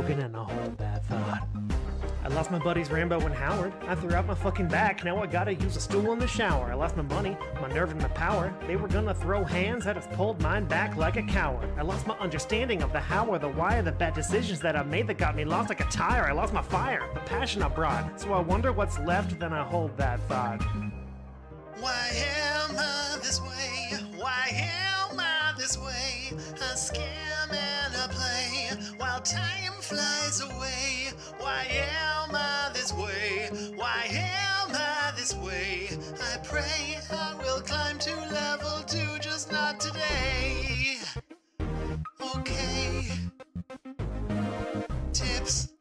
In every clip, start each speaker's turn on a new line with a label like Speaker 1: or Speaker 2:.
Speaker 1: Hogan and a whole bad thought. I lost my buddies Rambo and Howard. I threw out my fucking back, now I gotta use a stool in the shower. I lost my money, my nerve and my power. They were gonna throw hands, I'd have pulled mine back like a coward. I lost my understanding of the how or the why of the bad decisions that I made that got me lost like a tire. I lost my fire, the passion I brought. So I wonder what's left, then I hold that thought.
Speaker 2: Why am I this way? Why am I this way? A scam and a play while time flies away. Why am I this way? Why am I this way? I pray I will climb to level 2, just not today. Okay. Tips.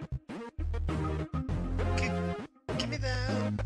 Speaker 2: Give me that.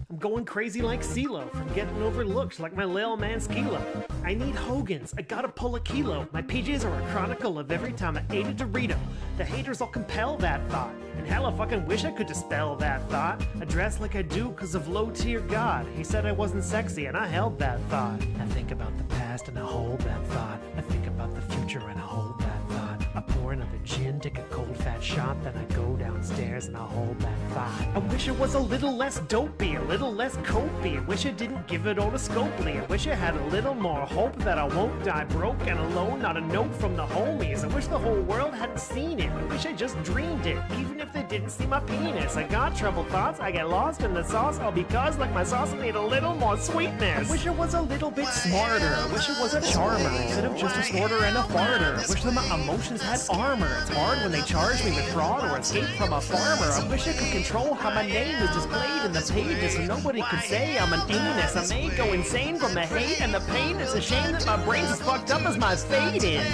Speaker 1: I'm going crazy like CeeLo, from getting overlooked like my lil man Skilo. I need Hogan's, I gotta pull a kilo. My PJs are a chronicle of every time I ate a Dorito. The haters all compel that thought, and hell I fucking wish I could dispel that thought. I dress like I do cause of low tier God. He said I wasn't sexy and I held that thought. I think about the past and I hold that thought. I think about the future and I hold that thought. I pour another gin, take a cold fat shot, then I go downstairs and I hold that thought. I wish it was a little less dopey, a little less copey. I wish I didn't give it all to Scopely. I wish I had a little more hope that I won't die broke and alone, not a note from the homies. I wish the whole world hadn't seen it. I wish I just dreamed it, even if they didn't see my penis. I got troubled thoughts, I get lost in the sauce, all because like my sauce I need a little more sweetness. I wish I was a little bit smarter. I wish I was a charmer instead of just a snorter and a farter. I wish that my emotions had armor. It's hard when they charge me with fraud or escape from a farmer. I wish I could control how my name is displayed in the pages so nobody could say I'm an anus. I may go insane from the hate and the pain. It's a shame that my brain's as fucked up as my fate is.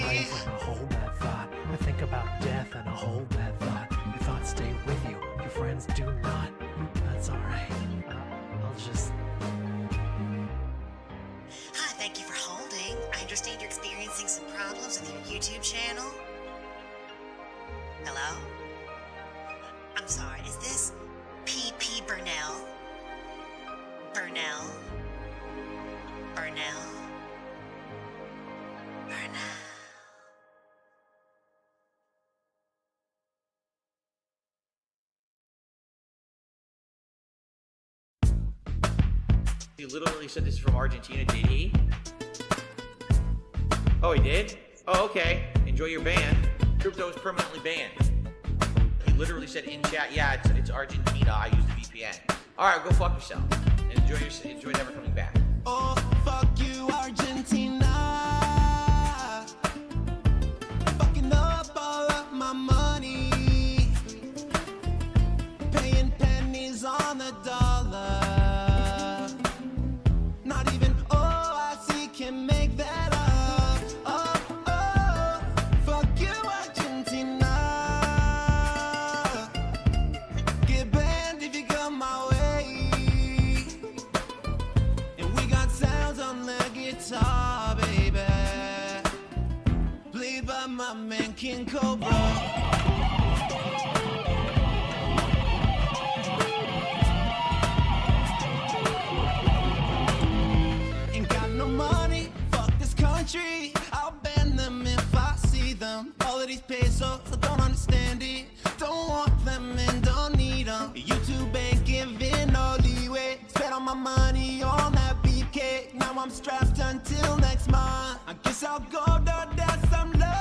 Speaker 1: Life and I hold that thought. I think about death and I hold that thought. Your thoughts stay with you, your friends do not. That's alright. I'll just...
Speaker 3: Hi, thank you for holding. I understand you're experiencing some problems with your YouTube channel. Hello? I'm sorry, is this P.P. Burnell? Burnell? Burnell? Burnell?
Speaker 4: He literally said this is from Argentina, did he? Oh, he did? Oh, okay. Enjoy your ban. Crypto is permanently banned. He literally said in chat, yeah, it's Argentina. I use the VPN. All right, go fuck yourself. Enjoy never coming back.
Speaker 2: Oh, fuck you, Argentina. Fucking up all of my money. Paying pennies on the dollar. Not even OIC can make that up. Oh, oh, fuck you, Argentina. Get banned if you come my way. And we got sounds on the guitar, baby. Played by my man King Cobra. Money, fuck this country. I'll ban them if I see them. All of these pesos, I don't understand it. Don't want them and don't need them. YouTube ain't giving no leeway. Spent all my money on that beefcake. Now I'm strapped until next month. I guess I'll go DoorDash some love.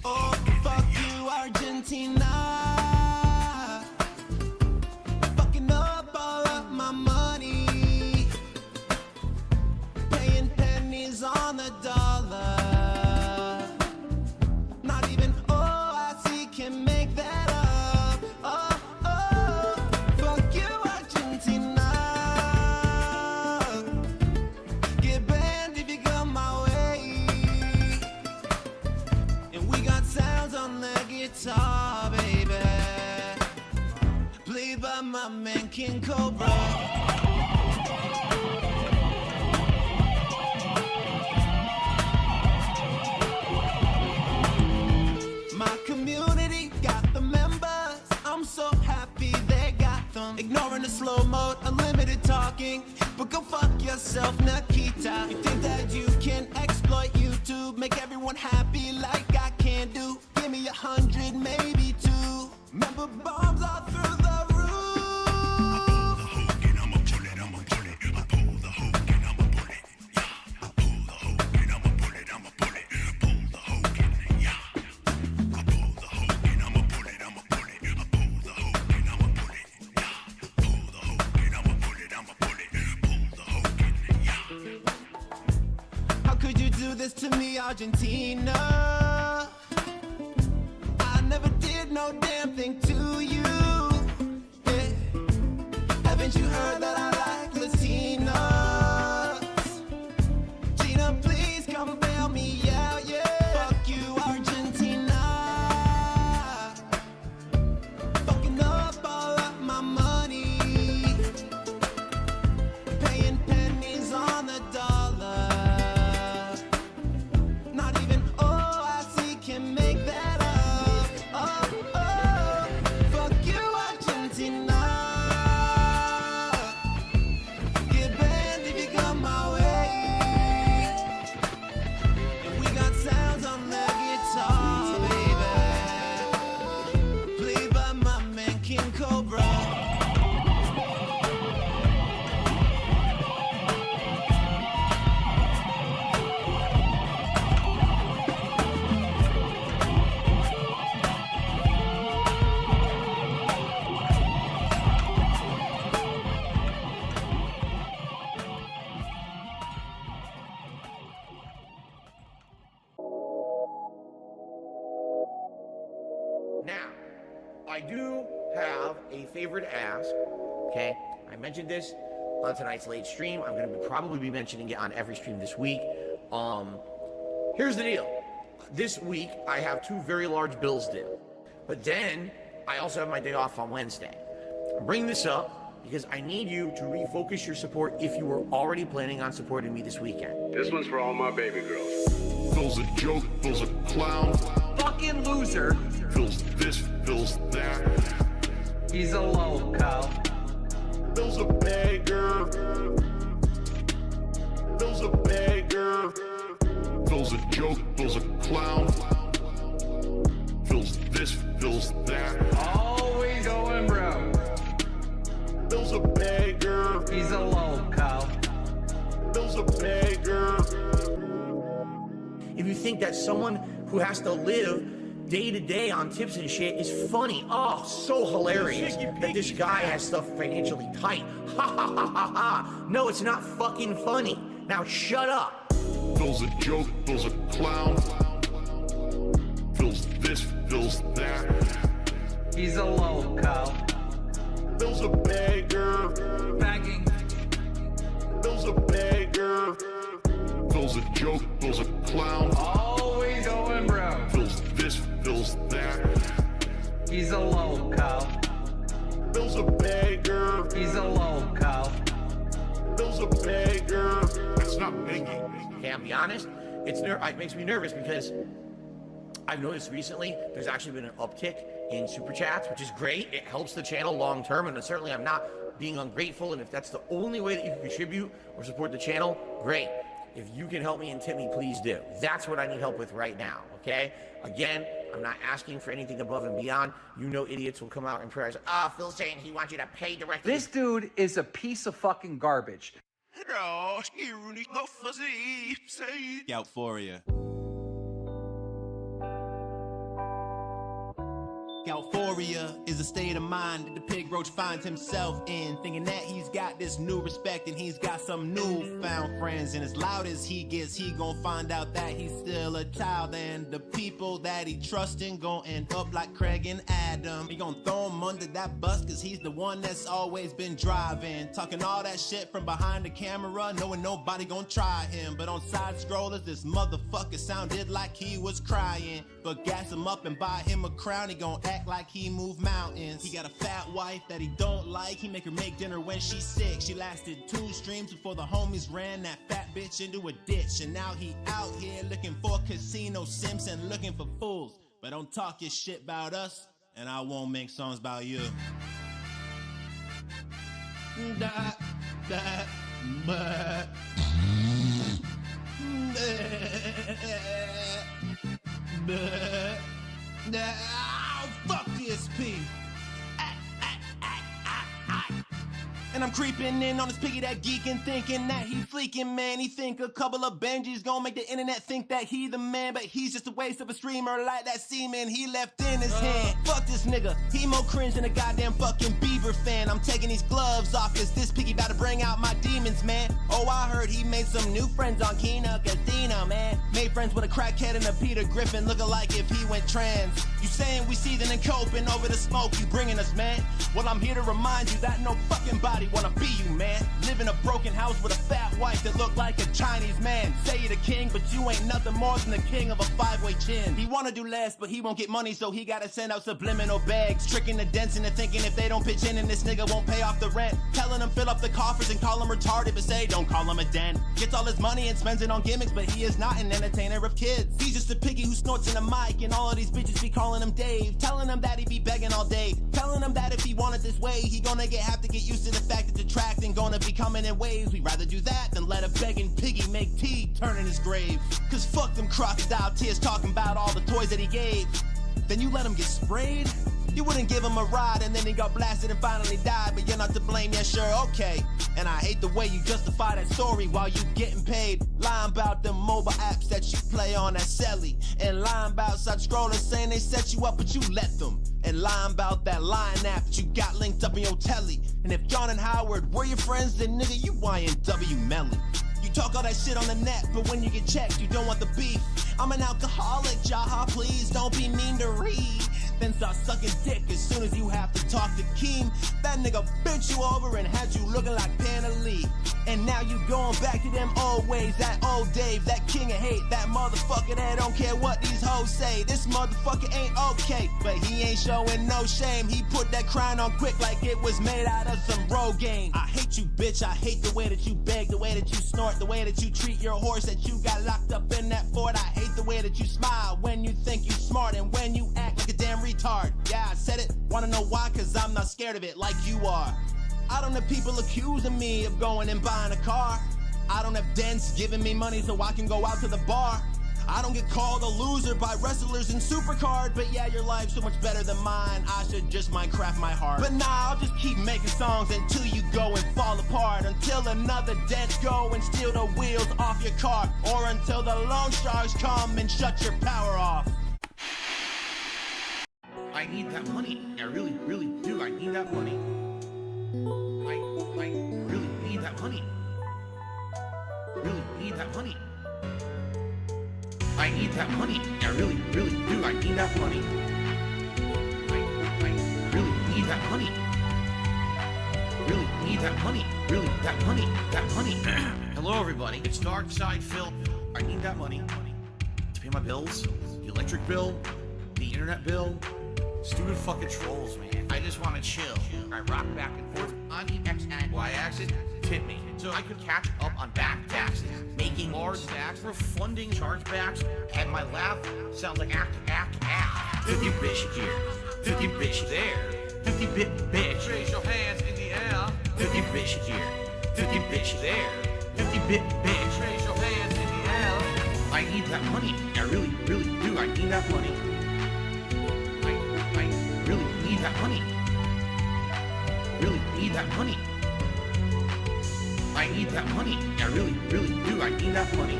Speaker 2: Oh, fuck you, Argentina. Fucking up all of my money. Paying pennies on the dollar. Not even OIC can make that up. Oh, oh, fuck you, Argentina. Get banned if you come my way. And we got sounds on the guitar, baby. Played by my man King Cobra. My community got the members. I'm so happy they got them.
Speaker 5: Ignoring the slow mode, unlimited talking. But go fuck yourself, Nikita. You think that you can exploit YouTube, make everyone happy like I can do? Give me 100, maybe 2. Remember bombs all through the roof. This to me, Argentina. I never did no damn thing to you. Yeah. Haven't you heard that I like Latinas? Gina, please come bail me out, yeah. Fuck you, Argentina. Fucking up all of my money, paying pennies on the dollar.
Speaker 4: Now, I do have a favor to ask, okay? I mentioned this on tonight's late stream. I'm going to probably be mentioning it on every stream this week. Here's the deal. This week, I have 2 very large bills due. But then, I also have my day off on Wednesday. I'm bringing this up because I need you to refocus your support if you were already planning on supporting me this weekend.
Speaker 6: This one's for all my baby girls.
Speaker 7: Phil's a joke, Phil's a clown.
Speaker 8: Fucking loser.
Speaker 7: Phil's this, Phil's that.
Speaker 8: He's a loco.
Speaker 7: Phil's a beggar. Phil's a beggar. Phil's a joke, Phil's a clown. Phil's this, Phil's that.
Speaker 8: Always going broke.
Speaker 7: Phil's a beggar.
Speaker 8: He's a loco.
Speaker 7: Phil's a beggar.
Speaker 4: If you think that someone who has to live day to day on tips and shit is funny, oh, so hilarious that this guy has stuff financially tight. Ha ha ha ha ha. No, it's not fucking funny. Now shut up.
Speaker 7: Phil's a joke, Phil's a clown. Phil's this, Phil's that.
Speaker 8: He's a loco.
Speaker 7: Phil's a beggar.
Speaker 8: Begging.
Speaker 7: Phil's a beggar. Phil's a joke, Phil's a clown.
Speaker 8: Always going broke.
Speaker 7: Phil's this, Phil's that.
Speaker 8: He's a loco.
Speaker 7: Phil's a beggar.
Speaker 8: He's a loco.
Speaker 7: Phil's a beggar. That's not begging.
Speaker 4: Okay, I'll be honest, it makes me nervous because I've noticed recently there's actually been an uptick in super chats, which is great. It helps the channel long term, and certainly I'm not being ungrateful, and if that's the only way that you can contribute or support the channel, great. If you can help me and tip me, please do. That's what I need help with right now, okay? Again, I'm not asking for anything above and beyond. You know idiots will come out in prayers. Phil's saying he wants you to pay directly.
Speaker 8: This dude is a piece of fucking garbage.
Speaker 5: Euphoria. Euphoria is a state of mind that the pig roach finds himself in, thinking that he's got this new respect and he's got some newfound friends. And as loud as he gets, he gon' find out that he's still a child, and the people that he trustin' gon' end up like Craig and Adam. He gon' throw him under that bus cause he's the one that's always been driving, talking all that shit from behind the camera, knowing nobody gon' try him. But on side scrollers, this motherfucker sounded like he was crying. But gas him up and buy him a crown, he gon' act like he moved mountains. He got a fat wife that he don't like, he make her make dinner when she's sick. She lasted 2 streams before the homies ran that fat bitch into a ditch. And now he out here looking for casino simps and looking for fools. But don't talk your shit about us, and I won't make songs about you. Fuck DSP. And I'm creeping in on this piggy that geeking, thinking that he fleeking, man. He think a couple of Benjis gon' make the internet think that he the man, but he's just a waste of a streamer like that semen he left in his hand. Fuck this nigga, he more cringe than a goddamn fucking Bieber fan. I'm taking these gloves off, cause this piggy about to bring out my demons, man. Oh, I heard he made some new friends on Kina Casino, man. Made friends with a crackhead and a Peter Griffin, looking like if he went trans. You saying we seething and coping over the smoke you bringing us, man. Well, I'm here to remind you that no fucking body wanna be you, man. Live in a broken house with a fat wife that look like a Chinese man. Say you're the king, but you ain't nothing more than the king of a 5-way chin. He wanna do less, but he won't get money, so he gotta send out subliminal bags. Tricking the dents into thinking if they don't pitch in and this nigga won't pay off the rent. Telling him fill up the coffers and call him retarded, but say don't call him a den. Gets all his money and spends it on gimmicks, but he is not an entertainer of kids. He's just a piggy who snorts in a mic, and all of these bitches be calling him Dave. Telling him that he be begging all day. Telling him that if he wanted this way, he gonna have to get used to the fact that detracting gonna be coming in waves. We'd rather do that than let a begging piggy make tea turn in his grave. Cause fuck them crocodile tears talking about all the toys that he gave. Then you let him get sprayed? You wouldn't give him a ride and then he got blasted and finally died, but you're not to blame, yeah sure, okay. And I hate the way you justify that story while you getting paid. Lying about the mobile apps that you play on that celly. And lying about side scrollers saying they set you up but you let them. And lying about that Lion app that you got linked up in your telly. And if John and Howard were your friends, then nigga you YNW Melly. You talk all that shit on the net, but when you get checked, you don't want the beef. I'm an alcoholic, Jaha, please don't be mean to read. Then start sucking dick as soon as you have to talk to Keem. That nigga bent you over and had you looking like Panelli. And now you going back to them old ways, that old Dave, that king of hate, that motherfucker that don't care what these hoes say. This motherfucker ain't okay, but he ain't showing no shame. He put that crying on quick like it was made out of some Rogaine. I hate you, bitch, I hate the way that you beg, the way that you snort, the way that you treat your horse that you got locked up in that fort. I hate the way that you smile when you think you smart and when you act like a damn retard. Yeah, I said it, wanna know why? Cause I'm not scared of it like you are. I don't have people accusing me of going and buying a car. I don't have dents giving me money so I can go out to the bar. I don't get called a loser by wrestlers in Supercard, but yeah, your life's so much better than mine. I should just Minecraft my heart. But nah, I'll just keep making songs until you go and fall apart. Until another dent go and steal the wheels off your car. Or until the loan sharks come and shut your power off.
Speaker 4: I need that money. I really, really do. I need that money. I really need that money. Really need that money. I need that money. I really, really do. I need that money. I really need that money. Really need that money. Really, that money. That money. Hello, everybody. It's Dark Side Phil. I need that money to pay my bills, the electric bill, the internet bill. Stupid fucking trolls, man. I just want to chill. I rock back and forth on the X and Y axis. Tip me so I could catch up on back taxes, making large stacks, refunding chargebacks, and my laugh sounds like act. 50 bitch here, 50 bitch there, 50 bit bitch. Raise your hands in the air. 50 bitch here, 50 bitch there, 50 bit bitch. Raise your hands in the air. I need that money. I really, really do. I need that money. I really need that money. Really need that money. I need that money. I really, really do. I need that money.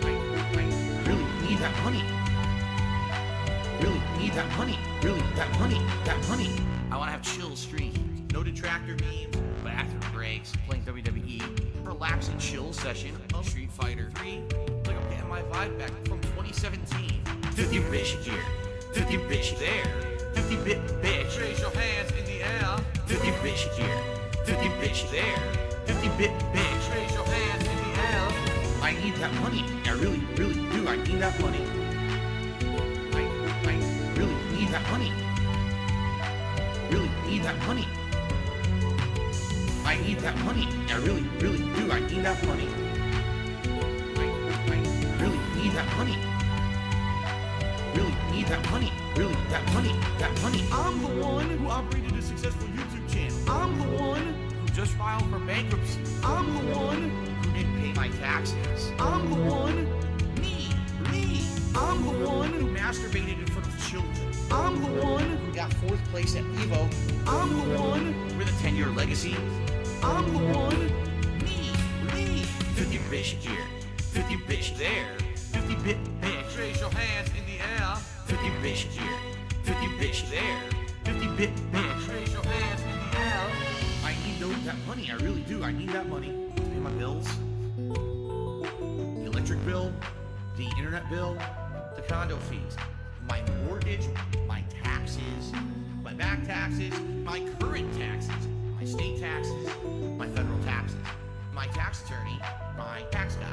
Speaker 4: I really need that money. Really need that money. Really, that money. That money. I want to have chill streams. No detractor memes, bathroom breaks, playing WWE, relaxing chill session of Street Fighter 3. Like I'm getting my vibe back from 2017. 50 bitch here, 50 bitch there, 50 bit bitch. Raise your hands in the air. 50 bitch here, 50 bitch there, 50 bit bitch. Raise your hands in the air. I need that money. I really, really do. I need that money. I really need that money. Really need that money. I need that money. I really, really do. I need that money. I really need that money. Really need that money. Really, that money. That money. I'm the one who operated a successful YouTube channel.
Speaker 1: I'm the one
Speaker 4: who just filed for bankruptcy.
Speaker 1: I'm the one
Speaker 4: Who didn't pay my taxes.
Speaker 1: I'm the one
Speaker 4: Me.
Speaker 1: I'm the one
Speaker 4: Who masturbated in front of children.
Speaker 1: I'm the one
Speaker 4: Who got 4th place at Evo
Speaker 1: I'm the one
Speaker 4: with a 10-year legacy.
Speaker 1: I'm the one
Speaker 4: Me. 50 bitch here, 50 bitch there, 50 bit bitch. Raise your hands in the air. 50 bitch here, 50 bitch there, 50 bit bitch. Raise your hands in the air. I need that money, I really do. I need that money to pay my bills. The electric bill, the internet bill, the condo fees, my mortgage, my taxes, my back taxes, my current taxes, my state taxes, my federal taxes, my tax attorney, my tax guy,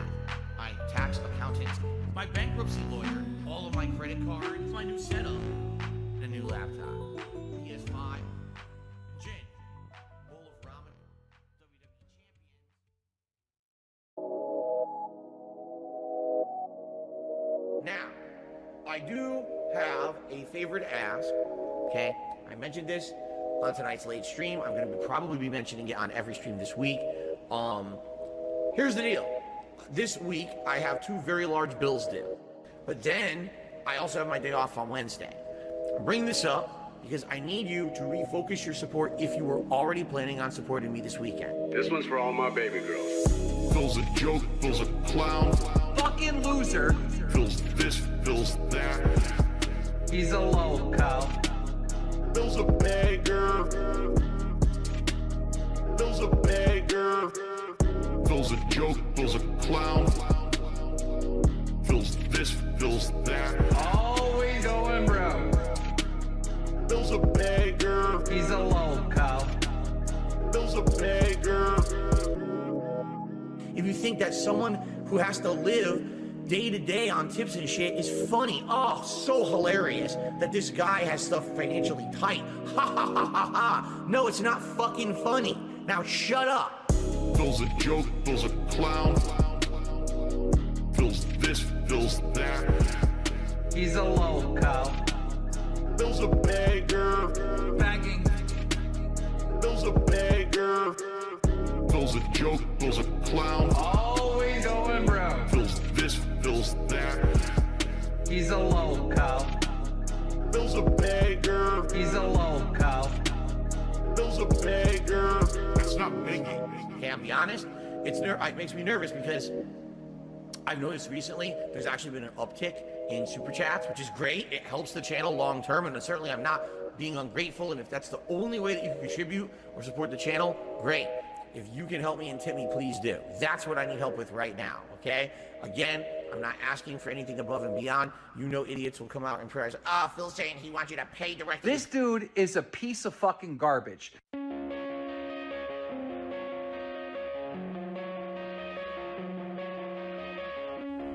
Speaker 4: my tax accountant, my bankruptcy lawyer, all of my credit cards, my new setup, and a new laptop, PS5, gin, bowl of ramen, WWE champion. Now, I do have a favor to ask, okay? I mentioned this on tonight's late stream. I'm going to probably be mentioning it on every stream this week. Here's the deal. This week, I have 2 very large bills due. But then, I also have my day off on Wednesday. I bring this up because I need you to refocus your support if you were already planning on supporting me this weekend.
Speaker 6: This one's for all my baby girls.
Speaker 7: Phil's a joke, Phil's a clown.
Speaker 8: Fucking loser.
Speaker 7: Phil's this, Phil's that.
Speaker 8: He's a local.
Speaker 7: Phil's a beggar. Phil's a beggar. Phil's a joke, Phil's a clown. Phil's this, Phil's that.
Speaker 8: Always going broke.
Speaker 7: Phil's a beggar.
Speaker 8: He's a local.
Speaker 7: Phil's a beggar.
Speaker 4: If you think that someone who has to live day to day on tips and shit is funny, oh, so hilarious that this guy has stuff financially tight. Ha ha ha ha ha. No, it's not fucking funny. Now shut up.
Speaker 7: Phil's a joke, Phil's a clown. Phil's this, Phil's that.
Speaker 8: He's a local.
Speaker 7: Phil's a beggar.
Speaker 8: Begging.
Speaker 7: Phil's a beggar. Phil's a joke, Phil's a clown.
Speaker 8: Always going broke.
Speaker 7: Phil's this, Phil's that.
Speaker 8: He's a local.
Speaker 7: Phil's a beggar.
Speaker 8: He's a local.
Speaker 7: Phil's a beggar. That's not begging.
Speaker 4: Okay, I'll be honest, it makes me nervous because I've noticed recently there's actually been an uptick in super chats, which is great. It helps the channel long term, and certainly I'm not being ungrateful. And if that's the only way that you can contribute or support the channel, great. If you can help me and tip me, please do. That's what I need help with right now, okay? Again, I'm not asking for anything above and beyond. You know idiots will come out in prayers. Phil's saying he wants you to pay directly.
Speaker 8: This dude is a piece of fucking garbage.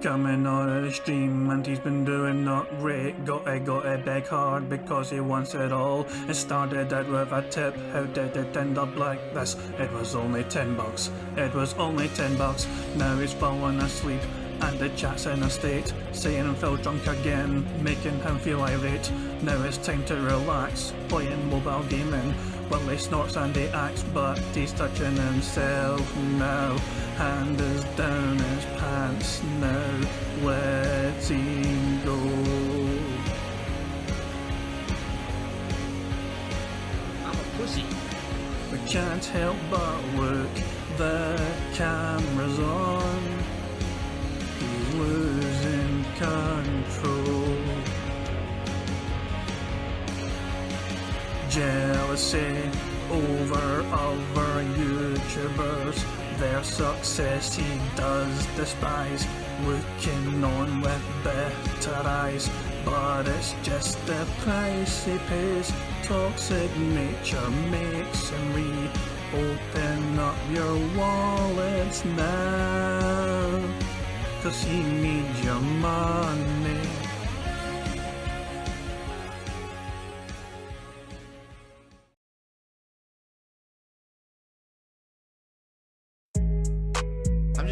Speaker 9: Coming on the stream and he's been doing not great. Got a beg hard because he wants it all. It started out with a tip, how did it end up like this? It was only $10, it was only $10. Now he's falling asleep and the chat's in a state, saying I'm Phil drunk again, making him feel irate. Now it's time to relax, playing mobile gaming. Well, he snorts and he acts, but he's touching himself now. Hand is down his pants now, let him go.
Speaker 4: I'm a pussy.
Speaker 9: We can't help but look, the camera's on. He's losing control. Jealousy over other YouTubers, their success he does despise, looking on with bitter eyes, but it's just the price he pays. Toxic nature makes him open up your wallets now, 'cause he needs your money.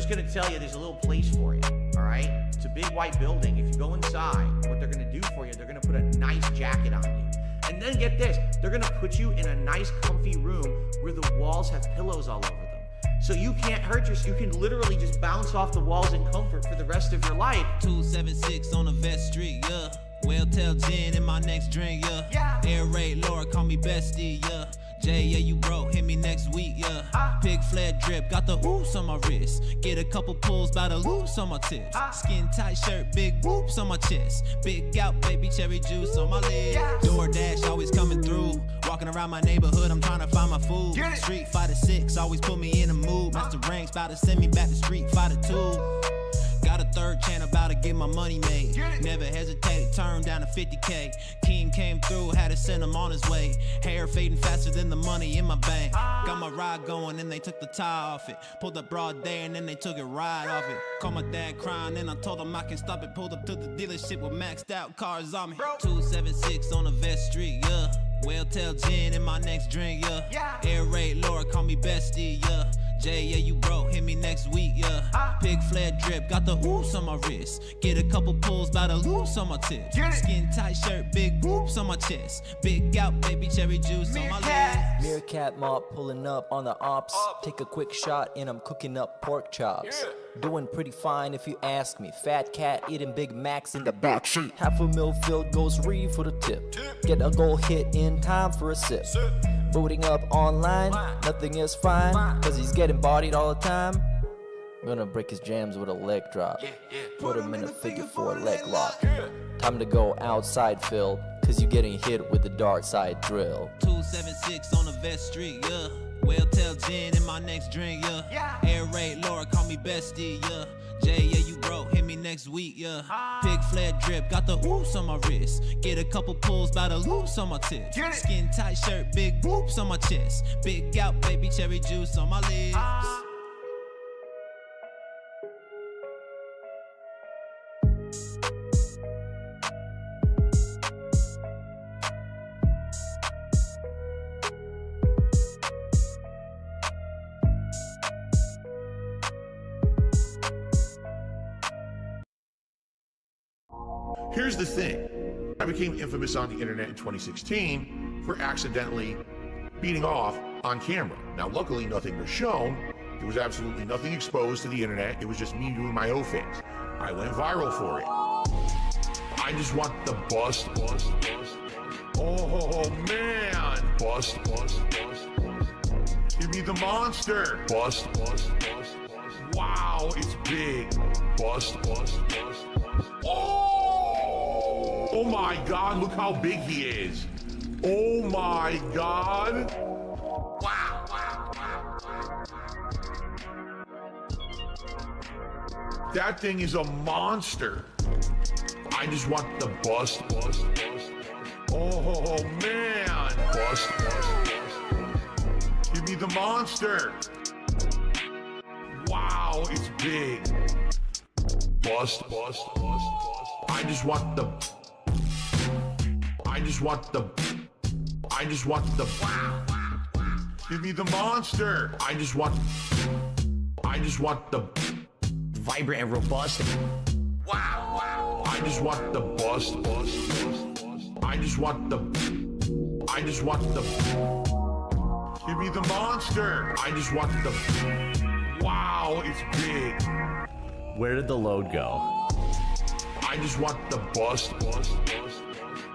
Speaker 4: Gonna tell you there's a little place for you, all right? It's a big white building. If you go inside, what they're gonna do for you, they're gonna put a nice jacket on you. And then get this, they're gonna put you in a nice comfy room where the walls have pillows all over them. So you can't hurt yourself. You can literally just bounce off the walls in comfort for the rest of your life.
Speaker 5: 276 on the Vest Street, yeah. Well, tell Jen in my next drink, yeah. Air raid, Laura, call me bestie, yeah. Jay, yeah, you broke, hit me next week, yeah. Pig fled drip, got the oops on my wrist. Get a couple pulls by the loops on my tips. Skin tight shirt, big whoops on my chest. Big gout, baby cherry juice on my lips. DoorDash always coming through. Walking around my neighborhood, I'm trying to find my food. Street Fighter 6 always put me in a mood. Master Ranks about to send me back to Street Fighter 2. Got a third channel about to get my money made. Never hesitated, turned down to 50K. King came through, had to send him on his way. Hair fading faster than the money in my bank. Got my ride going and they took the tie off it. Pulled up broad day and then they took it right off it. Called my dad crying and I told him I can stop it. Pulled up to the dealership with maxed out cars on me. 276 on the Vest Street, yeah. Well, tell Jen in my next drink, yeah. Air raid, Laura, call me bestie, yeah. Jay, yeah, you broke, hit me next week, yeah. Pig fled drip, got the oops on my wrist. Get a couple pulls by the loops on my tips. Skin tight shirt, big whoops on my chest. Big gout, baby cherry juice on my lips.
Speaker 10: Meerkat mop pulling up on the ops. Take a quick shot and I'm cooking up pork chops. Doing pretty fine if you ask me. Fat cat eating Big Macs in the backseat. Half a mil filled goes Reeve for the tip. Get a goal hit in time for a sip. Booting up online, nothing is fine. Cause he's getting bodied all the time. I'm gonna break his jams with a leg drop. Put him in a figure 4 leg lock. Time to go outside, Phil. Cause you getting hit with the dark side drill.
Speaker 5: 276 on the Vest Street, yeah. Well, tell Jen in my next drink, yeah. Air raid, Laura, call me bestie, yeah. Jay, yeah, you broke, hit me next week, yeah. Pig fled drip, got the oops on my wrist. Get a couple pulls by the loops on my tips. Skin tight shirt, big whoops on my chest. Big gout, baby cherry juice on my lips.
Speaker 7: Here's the thing. I became infamous on the internet in 2016 for accidentally beating off on camera. Now, luckily, nothing was shown. There was absolutely nothing exposed to the internet. It was just me doing my own things. I went viral for it. I just want the bust. Oh, man. Bust. Give me the monster. Bust. Wow, it's big. Bust. Oh my God, look how big he is. Oh my God. Wow. That thing is a monster. I just want the bust. Oh man. Bust. Give me the monster. Wow, it's big. Bust. I just want the give me the monster. I just want the
Speaker 4: Vibrant and robust.
Speaker 7: wow. I just want the bust. I just want the give me the monster. I just want the wow, it's big.
Speaker 11: Where did the load go?
Speaker 7: I just want the bust.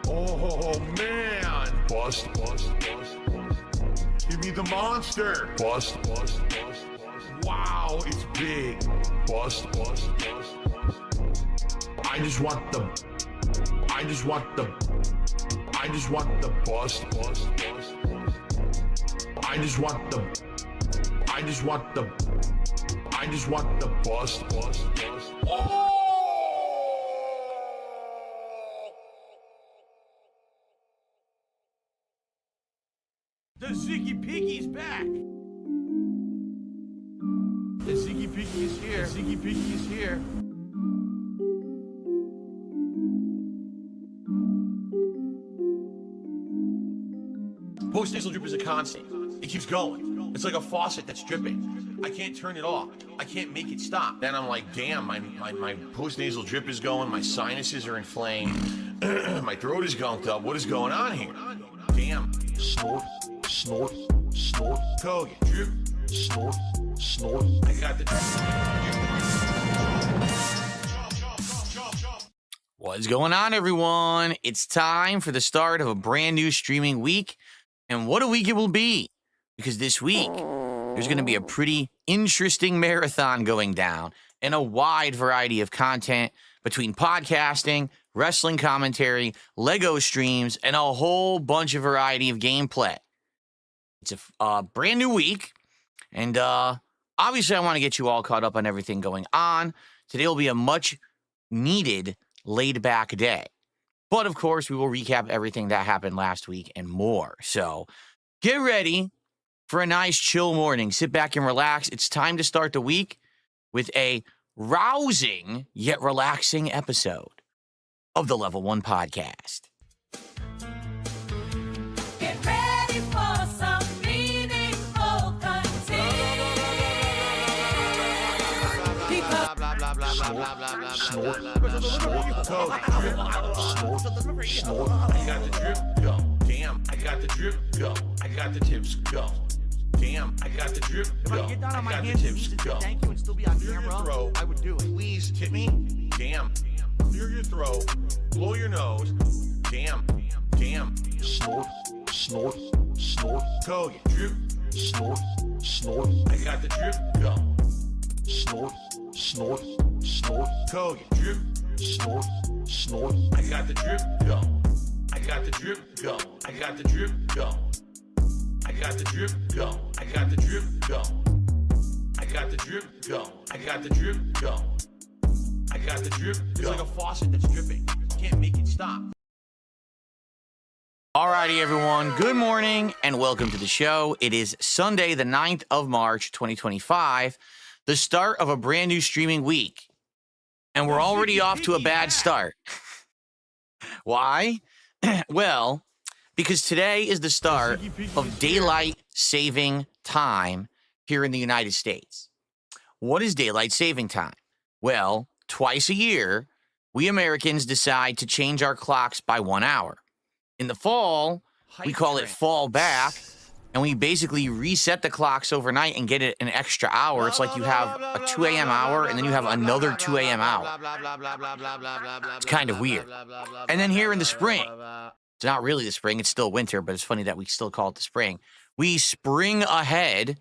Speaker 7: Oh man. Bust. Give me the monster. Bust. Wow, it's big. Bust. I just want the bust. I just want the bust. Oh!
Speaker 4: The Ziggy Piggy's back. The Ziggy Piggy is here. Ziggy Piggy is here. Post-nasal drip is a constant. It keeps going. It's like a faucet that's dripping. I can't turn it off. I can't make it stop. Then I'm like, damn, my post-nasal drip is going. My sinuses are inflamed. My throat is gunked up. What is going on here?
Speaker 7: Damn. Snort, snort, snort. Kogan. Drip. Snort, snort. I got the
Speaker 4: What's going on, everyone? It's time for the start of a brand new streaming week. And what a week it will be. Because this week, there's going to be a pretty interesting marathon going down and a wide variety of content between podcasting, wrestling commentary, Lego streams, and a whole bunch of variety of gameplay. It's a brand new week. And obviously, I want to get you all caught up on everything going on. Today will be a much needed laid-back day. But, of course, we will recap everything that happened last week and more. So, get ready for a nice, chill morning. Sit back and relax. It's time to start the week with a rousing yet relaxing episode of the Level 1 Podcast.
Speaker 12: Get ready for some meaningful content.
Speaker 7: snort, snort. I got the drip, go. Damn, I got the drip, go. I got the tips, go. Damn, I got the drip, go. I got the tips, go.
Speaker 13: Thank you and still be on
Speaker 7: Clear
Speaker 13: camera.
Speaker 7: your throat.
Speaker 13: I would do it.
Speaker 7: Please tip me. Damn. Clear your throat. Blow your nose. Damn. Damn. Snort, snort, snort. Kogan. Drip. Snort, snort. I got the drip, go. Snort, snort, snort. Kogan. Drip. Snort, snort. I got the drip, go. I got the drip, go. I got the drip, go. I got the drip, go. I got the drip, go. I got the drip, go. I got the drip, go. I got the drip, go.
Speaker 13: It's like a faucet that's dripping. You can't make it stop.
Speaker 4: Alrighty, everyone. Good morning and welcome to the show. It is Sunday, the 9th of March, 2025, the start of a brand new streaming week. And we're already off to a bad start. Why? Well, because today is the start of daylight saving time here in the United States. What is daylight saving time? Well, twice a year, we Americans decide to change our clocks by 1 hour. In the fall, we call it fall back, and we basically reset the clocks overnight and get it an extra hour. It's like you have a 2 a.m. hour, and then you have another 2 a.m. hour. It's kind of weird. And then here in the spring, it's not really the spring, it's still winter, but it's funny that we still call it the spring. We spring ahead,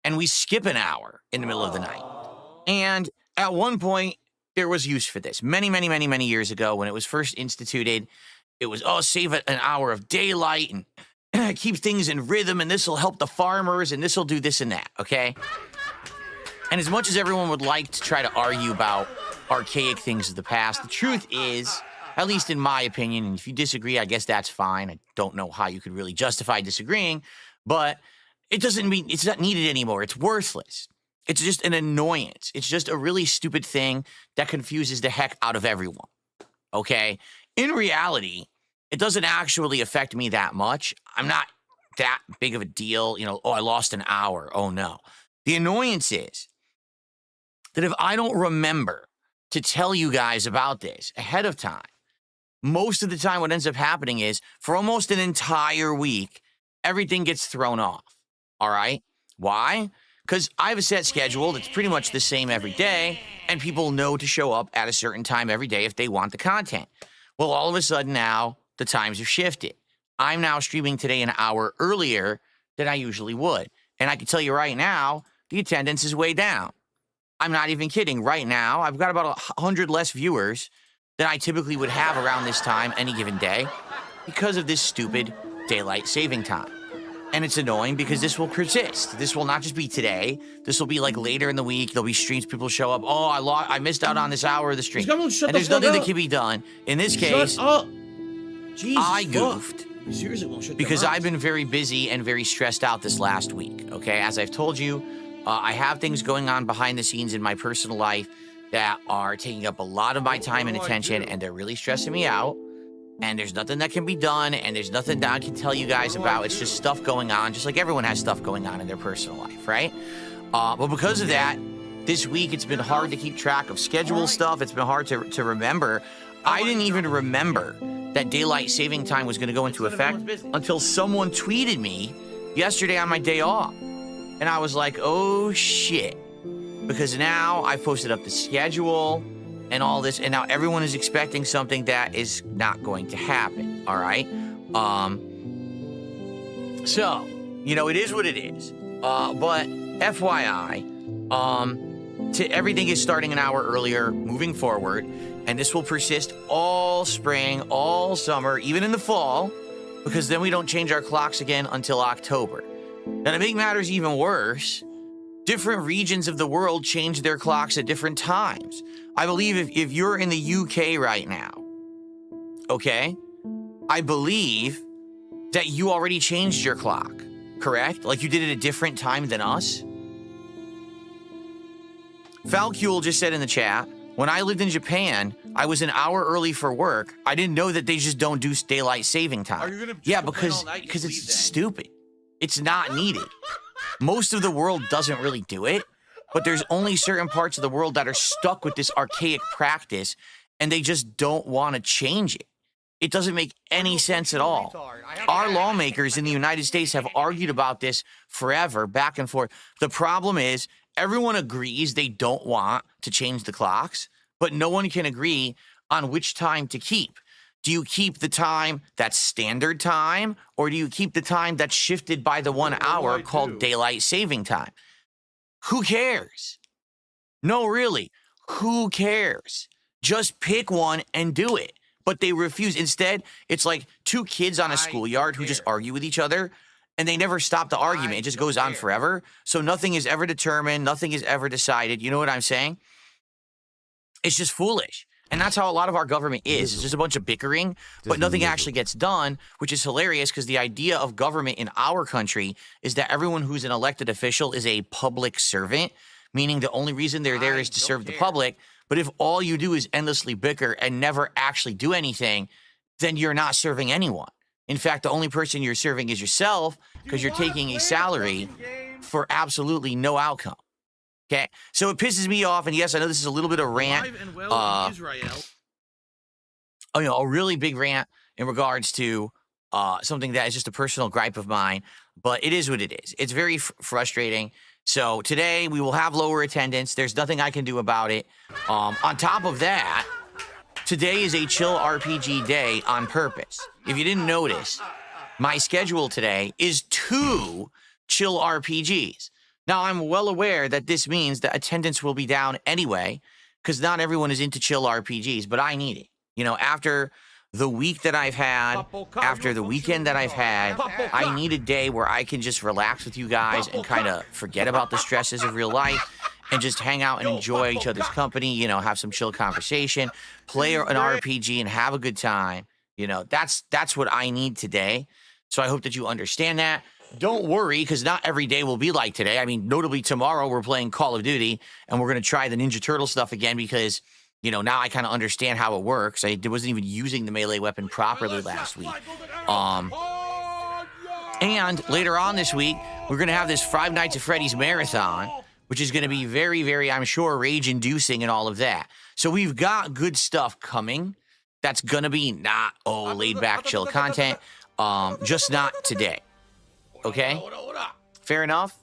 Speaker 4: and we skip an hour in the middle of the night. And at one point, there was use for this. Many, many, many, many years ago, when it was first instituted, it was, save an hour of daylight and keep things in rhythm, and this will help the farmers, and this will do this and that, okay? And as much as everyone would like to try to argue about archaic things of the past, the truth is, at least in my opinion, and if you disagree, I guess that's fine. I don't know how you could really justify disagreeing, but it doesn't mean it's not needed anymore. It's worthless. It's just an annoyance. It's just a really stupid thing that confuses the heck out of everyone, okay? In reality, it doesn't actually affect me that much. I'm not that big of a deal. I lost an hour. Oh, no. The annoyance is that if I don't remember to tell you guys about this ahead of time, most of the time what ends up happening is for almost an entire week, everything gets thrown off. All right? Why? Because I have a set schedule that's pretty much the same every day, and people know to show up at a certain time every day if they want the content. Well, all of a sudden now, the times have shifted. I'm now streaming today an hour earlier than I usually would. And I can tell you right now, the attendance is way down. I'm not even kidding. Right now, I've got about 100 less viewers than I typically would have around this time any given day because of this stupid daylight saving time. And it's annoying because this will persist. This will not just be today. This will be like later in the week. There'll be streams. People show up. Oh, I missed out on this hour of the stream. And there's nothing that can be done. In this case, I goofed.
Speaker 13: Seriously, won't shut
Speaker 4: because I've been very busy and very stressed out this last week. Okay, as I've told you, I have things going on behind the scenes in my personal life that are taking up a lot of my time and attention, and they're really stressing me out. And there's nothing that can be done, and there's nothing that I can tell you guys about. It's just stuff going on, just like everyone has stuff going on in their personal life, right? But because of that, this week it's been hard to keep track of schedule stuff. It's been hard to remember. I didn't even remember that daylight saving time was going to go into effect until someone tweeted me yesterday on my day off. And I was like, oh shit. Because now I posted up the schedule and all this, and now everyone is expecting something that is not going to happen, all right? So, you know, it is what it is. But FYI, everything is starting an hour earlier moving forward, and this will persist all spring, all summer, even in the fall, because then we don't change our clocks again until October. Now, to make matters even worse, different regions of the world change their clocks at different times. I believe if you're in the UK right now, okay, I believe that you already changed your clock, correct? Like you did it a different time than us? Falcule just said in the chat, when I lived in Japan, I was an hour early for work. I didn't know that they just don't do daylight saving time. Yeah, because it's stupid. It's not needed. Most of the world doesn't really do it, but there's only certain parts of the world that are stuck with this archaic practice, and they just don't want to change it. It doesn't make any sense at all. Our lawmakers in the United States have argued about this forever, back and forth. The problem is, everyone agrees they don't want to change the clocks, but no one can agree on which time to keep. Do you keep the time that's standard time, or do you keep the time that's shifted by the 1 hour called daylight saving time? Who cares? No, really, who cares? Just pick one and do it. But they refuse. Instead, it's like two kids on a schoolyard who just argue with each other, and they never stop the argument. It just goes on forever. So nothing is ever determined. Nothing is ever decided. You know what I'm saying? It's just foolish. And that's how a lot of our government is. It's just a bunch of bickering, but nothing actually gets done, which is hilarious because the idea of government in our country is that everyone who's an elected official is a public servant, meaning the only reason they're there is to serve the public. But if all you do is endlessly bicker and never actually do anything, then you're not serving anyone. In fact, the only person you're serving is yourself because you're taking a salary for absolutely no outcome. Okay, so it pisses me off, and yes, I know this is a little bit of rant. A really big rant in regards to something that is just a personal gripe of mine, but it is what it is. It's very frustrating. So today we will have lower attendance. There's nothing I can do about it. On top of that, today is a chill RPG day on purpose. If you didn't notice, my schedule today is 2 chill RPGs. Now, I'm well aware that this means that attendance will be down anyway, because not everyone is into chill RPGs, but I need it. You know, after the week that I've had, after the weekend that I've had, I need a day where I can just relax with you guys and kind of forget about the stresses of real life and just hang out and enjoy each other's company, you know, have some chill conversation, play an RPG and have a good time. You know, that's what I need today. So I hope that you understand that. Don't worry, because not every day will be like today. I mean, notably tomorrow we're playing Call of Duty, and we're going to try the Ninja Turtle stuff again because, you know, now I kind of understand how it works. I wasn't even using the melee weapon properly last week. And later on this week, we're going to have this Five Nights at Freddy's marathon, which is going to be very, very, I'm sure, rage-inducing and all of that. So we've got good stuff coming. That's going to be not, laid-back, chill content. Just not today. Okay? Fair enough?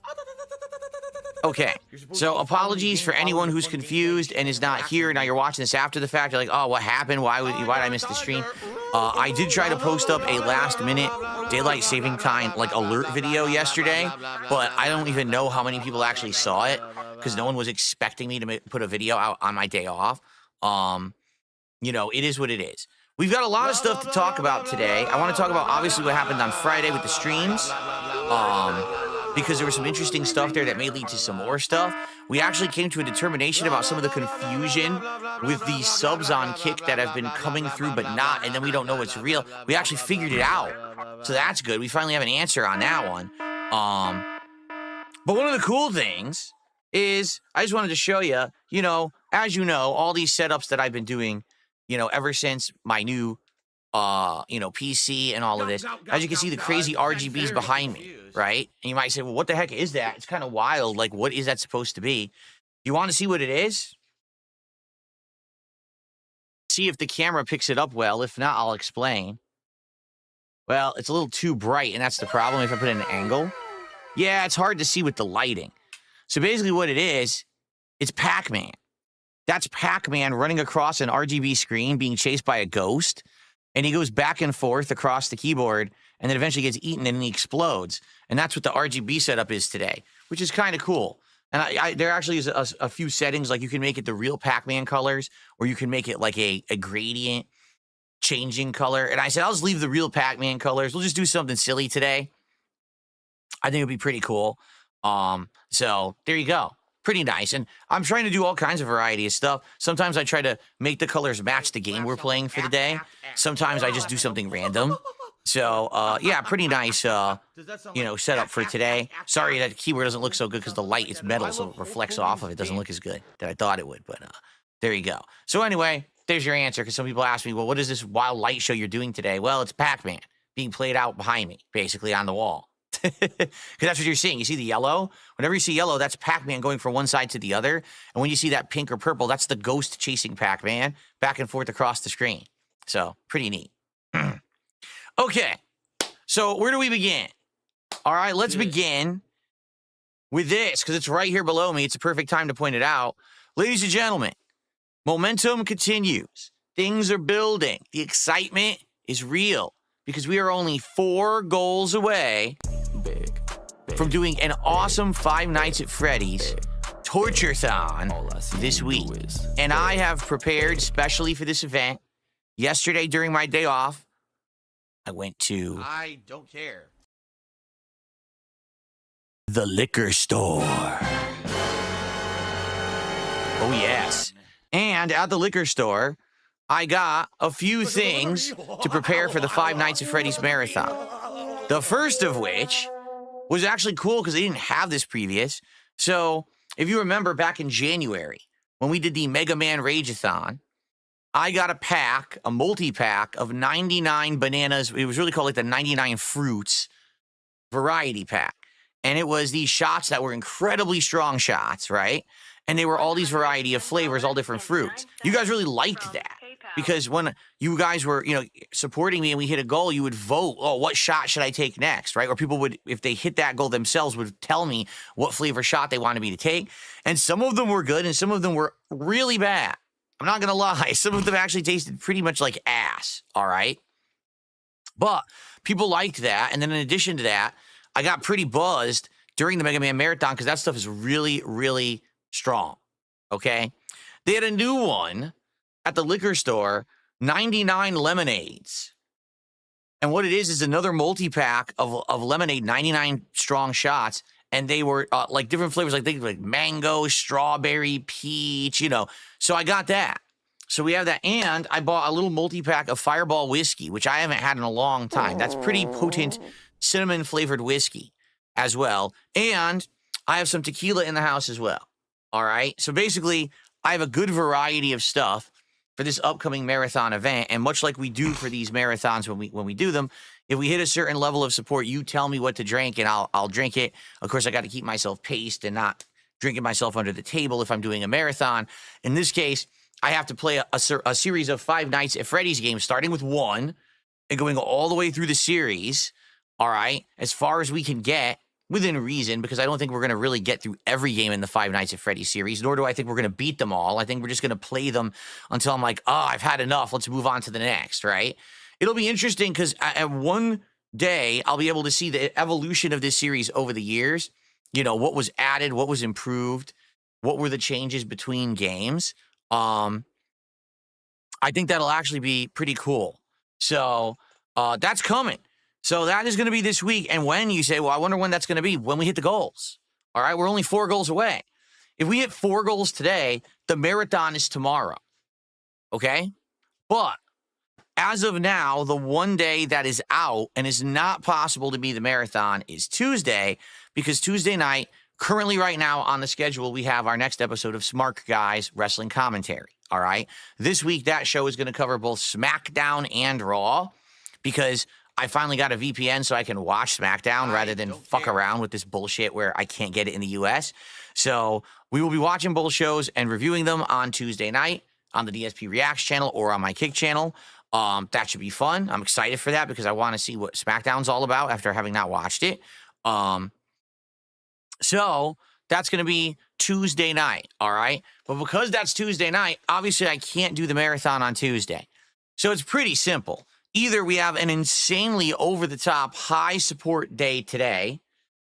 Speaker 4: Okay. So apologies for anyone who's confused and is not here. Now you're watching this after the fact. You're like, oh, what happened? Why did I miss the stream? I did try to post up a last-minute daylight saving time like alert video yesterday, but I don't even know how many people actually saw it because no one was expecting me to put a video out on my day off. You know, it is what it is. We've got a lot of stuff to talk about today. I want to talk about, obviously, what happened on Friday with the streams, because there was some interesting stuff there that may lead to some more stuff. We actually came to a determination about some of the confusion with the subs on Kick that have been coming through but not, and then we don't know what's real. We actually figured it out, so that's good. We finally have an answer on that one. But one of the cool things is I just wanted to show you, you know, as you know, all these setups that I've been doing, you know, ever since my new, PC and all of this. As you can see, the crazy RGBs behind me, right? And you might say, well, what the heck is that? It's kind of wild. Like, what is that supposed to be? You want to see what it is? see if the camera picks it up well. If not, I'll explain. Well, it's a little too bright, and that's the problem if I put it in an angle. Yeah, it's hard to see with the lighting. So basically what it is, it's Pac-Man. That's Pac-Man running across an RGB screen being chased by a ghost, and he goes back and forth across the keyboard, and then eventually gets eaten, and then he explodes. And that's what the RGB setup is today, which is kind of cool. And there actually is a few settings, like you can make it the real Pac-Man colors, or you can make it like a gradient changing color. And I said, I'll just leave the real Pac-Man colors. We'll just do something silly today. I think it'd be pretty cool. So there you go. Pretty nice. And I'm trying to do all kinds of variety of stuff. Sometimes I try to make the colors match the game we're playing for the day. Sometimes I just do something random. So, yeah, pretty nice, setup for today. Sorry that the keyboard doesn't look so good because the light is metal, so it reflects off of it. It doesn't look as good that I thought it would, but there you go. So anyway, there's your answer, because some people ask me, well, what is this wild light show you're doing today? Well, it's Pac-Man being played out behind me, basically on the wall. Because that's what you're seeing. You see the yellow? Whenever you see yellow, that's Pac-Man going from one side to the other. And when you see that pink or purple, that's the ghost chasing Pac-Man back and forth across the screen. So, pretty neat. Okay, so where do we begin? All right, let's begin with this, because it's right here below me. It's a perfect time to point it out. Ladies and gentlemen, momentum continues. Things are building. The excitement is real, because we are only 4 goals away from doing an awesome Five Nights at Freddy's Torture-thon this week. And I have prepared specially for this event. Yesterday, during my day off, I went to...
Speaker 13: I don't care.
Speaker 4: The liquor store. Oh, yes. And at the liquor store, I got a few things to prepare for the Five Nights at Freddy's Marathon. The first of which was actually cool because they didn't have this previous. So, if you remember back in January, when we did the Mega Man Rage-a-thon, I got a multi-pack of 99 bananas. It was really called like the 99 fruits variety pack. And it was these shots that were incredibly strong shots, right? And they were all these variety of flavors, all different fruits. You guys really liked that because when you guys were, supporting me and we hit a goal, you would vote, oh, what shot should I take next, right? Or people would, if they hit that goal themselves, would tell me what flavor shot they wanted me to take. And some of them were good and some of them were really bad. I'm not going to lie. Some of them actually tasted pretty much like ass, all right? But people liked that. And then in addition to that, I got pretty buzzed during the Mega Man Marathon because that stuff is really, really strong, okay? They had a new one at the liquor store, 99 lemonades. And what it is another multi-pack of lemonade, 99 strong shots. And they were like different flavors, like mango, strawberry, peach, So I got that. So we have that. And I bought a little multi-pack of Fireball whiskey, which I haven't had in a long time. That's pretty potent cinnamon-flavored whiskey as well. And I have some tequila in the house as well. All right? So basically, I have a good variety of stuff for this upcoming marathon event. And much like we do for these marathons when we do them, if we hit a certain level of support, you tell me what to drink and I'll drink it. Of course, I got to keep myself paced and not drinking myself under the table if I'm doing a marathon. In this case, I have to play a series of Five Nights at Freddy's games, starting with 1 and going all the way through the series, all right, as far as we can get within reason, because I don't think we're going to really get through every game in the Five Nights at Freddy's series, nor do I think we're going to beat them all. I think we're just going to play them until I'm like, I've had enough. Let's move on to the next, right? It'll be interesting because at one day, I'll be able to see the evolution of this series over the years. What was added, what was improved, what were the changes between games. I think that'll actually be pretty cool. So that's coming. So that is going to be this week. And when you say, well, I wonder when that's going to be, when we hit the goals. All right, we're only 4 goals away. If we hit 4 goals today, the marathon is tomorrow. Okay? But as of now, the one day that is out and is not possible to be the marathon is Tuesday, because Tuesday night, currently right now on the schedule, we have our next episode of Smart Guys Wrestling Commentary, all right? This week, that show is going to cover both SmackDown and Raw, because I finally got a VPN so I can watch SmackDown rather than fuck around with this bullshit where I can't get it in the U.S. So we will be watching both shows and reviewing them on Tuesday night. on the DSP Reacts channel or on my Kick channel. That should be fun. I'm excited for that because I want to see what SmackDown's all about after having not watched it. So that's going to be Tuesday night, all right? But because that's Tuesday night, obviously I can't do the marathon on Tuesday. So it's pretty simple. Either we have an insanely over-the-top high support day today,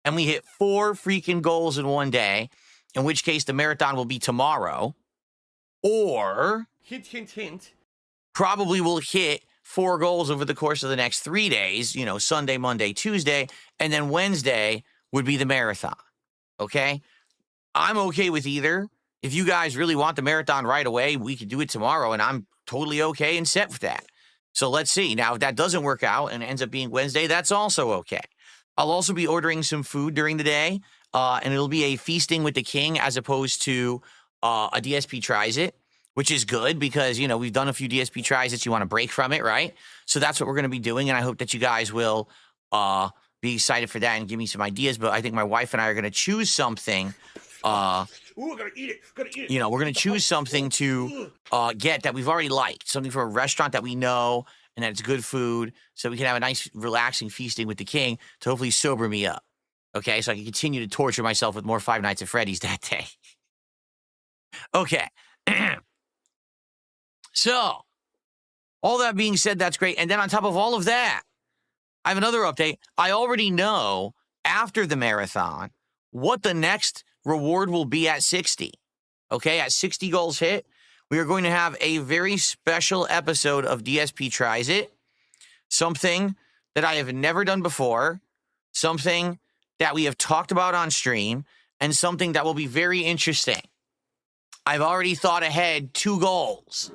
Speaker 4: and we hit 4 freaking goals in one day, in which case the marathon will be tomorrow, or
Speaker 13: Hint, hint, hint.
Speaker 4: probably we'll hit 4 goals over the course of the next 3 days, you know, Sunday, Monday, Tuesday, and then Wednesday would be the marathon, okay? I'm okay with either. If you guys really want the marathon right away, we could do it tomorrow, and I'm totally okay and set with that. So let's see. Now, if that doesn't work out and ends up being Wednesday, that's also okay. I'll also be ordering some food during the day, and it'll be a feasting with the king as opposed to a DSP Tries It, which is good because, you know, we've done a few DSP Tries It. You want to break from it, right? So that's what we're going to be doing, and I hope that you guys will be excited for that and give me some ideas. But I think my wife and I are going to choose something.
Speaker 13: Ooh, gotta eat it.
Speaker 4: You know, we're going to choose something to get that we've already liked, something from a restaurant that we know and that it's good food, so we can have a nice, relaxing feasting with the king to hopefully sober me up, okay? So I can continue to torture myself with more Five Nights at Freddy's that day. Okay. So, all that being said, that's great. And then on top of all of that, I have another update. I already know, after the marathon, what the next reward will be at 60. Okay, at 60 goals hit, we are going to have a very special episode of DSP Tries It. Something that I have never done before, something that we have talked about on stream, and something that will be very interesting. I've already thought ahead 2 goals.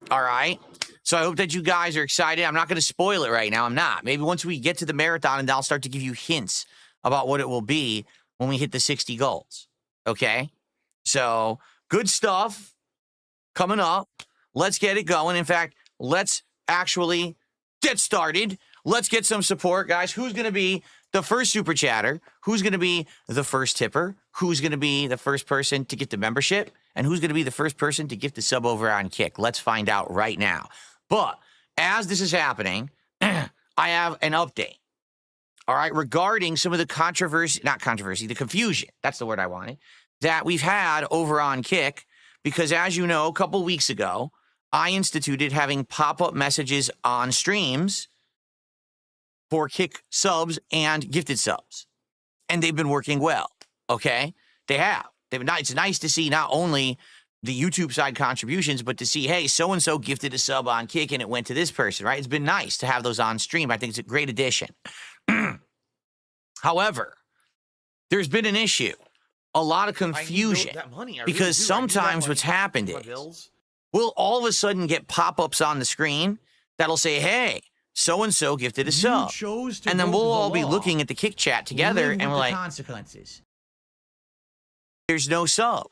Speaker 4: All right? So I hope that you guys are excited. I'm not going to spoil it right now. I'm not. Maybe once we get to the marathon, and I'll start to give you hints about what it will be when we hit the 60 goals. Okay? So, good stuff coming up. Let's get it going. In fact, let's actually get started. Let's get some support, guys. Who's going to be the first super chatter? Who's going to be the first tipper? Who's going to be the first person to get the membership? And who's going to be the first person to gift the sub over on Kick? Let's find out right now. But as this is happening, I have an update. All right, regarding some of the the confusion, that's the word I wanted, that we've had over on Kick, because as you know, a couple weeks ago, I instituted having pop-up messages on streams for Kick subs and gifted subs. And they've been working well, okay? They have. It's nice to see not only the YouTube side contributions, but to see, hey, so-and-so gifted a sub on Kick and it went to this person, right? It's been nice to have those on stream. I think it's a great addition. However, there's been an issue, a lot of confusion, because sometimes what's happened is we'll all of a sudden get pop-ups on the screen that'll say, hey, so-and-so gifted a sub. And then we'll all be looking at the Kick chat together and we're like,
Speaker 13: consequences.
Speaker 4: There's no sub.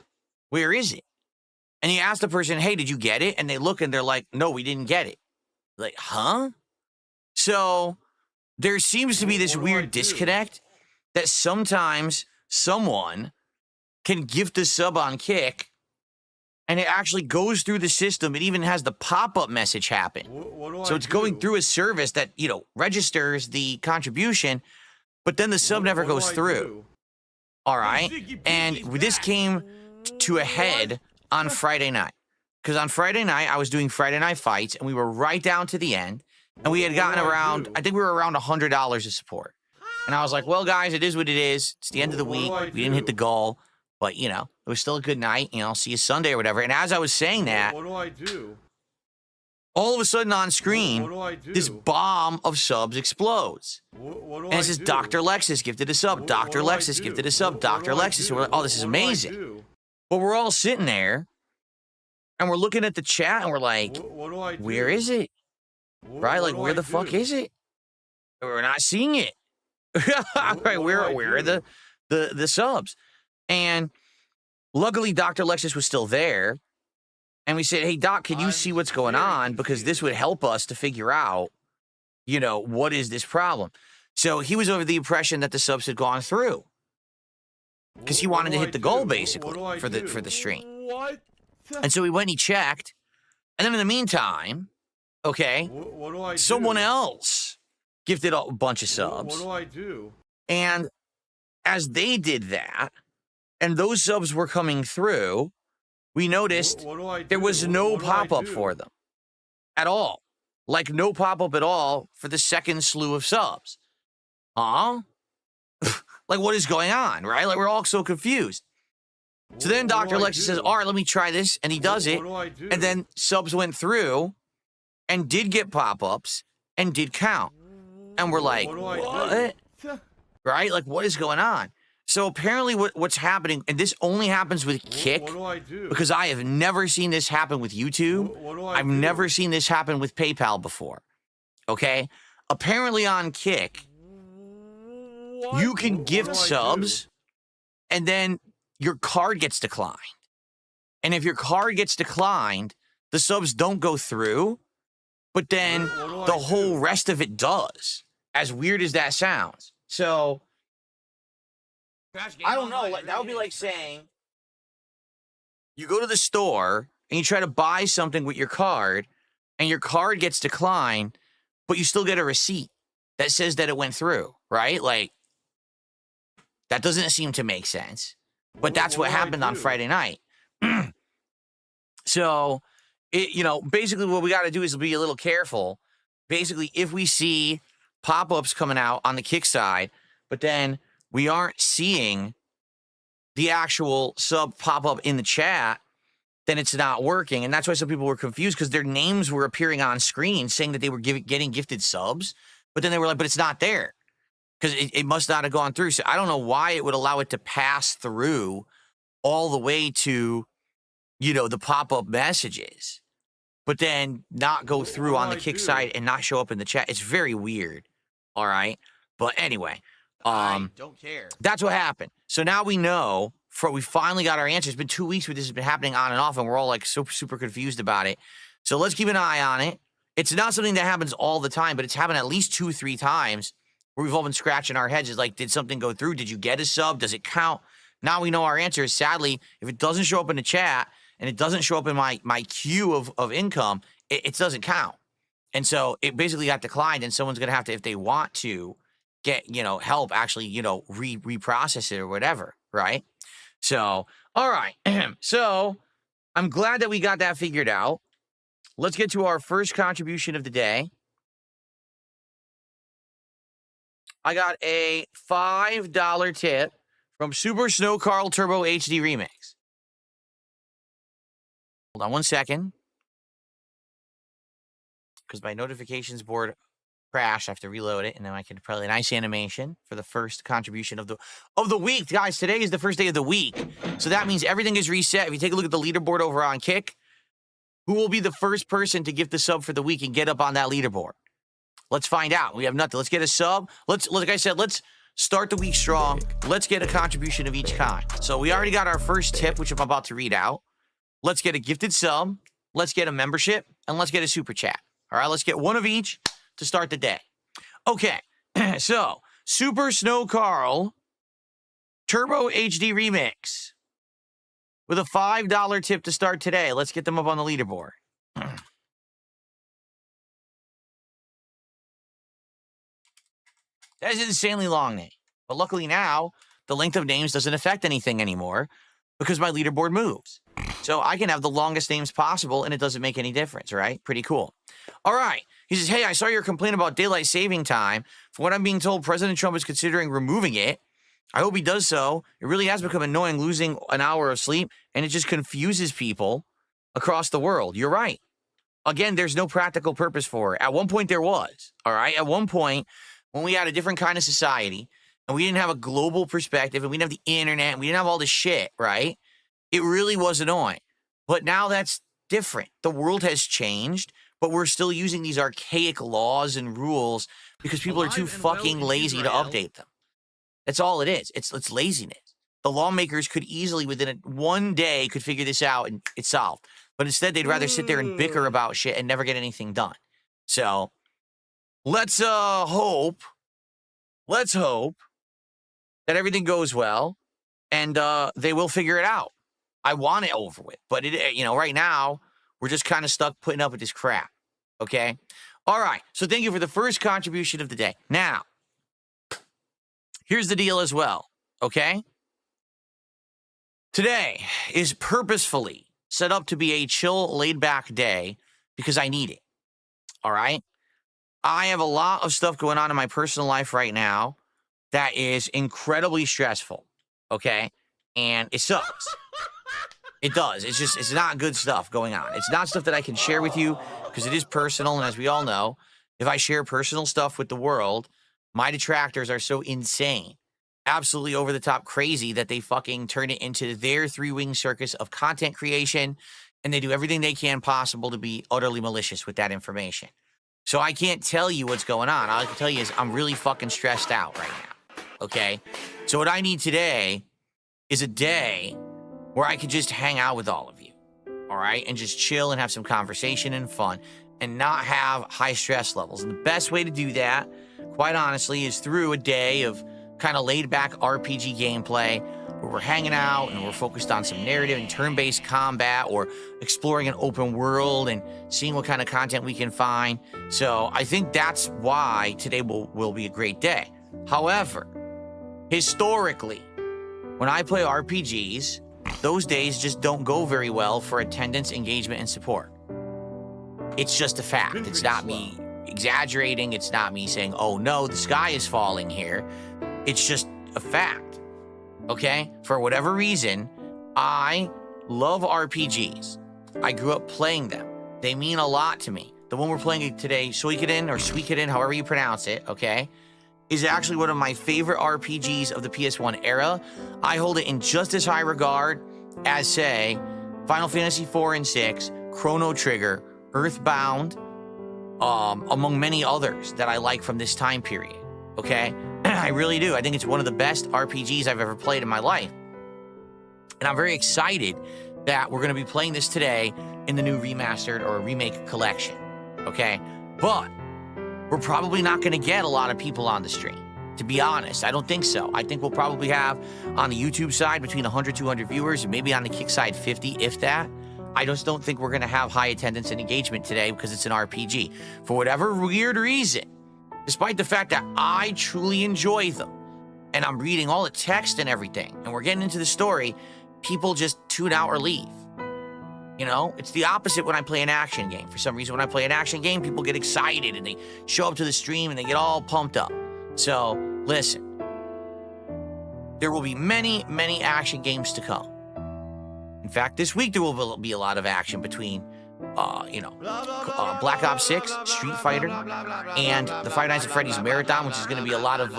Speaker 4: Where is it? And you ask the person, hey, did you get it? And they look and they're like, no, we didn't get it. Like, huh? So there seems to be this weird disconnect that sometimes someone can gift a sub on Kick and it actually goes through the system. It even has the pop-up message happen. So it's going through a service that, you know, registers the contribution, but then the sub never goes through. All right? And this came to a head on Friday night. Because on Friday night, I was doing Friday Night Fights, and we were right down to the end. And we had gotten around, I think we were around $100 of support. And I was like, well, guys, it is what it is. It's the end of the week. We didn't hit the goal. But, you know, it was still a good night. You know, I'll see you Sunday or whatever. And as I was saying that,
Speaker 13: What do I do?
Speaker 4: all of a sudden on screen, this bomb of subs explodes. And it says, Dr. Lexus gifted a sub. Dr. Lexus gifted a sub. Dr. Lexus. And we're like, oh, this is amazing. But we're all sitting there, and we're looking at the chat, and we're like, where is it? Right? Like, where the fuck is it? We're not seeing it. Right? Where are the subs? And luckily, Dr. Lexus was still there. And we said, hey, Doc, can you see what's going on? Because this would help us to figure out, you know, what is this problem? So he was under the impression that the subs had gone through. Because he wanted to hit the goal, basically, for the stream.
Speaker 13: What?
Speaker 4: And so he went and he checked, And then in the meantime, okay,
Speaker 13: What do I do?
Speaker 4: someone else gifted a bunch of subs.
Speaker 13: What do I do?
Speaker 4: And as they did that, and those subs were coming through, we noticed
Speaker 13: What do I do?
Speaker 4: there was no
Speaker 13: What do I
Speaker 4: pop-up
Speaker 13: do?
Speaker 4: for them at all. Like no pop-up at all for the second slew of subs. Huh? Like what is going on, right? Like we're all so confused. So then Dr. Alexis says, all right, let me try this. And he does it.
Speaker 13: What do I do?
Speaker 4: And then subs went through and did get pop-ups and did count. And we're like,
Speaker 13: What do I
Speaker 4: what?
Speaker 13: do?
Speaker 4: Right? Like what is going on? So apparently what's happening, and this only happens with Kick,
Speaker 13: What do I do?
Speaker 4: because I have never seen this happen with YouTube.
Speaker 13: What do I
Speaker 4: I've
Speaker 13: do?
Speaker 4: never seen this happen with PayPal before. Okay? Apparently on Kick, you can gift
Speaker 13: do I
Speaker 4: subs, and then your card gets declined. And if your card gets declined, the subs don't go through, but then
Speaker 13: What do
Speaker 4: the
Speaker 13: I
Speaker 4: whole
Speaker 13: do?
Speaker 4: rest of it does. As weird as that sounds. So, I don't know. Like that would be like saying you go to the store and you try to buy something with your card, and your card gets declined, but you still get a receipt that says that it went through, right? Like, that doesn't seem to make sense. But that's what
Speaker 13: do I
Speaker 4: happened on
Speaker 13: do?
Speaker 4: Friday night. So, basically what we got to do is be a little careful. Basically, if we see pop-ups coming out on the Kick side, but then we aren't seeing the actual sub pop-up in the chat, then it's not working. And that's why some people were confused, because their names were appearing on screen saying that they were getting gifted subs, but then they were like, but it's not there, because it must not have gone through. So I don't know why it would allow it to pass through all the way to, the pop-up messages, but then not go through on the Kick side and not show up in the chat. It's very weird. All right. But anyway, I
Speaker 13: don't care.
Speaker 4: that's what happened. So now we know, we finally got our answer. It's been 2 weeks where this has been happening on and off, and we're all like super, super confused about it. So let's keep an eye on it. It's not something that happens all the time, but it's happened at least 2-3 times where we've all been scratching our heads. It's like, did something go through? Did you get a sub? Does it count? Now we know our answer is, sadly, if it doesn't show up in the chat and it doesn't show up in my queue of income, it doesn't count. And so it basically got declined, and someone's going to have to, if they want to get, help actually, reprocess it or whatever, right? So, all right. So I'm glad that we got that figured out. Let's get to our first contribution of the day. I got a $5 tip from Super Snow Carl Turbo HD Remix. Hold on one second, because my notifications board crashed. I have to reload it, and then I can probably a nice animation for the first contribution of the week. Guys, today is the first day of the week, so that means everything is reset. If you take a look at the leaderboard over on Kick, who will be the first person to gift the sub for the week and get up on that leaderboard? Let's find out. We have nothing. Let's get a sub. Like I said, let's start the week strong. Let's get a contribution of each kind. So we already got our first tip, which I'm about to read out. Let's get a gifted sub. Let's get a membership, and let's get a super chat. All right, let's get one of each to start the day. Okay, so Super Snow Carl Turbo HD Remix with a $5 tip to start today. Let's get them up on the leaderboard. That is an insanely long name. But luckily now, the length of names doesn't affect anything anymore because my leaderboard moves. So I can have the longest names possible, and it doesn't make any difference, right? Pretty cool. All right. He says, hey, I saw your complaint about daylight saving time. From what I'm being told, President Trump is considering removing it. I hope he does so. It really has become annoying losing an hour of sleep, and it just confuses people across the world. You're right. Again, there's no practical purpose for it. At one point, there was. All right? At one point, when we had a different kind of society, and we didn't have a global perspective, and we didn't have the internet, and we didn't have all this shit, right? It really was annoying. But now that's different. The world has changed, but we're still using these archaic laws and rules because people are too fucking lazy to update them. That's all it is. It's laziness. The lawmakers could easily, within one day, could figure this out and it's solved. But instead, they'd rather sit there and bicker about shit and never get anything done. So let's hope that everything goes well and they will figure it out. I want it over with, but right now We're just kind of stuck putting up with this crap. Okay? All right. So thank you for the first contribution of the day. Now, here's the deal as well. Okay? Today is purposefully set up to be a chill, laid-back day because I need it. All right? I have a lot of stuff going on in my personal life right now that is incredibly stressful. Okay? And it sucks. It does. It's not good stuff going on. It's not stuff that I can share with you because it is personal. And as we all know, if I share personal stuff with the world, my detractors are so insane, absolutely over the top crazy that they fucking turn it into their three-wing circus of content creation. And they do everything they can possible to be utterly malicious with that information. So I can't tell you what's going on. All I can tell you is I'm really fucking stressed out right now. Okay? So what I need today is a day where I could just hang out with all of you, all right, and just chill and have some conversation and fun and not have high stress levels. And the best way to do that, quite honestly, is through a day of kind of laid-back RPG gameplay where we're hanging out and we're focused on some narrative and turn-based combat or exploring an open world and seeing what kind of content we can find. So I think that's why today will be a great day. However, historically, when I play RPGs, those days just don't go very well for attendance, engagement, and support. It's just a fact. It's not me exaggerating. It's not me saying, oh no, the sky is falling here. It's just a fact. Okay? For whatever reason, I love RPGs. I grew up playing them. They mean a lot to me. The one we're playing today, Suikoden, however you pronounce it, okay, is actually one of my favorite RPGs of the PS1 era. I hold it in just as high regard as, say, Final Fantasy IV and VI, Chrono Trigger, Earthbound, among many others that I like from this time period, okay? I really do. I think it's one of the best RPGs I've ever played in my life. And I'm very excited that we're going to be playing this today in the new remastered or remake collection, okay? But we're probably not going to get a lot of people on the stream. To be honest, I don't think so. I think we'll probably have on the YouTube side between 100, 200 viewers, and maybe on the Kick side 50, if that. I just don't think we're going to have high attendance and engagement today because it's an RPG. For whatever weird reason, despite the fact that I truly enjoy them, and I'm reading all the text and everything, and we're getting into the story, people just tune out or leave. You know, it's the opposite when I play an action game. For some reason, when I play an action game, people get excited and they show up to the stream and they get all pumped up. So, listen, there will be many, many action games to come. In fact, this week there will be a lot of action between, Black Ops 6, Street Fighter, and the Five Nights at Freddy's Marathon, which is going to be a lot of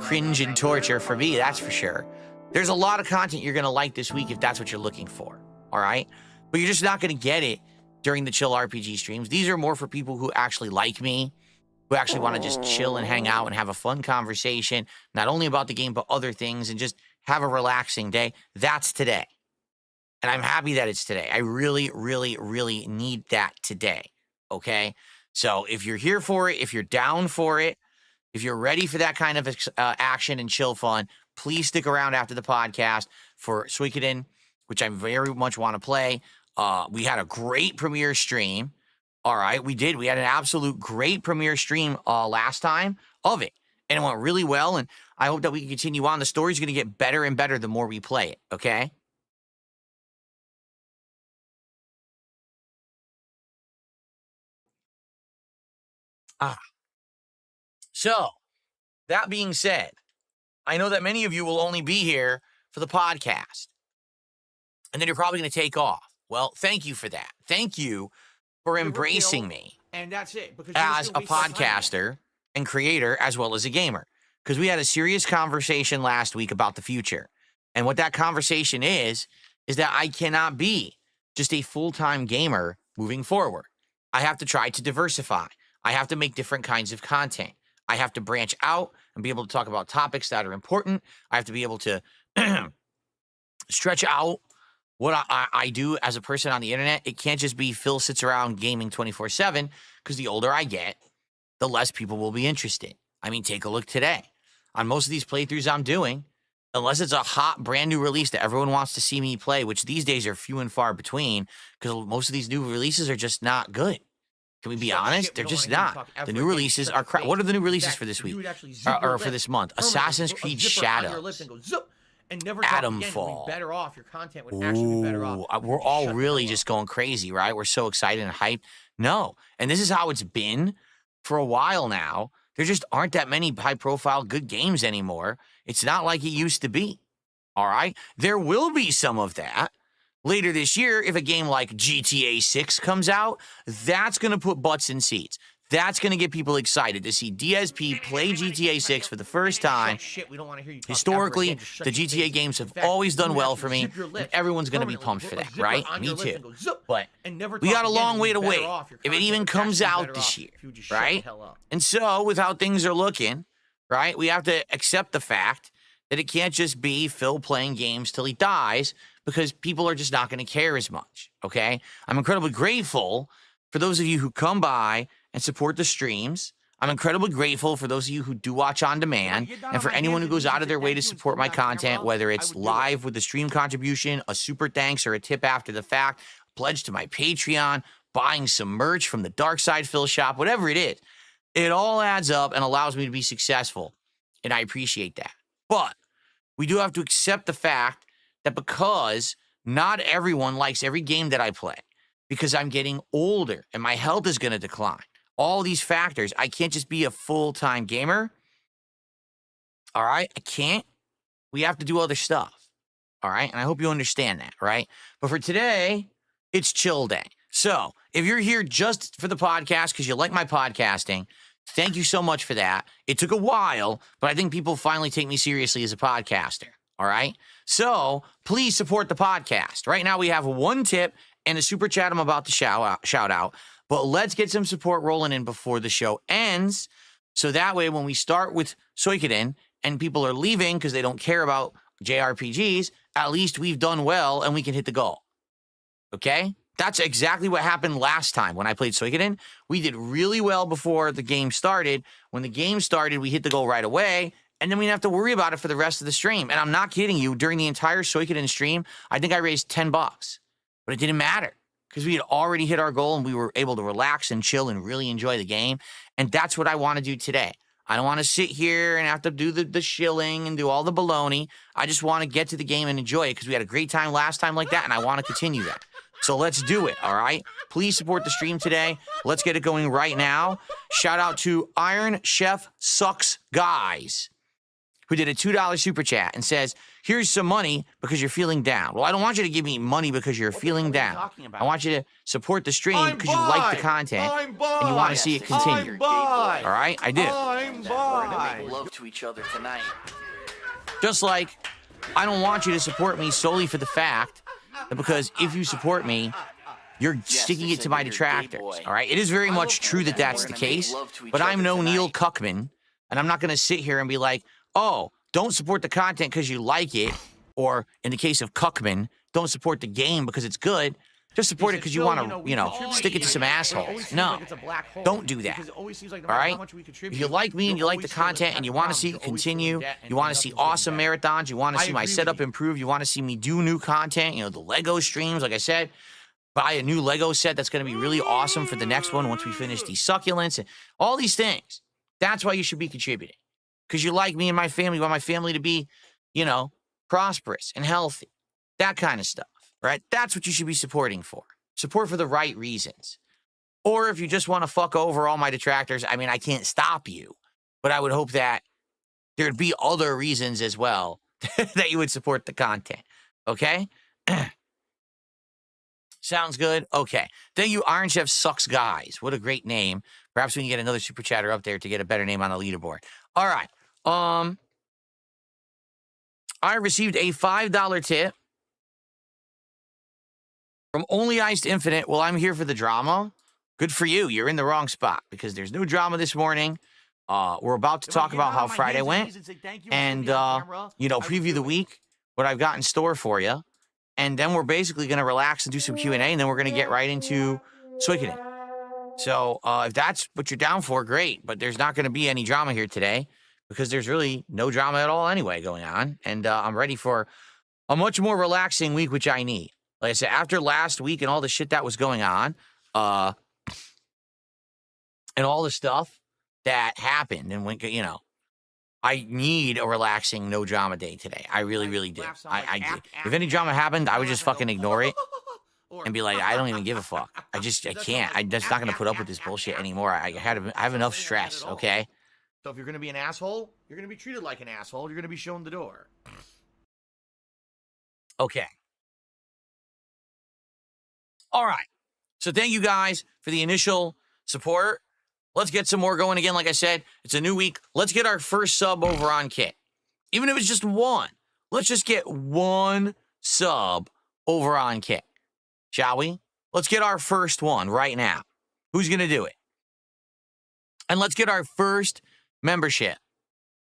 Speaker 4: cringe and torture for me, that's for sure. There's a lot of content you're going to like this week if that's what you're looking for, all right? But you're just not going to get it during the chill RPG streams. These are more for people who actually like me, who actually want to just chill and hang out and have a fun conversation, not only about the game, but other things, and just have a relaxing day. That's today. And I'm happy that it's today. I really, really, really need that today, okay? So if you're here for it, if you're down for it, if you're ready for that kind of action and chill fun, please stick around after the podcast for Suikoden, which I very much want to play. We had a great premiere stream. All right, we did. We had an absolute great premiere stream last time of it. And it went really well. And I hope that we can continue on. The story's going to get better and better the more we play it, okay? So, that being said, I know that many of you will only be here for the podcast. And then you're probably going to take off. Well, thank you for that. Thank you for embracing me
Speaker 13: And that's it. Because
Speaker 4: as a podcaster and creator as well as a gamer. Because we had a serious conversation last week about the future. And what that conversation is that I cannot be just a full-time gamer moving forward. I have to try to diversify. I have to make different kinds of content. I have to branch out and be able to talk about topics that are important. I have to be able to stretch out what I do as a person on the internet. It can't just be Phil sits around gaming 24/7, because the older I get, the less people will be interested. I mean, take a look today. On most of these playthroughs I'm doing, Unless it's a hot, brand new release that everyone wants to see me play, which these days are few and far between, because most of these new releases are just not good. Can we be honest? They're just not. The new releases are crap. What are the new releases for this week? Or for this month? Assassin's Creed Shadows.
Speaker 13: And never
Speaker 4: Adamfall.
Speaker 13: Better off. Your content would actually be better off.
Speaker 4: We're all really just going crazy, right? We're so excited and hyped. No. And this is how it's been for a while now. There just aren't that many high-profile good games anymore. It's not like it used to be, all right? There will be some of that later this year if a game like GTA 6 comes out. That's going to put butts in seats. That's going to get people excited to see DSP play GTA 6 for the first time. Historically, the GTA games have always done well for me, and everyone's going to be pumped for that, right? Me too. But we got a long way to wait if it even comes out this year, right? And so, with how things are looking, right, we have to accept the fact that it can't just be Phil playing games till he dies, because people are just not going to care as much, okay? I'm incredibly grateful for those of you who come by and support the streams. I'm incredibly grateful for those of you who do watch on demand, and for anyone who goes out of their way to support my content, whether it's live with a stream contribution, a super thanks, or a tip after the fact, pledge to my Patreon, buying some merch from the Dark Side Phil shop, whatever it is. It all adds up and allows me to be successful, and I appreciate that. But we do have to accept the fact that because not everyone likes every game that I play, because I'm getting older and my health is going to decline, all these factors, I can't just be a full-time gamer. All right? I can't. We have to do other stuff. All right? And I hope you understand that, right? But for today, it's chill day. So if you're here just for the podcast because you like my podcasting, thank you so much for that. It took a while, but I think people finally take me seriously as a podcaster. All right? So please support the podcast. Right now we have one tip and a super chat I'm about to shout out. But let's get some support rolling in before the show ends. So that way, when we start with Suikoden and people are leaving because they don't care about JRPGs, at least we've done well and we can hit the goal. Okay? That's exactly what happened last time when I played Suikoden. We did really well before the game started. When the game started, we hit the goal right away. And then we didn't have to worry about it for the rest of the stream. And I'm not kidding you. During the entire Suikoden stream, I think I raised $10. But it didn't matter because we had already hit our goal and we were able to relax and chill and really enjoy the game. And that's what I want to do today. I don't want to sit here and have to do the shilling and do all the baloney. I just want to get to the game and enjoy it because we had a great time last time like that, and I want to continue that. So let's do it, all right? Please support the stream today. Let's get it going right now. Shout out to Iron Chef Sucks Guys, who did a $2 super chat and says, here's some money because you're feeling down. Well, I don't want you to give me money because you're feeling down. I want you to support the stream because you like the content and you want to see it continue. All right? I do.
Speaker 14: We're gonna make love to each other tonight.
Speaker 4: Just like I don't want you to support me solely for the fact that because if you support me, you're sticking it to my detractors. All right? It is very much true that that's the case, but I'm no Neil Cuckman, and I'm not going to sit here and be like, oh, don't support the content because you like it, or in the case of Cuckman, don't support the game because it's good. Just support it because you want to, stick it to some assholes. No, don't do that. All right? If you like me and you like the content and you want to see it continue, you want to see awesome marathons, you want to see my setup improve, you want to see me do new content, the Lego streams, like I said, buy a new Lego set that's going to be really awesome for the next one once we finish these succulents and all these things. That's why you should be contributing. Because you like me and my family, you want my family to be, prosperous and healthy. That kind of stuff, right? That's what you should be supporting for. Support for the right reasons. Or if you just want to fuck over all my detractors, I mean, I can't stop you. But I would hope that there'd be other reasons as well that you would support the content. Okay? Sounds good? Okay. Thank you, Iron Chef Sucks Guys. What a great name. Perhaps we can get another super chatter up there to get a better name on the leaderboard. All right. I received a $5 tip from Only Iced Infinite. Well, I'm here for the drama. Good for you. You're in the wrong spot because there's no drama this morning. We're about to talk about how Friday went and, preview the week, what I've got in store for you. And then we're basically going to relax and do some Q&A, and then we're going to get right into Suikoden. So if that's what you're down for, great. But there's not going to be any drama here today because there's really no drama at all anyway going on. And I'm ready for a much more relaxing week, which I need. Like I said, after last week and all the shit that was going on, and all the stuff that happened, and when, you know, I need a relaxing, no drama day today. I really, really do. I do. If any drama happened, I would just fucking ignore it and be like, I don't even give a fuck. I can't. I'm just not gonna put up with this bullshit anymore. I have enough stress. Okay.
Speaker 13: So if you're gonna be an asshole, you're gonna be treated like an asshole. You're gonna be shown the door.
Speaker 4: Okay. All right. So thank you guys for the initial support. Let's get some more going again. Like I said, it's a new week. Let's get our first sub over on Kit. Even if it's just one, let's just get one sub over on Kit. Shall we? Let's get our first one right now. Who's going to do it? And let's get our first membership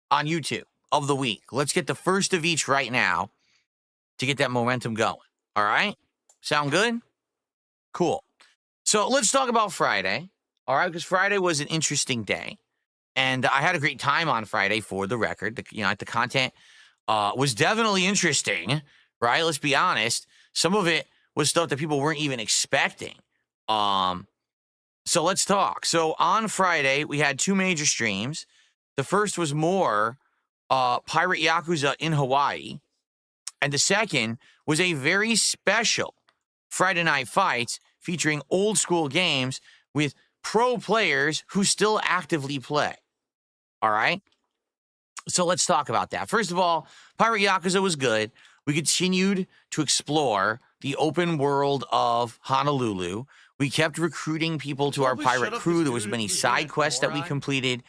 Speaker 4: on YouTube of the week. Let's get the first of each right now to get that momentum going. All right? Sound good? Cool. So let's talk about Friday. All right, because Friday was an interesting day, and I had a great time on Friday. For the record, the content was definitely interesting, right? Let's be honest. Some of it was stuff that people weren't even expecting. So let's talk. So on Friday, we had two major streams. The first was more Pirate Yakuza in Hawaii, and the second was a very special Friday Night Fights featuring old school games with pro players who still actively play. All right? So let's talk about that. First of all, Pirate Yakuza was good. We continued to explore the open world of Honolulu. We kept recruiting people to our pirate crew. There was many side quests that we completed.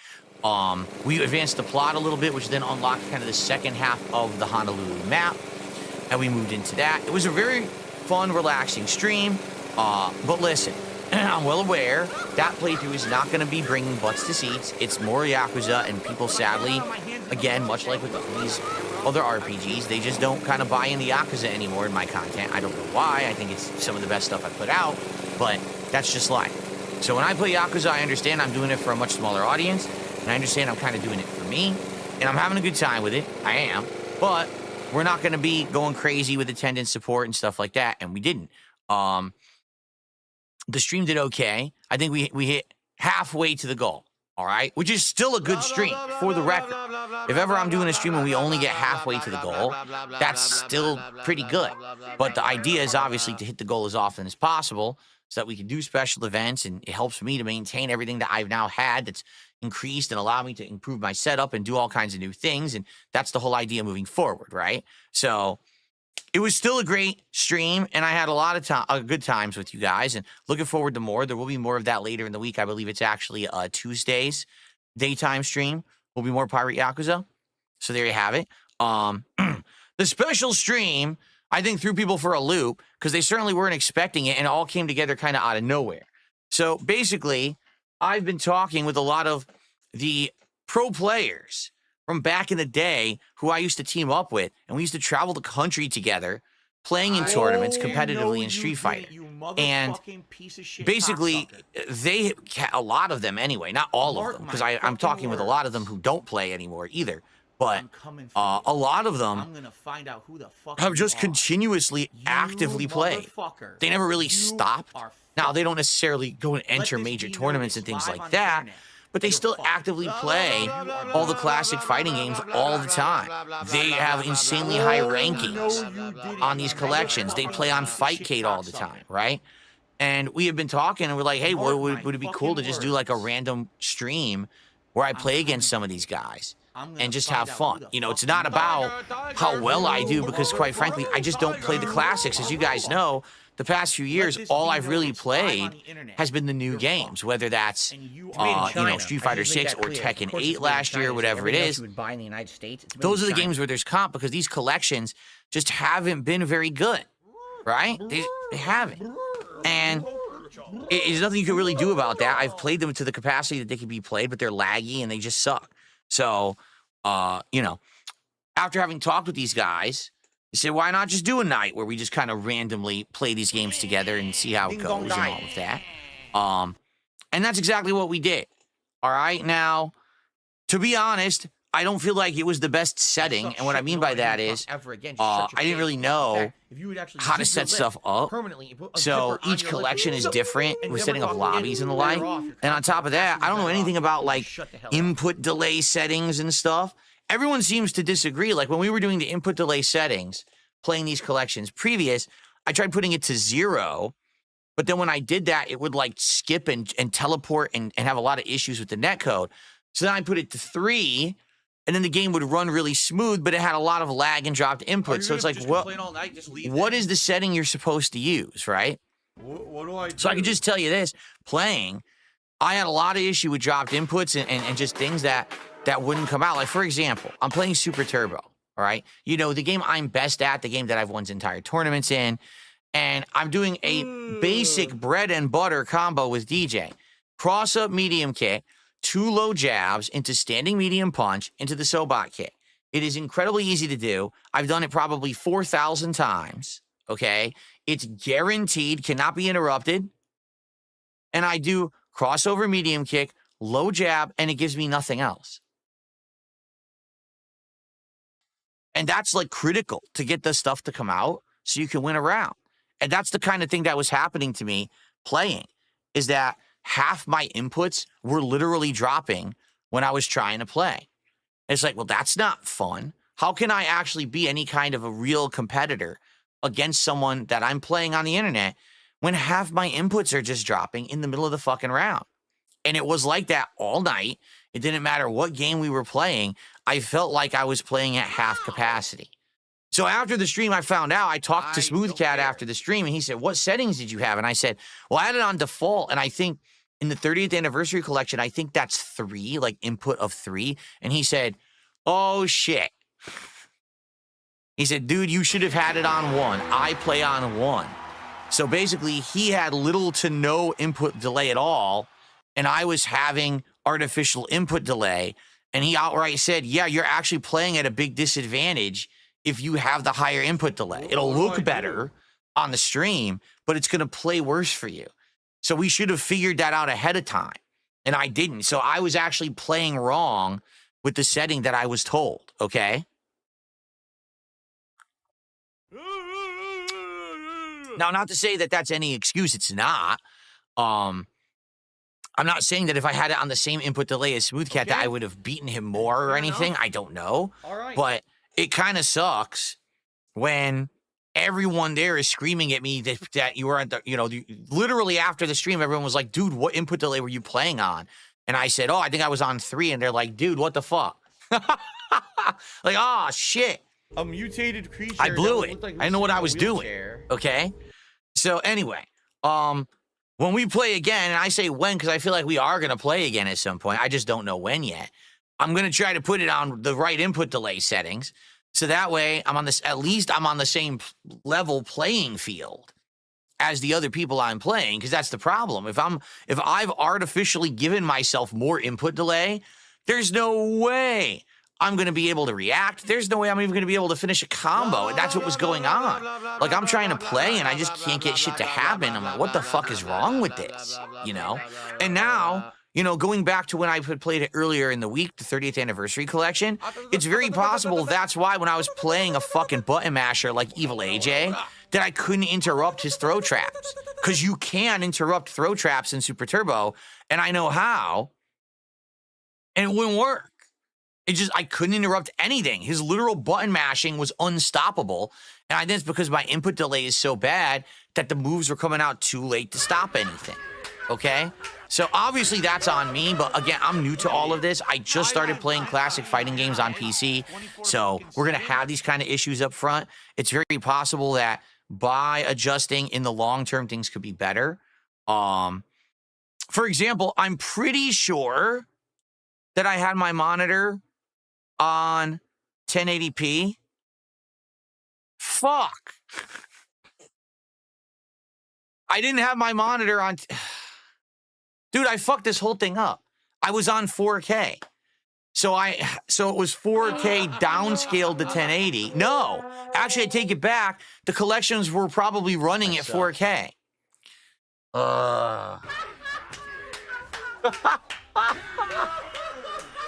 Speaker 4: We advanced the plot a little bit, which then unlocked kind of the second half of the Honolulu map. And we moved into that. It was a very fun, relaxing stream. But listen, I'm well aware that playthrough is not going to be bringing butts to seats. It's more Yakuza, and people sadly, again, much like with these other RPGs, they just don't kind of buy into Yakuza anymore in my content. I don't know why. I think it's some of the best stuff I put out, but that's just life. So when I play Yakuza, I understand I'm doing it for a much smaller audience, and I understand I'm kind of doing it for me, and I'm having a good time with it. I am, but we're not going to be going crazy with attendance support and stuff like that, and we didn't. The stream did okay. I think we hit halfway to the goal, all right? Which is still a good stream, for the record. If ever I'm doing a stream and we only get halfway to the goal, that's still pretty good. But the idea is obviously to hit the goal as often as possible so that we can do special events, and it helps me to maintain everything that I've now had that's increased and allow me to improve my setup and do all kinds of new things, and that's the whole idea moving forward, right? So it was still a great stream, and I had a lot of good times with you guys, and looking forward to more. There will be more of that later in the week. I believe it's actually Tuesday's daytime stream. Will be more Pirate Yakuza. So there you have it. The special stream, I think, threw people for a loop because they certainly weren't expecting it, and it all came together kind of out of nowhere. So basically, I've been talking with a lot of the pro players from back in the day who I used to team up with, and we used to travel the country together, playing in tournaments competitively in Street Fighter. And basically, a lot of them anyway, not all of them, because I'm talking with a lot of them who don't play anymore either, but a lot of them have just continuously actively played. They never really stopped. Now, they don't necessarily go and enter major tournaments and things like that, but they still actively play all the classic fighting games all the time. They have insanely high rankings on these collections. They play on Fightcade all the time, right? And we have been talking, and we're like, hey, would it be cool to just do like a random stream where I play against some of these guys and just have fun? You know, it's not about how well I do, because quite frankly, I just don't play the classics. As you guys know, the past few years, all I've really played has been the new games, whether that's, Street Fighter 6 or Tekken 8 last year, whatever it is. Those are the games where there's comp, because these collections just haven't been very good, right? They haven't. And there's nothing you can really do about that. I've played them to the capacity that they can be played, but they're laggy and they just suck. So, after having talked with these guys, they said, why not just do a night where we just kind of randomly play these games together and see how it goes and all of that. And that's exactly what we did. All right. Now, to be honest, I don't feel like it was the best setting. And what I mean by that is, I didn't really know how to set stuff up. So each collection is different. We're setting up lobbies and the like. And on top of that, I don't know anything about like input delay settings and stuff. Everyone seems to disagree. Like when we were doing the input delay settings, playing these collections previous, I tried putting it to 0. But then when I did that, it would like skip and teleport and have a lot of issues with the netcode. So then I put it to 3, and then the game would run really smooth, but it had a lot of lag and dropped input. So it's like, what is the setting you're supposed to use, right?
Speaker 13: What do I do?
Speaker 4: So I can just tell you this, playing, I had a lot of issue with dropped inputs and just things that wouldn't come out. Like, for example, I'm playing Super Turbo, all right? You know, the game I'm best at, the game that I've won entire tournaments in, and I'm doing a basic bread and butter combo with DJ. Cross up medium kick, 2 low jabs into standing medium punch into the Sobot kick. It is incredibly easy to do. I've done it probably 4,000 times, okay? It's guaranteed, cannot be interrupted. And I do crossover medium kick, low jab, and it gives me nothing else. And that's like critical to get the stuff to come out so you can win a round. And that's the kind of thing that was happening to me playing, is that half my inputs were literally dropping when I was trying to play. It's like, well, that's not fun. How can I actually be any kind of a real competitor against someone that I'm playing on the internet when half my inputs are just dropping in the middle of the fucking round? And it was like that all night. It didn't matter what game we were playing. I felt like I was playing at half capacity. So after the stream, I found out, I talked to Smoothcat after the stream, and he said, what settings did you have? And I said, well, I had it on default, and I think in the 30th anniversary collection, I think that's 3, like input of 3. And he said, oh, shit. He said, dude, you should have had it on 1. I play on 1. So basically, he had little to no input delay at all, and I was having artificial input delay. And he outright said, yeah, you're actually playing at a big disadvantage if you have the higher input delay. It'll look better on the stream, but it's going to play worse for you. So we should have figured that out ahead of time. And I didn't. So I was actually playing wrong with the setting that I was told, okay? Now, not to say that that's any excuse. It's not. I'm not saying that if I had it on the same input delay as Smoothcat that I would have beaten him more or anything. I don't know.
Speaker 13: All right.
Speaker 4: But it kind of sucks when everyone there is screaming at me that you were at the, you know, literally after the stream, everyone was like, dude, what input delay were you playing on? And I said, oh, I think I was on 3. And they're like, dude, what the fuck? Like, oh, shit.
Speaker 13: A mutated creature.
Speaker 4: I blew it.
Speaker 13: Like
Speaker 4: I didn't know what I was doing. Okay. So anyway, when we play again, and I say when because I feel like we are going to play again at some point. I just don't know when yet. I'm going to try to put it on the right input delay settings. So that way I'm on this, at least I'm on the same level playing field as the other people I'm playing. Cause that's the problem. If I've artificially given myself more input delay, there's no way I'm going to be able to react. There's no way I'm even going to be able to finish a combo. And that's what was going on. Like I'm trying to play and I just can't get shit to happen. I'm like, what the fuck is wrong with this? You know? And now, you know, going back to when I played it earlier in the week, the 30th anniversary collection, it's very possible that's why when I was playing a fucking button masher like Evil AJ, that I couldn't interrupt his throw traps. Because you can interrupt throw traps in Super Turbo, and I know how, and it wouldn't work. It just, I couldn't interrupt anything. His literal button mashing was unstoppable, and I think it's because my input delay is so bad that the moves were coming out too late to stop anything. Okay? So obviously that's on me, but again, I'm new to all of this. I just started playing classic fighting games on PC, so we're going to have these kind of issues up front. It's very possible that by adjusting in the long term, things could be better. For example, I'm pretty sure that I had my monitor on 1080p. Fuck. I didn't have my monitor on... Dude, I fucked this whole thing up. I was on 4K. So it was 4K downscaled to 1080. No, actually, I take it back. The collections were probably running at 4K.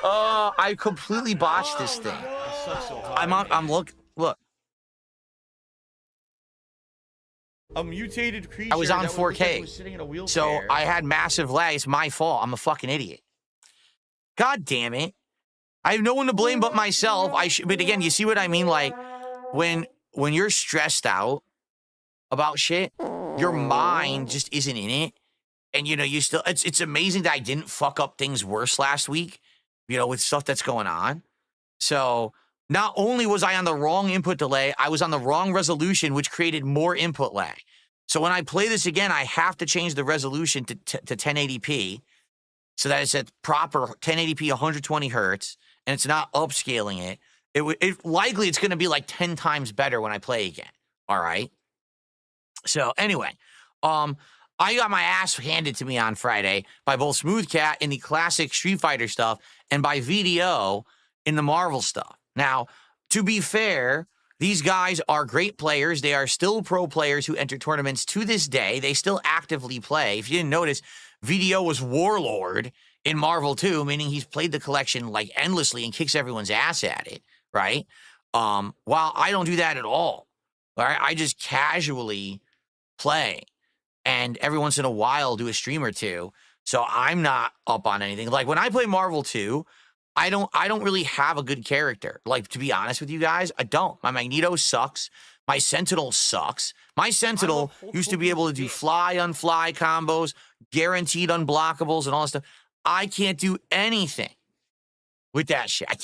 Speaker 4: I completely botched this thing. Look.
Speaker 13: A mutated creature.
Speaker 4: I was on
Speaker 13: that looked like
Speaker 4: 4K.
Speaker 13: he was sitting in a wheelchair.
Speaker 4: So I had massive lag. It's my fault. I'm a fucking idiot. God damn it. I have no one to blame but myself. But again, you see what I mean? Like, when you're stressed out about shit, your mind just isn't in it. And, you know, it's amazing that I didn't fuck up things worse last week, you know, with stuff that's going on. So not only was I on the wrong input delay, I was on the wrong resolution, which created more input lag. So when I play this again, I have to change the resolution to 1080p so that it's at proper 1080p 120 hertz, and it's not upscaling it. Likely it's going to be like 10 times better when I play again. All right. So anyway, I got my ass handed to me on Friday by both Smooth Cat in the classic Street Fighter stuff and by VDO in the Marvel stuff. Now, to be fair, these guys are great players. They are still pro players who enter tournaments to this day. They still actively play. If you didn't notice, VDO was Warlord in Marvel 2, meaning he's played the collection like endlessly and kicks everyone's ass at it, right? While I don't do that at all. All right? I just casually play and every once in a while do a stream or two. So I'm not up on anything. Like when I play Marvel 2, I don't really have a good character. Like, to be honest with you guys, I don't. My Magneto sucks. My Sentinel sucks. My Sentinel used to be able to do fly-unfly combos, guaranteed unblockables, and all this stuff. I can't do anything with that shit. I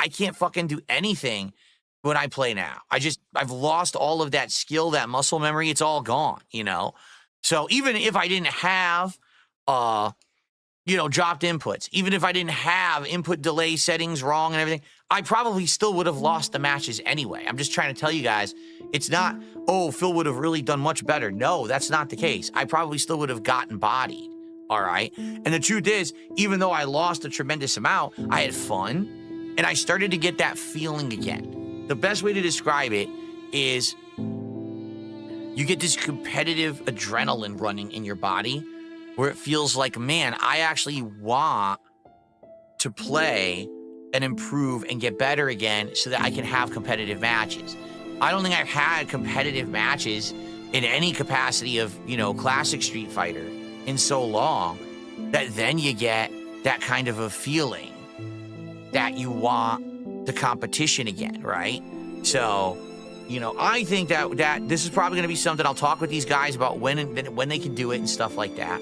Speaker 4: can't fucking do anything when I play now. I've lost all of that skill, that muscle memory. It's all gone, you know? So even if I didn't have, dropped inputs, even if I didn't have input delay settings wrong and everything, I probably still would have lost the matches anyway. I'm just trying to tell you guys, it's not, oh, Phil would have really done much better. No, that's not the case. I probably still would have gotten bodied, all right? And the truth is, even though I lost a tremendous amount, I had fun, and I started to get that feeling again. The best way to describe it is you get this competitive adrenaline running in your body where it feels like, man, I actually want to play and improve and get better again so that I can have competitive matches. I don't think I've had competitive matches in any capacity of, classic Street Fighter in so long that then you get that kind of a feeling that you want the competition again, right? So, I think that this is probably going to be something I'll talk with these guys about when they can do it and stuff like that.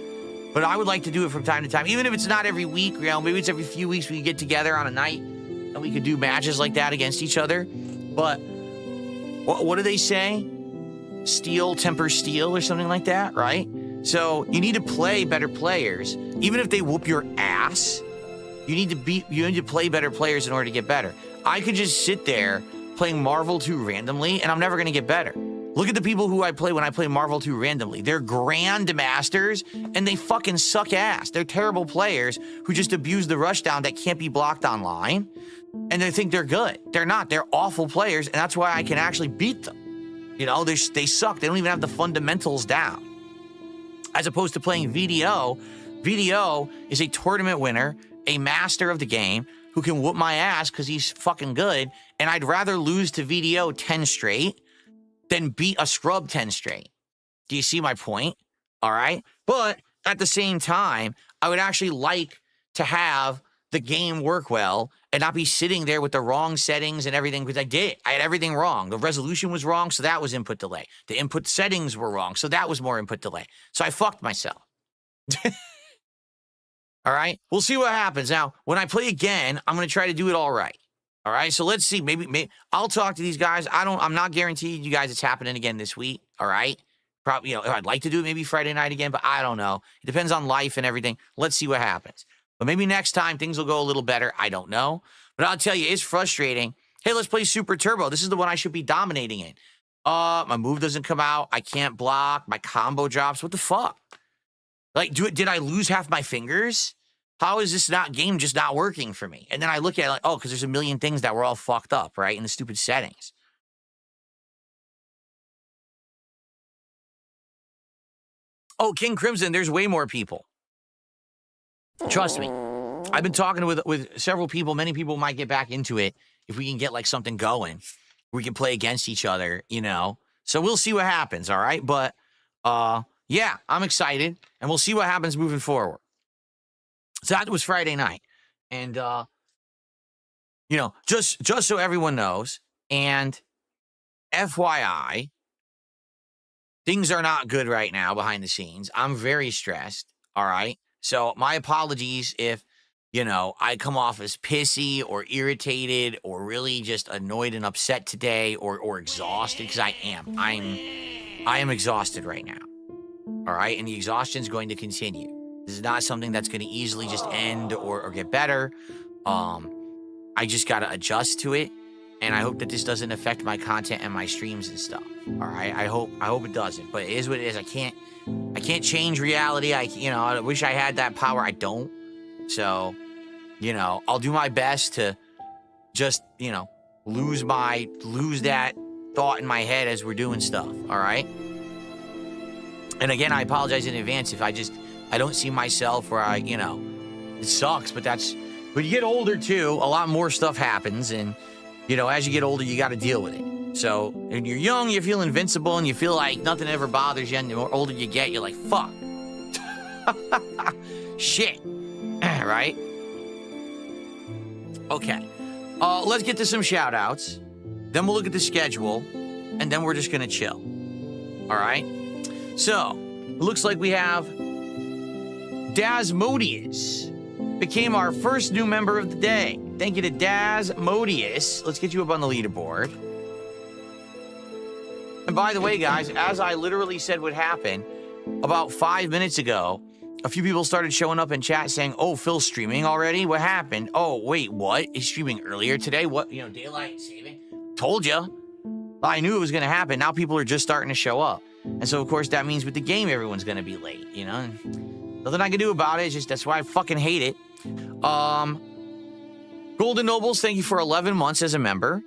Speaker 4: But I would like to do it from time to time, even if it's not every week. Maybe it's every few weeks we can get together on a night and we could do matches like that against each other. But what do they say? Steel tempers steel or something like that, right? So you need to play better players, even if they whoop your ass. You need to play better players in order to get better. I could just sit there playing Marvel 2 randomly, and I'm never going to get better. Look at the people who I play when I play Marvel 2 randomly. They're grandmasters, and they fucking suck ass. They're terrible players who just abuse the rushdown that can't be blocked online, and they think they're good. They're not. They're awful players, and that's why I can actually beat them. They suck. They don't even have the fundamentals down. As opposed to playing VDO. VDO is a tournament winner, a master of the game, who can whoop my ass because he's fucking good, and I'd rather lose to VDO 10 straight than beat a scrub 10 straight. Do you see my point? All right? But at the same time, I would actually like to have the game work well and not be sitting there with the wrong settings and everything, because I did. I had everything wrong. The resolution was wrong, so that was input delay. The input settings were wrong, so that was more input delay. So I fucked myself. All right? We'll see what happens. Now, when I play again, I'm going to try to do it all right. All right? So let's see. Maybe I'll talk to these guys. I'm not guaranteed you guys it's happening again this week. All right? Probably, I'd like to do it maybe Friday night again, but I don't know. It depends on life and everything. Let's see what happens. But maybe next time things will go a little better. I don't know. But I'll tell you, it's frustrating. Hey, let's play Super Turbo. This is the one I should be dominating in. My move doesn't come out. I can't block. My combo drops. What the fuck? Like, did I lose half my fingers? How is this game just not working for me? And then I look at it like, oh, because there's a million things that were all fucked up, right? In the stupid settings. Oh, King Crimson, there's way more people. Trust me. I've been talking with several people. Many people might get back into it if we can get like something going. We can play against each other, you know. So we'll see what happens, all right? But yeah, I'm excited, and we'll see what happens moving forward. So that was Friday night, and you know, just so everyone knows, and FYI, things are not good right now behind the scenes. I'm very stressed, all right? So my apologies if, you know, I come off as pissy or irritated or really just annoyed and upset today or exhausted, because I am. I am exhausted right now, all right? And the exhaustion is going to continue. This is not something that's going to easily just end or get better. I just got to adjust to it, and I hope that this doesn't affect my content and my streams and stuff. All right, I hope it doesn't. But it is what it is. I can't change reality. I wish I had that power. I don't. So, you know, I'll do my best to just, you know, lose that thought in my head as we're doing stuff. All right. And again, I apologize in advance if I don't see myself or it sucks, but you get older too, a lot more stuff happens, and, you know, as you get older, you got to deal with it. So when you're young, you feel invincible and you feel like nothing ever bothers you, and the more older you get, you're like, fuck. Shit. Right? Okay. Let's get to some shout outs. Then we'll look at the schedule, and then we're just going to chill. All right? So, it looks like we have Dasmodius became our first new member of the day. Thank you to Dasmodius. Let's get you up on the leaderboard. And by the way, guys, as I literally said would happen, about 5 minutes ago, a few people started showing up in chat saying, oh, Phil's streaming already? What happened? Oh, wait, what? He's streaming earlier today? What? You know, daylight saving? Told you. I knew it was going to happen. Now people are just starting to show up. And so, of course, that means with the game, everyone's going to be late, you know? Nothing I can do about it. It's just, that's why I fucking hate it. Golden Nobles, thank you for 11 months as a member.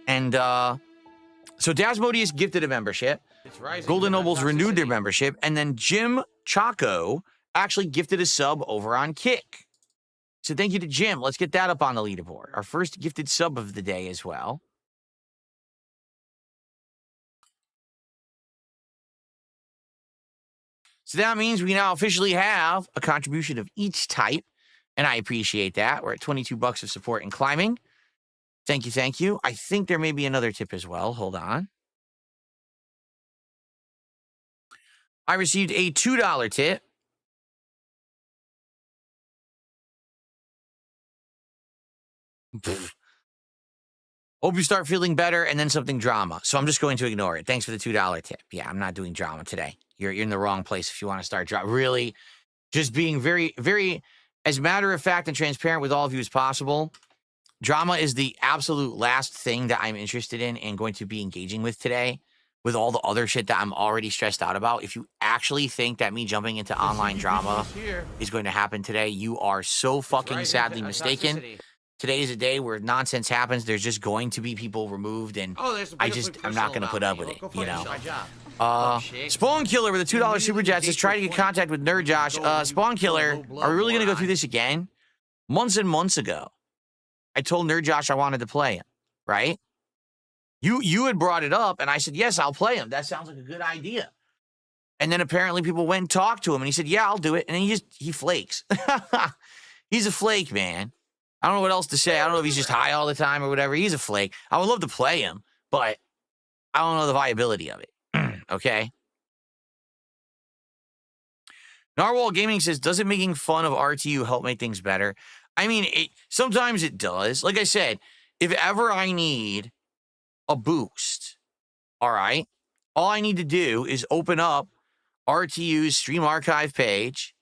Speaker 4: And, so Dasmodius gifted a membership. Golden Nobles renewed their membership. And then Jim Chaco actually gifted a sub over on Kick. So thank you to Jim. Let's get that up on the leaderboard. Our first gifted sub of the day as well. So that means we now officially have a contribution of each type, and I appreciate that. We're at $22 of support and climbing. Thank you, thank you. I think there may be another tip as well. Hold on. I received a $2 tip. Hope you start feeling better, and then something drama. So I'm just going to ignore it. Thanks for the $2 tip. Yeah, I'm not doing drama today. You're in the wrong place if you want to start drama. Really, just being very, very, as matter of fact and transparent with all of you as possible. Drama is the absolute last thing that I'm interested in and going to be engaging with today, with all the other shit that I'm already stressed out about. If you actually think that me jumping into online drama is going to happen today, you are so fucking sadly mistaken. Today is a day where nonsense happens. There's just going to be people removed, and I'm not going to put up with it, you know. Spawn Killer with a $2 super chat says, try to get contact with Nerd Josh. Spawn Killer, are we really going to go through this again? Months and months ago, I told Nerd Josh I wanted to play him, right? You had brought it up, and I said, yes, I'll play him. That sounds like a good idea. And then apparently people went and talked to him, and he said, yeah, I'll do it. And then he flakes. He's a flake, man. I don't know what else to say. I don't know if he's just high all the time or whatever. He's a flake. I would love to play him, but I don't know the viability of it. Okay? Narwhal Gaming says, doesn't making fun of RTU help make things better? I mean, sometimes it does. Like I said, if ever I need a boost, all right, all I need to do is open up RTU's stream archive page,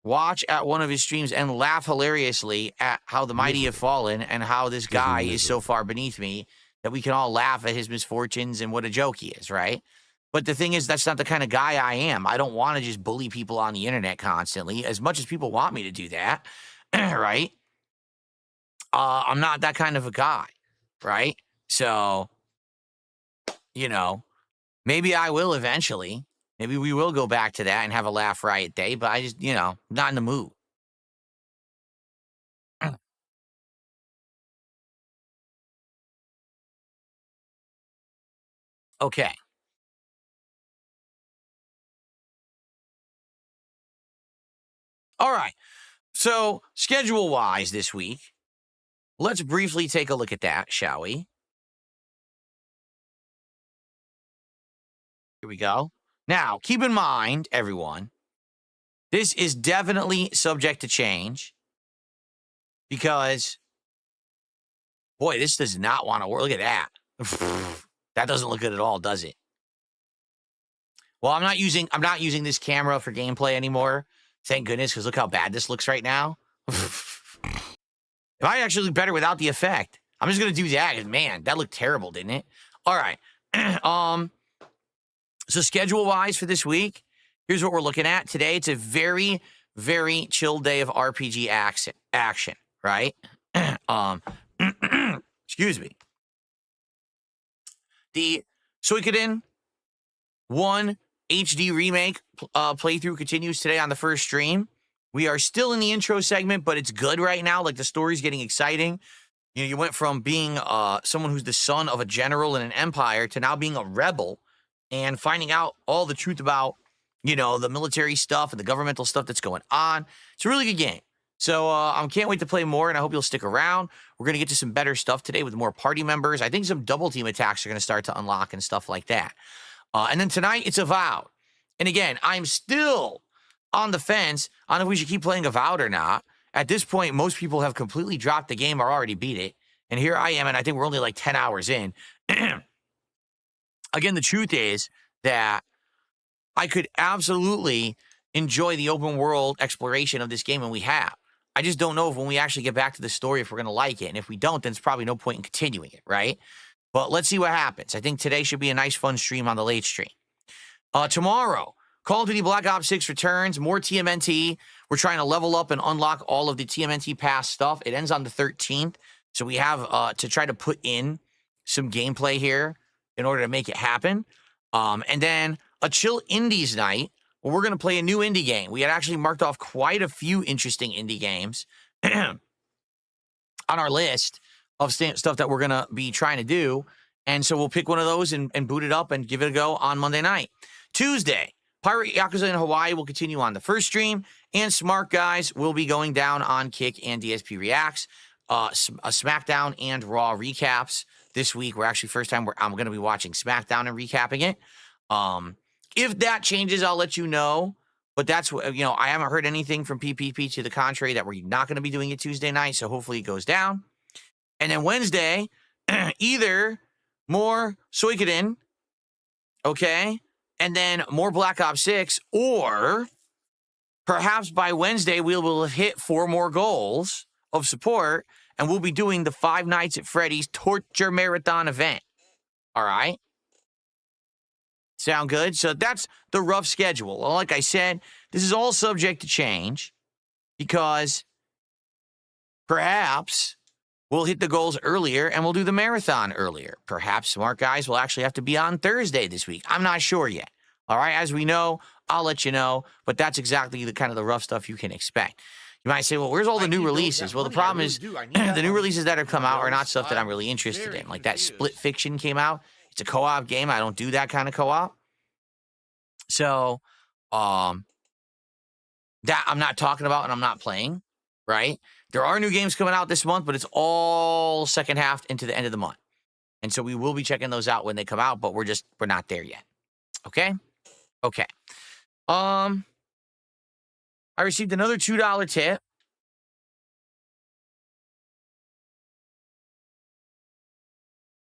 Speaker 4: watch at one of his streams, and laugh hilariously at how the mighty have fallen and how this guy is so far beneath me that we can all laugh at his misfortunes and what a joke he is, right? But the thing is, that's not the kind of guy I am. I don't want to just bully people on the internet constantly, as much as people want me to do that, right? I'm not that kind of a guy, right? So, you know, maybe I will eventually. Maybe we will go back to that and have a laugh riot day, but I just, you know, not in the mood. Okay. All right. So, schedule-wise this week, let's briefly take a look at that, shall we? Here we go. Now, keep in mind, everyone, this is definitely subject to change because, boy, this does not want to work. Look at that. That doesn't look good at all, does it? Well, I'm not using this camera for gameplay anymore. Thank goodness, because look how bad this looks right now. It might actually look better without the effect. I'm just gonna do that, because man, that looked terrible, didn't it? All right. So schedule-wise for this week, here's what we're looking at. Today, it's a very, very chill day of RPG action, right? Excuse me. The Suikoden 1 HD remake playthrough continues today on the first stream. We are still in the intro segment, but it's good right now. Like, the story's getting exciting. You know, you went from being someone who's the son of a general in an empire to now being a rebel and finding out all the truth about, you know, the military stuff and the governmental stuff that's going on. It's a really good game. So I can't wait to play more, and I hope you'll stick around. We're going to get to some better stuff today with more party members. I think some double team attacks are going to start to unlock and stuff like that. And then tonight, it's Avowed. And again, I'm still on the fence on if we should keep playing Avowed or not. At this point, most people have completely dropped the game or already beat it. And here I am, and I think we're only like 10 hours in. Again, the truth is that I could absolutely enjoy the open world exploration of this game, and we have. I just don't know if when we actually get back to the story, if we're going to like it. And if we don't, then it's probably no point in continuing it, right? But let's see what happens. I think today should be a nice, fun stream on the late stream. Tomorrow, Call of Duty Black Ops 6 returns, more TMNT. We're trying to level up and unlock all of the TMNT Pass stuff. It ends on the 13th, so we have to try to put in some gameplay here in order to make it happen. And then a chill indies night, where we're going to play a new indie game. We had actually marked off quite a few interesting indie games on our list of stuff that we're going to be trying to do. And so we'll pick one of those and boot it up and give it a go on Monday night. Tuesday, Pirate Yakuza in Hawaii will continue on the first stream, and Smart Guys will be going down on Kick and DSP Reacts. A SmackDown and Raw recaps this week. We're actually first time I'm going to be watching SmackDown and recapping it. If that changes, I'll let you know. But that's what, you know, I haven't heard anything from PPP to the contrary that we're not going to be doing it Tuesday night. So hopefully it goes down. And then Wednesday, either more Suikoden, okay, and then more Black Ops 6, or perhaps by Wednesday we will have hit 4 more goals of support, and we'll be doing the 5 Nights at Freddy's Torture Marathon event. All right? Sound good? So that's the rough schedule. Well, like I said, this is all subject to change because perhaps we'll hit the goals earlier and we'll do the marathon earlier. Perhaps Smart Guys will actually have to be on Thursday this week. I'm not sure yet. All right? As we know, I'll let you know, but that's exactly the kind of the rough stuff you can expect. You might say, well, where's all the new releases? Well, the problem is the new releases that have come out are not stuff that I'm really interested in. Like that Split Fiction came out. It's a co-op game. I don't do that kind of co-op. So, that I'm not talking about and I'm not playing, right? There are new games coming out this month, but it's all second half into the end of the month. And so we will be checking those out when they come out, but we're not there yet. Okay? Okay. I received another $2 tip.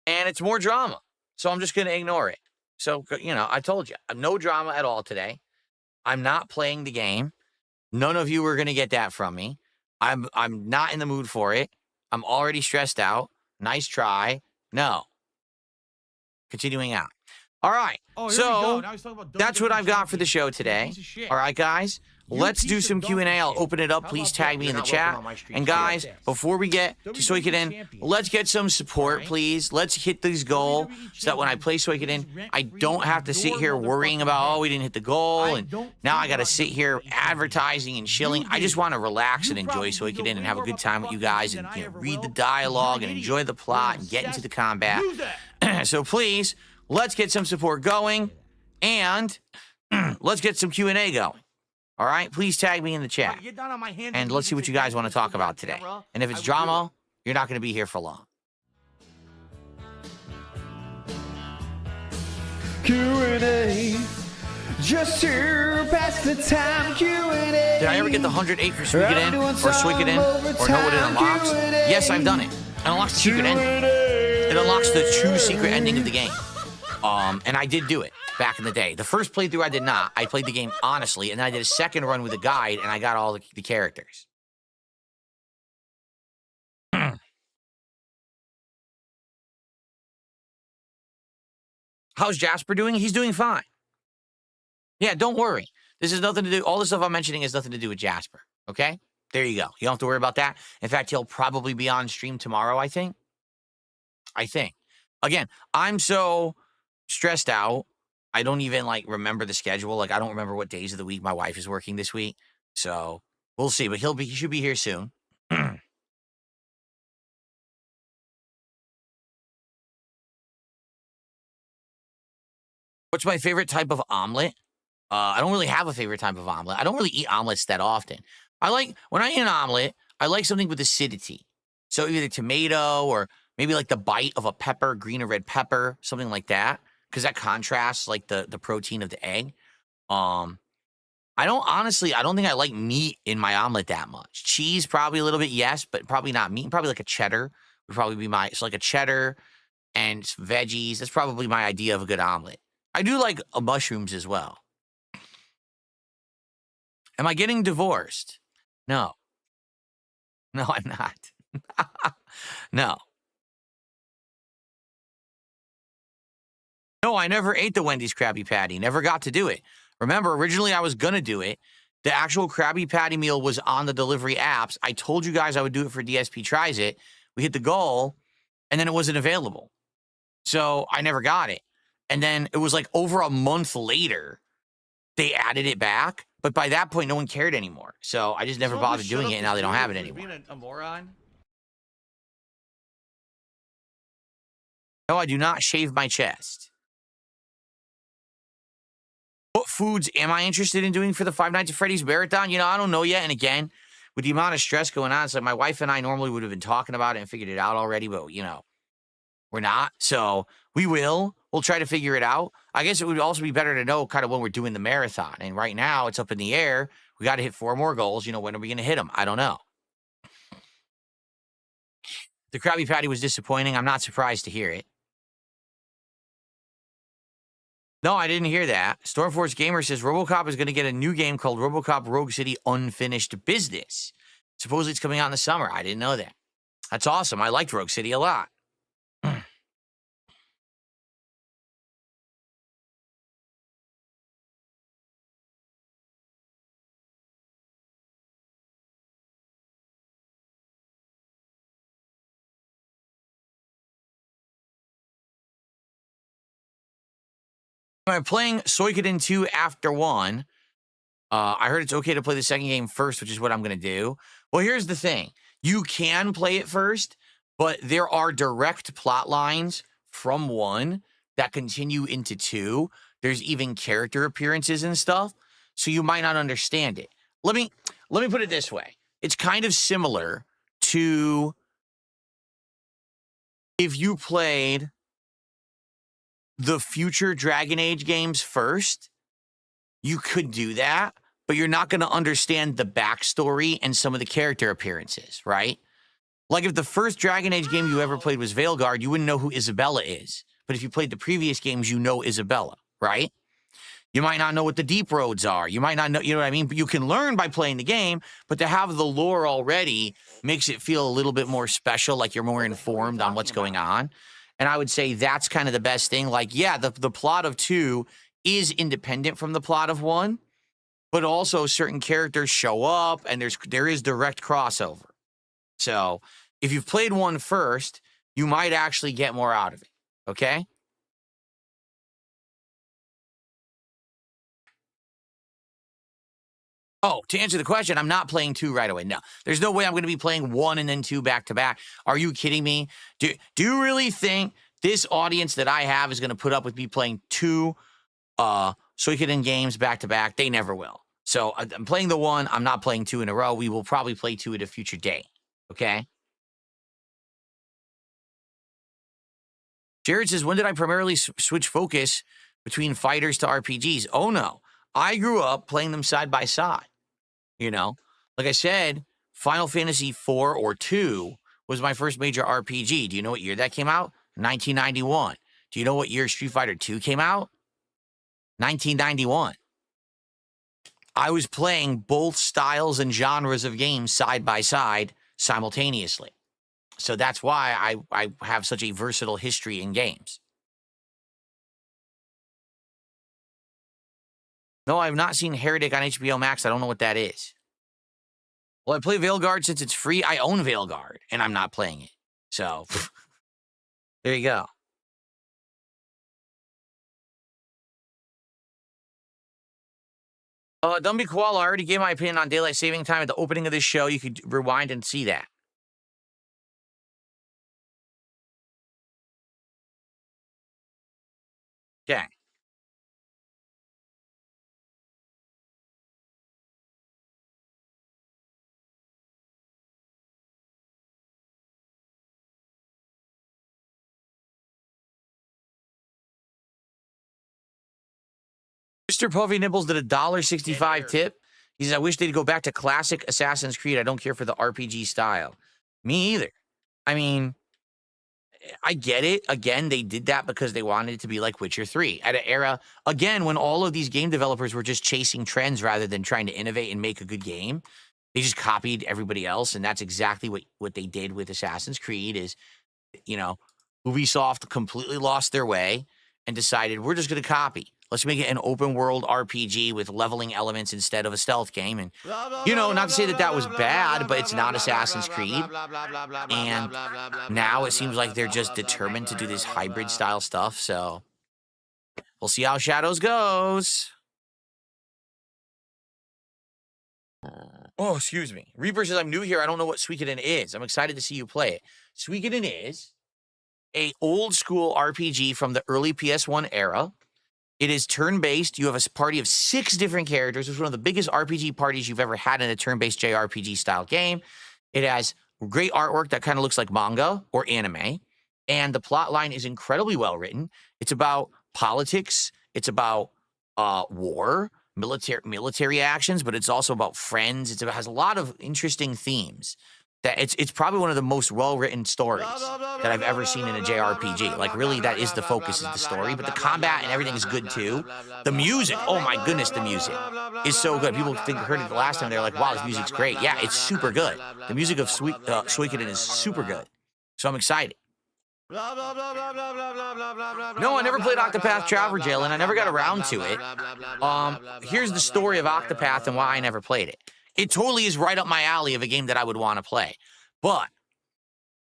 Speaker 4: And it's more drama. So I'm just going to ignore it. So, you know, I told you, no drama at all today. I'm not playing the game. None of you are going to get that from me. I'm not in the mood for it. I'm already stressed out. Nice try. No. Continuing out. All right.
Speaker 13: Oh,
Speaker 4: so that's what I've got for the show today. All right, guys. Let's do some Q&A. I'll open it up. Please tag me in the chat. And guys, before we get to Suikoden, let's get some support, please. Let's hit this goal so that when I play Suikoden, I don't have to sit here worrying about, oh, we didn't hit the goal, and now I got to sit here advertising and chilling. I just want to relax and enjoy Suikoden and have a good time with you guys and read the dialogue and enjoy the plot and get into the combat. So please, let's get some support going, and let's get some Q&A going. All right? Please tag me in the chat. And let's see what you guys want to talk about today. And if it's drama, you're not going to be here for long.
Speaker 15: Q&A, just to pass the time. Q&A.
Speaker 4: Did I ever get the 108 for Suikoden or Suikoden or know what it unlocks? Yes, I've done it. It unlocks the secret ending. It unlocks the true secret ending of the game. And I did do it back in the day. The first playthrough I did not. I played the game honestly, and then I did a second run with a guide, and I got all the characters. How's Jasper doing? He's doing fine. Yeah, don't worry. This has nothing to do, all the stuff I'm mentioning has nothing to do with Jasper, okay? There you go. You don't have to worry about that. In fact, he'll probably be on stream tomorrow, I think. Again, I'm so stressed out. I don't even, remember the schedule. I don't remember what days of the week my wife is working this week. So, we'll see. But he should be here soon. What's my favorite type of omelet? I don't really have a favorite type of omelet. I don't really eat omelets that often. When I eat an omelet, I like something with acidity. So either tomato or maybe the bite of a pepper, green or red pepper, something like that. Because that contrasts the protein of the egg. I don't think I like meat in my omelet that much. Cheese, probably a little bit, yes, but probably not meat. Probably a cheddar would probably be so a cheddar and veggies. That's probably my idea of a good omelet. I do like mushrooms as well. Am I getting divorced? No. No, I'm not. No. No, I never ate the Wendy's Krabby Patty. Never got to do it. Remember, originally I was going to do it. The actual Krabby Patty meal was on the delivery apps. I told you guys I would do it for DSP Tries It. We hit the goal, and then it wasn't available. So I never got it. And then it was over a month later, they added it back. But by that point, no one cared anymore. So I just never bothered doing it, and now they don't have it anymore.
Speaker 13: Being a moron?
Speaker 4: No, I do not shave my chest. What foods am I interested in doing for the Five Nights at Freddy's marathon? I don't know yet. And again, with the amount of stress going on, it's my wife and I normally would have been talking about it and figured it out already, but, we're not. So we will. We'll try to figure it out. I guess it would also be better to know kind of when we're doing the marathon. And right now, it's up in the air. We got to hit 4 more goals. When are we going to hit them? I don't know. The Krabby Patty was disappointing. I'm not surprised to hear it. No, I didn't hear that. Stormforce Gamer says RoboCop is going to get a new game called RoboCop Rogue City Unfinished Business. Supposedly it's coming out in the summer. I didn't know that. That's awesome. I liked Rogue City a lot. I'm playing Suikoden 2 after 1. I heard it's okay to play the second game first, which is what I'm going to do. Well, here's the thing. You can play it first, but there are direct plot lines from 1 that continue into 2. There's even character appearances and stuff, so you might not understand it. Let me put it this way. It's kind of similar to if you played the future Dragon Age games first. You could do that, but you're not going to understand the backstory and some of the character appearances, right? If the first Dragon Age game you ever played was Veilguard, you wouldn't know who Isabella is. But if you played the previous games, you know Isabella, right? You might not know what the deep roads are. You might not know, you know what I mean? But you can learn by playing the game, but to have the lore already makes it feel a little bit more special, like you're more informed on what's going on. And I would say that's kind of the best thing. The plot of 2 is independent from the plot of 1, but also certain characters show up and there is direct crossover. So if you've played 1 first, you might actually get more out of it. Okay? Oh, to answer the question, I'm not playing 2 right away. No, there's no way I'm going to be playing 1 and then 2 back to back. Are you kidding me? Do you really think this audience that I have is going to put up with me playing 2 Suikoden games back to back. They never will. So I'm playing the 1. I'm not playing 2 in a row. We will probably play 2 at a future day. Okay? Jared says, when did I primarily switch focus between fighters to RPGs? Oh, no. I grew up playing them side by side. You know? Like I said, Final Fantasy 4 or 2 was my first major RPG. Do you know what year that came out? 1991. Do you know what year Street Fighter 2 came out? 1991. I was playing both styles and genres of games side by side simultaneously. So that's why I have such a versatile history in games. No, I've not seen Heretic on HBO Max. I don't know what that is. Well, I play Veilguard since it's free. I own Veilguard, and I'm not playing it. So, there you go. Dumby Koala, I already gave my opinion on daylight saving time at the opening of this show. You could rewind and see that. Okay. Mr. Puffy Nipples did a $1.65 tip. He says, I wish they'd go back to classic Assassin's Creed. I don't care for the RPG style. Me either. I mean, I get it. Again, they did that because they wanted it to be like Witcher 3 at an era, again, when all of these game developers were just chasing trends rather than trying to innovate and make a good game. They just copied everybody else, and that's exactly what they did with Assassin's Creed is, you know, Ubisoft completely lost their way and decided, we're just going to copy. Let's make it an open world RPG with leveling elements instead of a stealth game. And, you know, not to say that that was bad, but it's not Assassin's Creed. And now it seems like they're just determined to do this hybrid style stuff. So we'll see how Shadows goes. Oh, excuse me. Reaper says, I'm new here. I don't know what Suikoden is. I'm excited to see you play it. Suikoden is a old school RPG from the early PS1 era. It is turn-based. You have a party of 6 different characters. It's one of the biggest RPG parties you've ever had in a turn-based JRPG-style game. It has great artwork that kind of looks like manga or anime. And the plot line is incredibly well-written. It's about politics. It's about war, military actions, but it's also about friends. It has a lot of interesting themes. That it's probably one of the most well-written stories that I've ever seen in a JRPG. Like, really, that is the focus of the story. But the combat and everything is good, too. The music, oh, my goodness, the music is so good. People heard it the last time. They're like, wow, this music's great. Yeah, it's super good. The music of Suikoden is super good. So I'm excited. No, I never played Octopath Traveler, Jalen. I never got around to it. Here's the story of Octopath and why I never played it. It totally is right up my alley of a game that I would want to play. But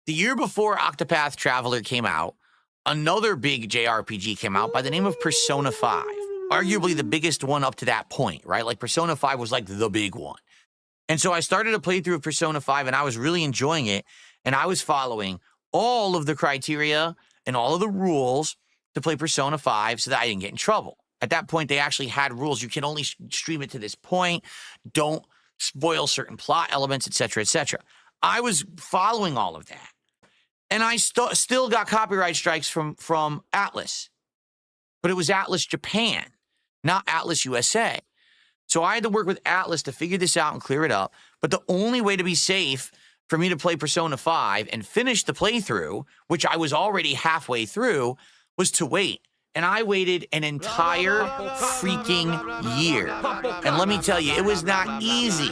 Speaker 4: the year before Octopath Traveler came out, another big JRPG came out by the name of Persona 5. Arguably the biggest one up to that point, right? Like Persona 5 was like the big one. And so I started a playthrough of Persona 5 and I was really enjoying it. And I was following all of the criteria and all of the rules to play Persona 5 so that I didn't get in trouble. At that point, they actually had rules. You can only stream it to this point. Don't spoil certain plot elements, etc., etc. I was following all of that. And I still got copyright strikes from Atlas. But it was Atlas Japan, not Atlas USA. So I had to work with Atlas to figure this out and clear it up. But the only way to be safe for me to play Persona 5 and finish the playthrough, which I was already halfway through, was to wait. And I waited an entire freaking year. And let me tell you, it was not easy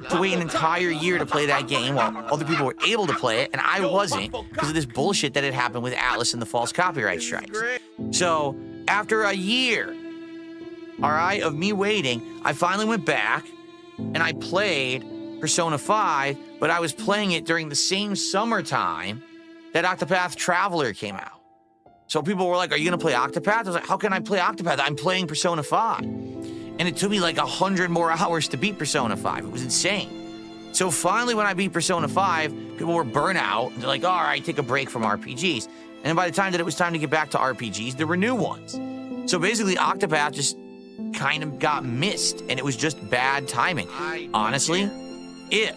Speaker 4: to wait an entire year to play that game while other people were able to play it, and I wasn't because of this bullshit that had happened with Atlas and the false copyright strikes. So after a year, all right, of me waiting, I finally went back and I played Persona 5, but I was playing it during the same summertime that Octopath Traveler came out. So people were like, are you going to play Octopath? I was like, how can I play Octopath? I'm playing Persona 5. And it took me like 100 more hours to beat Persona 5. It was insane. So finally, when I beat Persona 5, people were burnt out. They're like, all right, take a break from RPGs. And by the time that it was time to get back to RPGs, there were new ones. So basically, Octopath just kind of got missed, and it was just bad timing. Honestly, if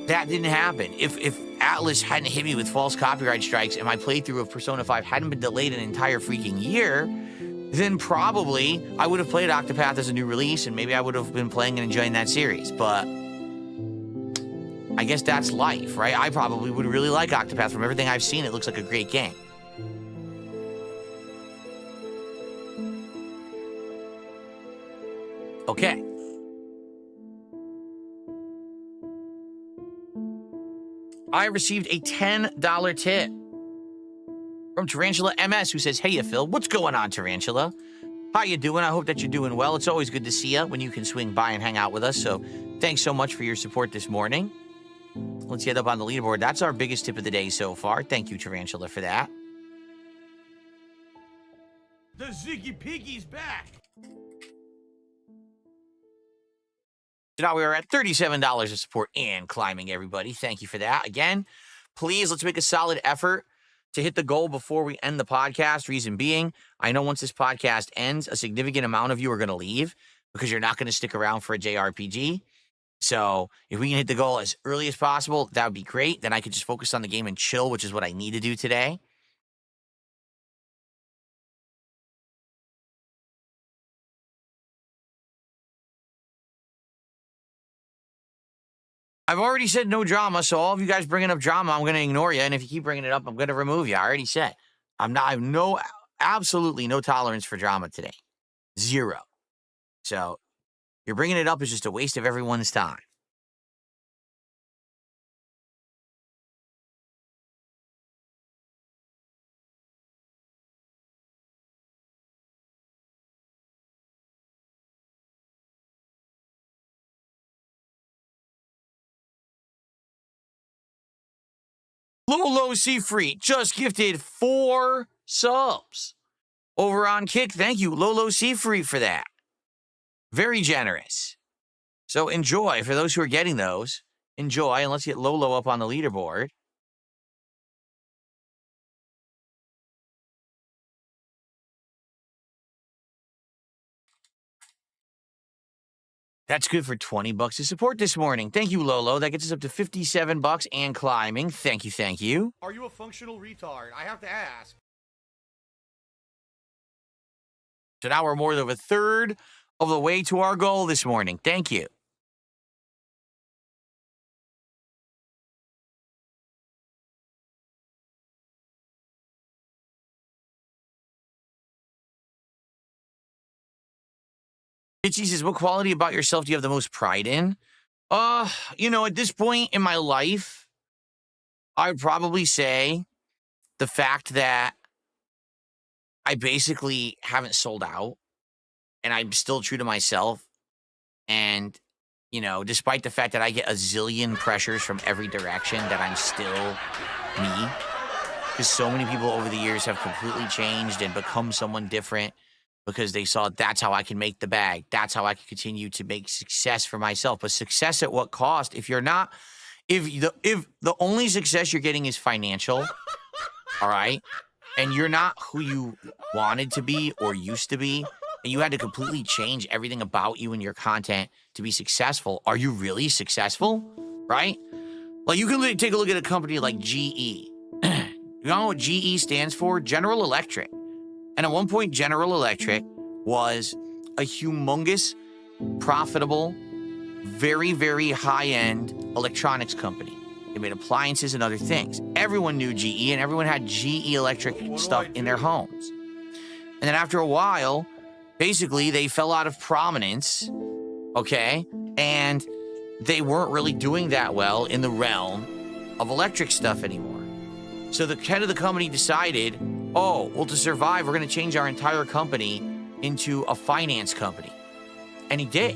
Speaker 4: that didn't happen, if Atlas hadn't hit me with false copyright strikes and my playthrough of Persona 5 hadn't been delayed an entire freaking year, then probably I would have played Octopath as a new release, and maybe I would have been playing and enjoying that series. But I guess that's life, right? I probably would really like Octopath. From everything I've seen, it looks like a great game. Okay. I received a $10 tip from Tarantula MS, who says, hey, Phil, what's going on, Tarantula? How you doing? I hope that you're doing well. It's always good to see you when you can swing by and hang out with us. So thanks so much for your support this morning. Let's get up on the leaderboard. That's our biggest tip of the day so far. Thank you, Tarantula, for that.
Speaker 13: The Ziggy Piggy's back.
Speaker 4: So now we are at $37 of support and climbing, everybody. Thank you for that. Again, please, let's make a solid effort to hit the goal before we end the podcast. Reason being, I know once this podcast ends, a significant amount of you are going to leave because you're not going to stick around for a JRPG. So if we can hit the goal as early as possible, that would be great. Then I could just focus on the game and chill, which is what I need to do today. I've already said no drama, so all of you guys bringing up drama, I'm going to ignore you. And if you keep bringing it up, I'm going to remove you. I already said. I have absolutely no tolerance for drama today. Zero. So you're bringing it up is just a waste of everyone's time. Lolo Seafree just gifted 4 subs over on Kick. Thank you, Lolo Seafree, for that. Very generous. So enjoy. For those who are getting those, enjoy. And let's get Lolo up on the leaderboard. That's good for $20 of support this morning. Thank you, Lolo. That gets us up to $57 and climbing. Thank you, thank you.
Speaker 13: Are you a functional retard? I have to ask.
Speaker 4: So now we're more than a third of the way to our goal this morning. Thank you. Itchy says, what quality about yourself do you have the most pride in? At this point in my life, I would probably say the fact that I basically haven't sold out and I'm still true to myself. And, despite the fact that I get a zillion pressures from every direction, that I'm still me. Because so many people over the years have completely changed and become someone different. Because they saw that's how I can make the bag. That's how I can continue to make success for myself. But success at what cost? If the only success you're getting is financial, all right, and you're not who you wanted to be or used to be, and you had to completely change everything about you and your content to be successful, are you really successful? Right? Like, you can take a look at a company like GE. You know what GE stands for? General Electric. And at one point, General Electric was a humongous, profitable, very, very high-end electronics company. They made appliances and other things. Everyone knew GE, and everyone had GE Electric stuff in their homes. And then after a while, basically, they fell out of prominence, okay? And they weren't really doing that well in the realm of electric stuff anymore. So the head of the company decided, to survive, we're going to change our entire company into a finance company. And he did.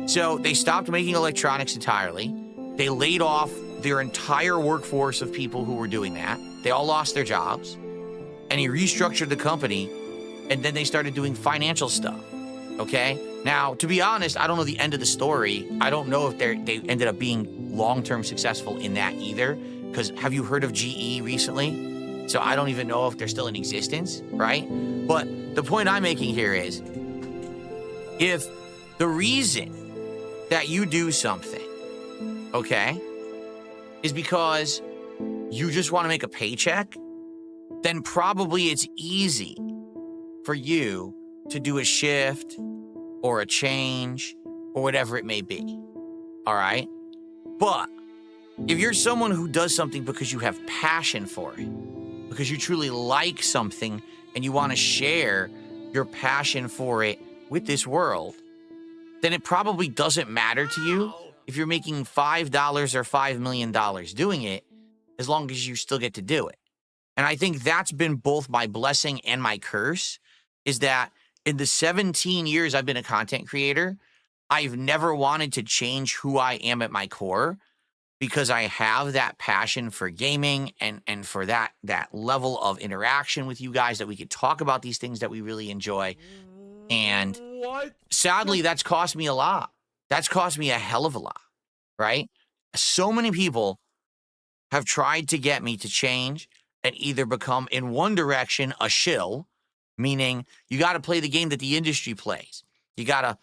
Speaker 4: So they stopped making electronics entirely. They laid off their entire workforce of people who were doing that. They all lost their jobs. And he restructured the company. And then they started doing financial stuff. Okay? Now, to be honest, I don't know the end of the story. I don't know if they ended up being long-term successful in that either. Because have you heard of GE recently? So I don't even know if they're still in existence, right? But the point I'm making here is, if the reason that you do something, okay, is because you just want to make a paycheck, then probably it's easy for you to do a shift or a change or whatever it may be. All right? But if you're someone who does something because you have passion for it, because you truly like something and you want to share your passion for it with this world, then it probably doesn't matter to you if you're making $5 or $5 million doing it, as long as you still get to do it. And I think that's been both my blessing and my curse, is that in the 17 years I've been a content creator, I've never wanted to change who I am at my core, because I have that passion for gaming and for that level of interaction with you guys, that we could talk about these things that we really enjoy. And sadly, that's cost me a lot. That's cost me a hell of a lot, right? So many people have tried to get me to change and either become, in one direction, a shill, meaning you got to play the game that the industry plays. You got to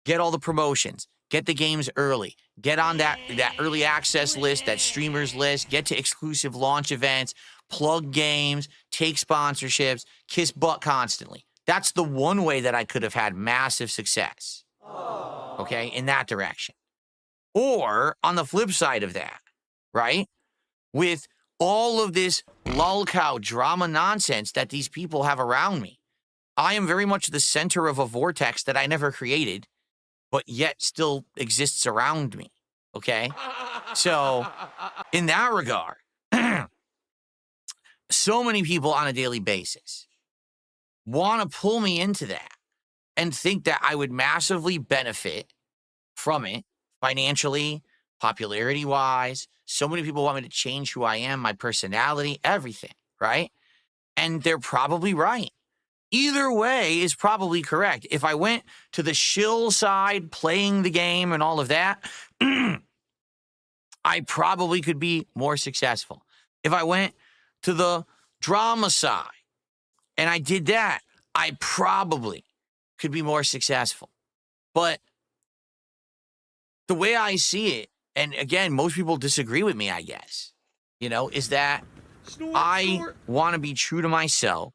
Speaker 4: get all the promotions, get the games early, get on that early access list, that streamers list, get to exclusive launch events, plug games, take sponsorships, kiss butt constantly. That's the one way that I could have had massive success, okay, in that direction. Or on the flip side of that, right, with all of this lolcow drama nonsense that these people have around me, I am very much the center of a vortex that I never created, but yet still exists around me, okay? So, in that regard, so many people on a daily basis want to pull me into that and think that I would massively benefit from it financially, popularity-wise. So many people want me to change who I am, my personality, everything, right? And they're probably right. Either way is probably correct. If I went to the shill side, playing the game and all of that, I probably could be more successful. If I went to the drama side and I did that, I probably could be more successful. But the way I see it, and again, most people disagree with me, I guess, is that I want to be true to myself,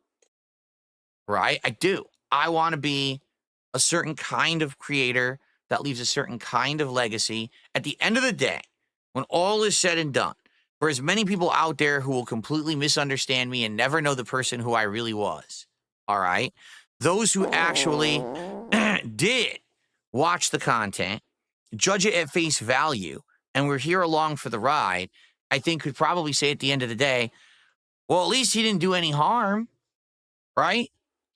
Speaker 4: right? I do. I want to be a certain kind of creator that leaves a certain kind of legacy. At the end of the day, when all is said and done, for as many people out there who will completely misunderstand me and never know the person who I really was, all right? Those who actually did watch the content, judge it at face value, and we're here along for the ride, I think could probably say at the end of the day, well, at least he didn't do any harm, right?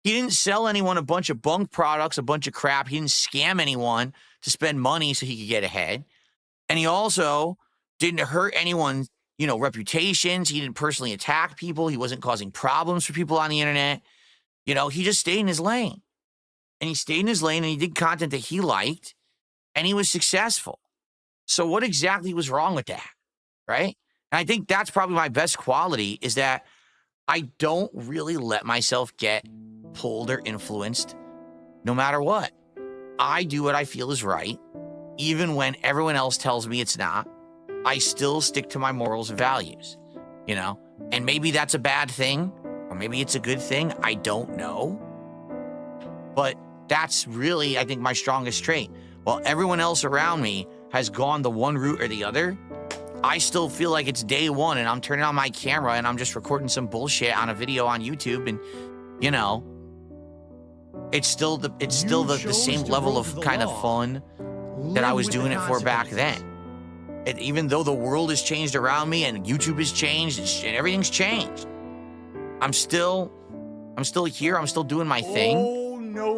Speaker 4: He didn't sell anyone a bunch of bunk products, a bunch of crap. He didn't scam anyone to spend money so he could get ahead. And he also didn't hurt anyone's, reputations. He didn't personally attack people. He wasn't causing problems for people on the internet. He just stayed in his lane. And he stayed in his lane and he did content that he liked and he was successful. So what exactly was wrong with that, right? And I think that's probably my best quality, is that I don't really let myself get pulled or influenced no matter what. I do what I feel is right, even when everyone else tells me it's not. I still stick to my morals and values, and maybe that's a bad thing, or maybe it's a good thing. I don't know. But that's really, I think, my strongest trait. While everyone else around me has gone the one route or the other, I still feel like it's day one and I'm turning on my camera and I'm just recording some bullshit on a video on YouTube, and it's still the same level of kind of fun that I was doing it for back then. And even though the world has changed around me and YouTube has changed and everything's changed, I'm still here. I'm still doing my thing.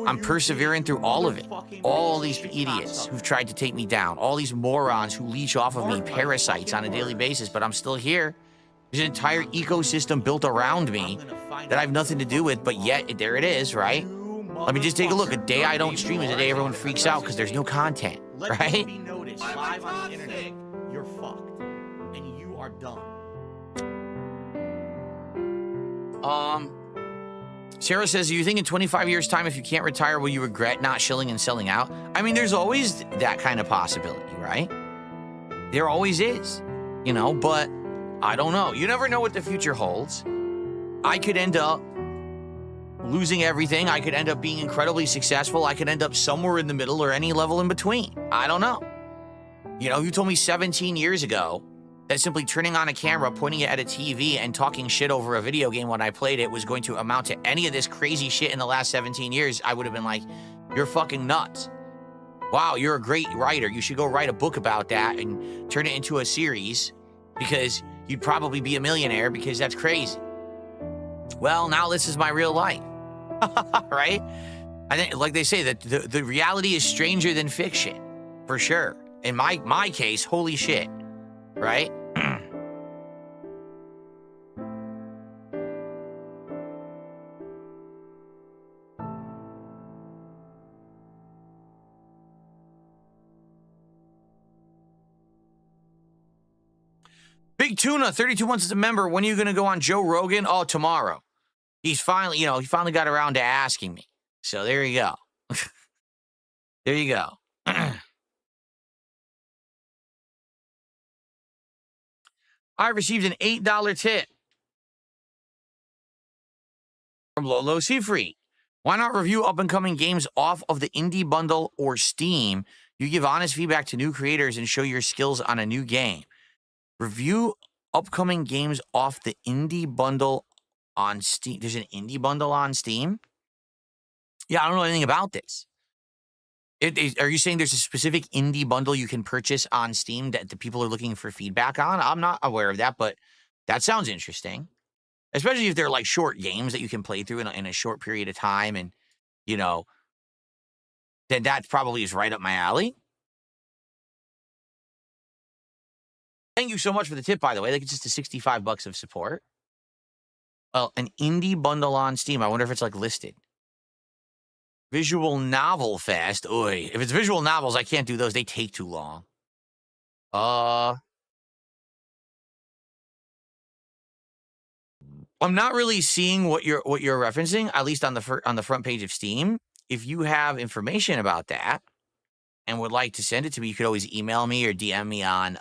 Speaker 4: I'm persevering through all of it. All these idiots who've tried to take me down, all these morons who leech off of me, parasites on a daily basis, but I'm still here. There's an entire ecosystem built around me that I have nothing to do with, but yet there it is, right? I mean, just take a look. A day I don't stream is a day everyone freaks out because there's no content, right?
Speaker 13: Be noticed live on the internet. You're fucked, and you are done.
Speaker 4: Sarah says, "You think in 25 years' time, if you can't retire, will you regret not shilling and selling out?" I mean, there's always that kind of possibility, right? There always is, you know, but I don't know. You never know what the future holds. I could end up losing everything. I could end up being incredibly successful. I could end up somewhere in the middle or any level in between. I don't know. You know, you told me 17 years ago that simply turning on a camera, pointing it at a TV, and talking shit over a video game when I played it was going to amount to any of this crazy shit in the last 17 years, I would have been like, you're fucking nuts. Wow, you're a great writer. You should go write a book about that and turn it into a series because you'd probably be a millionaire because that's crazy. Well, now this is my real life, right? I think, like they say, that the reality is stranger than fiction, for sure. In my case, holy shit, right? Big Tuna, 32 months as a member. When are you going to go on Joe Rogan? Oh, tomorrow. He finally got around to asking me. So there you go. There you go. I received an $8 tip from Lolo Seafree. Why not review up-and-coming games off of the Indie Bundle or Steam? You give honest feedback to new creators and show your skills on a new game. Review upcoming games off the Indie Bundle on Steam. There's an Indie Bundle on Steam? Yeah, I don't know anything about this. Are you saying there's a specific Indie Bundle you can purchase on Steam that the people are looking for feedback on? I'm not aware of that, but that sounds interesting. Especially if they're like short games that you can play through in a short period of time, and, you know, then that probably is right up my alley. Thank you so much for the tip, by the way. Like, it's just a $65 of support. Well, an Indie Bundle on Steam. I wonder if it's like listed. Visual Novel Fest. Oy. If it's visual novels, I can't do those. They take too long. I'm not really seeing what you're referencing, at least on the front page of Steam. If you have information about that and would like to send it to me, you could always email me or DM me on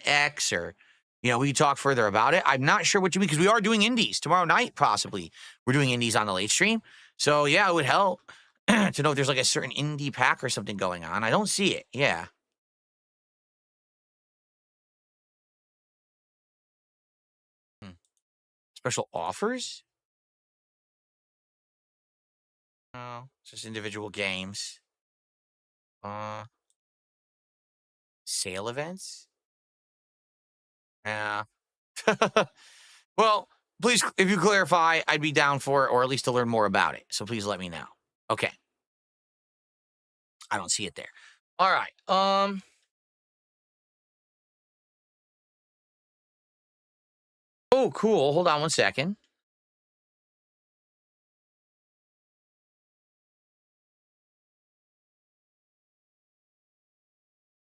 Speaker 4: X, or, you know, we can talk further about it. I'm not sure what you mean, because we are doing indies tomorrow night, possibly. We're doing indies on the late stream. So, yeah, it would help to know if there's like a certain indie pack or something going on. I don't see it. Yeah. Special offers? No, it's just individual games. Sale events? Yeah. Well, please, if you clarify, I'd be down for it, or at least to learn more about it. So please let me know. Okay. I don't see it there. All right. Oh, cool. Hold on one second.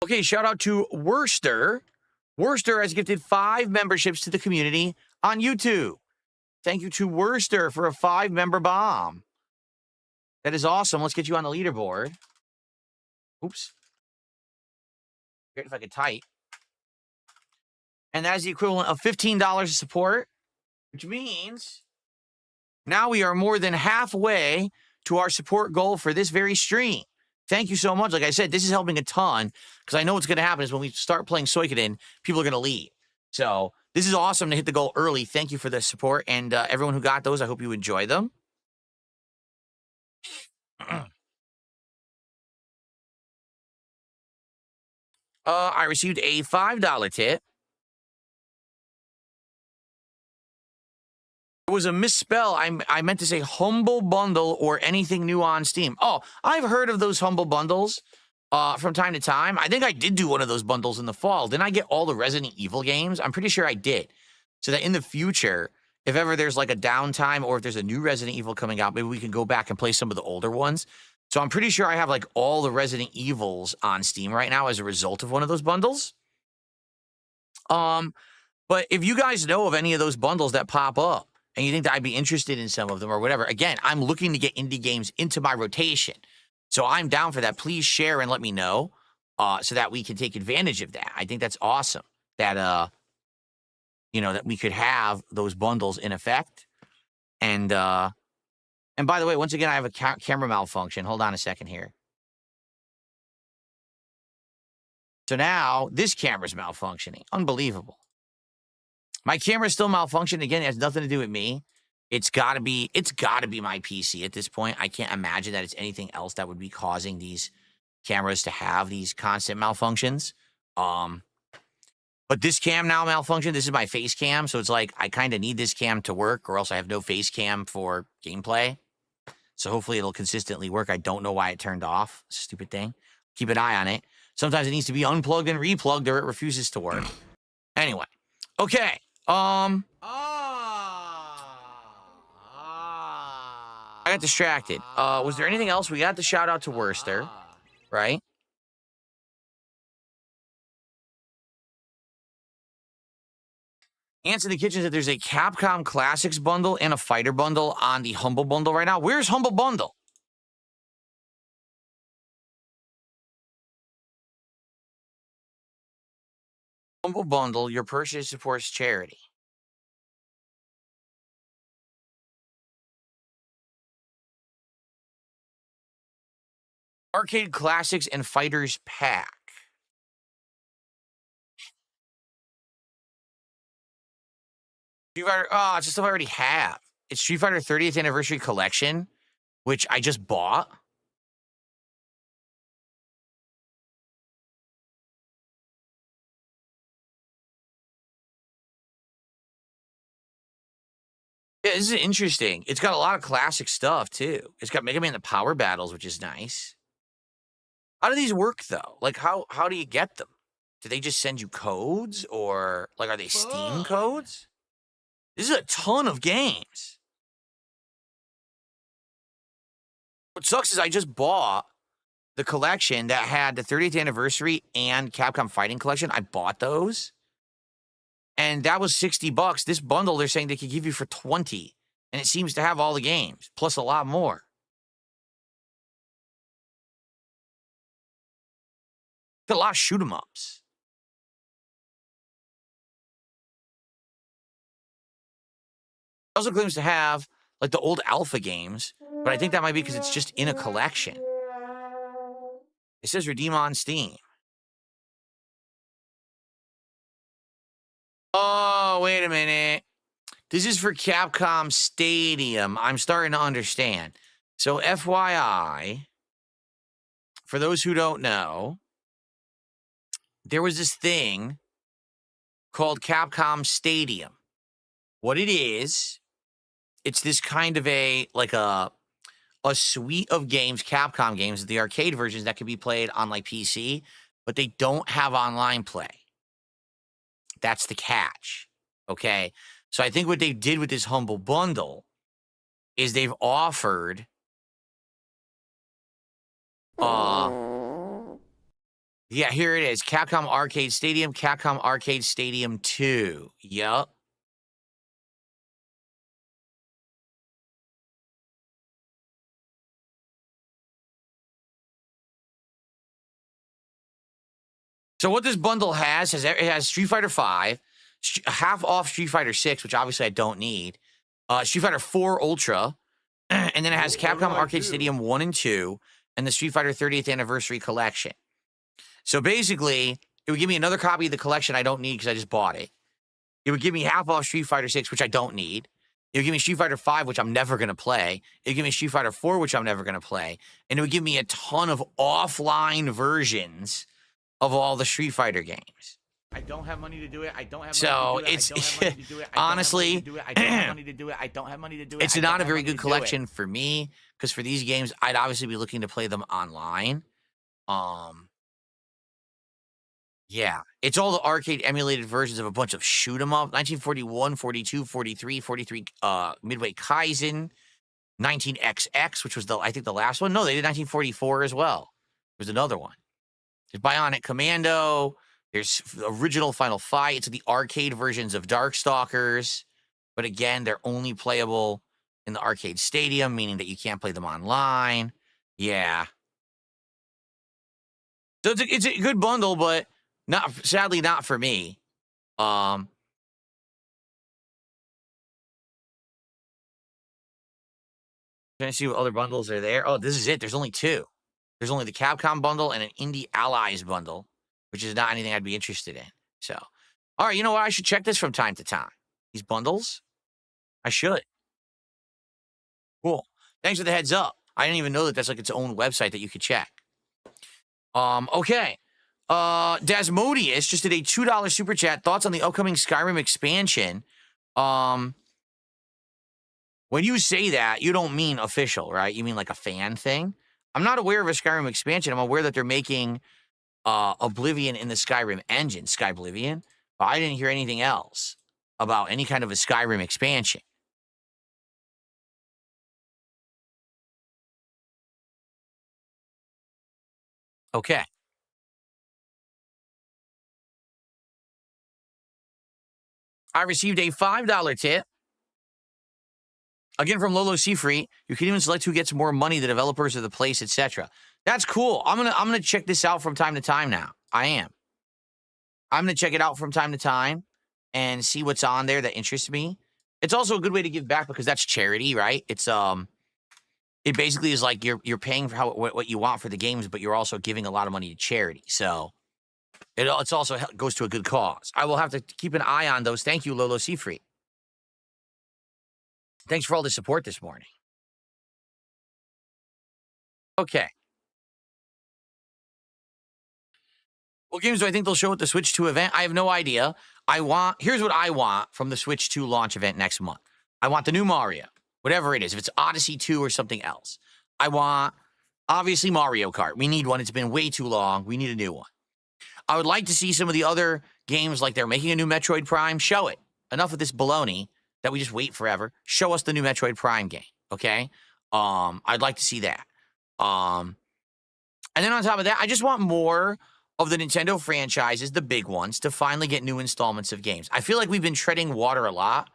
Speaker 4: Okay, shout out to Worcester. Worcester has gifted 5 memberships to the community on YouTube. Thank you to Worcester for a 5-member bomb. That is awesome. Let's get you on the leaderboard. Oops. Great if I could type. And that is the equivalent of $15 of support, which means now we are more than halfway to our support goal for this very stream. Thank you so much. Like I said, this is helping a ton, because I know what's going to happen is when we start playing Suikoden, people are going to leave. So this is awesome to hit the goal early. Thank you for the support. And everyone who got those, I hope you enjoy them. I received a $5 tip. It was a misspell. I meant to say Humble Bundle or anything new on Steam. Oh, I've heard of those Humble Bundles from time to time. I think I did do one of those bundles in the fall. Didn't I get all the Resident Evil games? I'm pretty sure I did. So that in the future, if ever there's like a downtime or if there's a new Resident Evil coming out, maybe we can go back and play some of the older ones. So I'm pretty sure I have like all the Resident Evils on Steam right now as a result of one of those bundles. But if you guys know of any of those bundles that pop up and you think that I'd be interested in some of them or whatever, again, I'm looking to get indie games into my rotation. So I'm down for that. Please share and let me know so that we can take advantage of that. I think that's awesome that, you know, that we could have those bundles in effect. And by the way, once again, I have a camera malfunction. Hold on a second here. So now this camera's malfunctioning. Unbelievable. My camera's still malfunctioning. Again, it has nothing to do with me. It's gotta be my PC at this point. I can't imagine that it's anything else that would be causing these cameras to have these constant malfunctions. But this cam now malfunctioned. This is my face cam, so it's like I kind of need this cam to work, or else I have no face cam for gameplay. So hopefully it'll consistently work. I don't know why it turned off. Stupid thing. Keep an eye on it. Sometimes it needs to be unplugged and replugged, or it refuses to work. Anyway, okay. I got distracted. Was there anything else? We got the shout out to Worcester, right? Ants in the Kitchen said there's a Capcom Classics bundle and a Fighter bundle on the Humble Bundle right now. Where's Humble Bundle? Humble Bundle, your purchase supports charity. Arcade Classics and Fighters Pack. Street Fighter, it's just stuff I already have. It's Street Fighter 30th Anniversary Collection, which I just bought. Yeah, this is interesting. It's got a lot of classic stuff, too. It's got Mega Man the Power Battles, which is nice. How do these work, though? Like, how do you get them? Do they just send you codes? Or, like, are they Steam codes? This is a ton of games. What sucks is I just bought the collection that had the 30th Anniversary and Capcom Fighting Collection. I bought those. And that was $60. This bundle, they're saying they could give you for $20. And it seems to have all the games, plus a lot more. Got a lot of shoot-em-ups. It also claims to have, like, the old alpha games, but I think that might be because it's just in a collection. It says redeem on Steam. Oh, wait a minute. This is for Capcom Stadium. I'm starting to understand. So, FYI, for those who don't know, there was this thing called Capcom Stadium. What it is, it's this kind of a suite of games, Capcom games, the arcade versions that can be played on like PC, but they don't have online play. That's the catch, okay? So I think what they did with this Humble Bundle is they've offered yeah, here it is. Capcom Arcade Stadium, Capcom Arcade Stadium 2. Yup. So what this bundle has it has Street Fighter 5, half off Street Fighter 6, which obviously I don't need, Street Fighter 4 Ultra, and then it has Capcom Arcade Stadium 1 and 2, and the Street Fighter 30th Anniversary Collection. So basically, it would give me another copy of the collection I don't need because I just bought it. It would give me half off Street Fighter 6, which I don't need. It would give me Street Fighter 5, which I'm never going to play. It would give me Street Fighter 4, which I'm never going to play. And it would give me a ton of offline versions of all the Street Fighter games.
Speaker 13: I don't have money to do it. I don't have
Speaker 4: money
Speaker 13: to do it.
Speaker 4: So it's honestly,
Speaker 13: I don't have money to do it. I don't have money to do it.
Speaker 4: It's not a very good collection for me because for these games, I'd obviously be looking to play them online. Yeah, it's all the arcade emulated versions of a bunch of shoot 'em up. 1941, 42, 43, 43 Midway Kaizen, 19XX, which was I think the last one. No, they did 1944 as well. There's another one. There's Bionic Commando. There's original Final Fight. It's the arcade versions of Darkstalkers. But again, they're only playable in the arcade stadium, meaning that you can't play them online. Yeah. So it's a good bundle, but sadly not for me. Trying to see what other bundles are there. Oh, this is it. There's only two. There's only the Capcom bundle and an Indie Allies bundle, which is not anything I'd be interested in. So, all right, you know what? I should check this from time to time. These bundles, I should. Cool. Thanks for the heads up. I didn't even know that that's like its own website that you could check. Okay. Dasmodius just did a $2 super chat. Thoughts on the upcoming Skyrim expansion? When you say that, you don't mean official, right? You mean like a fan thing? I'm not aware of a Skyrim expansion. I'm aware that they're making Oblivion in the Skyrim engine, Skyblivion. But I didn't hear anything else about any kind of a Skyrim expansion. Okay. I received a $5 tip. Again, from Lolo Seafree. You can even select who gets more money, the developers or the place, etc. That's cool. I'm gonna check this out from time to time now. I am. I'm gonna check it out from time to time and see what's on there that interests me. It's also a good way to give back because that's charity, right? It's it basically is like you're paying for what you want for the games, but you're also giving a lot of money to charity. So it's also goes to a good cause. I will have to keep an eye on those. Thank you, Lolo Seafree. Thanks for all the support this morning. Okay. What games do I think they'll show at the Switch 2 event? I have no idea. Here's what I want from the Switch 2 launch event next month. I want the new Mario, whatever it is, if it's Odyssey 2 or something else. I want, obviously, Mario Kart. We need one. It's been way too long. We need a new one. I would like to see some of the other games, like they're making a new Metroid Prime. Show it. Enough of this baloney that we just wait forever. Show us the new Metroid Prime game, okay? I'd like to see that. And then on top of that, I just want more of the Nintendo franchises, the big ones, to finally get new installments of games. I feel like we've been treading water a lot.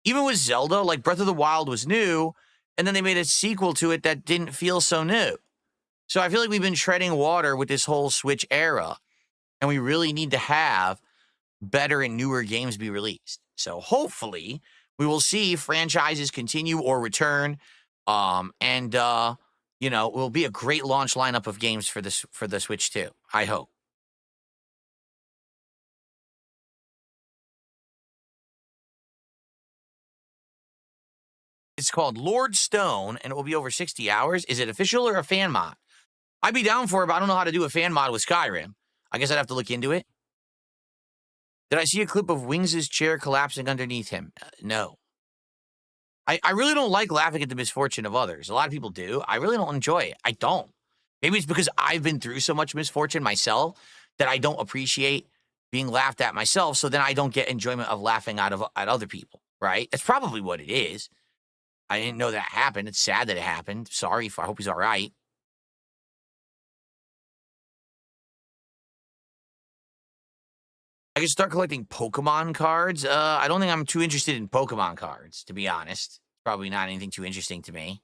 Speaker 4: Even with Zelda, like Breath of the Wild was new, and then they made a sequel to it that didn't feel so new. So I feel like we've been treading water with this whole Switch era, and we really need to have better and newer games be released. So hopefully we will see franchises continue or return, and it will be a great launch lineup of games for the Switch 2. I hope. It's called Lord Stone, and it will be over 60 hours. Is it official or a fan mod? I'd be down for it, but I don't know how to do a fan mod with Skyrim. I guess I'd have to look into it. Did I see a clip of Wings' chair collapsing underneath him? No. I really don't like laughing at the misfortune of others. A lot of people do. I really don't enjoy it. I don't. Maybe it's because I've been through so much misfortune myself that I don't appreciate being laughed at myself, so then I don't get enjoyment of laughing at other people, right? That's probably what it is. I didn't know that happened. It's sad that it happened. Sorry. I hope he's all right. I can start collecting Pokemon cards. I don't think I'm too interested in Pokemon cards, to be honest. Probably not anything too interesting to me.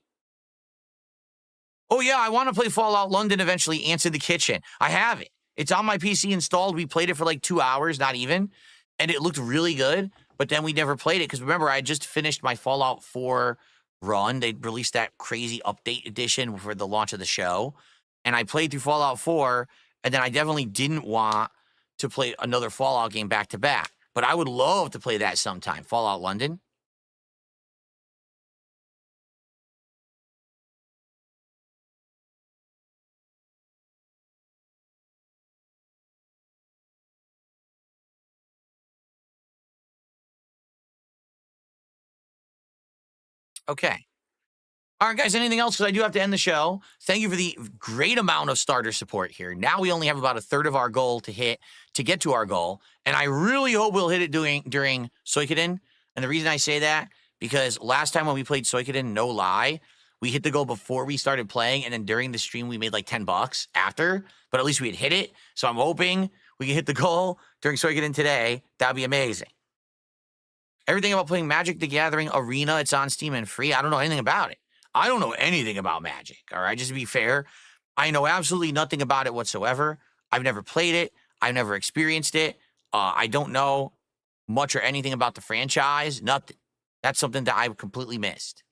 Speaker 4: Oh, yeah, I want to play Fallout London eventually. Answer the Kitchen. I have it. It's on my PC installed. We played it for like 2 hours, not even. And it looked really good. But then we never played it because remember, I had just finished my Fallout 4 run. They released that crazy update edition for the launch of the show. And I played through Fallout 4. And then I definitely didn't want to play another Fallout game back to back. But I would love to play that sometime. Fallout London. Okay. All right, guys, anything else? Because I do have to end the show. Thank you for the great amount of starter support here. Now we only have about a third of our goal to hit to get to our goal. And I really hope we'll hit it during Suikoden. And the reason I say that, because last time when we played Suikoden, no lie, we hit the goal before we started playing. And then during the stream, we made like $10 after. But at least we had hit it. So I'm hoping we can hit the goal during Suikoden today. That'd be amazing. Everything about playing Magic the Gathering Arena, it's on Steam and free. I don't know anything about it. I don't know anything about Magic, all right? Just to be fair, I know absolutely nothing about it whatsoever. I've never played it. I've never experienced it. I don't know much or anything about the franchise. Nothing. That's something that I've completely missed.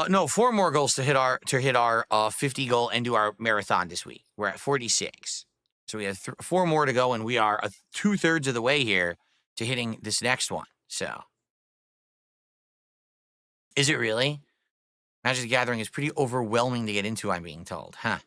Speaker 4: No, 4 more goals to hit our 50 goal and do our marathon this week. We're at 46. So we have 4 more to go, and we are 2/3 of the way here to hitting this next one. So, is it really? Magic the Gathering is pretty overwhelming to get into, I'm being told, huh?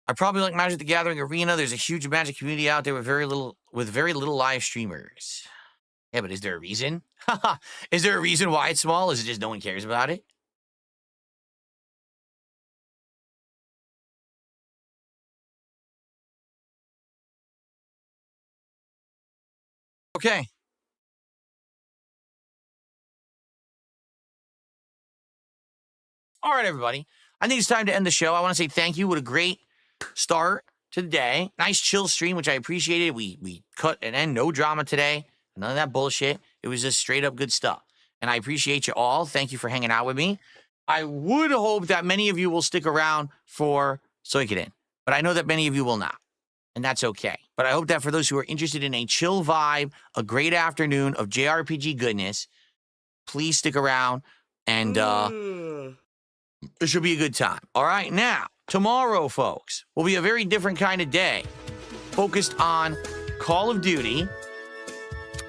Speaker 4: I probably like Magic the Gathering Arena. There's a huge Magic community out there with very little live streamers. Yeah, but is there a reason? Is there a reason why it's small? Is it just no one cares about it? Okay. All right, everybody. I think it's time to end the show. I want to say thank you. What a great start to the day. Nice chill stream, which I appreciated. We cut an end. No drama today. None of that bullshit. It was just straight up good stuff. And I appreciate you all. Thank you for hanging out with me. I would hope that many of you will stick around for Suikoden, but I know that many of you will not. And that's okay. But I hope that for those who are interested in a chill vibe, a great afternoon of JRPG goodness, please stick around and it should be a good time. All right, now, tomorrow, folks, will be a very different kind of day, focused on Call of Duty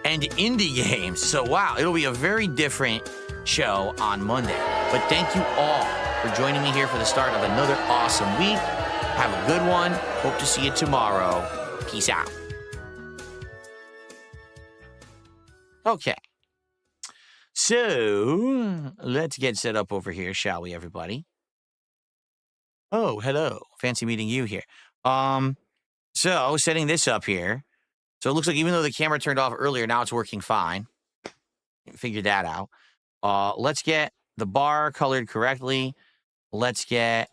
Speaker 4: and indie games. So, wow, it'll be a very different show on Monday. But thank you all for joining me here for the start of another awesome week. Have a good one. Hope to see you tomorrow. Peace out. Okay. So, let's get set up over here, shall we, everybody? Oh, hello. Fancy meeting you here. So, setting this up here. So, it looks like even though the camera turned off earlier, now it's working fine. Figured that out. Let's get the bar colored correctly. Let's get...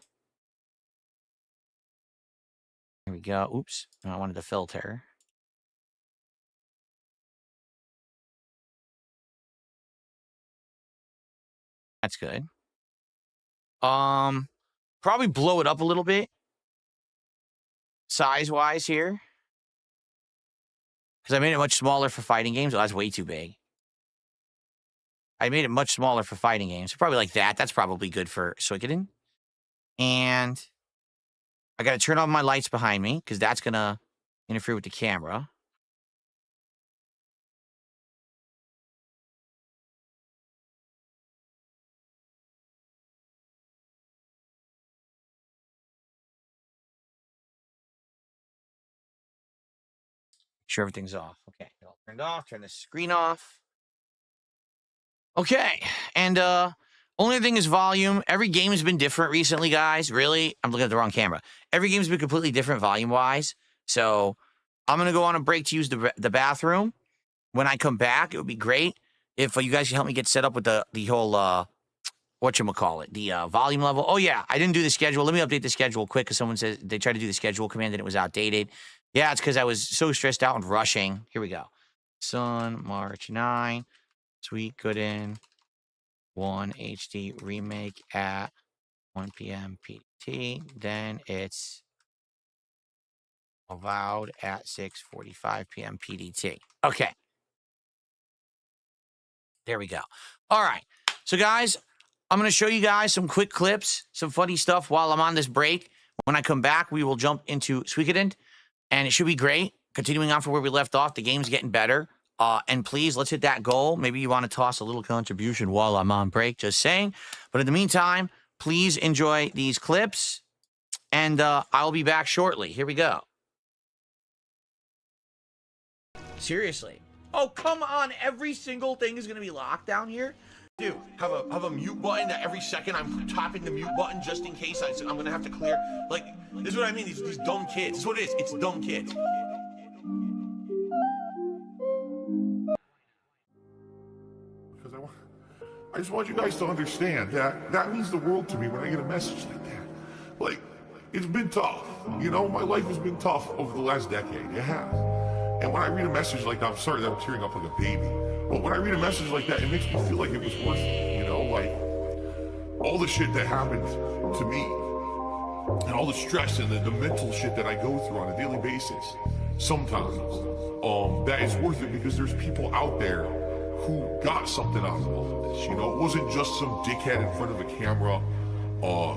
Speaker 4: There we go. Oops. I wanted to filter. That's good. Probably blow it up a little bit. Size-wise here. Because I made it much smaller for fighting games. Oh, that's way too big. I made it much smaller for fighting games. Probably like that. That's probably good for Suikoden. And I got to turn on my lights behind me because that's going to interfere with the camera. Make sure everything's off. Okay, all turned off. Turn the screen off. Okay, and only thing is volume. Every game has been different recently, guys. Really, I'm looking at the wrong camera. Every game's been completely different volume-wise. So I'm gonna go on a break to use the bathroom. When I come back, it would be great if you guys can help me get set up with the whole whatchamacallit, the volume level. Oh yeah, I didn't do the schedule. Let me update the schedule quick because someone says they tried to do the schedule command and it was outdated. Yeah, it's because I was so stressed out and rushing. Here we go. Sun, March 9, Suikoden 1 HD remake at 1 p.m. PT. Then it's Avowed at 6:45 p.m. PDT. Okay. There we go. All right. So, guys, I'm going to show you guys some quick clips, some funny stuff while I'm on this break. When I come back, we will jump into Suikoden, and it should be great. Continuing on from where we left off, the game's getting better. And please, let's hit that goal. Maybe you want to toss a little contribution while I'm on break, just saying. But in the meantime, please enjoy these clips, and I'll be back shortly. Here we go. Seriously. Oh, come on. Every single thing is going to be locked down here?
Speaker 7: Dude, have a mute button that every second I'm tapping the mute button just in case I'm going to have to clear. Like, this is what I mean. These dumb kids. This is what it is. It's dumb kids. Because I just want you guys to understand that means the world to me when I get a message like that. Like, it's been tough. You know, my life has been tough over the last decade. It has. And when I read a message like that, I'm sorry that I'm tearing up like a baby. But when I read a message like that, it makes me feel like it was worth it. You know, like all the shit that happened to me and all the stress and the mental shit that I go through on a daily basis, sometimes, that is worth it because there's people out there who got something out of all of this. You know, it wasn't just some dickhead in front of a camera,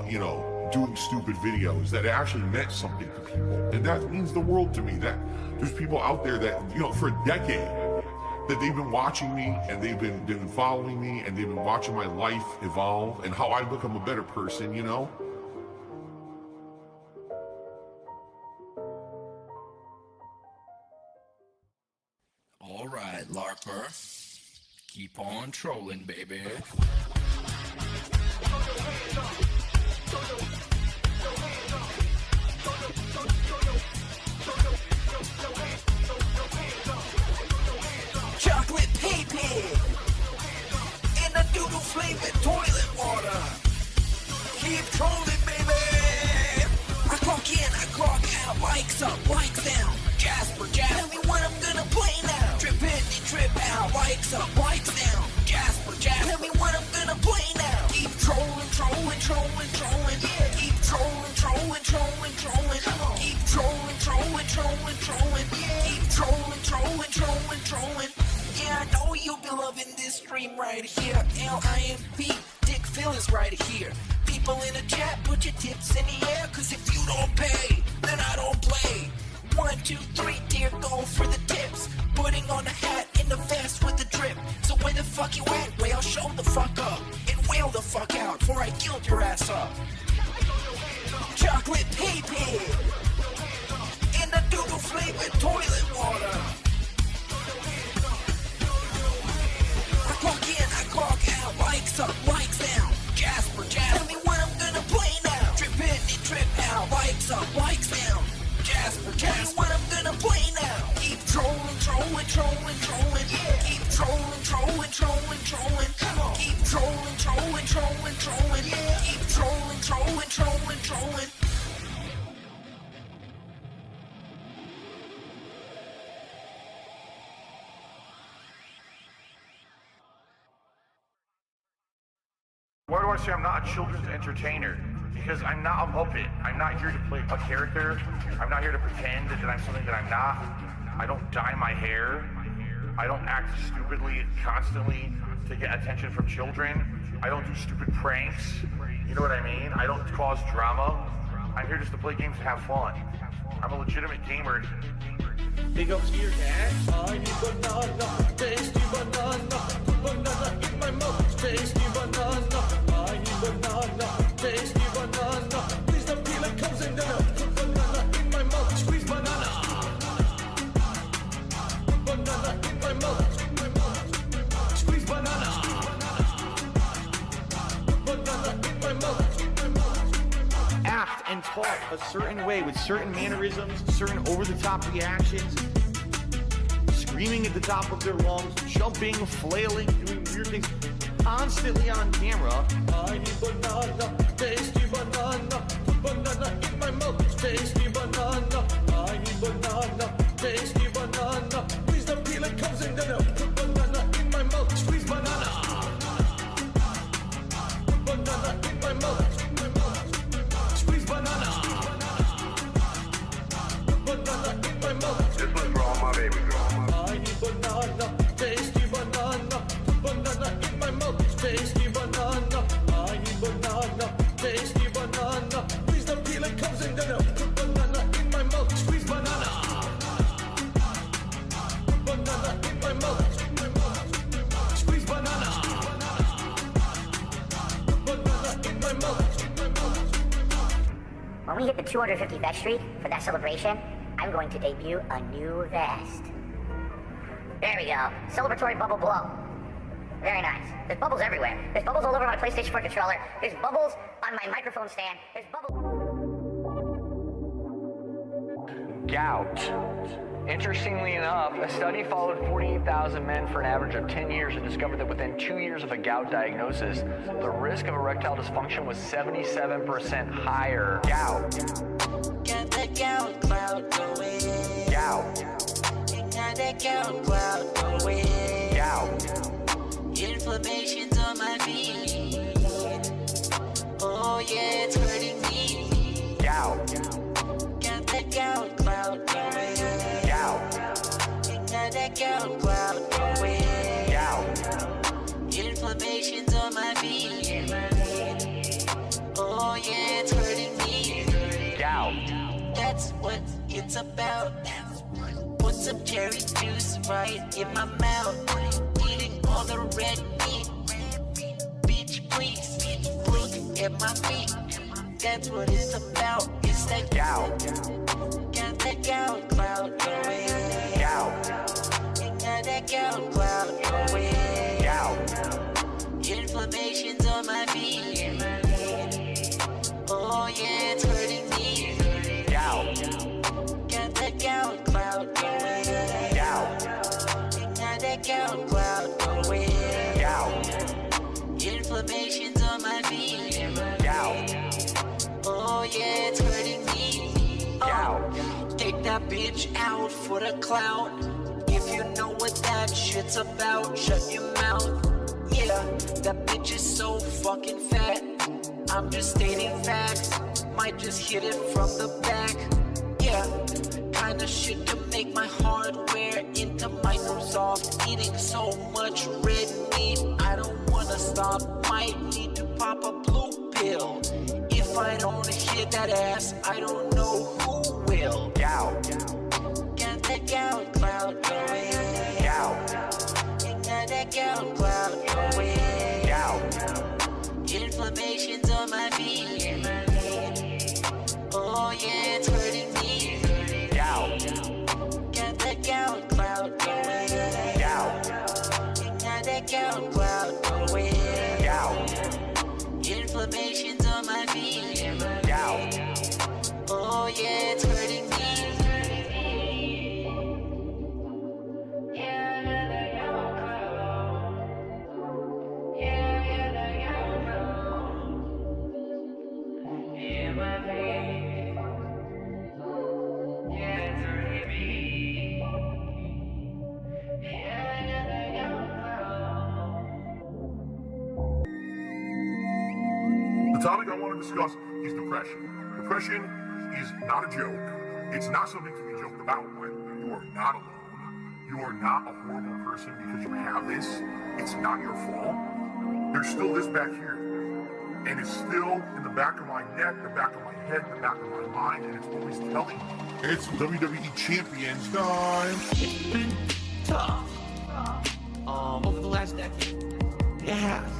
Speaker 7: you know, doing stupid videos. That actually meant something to people. And that means the world to me, that there's people out there that, you know, for a decade, that they've been watching me and they've been following me and they've been watching my life evolve and how I become a better person, you know?
Speaker 16: All right, LARPer. Keep on trolling, baby.
Speaker 12: Chocolate pee-pee in a doodle-flavored toilet water. Keep trolling, baby. I clock in, I clock out, likes up, likes down. Jasper, tell me what I'm gonna play now. Trip in and trip out, likes up, likes down. Jasper, tell me what I'm gonna play now. Keep trolling, trolling, trolling, trolling. Yeah. Keep trolling, trolling, trolling, trolling. Come on. Keep trolling, trolling, trolling, trolling. Yeah. Keep trolling, trolling, trolling, trolling. Yeah, I know you'll be loving this stream right here. LIMP, Dick Phil is right here. People in the chat, put your tips in the air, cause if you don't pay, then I don't play. 1, 2, 3, dear, go for the tips. Putting on a hat in the vest with the drip. So where the fuck you at? Well, show the fuck up and wail the fuck out before I guilt your ass up. Chocolate pee-pee in the doodle-flavored toilet water. I clock in, I clock out, likes up, likes down. Jasper, tell me what I'm gonna play now. Trip in and trip out, likes up, likes down. Jasper, tell me what I'm gonna play now. Keep trolling, trolling, trolling, trolling. Yeah. Keep trolling, trolling, trolling, trolling. Come on. Keep trolling, trolling, trolling, trolling. Yeah. Keep trolling, trolling, trolling, trolling.
Speaker 17: Why do I say I'm not a children's entertainer? Because I'm not a Muppet. I'm not here to play a character. I'm not here to pretend that I'm something that I'm not. I don't dye my hair. I don't act stupidly constantly to get attention from children. I don't do stupid pranks. You know what I mean? I don't cause drama. I'm here just to play games and have fun. I'm a legitimate gamer.
Speaker 18: Big ups to your cat. I need banana, tasty banana. Banana in my mouth, tasty banana. I need banana, tasty banana. Please don't peel it, comes in the milk. Banana in my mouth, squeeze banana. Banana in my mouth, squeeze banana. Banana in my mouth.
Speaker 4: Act and talk a certain way with certain mannerisms, certain over-the-top reactions, screaming at the top of their lungs, jumping, flailing, doing weird things, constantly on camera.
Speaker 18: I need banana, tasty banana. Banana in my mouth, tasty banana. I need banana, tasty banana. Please don't peel it, comes in the milk. Banana in my mouth, squeeze banana. Banana in my mouth, squeeze banana. Banana in my mouth.
Speaker 6: This one's for all my baby girls.
Speaker 18: I need banana, tasty banana. Banana in my mouth, tasty banana. I
Speaker 19: when we hit the 250 vest streak for that celebration, I'm going to debut a new vest. There we go. Celebratory bubble blow. Very nice. There's bubbles everywhere. There's bubbles all over my PlayStation 4 controller. There's bubbles on my microphone stand. There's bubbles...
Speaker 20: Gout. Interestingly enough, a study followed 48,000 men for an average of 10 years and discovered that within 2 years of a gout diagnosis, the risk of erectile dysfunction was 77% higher. Gout.
Speaker 12: Got that gout cloud going.
Speaker 20: Gout.
Speaker 12: Got that gout cloud going.
Speaker 20: Gout.
Speaker 12: Inflammation's on my feet. Oh yeah, it's hurting me.
Speaker 20: Gout.
Speaker 12: Got that gout cloud going.
Speaker 20: Gout.
Speaker 12: Got that gout cloud going.
Speaker 20: Gout.
Speaker 12: Inflammation's on my feet. Oh yeah, it's hurting me.
Speaker 20: Gout.
Speaker 12: That's what it's about. Put some cherry juice right in my mouth. Eating all the red meat. Bitch, please look at my feet. That's what it's about. It's that
Speaker 20: gout.
Speaker 12: Got that gout cloud going.
Speaker 20: Gout.
Speaker 12: Got that gout cloud going.
Speaker 20: Gout.
Speaker 12: Inflammation's on my feet. Oh yeah, it's hurting me.
Speaker 20: Gout.
Speaker 12: Got that gout cloud going.
Speaker 20: Gout.
Speaker 12: Got that gout cloud going.
Speaker 20: Gout.
Speaker 12: Inflammation's on my feet.
Speaker 20: Gout.
Speaker 12: Oh yeah, it's hurting me.
Speaker 20: Gout.
Speaker 12: Take that bitch out for the clout. If you know what that shit's about, shut your mouth. Yeah, that bitch is so fucking fat. I'm just stating facts. Might just hit it from the back. Yeah, kinda shit to make my hardware into Microsoft. Eating so much red meat, I don't wanna stop. Might need to pop a blue pill. If I don't hit that ass, I don't know who will.
Speaker 20: Gout.
Speaker 12: Got that gout cloud going.
Speaker 20: Gout.
Speaker 12: Got that gout cloud going.
Speaker 20: Gout.
Speaker 12: Inflammation's on my feet. Oh yeah, it's hurting me.
Speaker 20: Gout.
Speaker 12: Got that gout cloud going.
Speaker 20: Gout.
Speaker 12: Got that gout cloud going.
Speaker 20: Gout.
Speaker 12: Inflammation's on my feet.
Speaker 20: Gout.
Speaker 12: Oh yeah, it's hurting me.
Speaker 7: The topic I want to discuss is depression. Depression is not a joke. It's not something to be joked about with. You are not alone. You are not a horrible person because you have this. It's not your fault. There's still this back here. And it's still in the back of my neck, the back of my head, the back of my mind, and it's always telling me. It's WWE Champions time.
Speaker 4: It's been tough. Over the last decade. It has.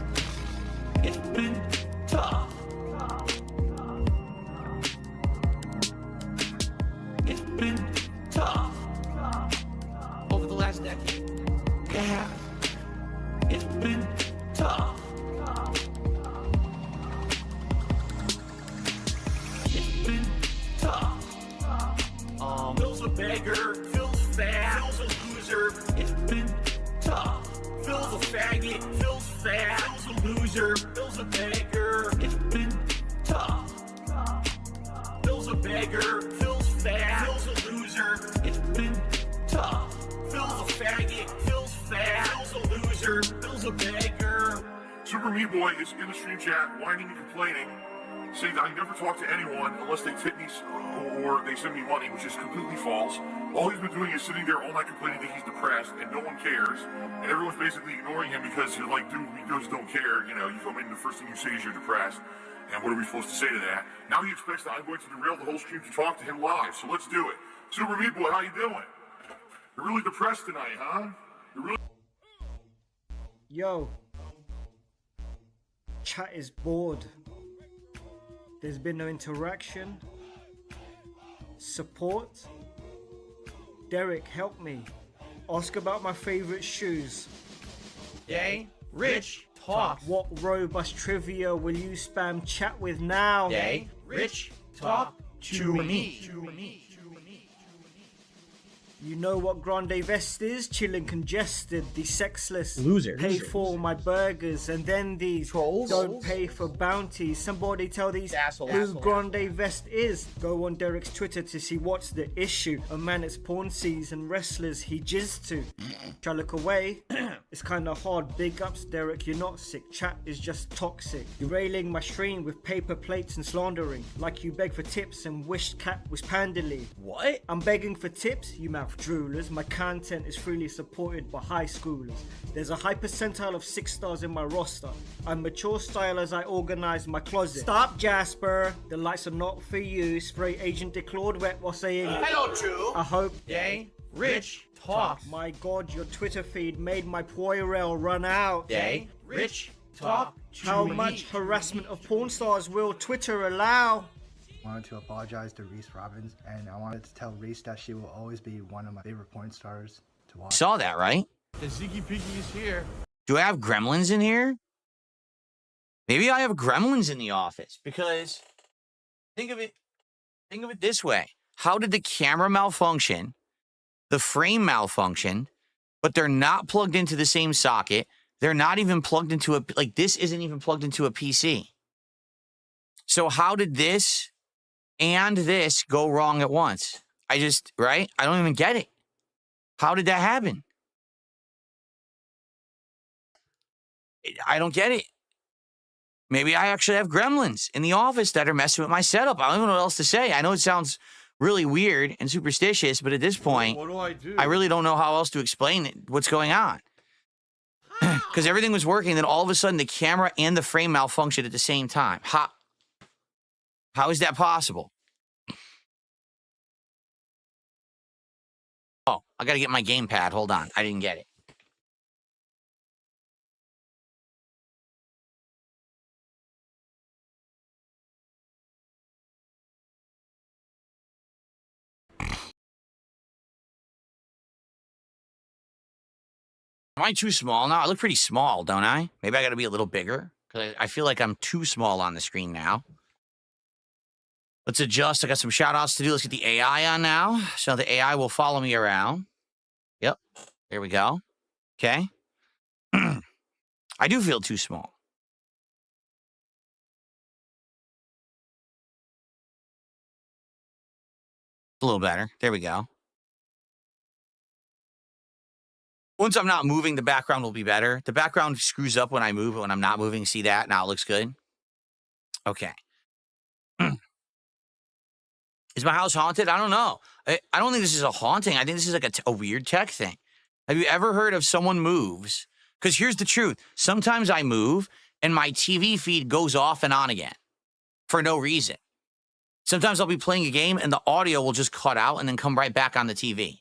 Speaker 4: It's been tough. It's been tough. Over the last decade. It has. It's been tough. It's been tough. Phil's a beggar. Phil's fat. Phil's a loser. It's been tough. Phil's a faggot. Phil's fat. Phil's a loser. Phil's a beggar. It's been tough. Phil's a beggar. Phil's fat. Phil's a loser. It's been tough. Phil's a faggot. Phil's fat. Phil's a loser. Phil's a beggar.
Speaker 7: Super Meat Boy is in the stream chat, whining and complaining, saying that I never talk to anyone unless they tip me or they send me money, which is completely false. All he's been doing is sitting there all night complaining that he's depressed and no one cares. And everyone's basically ignoring him because you're like, dude, we just don't care. You know, you come in, the first thing you say is you're depressed. And what are we supposed to say to that? Now he expects that I'm going to derail the whole stream to talk to him live. So let's do it. Super Meat Boy, how you doing? You're really depressed tonight, huh? You're really...
Speaker 21: Yo. Chat is bored. There's been no interaction. Support? Derek, help me. Ask about my favorite shoes.
Speaker 4: Day, Rich, talk.
Speaker 21: What robust trivia will you spam chat with now?
Speaker 4: Day, Rich, talk to me.
Speaker 21: You know what Grande Vest is? Chillin' congested, the sexless.
Speaker 4: Loser.
Speaker 21: Pay for my burgers, and then these trolls don't pay for bounties. Somebody tell these who Grande Vest is. Go on Derek's Twitter to see what's the issue. A man it's porn sees and wrestlers he jizzed to. Try look away. It's kinda hard. Big ups, Derek, you're not sick. Chat is just toxic. Derailing my stream with paper plates and slandering. Like you beg for tips and wished cat was Pandely.
Speaker 4: What?
Speaker 21: I'm begging for tips, you mouth droolers. My content is freely supported by high schoolers. There's a high percentile of 6 stars in my roster. I'm mature style as I organize my closet. Stop, Jasper. The lights are not for you. Spray Agent Declawed wet while saying
Speaker 4: hello, Drew.
Speaker 21: I hope
Speaker 4: Day, Rich, talk.
Speaker 21: My God, your Twitter feed made my Poirel run out.
Speaker 4: Day, Rich, talk.
Speaker 21: How much harassment of porn stars will Twitter allow?
Speaker 22: Wanted to apologize to Reese Robbins, and I wanted to tell Reese that she will always be one of my favorite porn stars to watch.
Speaker 4: Saw that, right?
Speaker 7: The Ziggy Piggy is here.
Speaker 4: Do I have gremlins in here? Maybe I have gremlins in the office, because think of it this way. How did the camera malfunction, the frame malfunction, but they're not plugged into the same socket? They're not even plugged into a, like this isn't even plugged into a PC. So how did this and this go wrong at once? Right? I don't even get it. How did that happen? I don't get it. Maybe I actually have gremlins in the office that are messing with my setup. I don't even know what else to say. I know it sounds really weird and superstitious, but at this point,
Speaker 7: What do I do?
Speaker 4: I really don't know how else to explain it, what's going on. Because everything was working, then all of a sudden the camera and the frame malfunctioned at the same time. How is that possible? Oh, I got to get my gamepad. Hold on. I didn't get it. Am I too small now? I look pretty small, don't I? Maybe I got to be a little bigger, because I feel like I'm too small on the screen now. Let's adjust. I got some shout outs to do. Let's get the AI on now. So the AI will follow me around. Yep. There we go. Okay. I do feel too small. A little better. There we go. Once I'm not moving, the background will be better. The background screws up when I move, but when I'm not moving, see that? Now it looks good. Okay. Is my house haunted? I don't know. I don't think this is a haunting. I think this is like a weird tech thing. Have you ever heard of someone moves? Because here's the truth. Sometimes I move and my TV feed goes off and on again for no reason. Sometimes I'll be playing a game and the audio will just cut out and then come right back on the TV.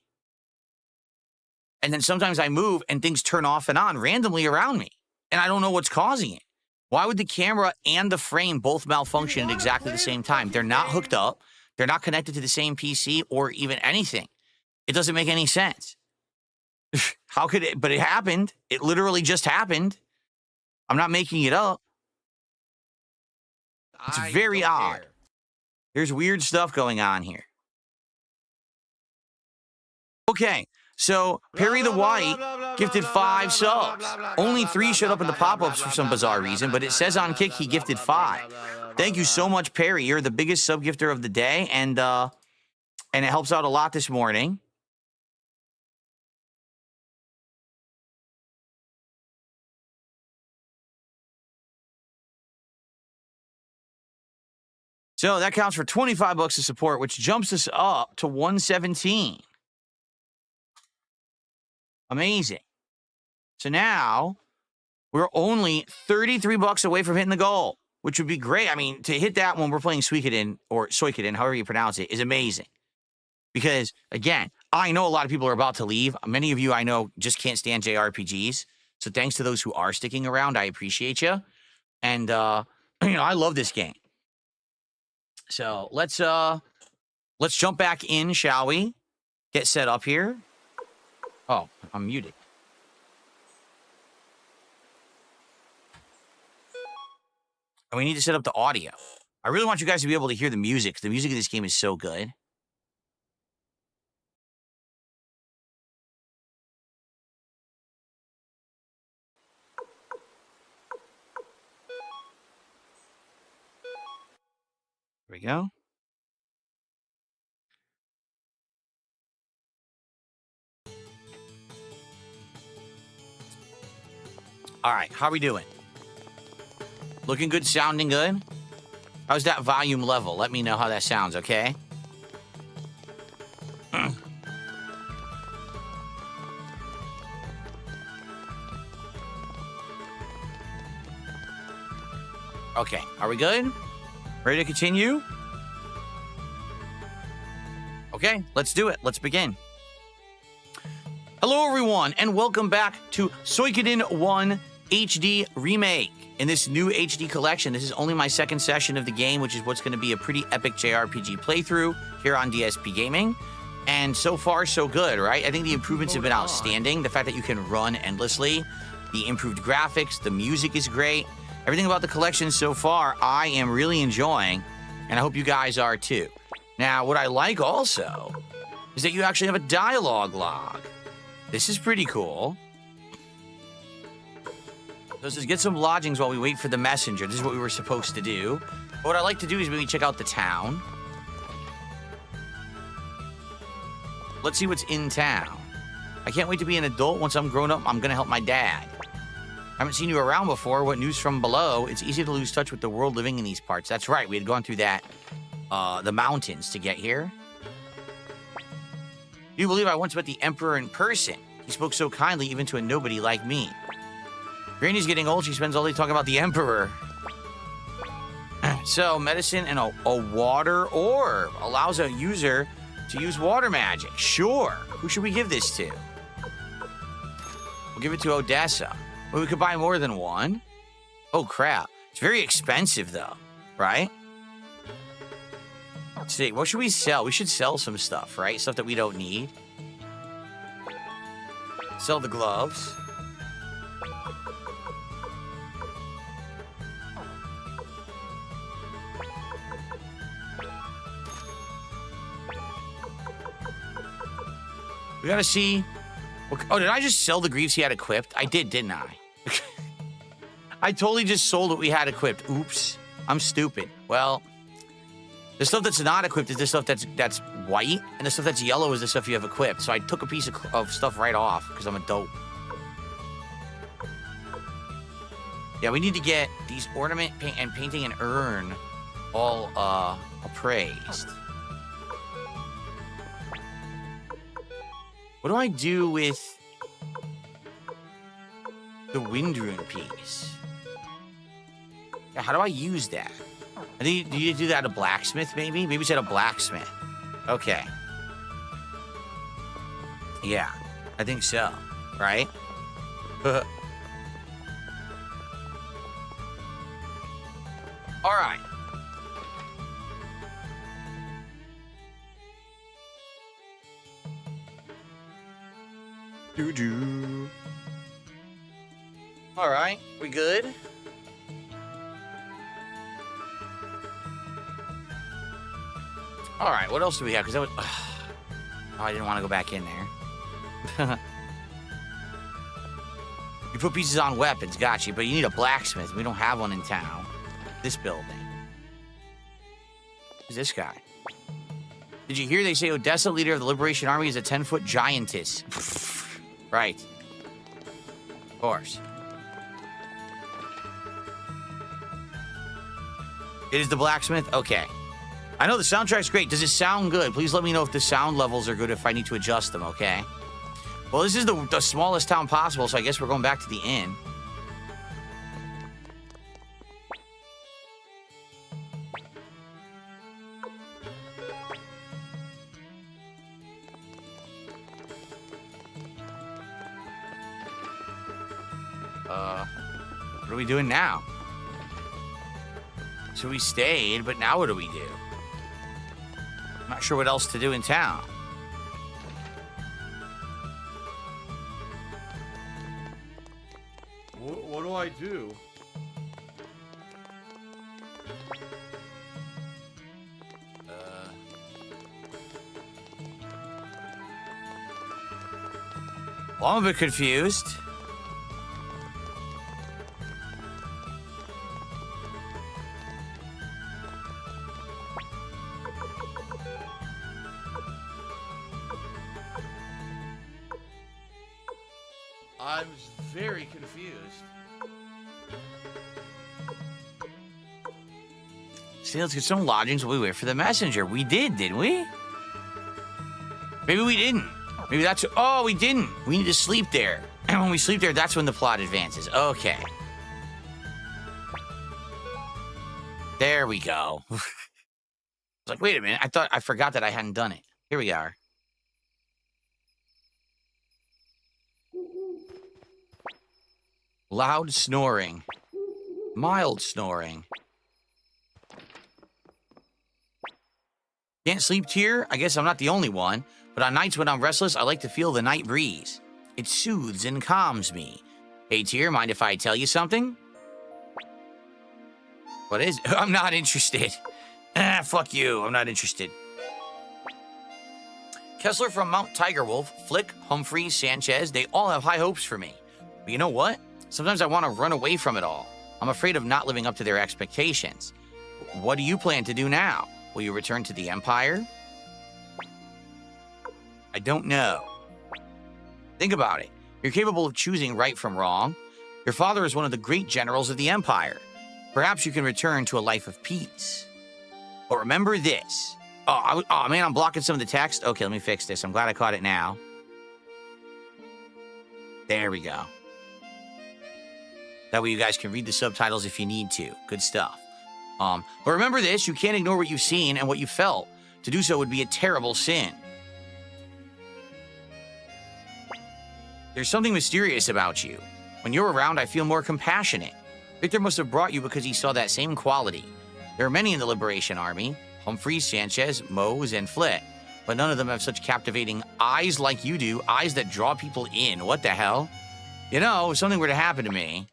Speaker 4: And then sometimes I move and things turn off and on randomly around me. And I don't know what's causing it. Why would the camera and the frame both malfunction at exactly the same time? They're not hooked up. They're not connected to the same PC or even anything. It doesn't make any sense. How could it? But it happened. It literally just happened. I'm not making it up. It's very odd. There's weird stuff going on here. Okay, so Perry the White gifted 5 subs. Only 3 showed up in the pop-ups for some bizarre reason, but it says on Kick he gifted 5. Thank you so much, Perry. You're the biggest sub-gifter of the day, and it helps out a lot this morning. So that counts for 25 bucks of support, which jumps us up to 117. Amazing. So now we're only 33 bucks away from hitting the goal, which would be great. I mean, to hit that when we're playing Suikoden, or Suikoden, however you pronounce it, is amazing. Because, again, I know a lot of people are about to leave. Many of you I know just can't stand JRPGs. So thanks to those who are sticking around. I appreciate you. And, I love this game. So let's Let's jump back in, shall we? Get set up here. Oh, I'm muted. And we need to set up the audio. I really want you guys to be able to hear the music. The music of this game is so good. Here we go. All right, how are we doing? Looking good, sounding good? How's that volume level? Let me know how that sounds, okay? Okay, are we good? Ready to continue? Okay, let's do it. Let's begin. Hello, everyone, and welcome back to Suikoden 1 HD Remake. In this new HD collection, this is only my second session of the game, which is what's going to be a pretty epic JRPG playthrough here on DSP Gaming. And so far, so good, right? I think the improvements have been outstanding. The fact that you can run endlessly, the improved graphics, the music is great. Everything about the collection so far, I am really enjoying, and I hope you guys are too. Now, what I like also is that you actually have a dialogue log. This is pretty cool. Let's just get some lodgings while we wait for the messenger. This is what we were supposed to do. But what I like to do is maybe check out the town. Let's see what's in town. I can't wait to be an adult. Once I'm grown up, I'm going to help my dad. I haven't seen you around before. What news from below? It's easy to lose touch with the world living in these parts. That's right. We had gone through that, the mountains to get here. Do you believe I once met the Emperor in person? He spoke so kindly even to a nobody like me. Granny's getting old. She spends all day talking about the Emperor. So, medicine and a water orb allows a user to use water magic. Sure. Who should we give this to? We'll give it to Odessa. Well, we could buy more than one. Oh, crap. It's very expensive, though, right? Let's see. What should we sell? We should sell some stuff, right? Stuff that we don't need. Sell the gloves. We gotta see. Oh, did I just sell the greaves he had equipped? I did, didn't I? I totally just sold what we had equipped. Oops. I'm stupid. Well, the stuff that's not equipped is the stuff that's white, and the stuff that's yellow is the stuff you have equipped. So I took a piece of stuff right off because I'm a dope. Yeah, we need to get these ornament and painting and urn all appraised. What do I do with the wind rune piece? Yeah, how do I use that? I think, do you do that at a blacksmith, maybe? Maybe it's at a blacksmith. Okay. Yeah, I think so, right? All right. Doo-doo. All right, we good? All right, what else do we have? Because that was... Oh, I didn't want to go back in there. You put pieces on weapons, got you, but you need a blacksmith. We don't have one in town. This building. Who's this guy? Did you hear they say Odessa, leader of the Liberation Army, is a 10-foot giantess? Right. Of course. It is the blacksmith? Okay. I know the soundtrack's great. Does it sound good? Please let me know if the sound levels are good, if I need to adjust them, okay? Well, this is the smallest town possible, so I guess we're going back to the inn. What are we doing now? So we stayed, but now what do we do? I'm not sure what else to do in town.
Speaker 7: What do I do?
Speaker 4: Well, I'm a bit confused.
Speaker 13: I'm very confused.
Speaker 4: See, let's get some lodgings while we wait for the messenger. We did, didn't we? Maybe we didn't. Maybe that's... Oh, we didn't. We need to sleep there. And when we sleep there, that's when the plot advances. Okay. There we go. I was like, wait a minute. I forgot that I hadn't done it. Here we are. Loud snoring. Mild snoring. Can't sleep here? I guess I'm not the only one. But on nights when I'm restless, I like to feel the night breeze. It soothes and calms me. Hey, Tyr, mind if I tell you something? What is it? I'm not interested. Fuck you. I'm not interested. Kessler from Mount Tigerwolf, Flick, Humphreys, Sanchez, they all have high hopes for me. But you know what? Sometimes I want to run away from it all. I'm afraid of not living up to their expectations. What do you plan to do now? Will you return to the Empire? I don't know. Think about it. You're capable of choosing right from wrong. Your father is one of the great generals of the Empire. Perhaps you can return to a life of peace. But remember this. Oh, man, I'm blocking some of the text. Okay, let me fix this. I'm glad I caught it now. There we go. That way you guys can read the subtitles if you need to. Good stuff. But remember this. You can't ignore what you've seen and what you felt. To do so would be a terrible sin. There's something mysterious about you. When you're around, I feel more compassionate. Victor must have brought you because he saw that same quality. There are many in the Liberation Army. Humphreys, Sanchez, Mose, and Flick. But none of them have such captivating eyes like you do. Eyes that draw people in. What the hell? You know, if something were to happen to me...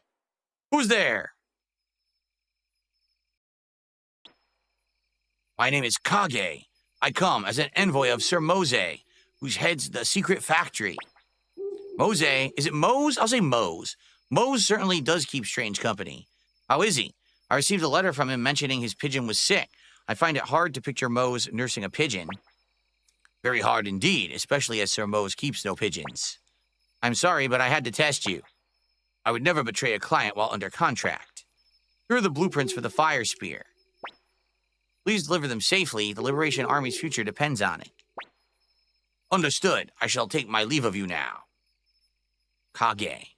Speaker 4: Who's there? My name is Kage. I come as an envoy of Sir Mose, who heads the secret factory. Mose, is it Mose? I'll say Mose. Mose certainly does keep strange company. How is he? I received a letter from him mentioning his pigeon was sick. I find it hard to picture Mose nursing a pigeon. Very hard indeed, especially as Sir Mose keeps no pigeons. I'm sorry, but I had to test you. I would never betray a client while under contract. Here are the blueprints for the fire spear. Please deliver them safely. The Liberation Army's future depends on it. Understood. I shall take my leave of you now. Kage.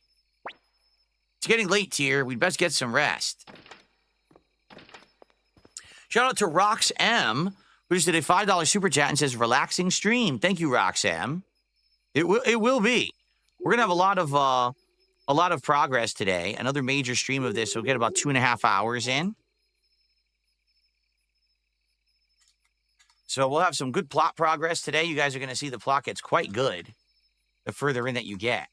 Speaker 4: It's getting late, Tyr. We'd best get some rest. Shout out to Rox M, who just did a $5 super chat and says, relaxing stream. Thank you, Rox M. It will be. We're going to have a lot of progress today. Another major stream of this. We'll get about 2.5 hours in. So we'll have some good plot progress today. You guys are going to see the plot gets quite good the further in that you get.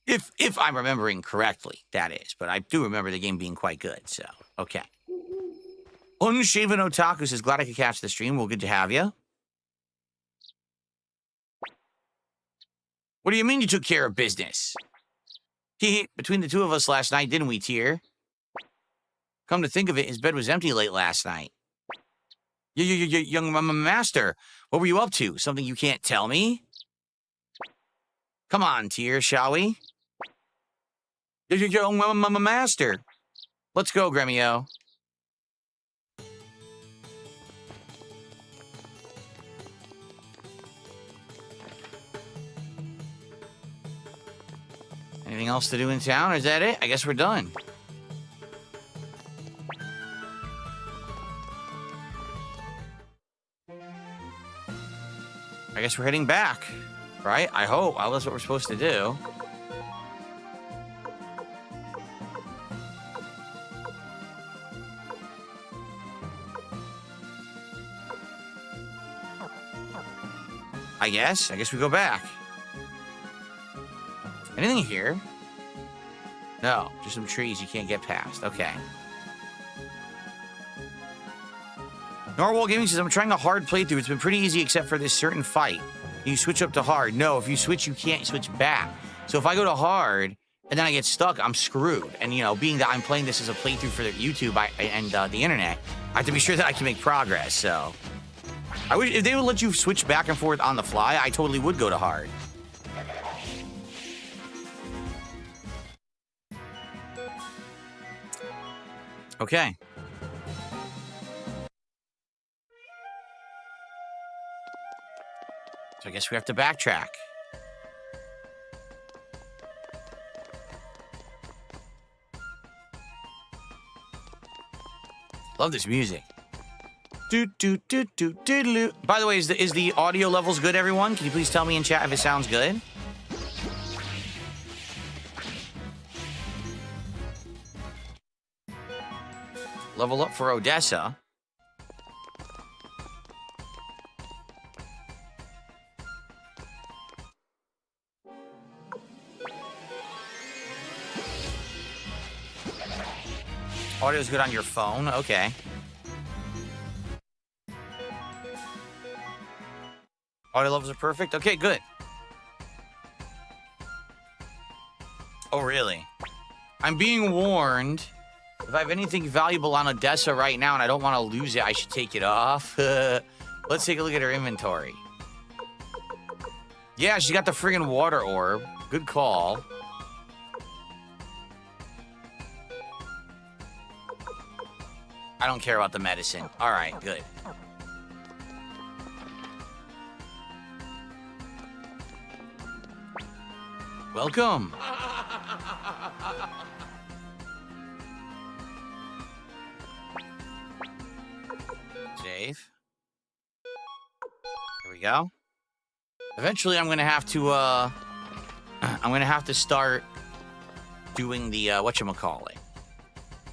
Speaker 4: If I'm remembering correctly, that is. But I do remember the game being quite good, so, okay. Unshaven Otaku says, glad I could catch the stream. Well, good to have you. What do you mean you took care of business? Between the two of us last night, didn't we, Tyr? Come to think of it, his bed was empty late last night. Young master, what were you up to? Something you can't tell me? Come on, Tyr, shall we? Young master. Let's go, Gremio. Anything else to do in town, or is that it? I guess we're done. I guess we're heading back, right? I hope. Well, that's what we're supposed to do. I guess we go back. Anything here? No, just some trees you can't get past. Okay. Narwhal Gaming says, I'm trying a hard playthrough. It's been pretty easy except for this certain fight. You switch up to hard. No, if you switch, you can't switch back. So if I go to hard and then I get stuck, I'm screwed. And, you know, being that I'm playing this as a playthrough for the YouTube and the internet, I have to be sure that I can make progress. So I wish if they would let you switch back and forth on the fly, I totally would go to hard. Okay. So I guess we have to backtrack. Love this music. Do do do do do do. By the way, is the audio levels good, everyone? Can you please tell me in chat if it sounds good? Level up for Odessa. Audio's good on your phone. Okay. Audio levels are perfect. Okay, good. Oh, really? I'm being warned. If I have anything valuable on Odessa right now and I don't want to lose it, I should take it off. Let's take a look at her inventory. Yeah, she got the friggin' water orb. Good call. I don't care about the medicine. All right, good. Welcome. Save. Here we go. Eventually, I'm gonna have to start doing the whatchamacallit.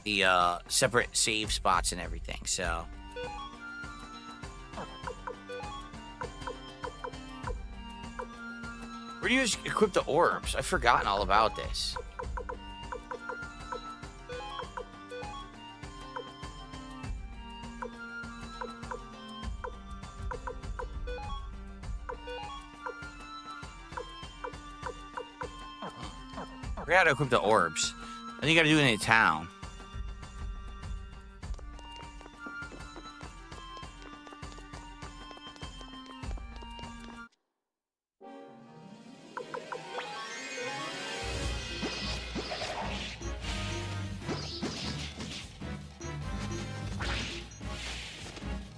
Speaker 4: The separate save spots and everything, so. Where do you equip the orbs? I've forgotten all about this. I forgot to equip the orbs. I think you gotta do it in a town.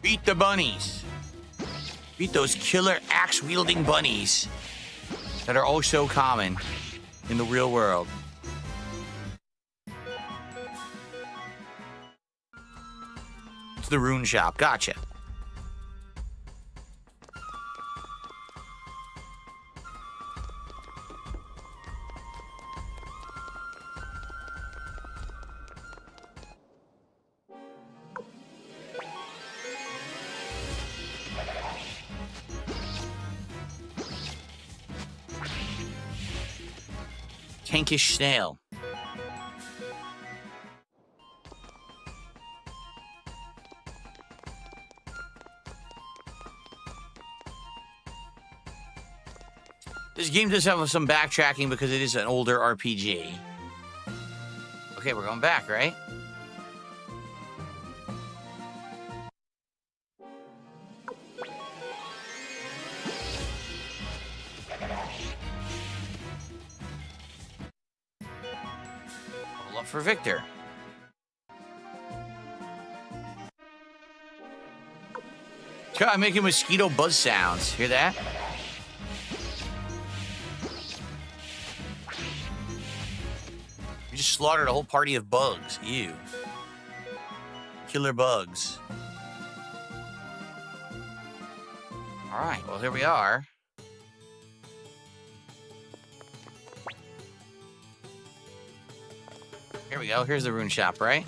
Speaker 4: Beat the bunnies. Beat those killer axe-wielding bunnies that are oh so common in the real world. It's the rune shop. Gotcha. Tankish snail. This game does have some backtracking because it is an older RPG. Okay, we're going back, right? For Victor. God, I'm making mosquito buzz sounds. Hear that? You just slaughtered a whole party of bugs. Ew. Killer bugs. All right, well, here we are. Here we go. Here's the rune shop, right?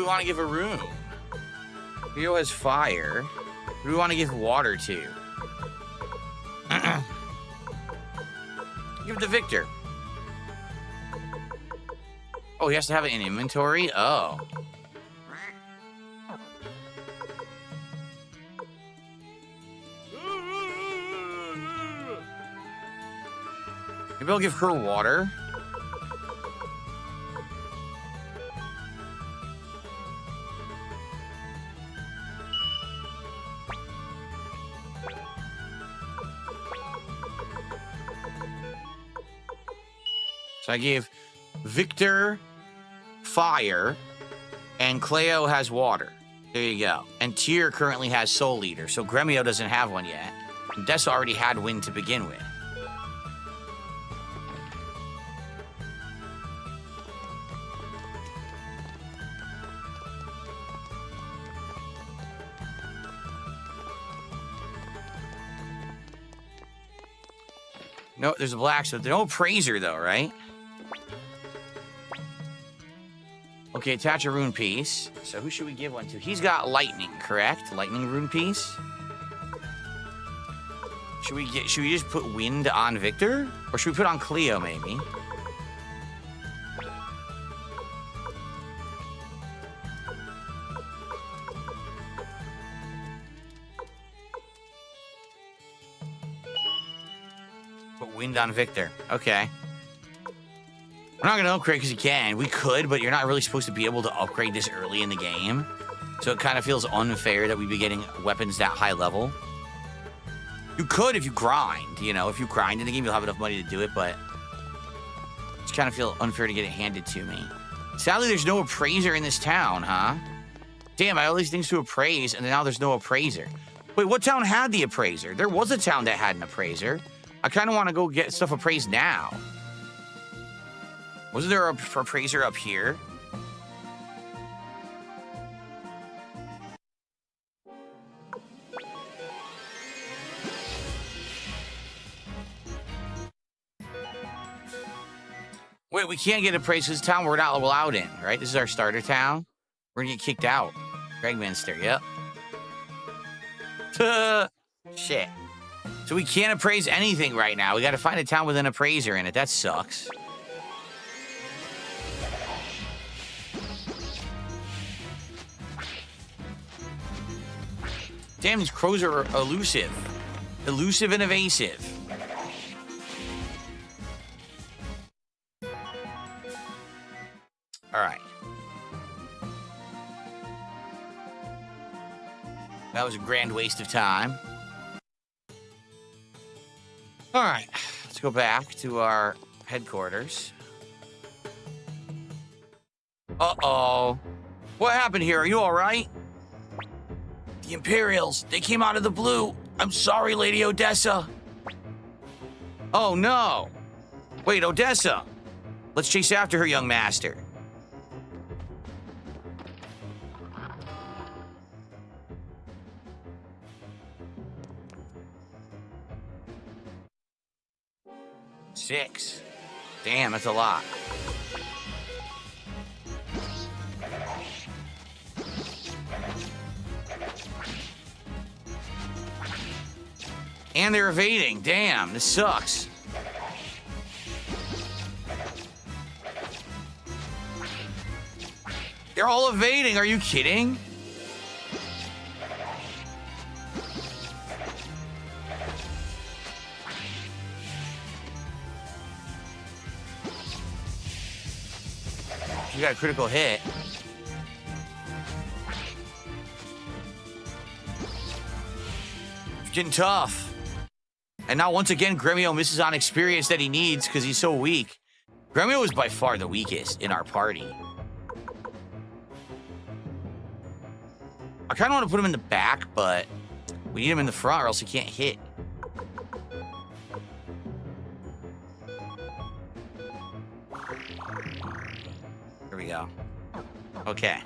Speaker 4: we want to give a room? Rio has fire. Who do we want to give water to? Give it to Victor. Oh, he has to have it in inventory? Oh. Maybe I'll give her water. So I gave Victor fire, and Cleo has water. There you go. And Tyr currently has Soul Eater, so Gremio doesn't have one yet. And Dessa already had wind to begin with. No, there's a blacksmith. There's no appraiser, though, right? Okay, attach a rune piece. So who should we give one to? He's got lightning, correct? Lightning rune piece. Should we just put wind on Victor? Or should we put on Cleo, maybe? Put wind on Victor. Okay. We're not going to upgrade because you can. We could, but you're not really supposed to be able to upgrade this early in the game. So it kind of feels unfair that we'd be getting weapons that high level. You could if you grind, you know. If you grind in the game, you'll have enough money to do it, but it just kind of feel unfair to get it handed to me. Sadly, there's no appraiser in this town, huh? Damn, I had all these things to appraise, and now there's no appraiser. Wait, what town had the appraiser? There was a town that had an appraiser. I kind of want to go get stuff appraised now. Wasn't there a appraiser up here? Wait, we can't get appraised this town we're not allowed in, right? This is our starter town. We're gonna get kicked out. Gregminster, yep. Shit. So we can't appraise anything right now. We gotta find a town with an appraiser in it. That sucks. Damn, these crows are elusive. Elusive and evasive. All right. That was a grand waste of time. All right, let's go back to our headquarters. Uh-oh. What happened here? Are you all right? The Imperials, they came out of the blue. I'm sorry, Lady Odessa. Oh, no. Wait, Odessa. Let's chase after her, young master. Six. Damn, that's a lot. And they're evading. Damn, this sucks. They're all evading. Are you kidding? You got a critical hit. It's getting tough. And now, once again, Gremio misses on experience that he needs because he's so weak. Gremio is by far the weakest in our party. I kind of want to put him in the back, but we need him in the front or else he can't hit. Here we go. Okay.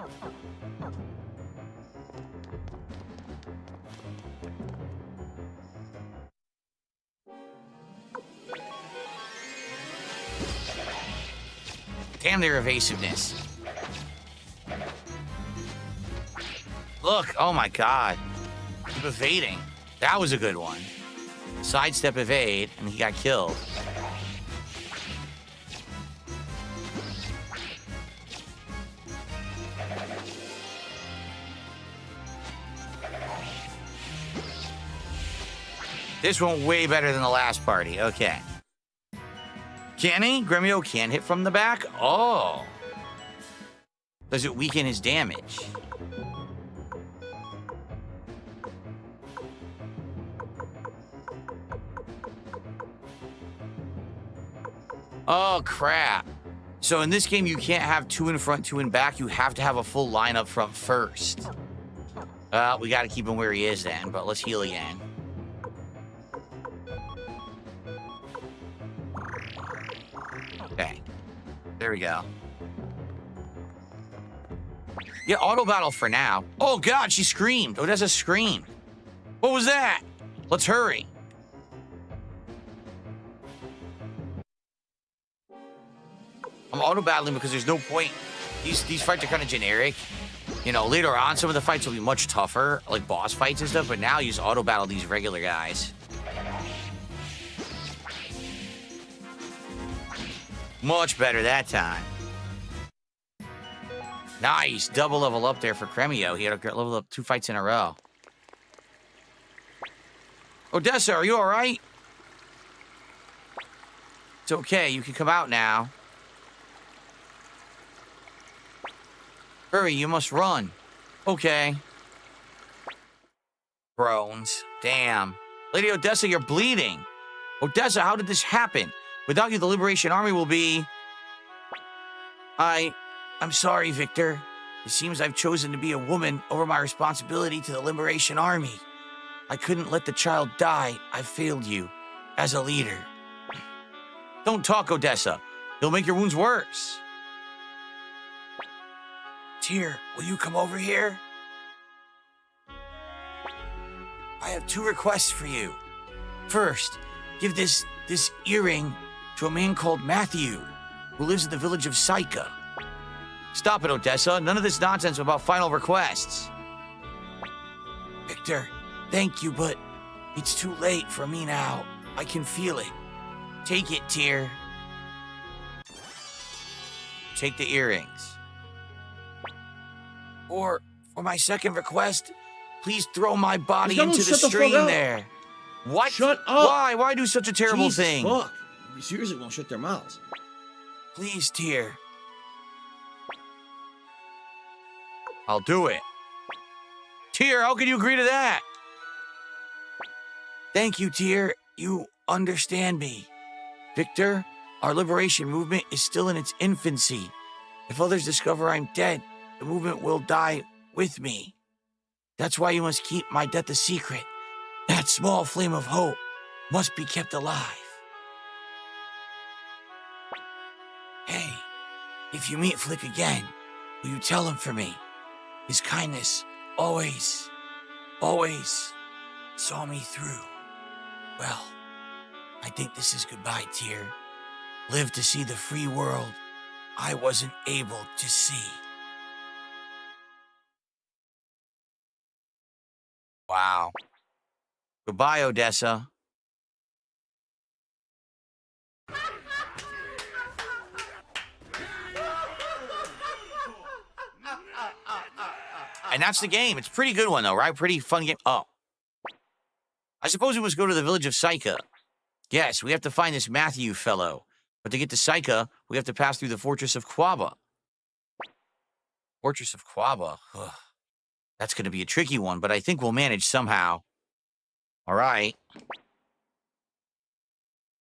Speaker 4: Damn their evasiveness. Look, oh my God. Keep evading. That was a good one. Sidestep evade, and he got killed. This went way better than the last party. Okay. Can he? Gremio can hit from the back? Oh. Does it weaken his damage? Oh, crap. So in this game, you can't have 2 in front, 2 in back. You have to have a full line up front first. We got to keep him where he is then, but let's heal again. Okay. There we go. Yeah, auto battle for now. Oh, God, she screamed. Odessa screamed. What was that? Let's hurry. I'm auto battling because there's no point. These fights are kind of generic. You know, later on, some of the fights will be much tougher, like boss fights and stuff, but now you just auto battle these regular guys. Much better that time. Nice. Double level up there for Cremio. He had a level up 2 fights in a row. Odessa, are you all right? It's okay. You can come out now. Hurry, you must run. Okay. Groans. Damn. Lady Odessa, you're bleeding. Odessa, how did this happen? Without you, the Liberation Army will be... I'm sorry, Victor. It seems I've chosen to be a woman over my responsibility to the Liberation Army. I couldn't let the child die. I failed you as a leader. Don't talk, Odessa. You'll make your wounds worse. Tyr, will you come over here? I have 2 requests for you. First, give this earring to a man called Matthew, who lives in the village of Saika. Stop it, Odessa. None of this nonsense about final requests. Victor, thank you, but it's too late for me now. I can feel it. Take it, Tyr. Take the earrings. Or, for my second request, please throw my body into the stream there. What?
Speaker 13: Shut up!
Speaker 4: Why? Why do such a terrible thing?
Speaker 13: Fuck. You seriously won't shut their mouths.
Speaker 4: Please, Tyr. I'll do it. Tyr, how can you agree to that? Thank you, Tyr. You understand me. Victor, our liberation movement is still in its infancy. If others discover I'm dead, the movement will die with me. That's why you must keep my death a secret. That small flame of hope must be kept alive. Hey, if you meet Flick again, will you tell him for me? His kindness always saw me through. Well, I think this is goodbye, Tyr. Live to see the free world I wasn't able to see. Wow. Goodbye, Odessa. And that's the game. It's a pretty good one, though, right? Pretty fun game. Oh. I suppose we must go to the village of Saika. Yes, we have to find this Matthew fellow. But to get to Saika, we have to pass through the Fortress of Quaba. Fortress of Quaba. Ugh. That's going to be a tricky one, but I think we'll manage somehow. All right.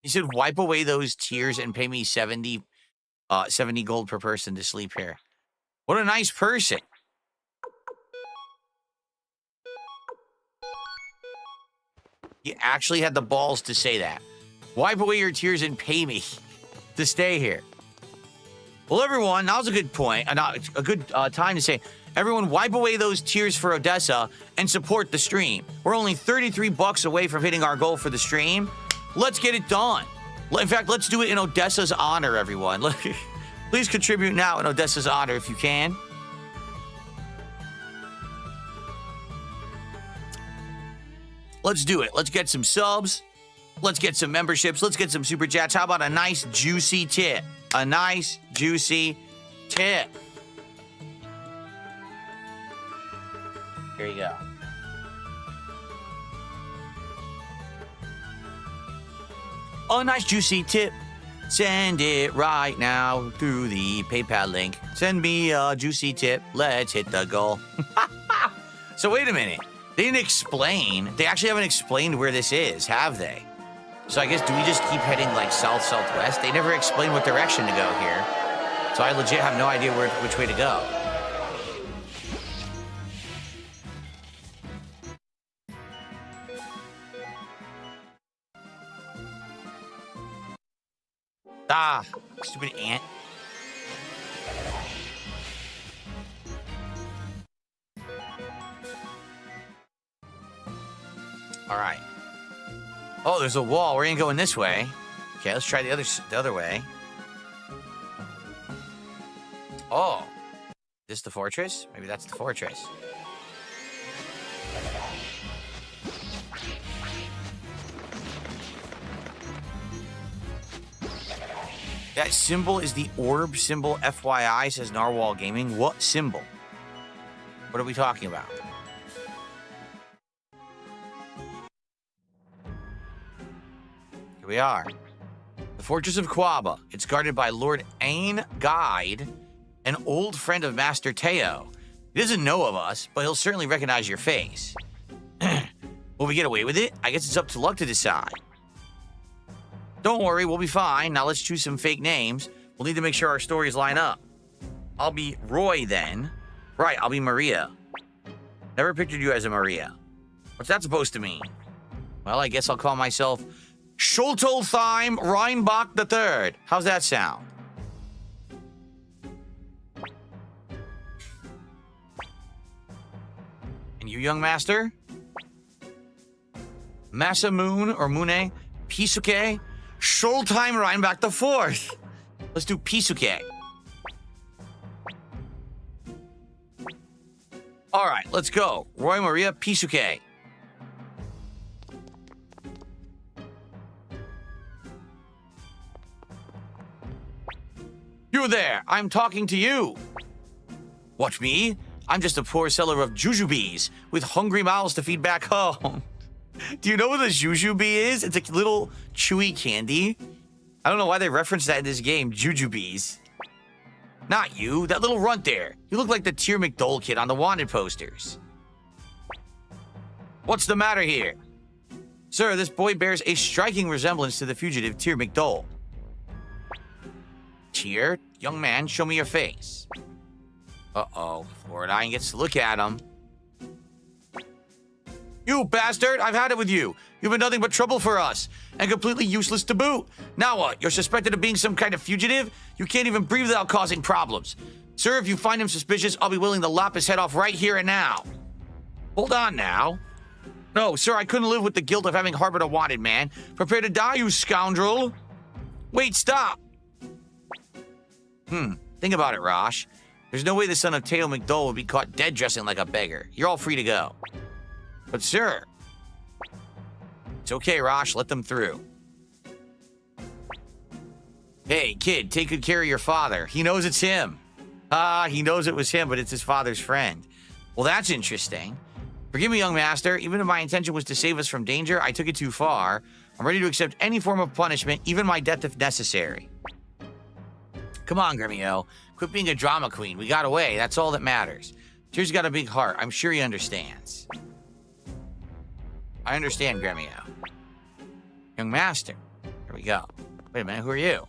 Speaker 4: He said, wipe away those tears and pay me 70 gold per person to sleep here. What a nice person. He actually had the balls to say that. Wipe away your tears and pay me to stay here. Well, everyone, now's a good point. A good time to say, everyone, wipe away those tears for Odessa and support the stream. We're only 33 bucks away from hitting our goal for the stream. Let's get it done. In fact, let's do it in Odessa's honor, everyone. Please contribute now in Odessa's honor if you can. Let's do it. Let's get some subs. Let's get some memberships. Let's get some super chats. How about a nice, juicy tip? A nice, juicy tip. Here you go. A nice, juicy tip. Send it right now through the PayPal link. Send me a juicy tip. Let's hit the goal. So wait a minute. They didn't explain. They actually haven't explained where this is, have they? So I guess, do we just keep heading like south-southwest? They never explained what direction to go here. So I legit have no idea which way to go. Ah, stupid ant. All right. Oh, there's a wall. We ain't going this way. Okay, let's try the other way. Oh, this the fortress? Maybe that's the fortress. That symbol is the orb symbol, FYI, says Narwhal Gaming. What symbol? What are we talking about? Here we are. The Fortress of Quaba. It's guarded by Lord Ain Guide, an old friend of Master Teo. He doesn't know of us, but he'll certainly recognize your face. Will we get away with it? I guess it's up to luck to decide. Don't worry, we'll be fine. Now let's choose some fake names. We'll need to make sure our stories line up. I'll be Roy then. Right, I'll be Maria. Never pictured you as a Maria. What's that supposed to mean? Well, I guess I'll call myself Schultoltheim Reinbach III. How's that sound? And you, young master? Masamoon or Mune Pisuke Schultheim Reinbach IV. Let's do Pisuke. All right, let's go. Roy Maria Pisuke. You there, I'm talking to you. What, me? I'm just a poor seller of jujubes with hungry mouths to feed back home. Do you know what a jujube is? It's a little chewy candy. I don't know why they reference that in this game, jujubes. Not you, that little runt there. You look like the Tyr McDole kid on the wanted posters. What's the matter here? Sir, this boy bears a striking resemblance to the fugitive Tyr McDole. Tyr, young man, show me your face. Uh-oh, Florentine gets to look at him. You bastard, I've had it with you. You've been nothing but trouble for us, and completely useless to boot. Now what, you're suspected of being some kind of fugitive? You can't even breathe without causing problems. Sir, if you find him suspicious, I'll be willing to lop his head off right here and now. Hold on now. No, sir, I couldn't live with the guilt of having harbored a wanted man. Prepare to die, you scoundrel. Wait, stop. Think about it, Rosh. There's no way the son of Teo McDole would be caught dead dressing like a beggar. You're all free to go. But sir, it's okay, Rosh, let them through. Hey, kid, take good care of your father. He knows it's him. He knows it was him, but it's his father's friend. Well, that's interesting. Forgive me, young master. Even if my intention was to save us from danger, I took it too far. I'm ready to accept any form of punishment, even my death if necessary. Come on, Gremio. Quit being a drama queen. We got away. That's all that matters. Tyr's got a big heart. I'm sure he understands. I understand, Gremio. Young master. Here we go. Wait a minute, who are you?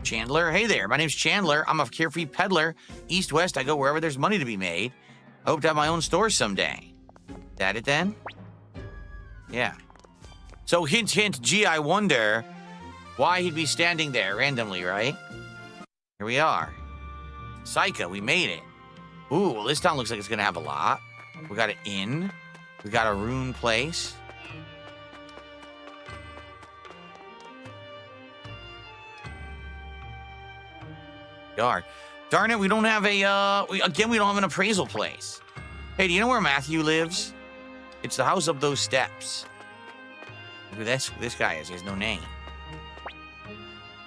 Speaker 4: Chandler? Hey there, my name's Chandler. I'm a carefree peddler. East-west, I go wherever there's money to be made. I hope to have my own store someday. That it then? Yeah. So hint, hint, gee, I wonder why he'd be standing there randomly, right? Here we are. Psycho, we made it. Ooh, well, this town looks like it's gonna have a lot. We got an inn. We got a rune place. Darn it, we don't have a, we don't have an appraisal place. Hey, do you know where Matthew lives? It's the house of those steps. Look who this guy is. He has no name.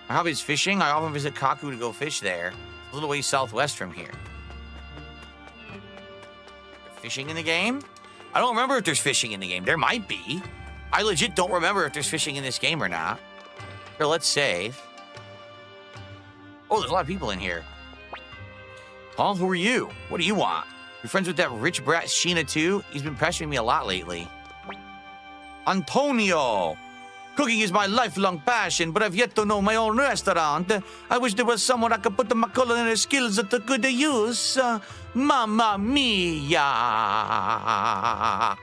Speaker 4: My hobby is fishing. I often visit Kaku to go fish there. A little ways southwest from here. Fishing in the game? I don't remember if there's fishing in the game. There might be. I legit don't remember if there's fishing in this game or not. Here, let's save. Oh, there's a lot of people in here. Paul, who are you? What do you want? You're friends with that rich brat Sheena too? He's been pestering me a lot lately. Antonio! Cooking is my lifelong passion, but I've yet to know my own restaurant. I wish there was someone I could put my culinary skills to good use. Mamma mia! I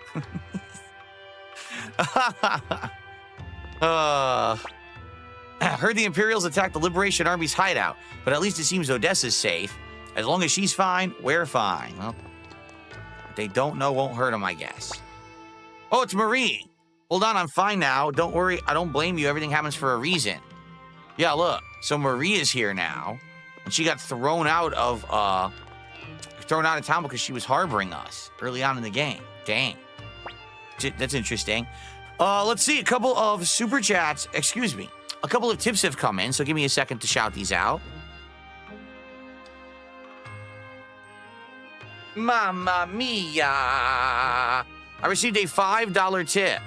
Speaker 4: heard the Imperials attacked the Liberation Army's hideout, but at least it seems Odessa's safe. As long as she's fine, we're fine. Well, what they don't know won't hurt them, I guess. Oh, it's Marie. Hold on, I'm fine now. Don't worry, I don't blame you. Everything happens for a reason. Yeah, look. So Marie is here now, and she got thrown out of town because she was harboring us early on in the game. Dang. That's interesting. Let's see, a couple of super chats. Excuse me. A couple of tips have come in, so give me a second to shout these out. Mamma mia! I received a $5 tip.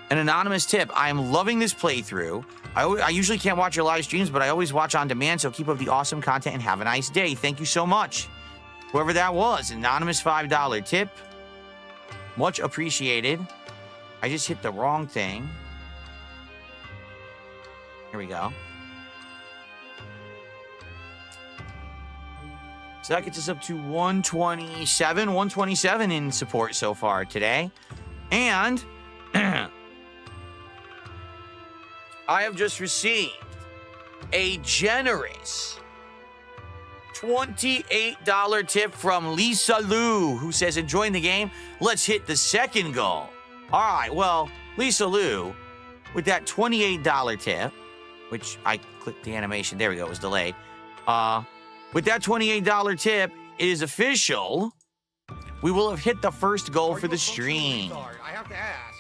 Speaker 4: An anonymous tip. I am loving this playthrough. I usually can't watch your live streams, but I always watch on demand, so keep up the awesome content and have a nice day. Thank you so much. Whoever that was, anonymous $5 tip. Much appreciated. I just hit the wrong thing. Here we go. So that gets us up to 127 in support so far today. And I have just received a generous $28 tip from Lisa Lou, who says, enjoying the game. Let's hit the second goal. All right, well, Lisa Lou, with that $28 tip, which I clicked the animation. There we go. It was delayed. With that $28 tip, it is official. We will have hit the first goal for the stream.
Speaker 13: I have to ask.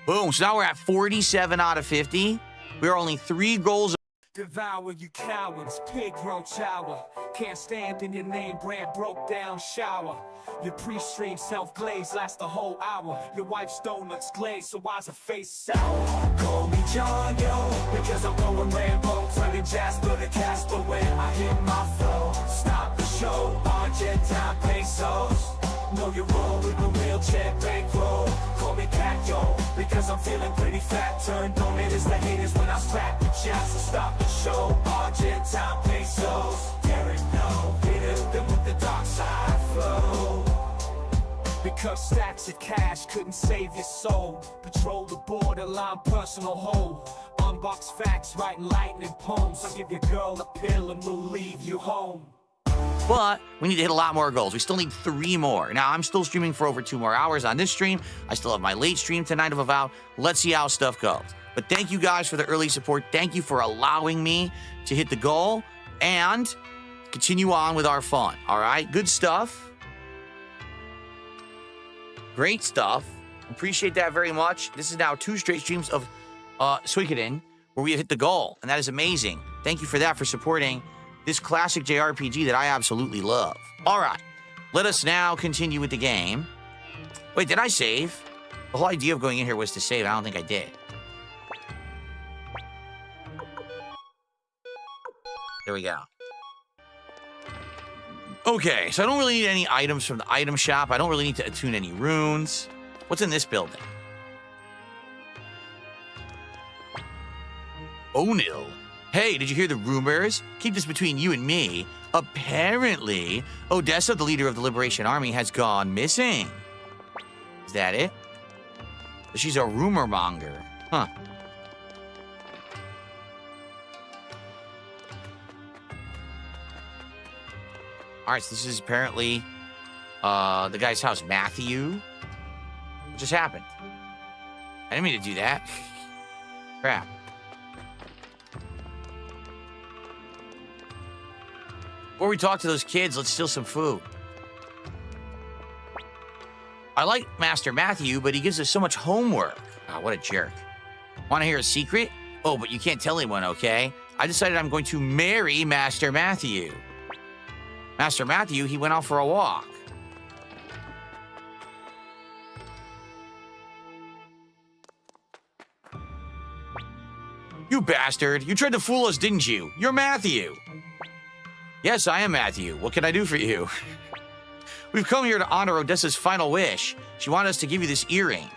Speaker 4: Boom. So now we're at 47 out of 50. We are only 3 goals.
Speaker 18: Devour you cowards, pig roach hour. Can't stand in your name brand, broke down shower. Your pre-stream self-glaze lasts the whole hour. Your wife's donuts glaze, so why's her face sour? Call me John, yo, because I'm going Rambo, turning Jasper to Casper when I hit my flow. Stop the show, Argentine pesos. Know you're wrong with the wheelchair bankroll. Call me Pat, yo, because I'm feeling pretty fat. Turned on it as the haters when I slap the jazz. So stop the show, Argentine pesos. Derek, no, hit them with the dark side flow. Because stacks of cash couldn't save your soul. Patrol the borderline personal hold. Unbox facts, writing lightning poems. I'll give your girl a pill and we'll leave you home.
Speaker 4: But we need to hit a lot more goals. We still need 3 more. Now, I'm still streaming for over 2 more hours on this stream. I still have my late stream tonight of Avowed. Let's see how stuff goes. But thank you guys for the early support. Thank you for allowing me to hit the goal and continue on with our fun. All right? Good stuff. Great stuff. Appreciate that very much. This is now 2 straight streams of Suikoden where we have hit the goal. And that is amazing. Thank you for that, for supporting this classic JRPG that I absolutely love. All right, let us now continue with the game. Wait, did I save? The whole idea of going in here was to save. I don't think I did. There we go. Okay, so I don't really need any items from the item shop. I don't really need to attune any runes. What's in this building? O'Neill. Hey, did you hear the rumors? Keep this between you and me. Apparently, Odessa, the leader of the Liberation Army, has gone missing. Is that it? She's a rumor monger. Huh. All right, so this is apparently the guy's house, Matthew. What just happened? I didn't mean to do that. Crap. Before we talk to those kids, let's steal some food. I like Master Matthew, but he gives us so much homework. Ah, what a jerk. Want to hear a secret? Oh, but you can't tell anyone, okay? I decided I'm going to marry Master Matthew. Master Matthew, he went out for a walk. You bastard. You tried to fool us, didn't you? You're Matthew. Yes, I am Matthew. What can I do for you? We've come here to honor Odessa's final wish. She wanted us to give you this earring.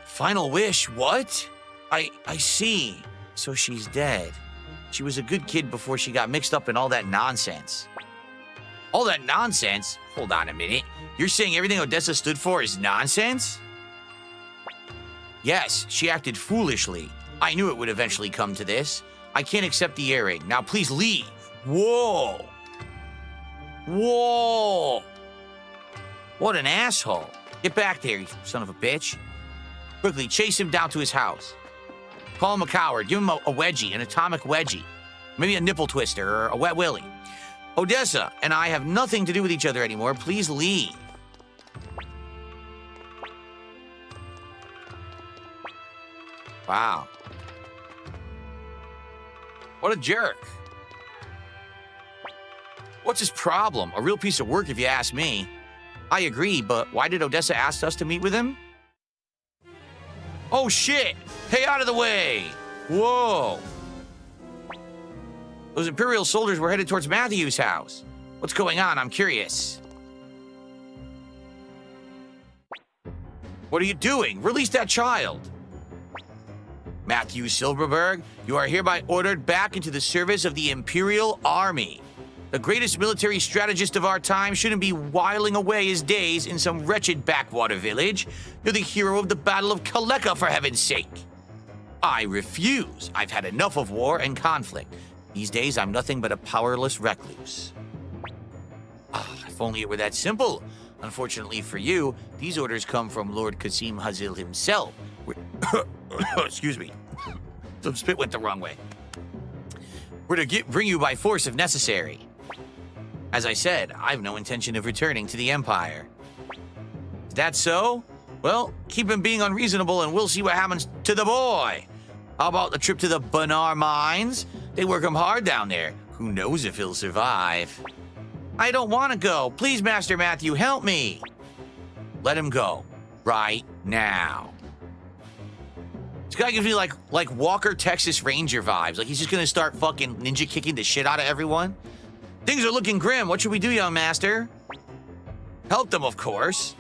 Speaker 4: Final wish? What? I see. So she's dead. She was a good kid before she got mixed up in all that nonsense. All that nonsense? Hold on a minute. You're saying everything Odessa stood for is nonsense? Yes, she acted foolishly. I knew it would eventually come to this. I can't accept the earring. Now please leave. Whoa. Whoa. What an asshole. Get back there, you son of a bitch. Quickly, chase him down to his house. Call him a coward. Give him a wedgie, an atomic wedgie. Maybe a nipple twister or a wet willy. Odessa and I have nothing to do with each other anymore. Please leave. Wow. What a jerk. What's his problem? A real piece of work if you ask me. I agree, but why did Odessa ask us to meet with him? Oh shit! Hey, out of the way! Whoa! Those Imperial soldiers were headed towards Matthew's house. What's going on? I'm curious. What are you doing? Release that child! Matthew Silverberg, you are hereby ordered back into the service of the Imperial Army. The greatest military strategist of our time shouldn't be whiling away his days in some wretched backwater village. You're the hero of the Battle of Kaleka, for heaven's sake. I refuse. I've had enough of war and conflict. These days, I'm nothing but a powerless recluse. If only it were that simple. Unfortunately for you, these orders come from Lord Qasim Hazil himself. Excuse me. The spit went the wrong way. We're to bring you by force if necessary. As I said, I have no intention of returning to the Empire. Is that so? Well, keep him being unreasonable and we'll see what happens to the boy. How about the trip to the Banar mines? They work him hard down there. Who knows if he'll survive? I don't want to go. Please, Master Matthew, help me. Let him go. Right now. This guy gives me like Walker, Texas Ranger vibes. Like he's just gonna start fucking ninja kicking the shit out of everyone. Things are looking grim. What should we do, young master? Help them, of course.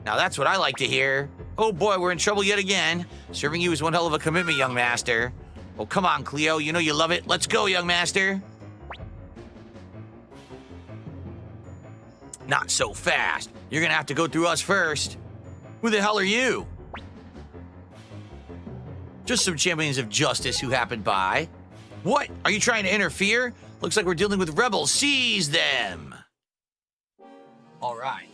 Speaker 4: Now that's what I like to hear. Oh boy, we're in trouble yet again. Serving you is one hell of a commitment, young master. Oh, come on, Cleo. You know you love it. Let's go, young master. Not so fast. You're gonna have to go through us first. Who the hell are you? Just some champions of justice who happened by. What? Are you trying to interfere? Looks like we're dealing with rebels. Seize them! All right.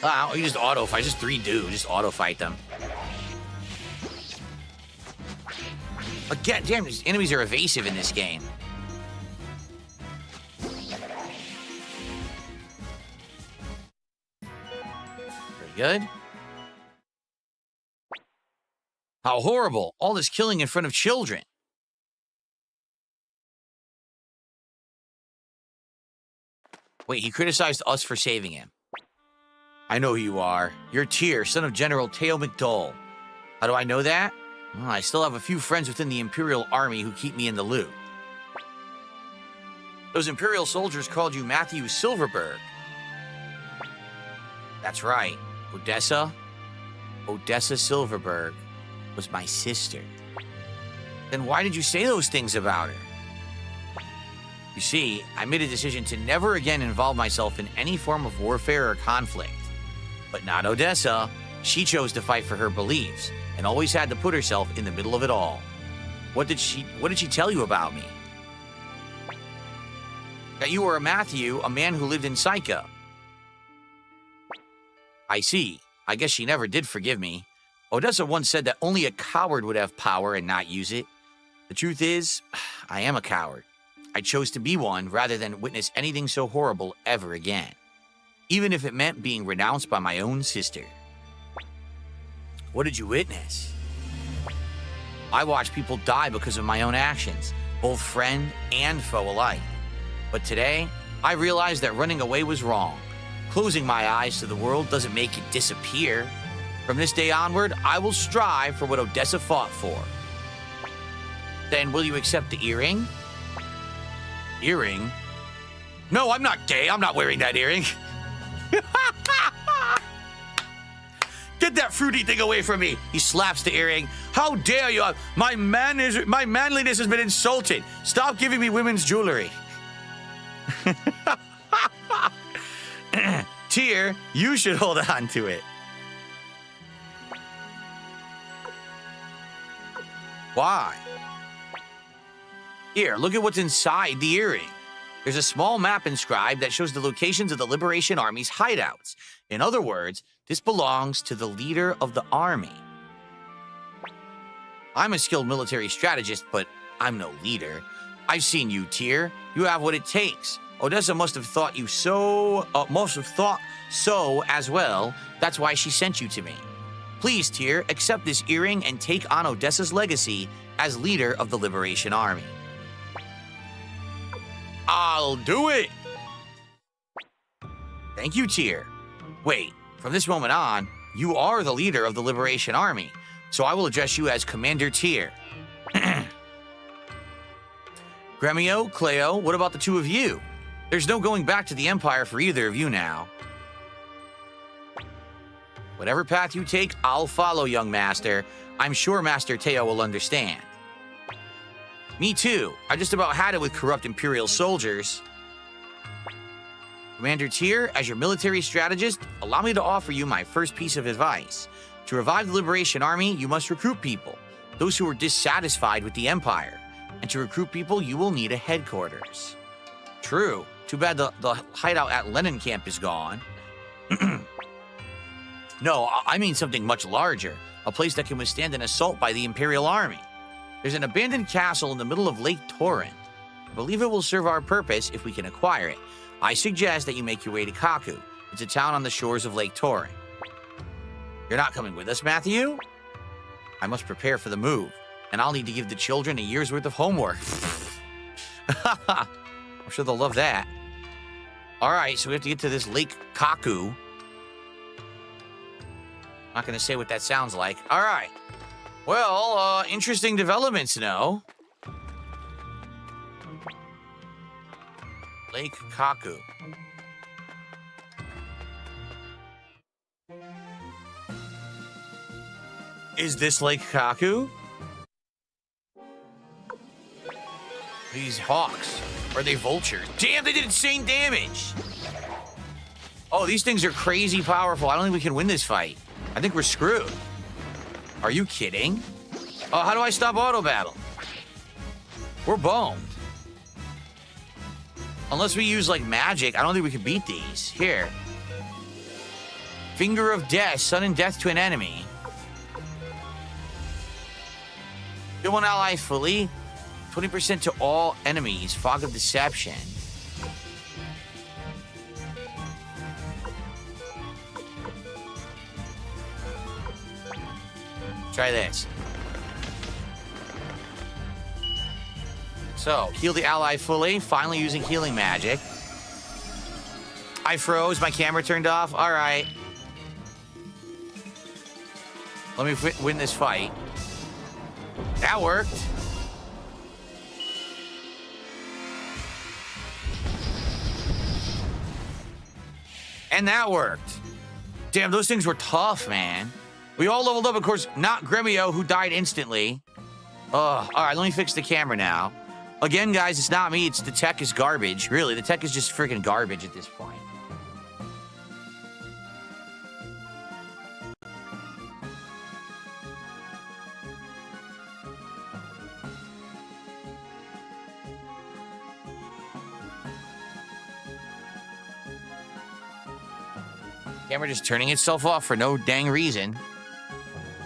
Speaker 4: Wow, you just auto-fight. Just 3 dudes. Just auto-fight them. Again, damn, these enemies are evasive in this game. Very good. How horrible. All this killing in front of children. Wait, he criticized us for saving him. I know who you are. You're Tyr, son of General Teo McDole. How do I know that? Well, I still have a few friends within the Imperial Army who keep me in the loop. Those Imperial soldiers called you Matthew Silverberg. That's right. Odessa Silverberg was my sister. Then why did you say those things about her? You see, I made a decision to never again involve myself in any form of warfare or conflict. But not Odessa. She chose to fight for her beliefs and always had to put herself in the middle of it all. What did she tell you about me? That you were a Matthew, a man who lived in Saika. I see. I guess she never did forgive me. Odessa once said that only a coward would have power and not use it. The truth is, I am a coward. I chose to be one rather than witness anything so horrible ever again. even if it meant being renounced by my own sister. What did you witness? I watched people die because of my own actions, both friend and foe alike. But today, I realized that running away was wrong. Closing my eyes to the world doesn't make it disappear. From this day onward, I will strive for what Odessa fought for. Then will you accept the earring? Earring? No, I'm not gay. I'm not wearing that earring. Get that fruity thing away from me. He slaps the earring. How dare you? My manliness has been insulted. Stop giving me women's jewelry. Tyr, you should hold on to it. Why? Here, look at what's inside the earring. There's a small map inscribed that shows the locations of the Liberation Army's hideouts. In other words, this belongs to the leader of the army. I'm a skilled military strategist, but I'm no leader. I've seen you, Tyr. You have what it takes. Odessa must have thought so as well. That's why she sent you to me. Please, Tyr, accept this earring and take on Odessa's legacy as leader of the Liberation Army. I'll do it! Thank you, Tyr. Wait, from this moment on, you are the leader of the Liberation Army, so I will address you as Commander Tyr. Gremio, Cleo, what about the two of you? There's no going back to the Empire for either of you now. Whatever path you take, I'll follow, young master. I'm sure Master Teo will understand. Me too. I just about had it with corrupt Imperial soldiers. Commander Tyr, as your military strategist, allow me to offer you my first piece of advice. To revive the Liberation Army, you must recruit people, those who are dissatisfied with the Empire. And to recruit people, you will need a headquarters. True. Too bad the hideout at Lenin Camp is gone. No, I mean something much larger. A place that can withstand an assault by the Imperial Army. There's an abandoned castle in the middle of Lake Torrent. I believe it will serve our purpose if we can acquire it. I suggest that you make your way to Kaku. It's a town on the shores of Lake Torrent. You're not coming with us, Matthew? I must prepare for the move, and I'll need to give the children a year's worth of homework. I'm sure they'll love that. All right, so we have to get to this Lake Kaku. Not going to say what that sounds like. All right. Well, interesting developments, no? Lake Kaku. Is this Lake Kaku? These hawks. Are they vultures? Damn, they did insane damage! Oh, these things are crazy powerful. I don't think we can win this fight. I think we're screwed. Are you kidding? Oh, how do I stop auto battle? We're boned. Unless we use, like, magic, I don't think we can beat these. Here. Finger of Death, sudden death to an enemy. Kill one ally fully. 20% to all enemies. Fog of Deception. Try this. So, heal the ally fully. Finally using healing magic. I froze. My camera turned off. All right. Let me win this fight. That worked. And that worked. Damn, those things were tough, man. We all leveled up, of course, not Gremio, who died instantly. All right, let me fix the camera now. Again, guys, it's not me. It's the tech is garbage. Really, the tech is just freaking garbage at this point. Camera just turning itself off for no dang reason.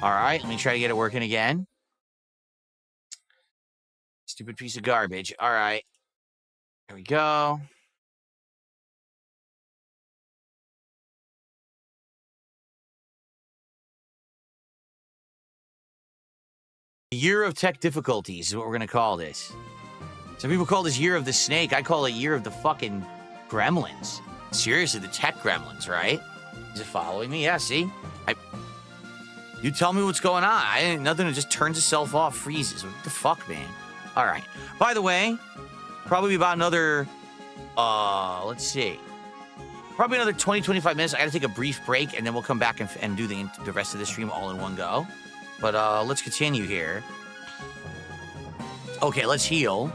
Speaker 4: All right, let me try to get it working again. Stupid piece of garbage. All right. There we go. year of tech difficulties is what we're gonna call this. Some people call this year of the snake. I call it year of the fucking gremlins. Seriously, the tech gremlins, right? Is it following me? Yeah, see? You tell me what's going on. Nothing, it just turns itself off, freezes. What the fuck, man? All right. By the way, probably about another, let's see. Probably another 20, 25 minutes. I got to take a brief break, and then we'll come back and do the rest of the stream all in one go. But let's continue here. Okay, let's heal.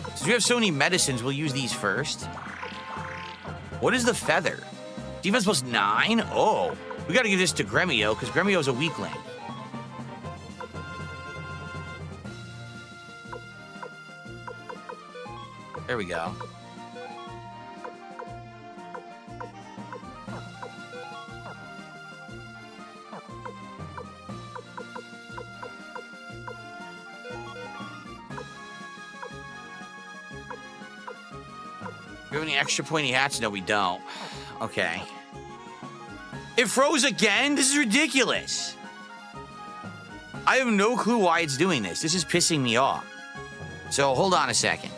Speaker 4: Since we have so many medicines, we'll use these first. What is the feather? Defense plus 9? Oh. We gotta give this to Gremio, because Gremio's a weakling. There we go. Do we have any extra pointy hats? No, we don't. Okay. It froze again? This is ridiculous. I have no clue why it's doing this. This is pissing me off. So hold on a second.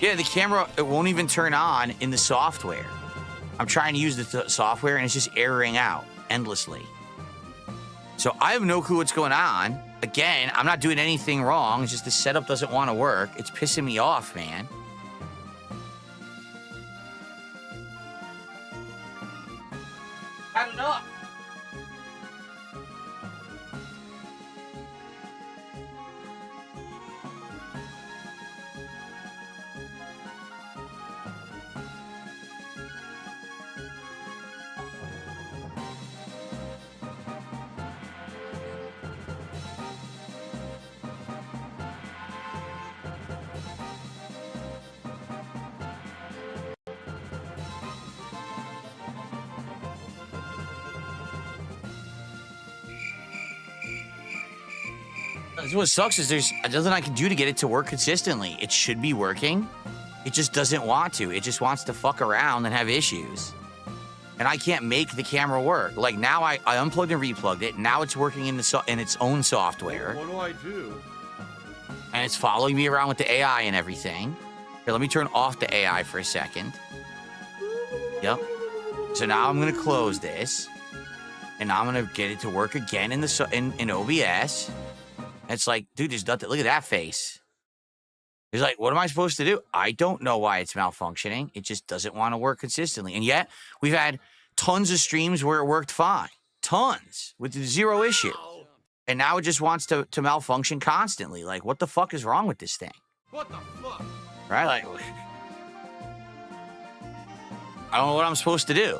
Speaker 4: Yeah, the camera, it won't even turn on in the software. I'm trying to use the software and it's just erroring out endlessly. So I have no clue what's going on. Again, I'm not doing anything wrong. It's just the setup doesn't want to work. It's pissing me off, man. I don't know. What sucks is there's nothing I can do to get it to work consistently. It should be working. It just doesn't want to. It just wants to fuck around and have issues. And I can't make the camera work. Like now I unplugged and replugged it. Now it's working in its own software.
Speaker 7: What do I do?
Speaker 4: And it's following me around with the AI and everything. Here, let me turn off the AI for a second. Yep. So now I'm gonna close this. And I'm gonna get it to work again in OBS. It's like, dude, there's nothing. Look at that face. He's like, what am I supposed to do? I don't know why it's malfunctioning. It just doesn't want to work consistently. And yet, we've had tons of streams where it worked fine. Tons. With zero issue. And now it just wants to malfunction constantly. Like, what the fuck is wrong with this thing?
Speaker 7: What the fuck?
Speaker 4: Right? Like, I don't know what I'm supposed to do.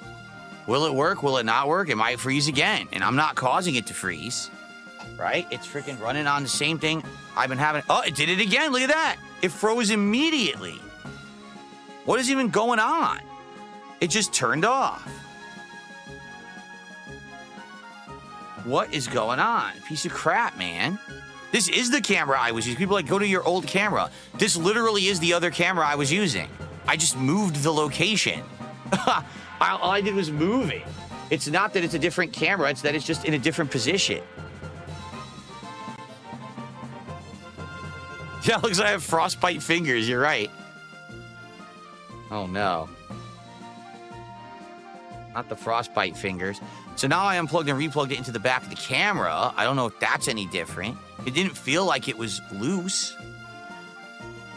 Speaker 4: Will it work? Will it not work? It might freeze again. And I'm not causing it to freeze. Right? It's freaking running on the same thing I've been having. Oh, it did it again. Look at that. It froze immediately. What is even going on? It just turned off. What is going on? Piece of crap, man. This is the camera I was using. People are like, go to your old camera. This literally is the other camera I was using. I just moved the location. All I did was move it. It's not that it's a different camera. It's that it's just in a different position. Yeah, it looks like I have frostbite fingers. You're right. Oh, no. Not the frostbite fingers. So now I unplugged and replugged it into the back of the camera. I don't know if that's any different. It didn't feel like it was loose.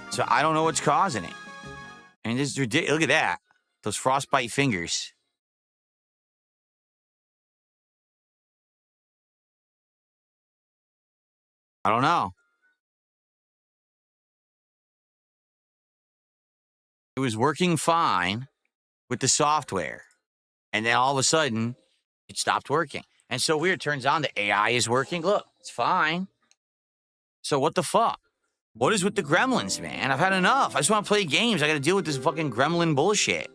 Speaker 4: So I don't know what's causing it. And this is ridiculous. Look at that. Those frostbite fingers. I don't know. It was working fine with the software. And then all of a sudden, it stopped working. And so weird. Turns on the AI is working. Look, it's fine. So what the fuck? What is with the gremlins, man? I've had enough. I just want to play games. I got to deal with this fucking gremlin bullshit.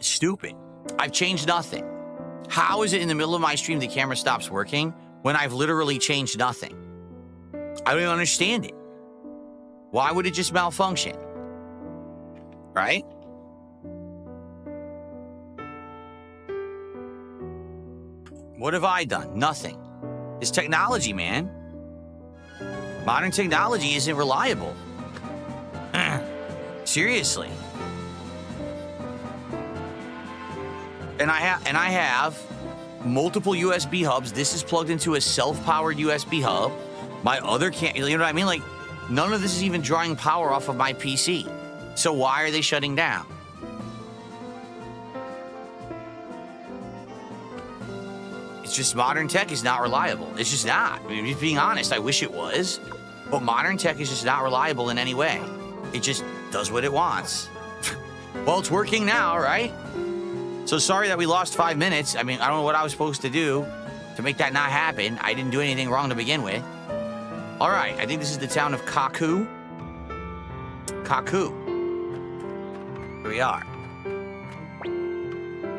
Speaker 4: Stupid. I've changed nothing. How is it in the middle of my stream the camera stops working when I've literally changed nothing? I don't even understand it. Why would it just malfunction? Right? What have I done? Nothing. It's technology, man. Modern technology isn't reliable. Seriously. And I have multiple USB hubs. This is plugged into a self-powered USB hub. My other can't, you know what I mean? Like, none of this is even drawing power off of my PC. So why are they shutting down? It's just modern tech is not reliable. It's just not. I mean, just being honest, I wish it was. But modern tech is just not reliable in any way. It just does what it wants. Well, it's working now, right? So sorry that we lost 5 minutes. I mean, I don't know what I was supposed to do to make that not happen. I didn't do anything wrong to begin with. All right, I think this is the town of Kaku. Kaku. Here we are.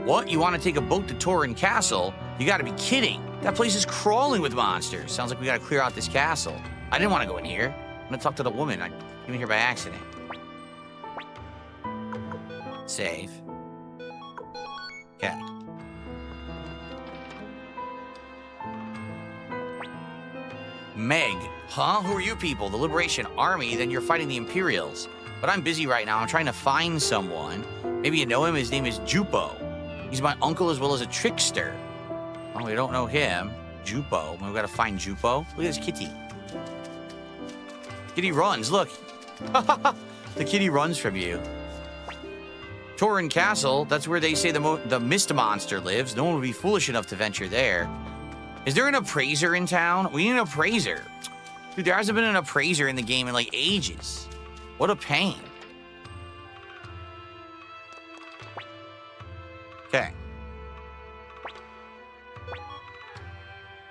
Speaker 4: What? You want to take a boat to Torin Castle? You got to be kidding. That place is crawling with monsters. Sounds like we got to clear out this castle. I didn't want to go in here. I'm going to talk to the woman. I came in here by accident. Save. Okay. Meg. Huh? Who are you people? The Liberation Army? Then you're fighting the Imperials. But I'm busy right now. I'm trying to find someone. Maybe you know him. His name is Jupo. He's my uncle as well as a trickster. Oh, we don't know him. Jupo. We've got to find Jupo. Look at this kitty. Kitty runs. Look. The kitty runs from you. Torin Castle. That's where they say the mist monster lives. No one would be foolish enough to venture there. Is there an appraiser in town? We need an appraiser. Dude, there hasn't been an appraiser in the game in like ages. What a pain. Okay.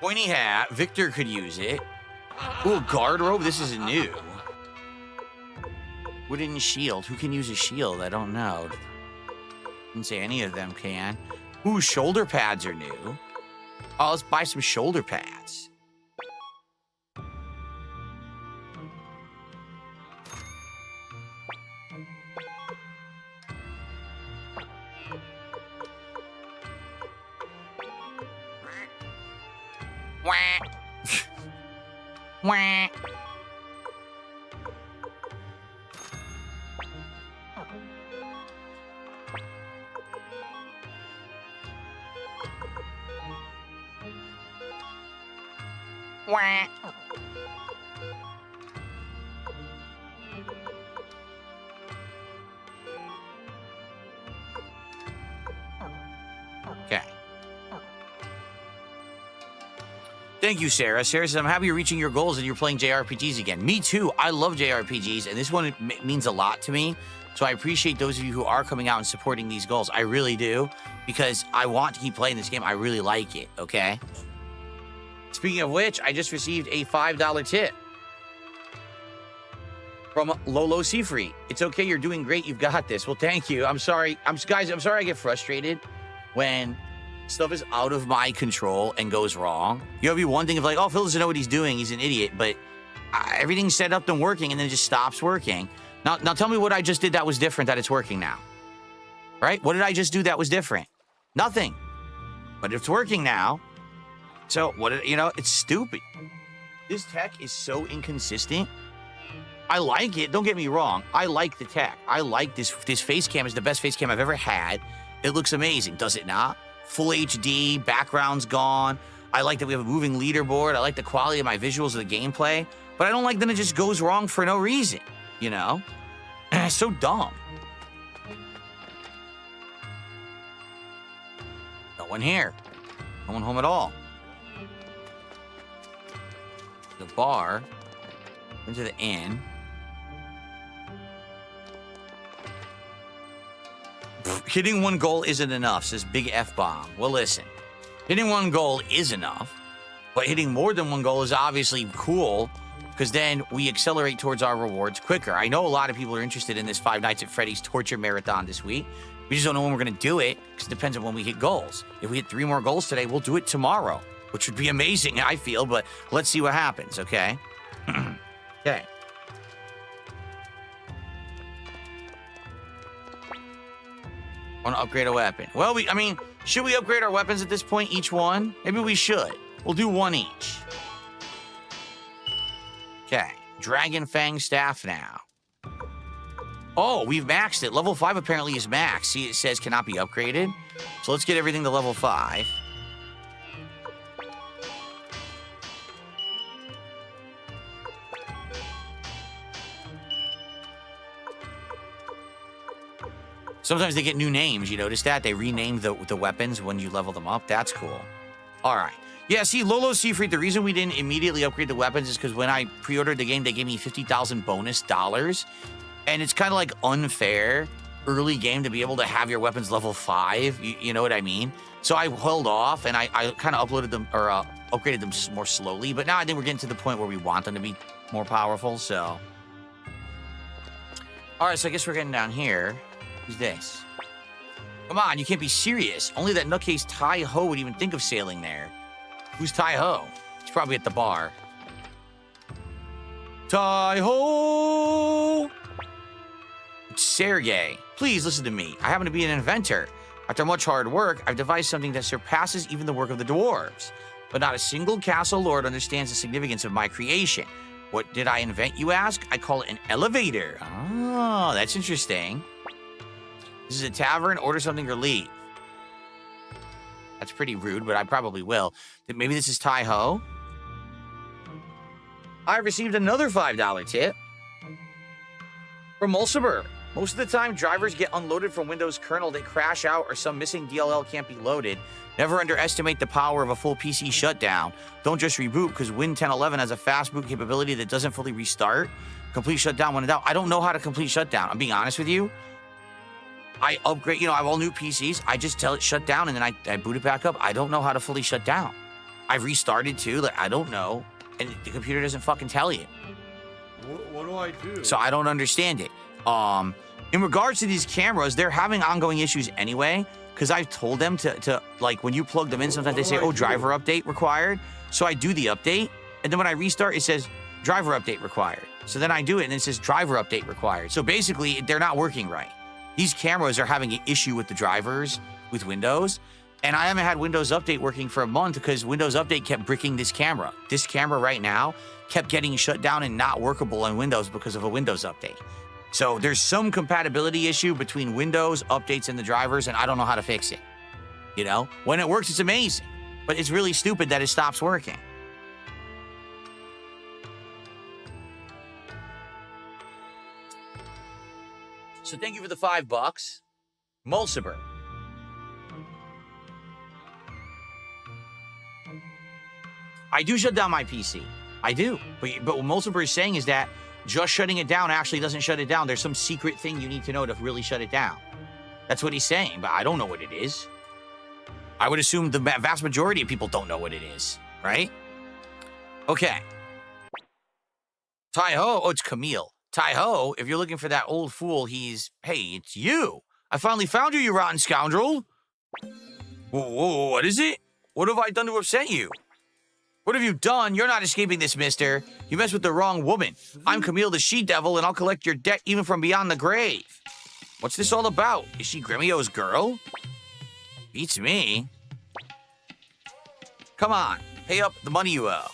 Speaker 4: Pointy hat. Victor could use it. Ooh, guard robe. This is new. Wooden shield. Who can use a shield? I don't know. Didn't say any of them can. Ooh, shoulder pads are new. Oh, let's buy some shoulder pads. Wah. Wah. Wah. Okay. Thank you, Sarah. Sarah says, I'm happy you're reaching your goals and you're playing JRPGs again. Me too. I love JRPGs, and this one means a lot to me. So I appreciate those of you who are coming out and supporting these goals. I really do, because I want to keep playing this game. I really like it, okay? Speaking of which, I just received a $5 tip from Lolo Seafree. It's okay. You're doing great. You've got this. Well, thank you. I'm sorry. Guys, I'm sorry I get frustrated when stuff is out of my control and goes wrong. You know, it'd be one thing if like, oh, Phil doesn't know what he's doing. He's an idiot. But everything's set up and working, and then it just stops working. Now tell me what I just did that was different, that it's working now. Right? What did I just do that was different? Nothing. But it's working now. So, it's stupid. This tech is so inconsistent. I like it. Don't get me wrong. I like the tech. I like this. This face cam is the best face cam I've ever had. It looks amazing, does it not? Full HD, background's gone. I like that we have a moving leaderboard. I like the quality of my visuals of the gameplay. But I don't like that it just goes wrong for no reason, you know? And it's so dumb. No one here. No one home at all. The bar, into the inn. Hitting one goal isn't enough, says Big F-Bomb. Well, listen, hitting one goal is enough, but hitting more than one goal is obviously cool, because then we accelerate towards our rewards quicker. I know a lot of people are interested in this Five Nights at Freddy's torture marathon this week, We just don't know when we're going to do it because it depends on when we hit goals. If we hit 3 more goals today, we'll do it tomorrow, which would be amazing, I feel, but let's see what happens, okay? Okay. Want to upgrade a weapon. Well, I mean, should we upgrade our weapons at this point, each one? Maybe we should. We'll do 1 each. Okay. Dragon Fang Staff now. Oh, we've maxed it. Level 5 apparently is max. See, it says cannot be upgraded. So let's get everything to level 5. Sometimes they get new names. You notice that? They rename the weapons when you level them up. That's cool. All right. Yeah, see, Lolo Seafried, the reason we didn't immediately upgrade the weapons is because when I pre-ordered the game, they gave me 50,000 bonus dollars. And it's kind of like unfair early game to be able to have your weapons level 5. You know what I mean? So I held off and I kind of uploaded them or upgraded them more slowly. But now I think we're getting to the point where we want them to be more powerful. So, all right. So I guess we're getting down here. Who's this? Come on, you can't be serious. Only that nutcase Tai Ho would even think of sailing there. Who's Tai Ho? He's probably at the bar. Tai Ho! It's Sergey. Please listen to me. I happen to be an inventor. After much hard work, I've devised something that surpasses even the work of the dwarves. But not a single castle lord understands the significance of my creation. What did I invent, you ask? I call it an elevator. Oh, that's interesting. This is a tavern. Order something or leave. That's pretty rude, but I probably will. Maybe this is Tai Ho. I received another $5 tip from Mulciber. Most of the time, drivers get unloaded from Windows kernel, they crash out, or some missing DLL can't be loaded. Never underestimate the power of a full PC shutdown. Don't just reboot, because Win 1011 has a fast boot capability that doesn't fully restart. Complete shutdown when in doubt. I don't know how to complete shutdown. I'm being honest with you. I upgrade, I have all new PCs. I just tell it shut down, and then I boot it back up. I don't know how to fully shut down. I've restarted, too. I don't know. And the computer doesn't fucking tell you.
Speaker 2: What do I do?
Speaker 4: So I don't understand it. In regards to these cameras, they're having ongoing issues anyway, because I've told them to when you plug them in, sometimes they say, oh, driver update required. So I do the update, and then when I restart, it says driver update required. So then I do it, and it says driver update required. So basically, they're not working right. These cameras are having an issue with the drivers, with Windows, and I haven't had Windows Update working for a month because Windows Update kept bricking this camera. This camera right now kept getting shut down and not workable on Windows because of a Windows Update. So there's some compatibility issue between Windows updates and the drivers, and I don't know how to fix it. When it works, it's amazing, but it's really stupid that it stops working. So thank you for the $5. Mulciber. I do shut down my PC. I do. But what Mulciber is saying is that just shutting it down actually doesn't shut it down. There's some secret thing you need to know to really shut it down. That's what he's saying, but I don't know what it is. I would assume the vast majority of people don't know what it is, right? Okay. Tai Ho. Oh, it's Camille. Tai Ho, if you're looking for that old fool, hey, it's you. I finally found you, you rotten scoundrel. Whoa, what is it? What have I done to upset you? What have you done? You're not escaping this, mister. You messed with the wrong woman. I'm Camille the She-Devil, and I'll collect your debt even from beyond the grave. What's this all about? Is she Gremio's girl? Beats me. Come on, pay up the money you owe.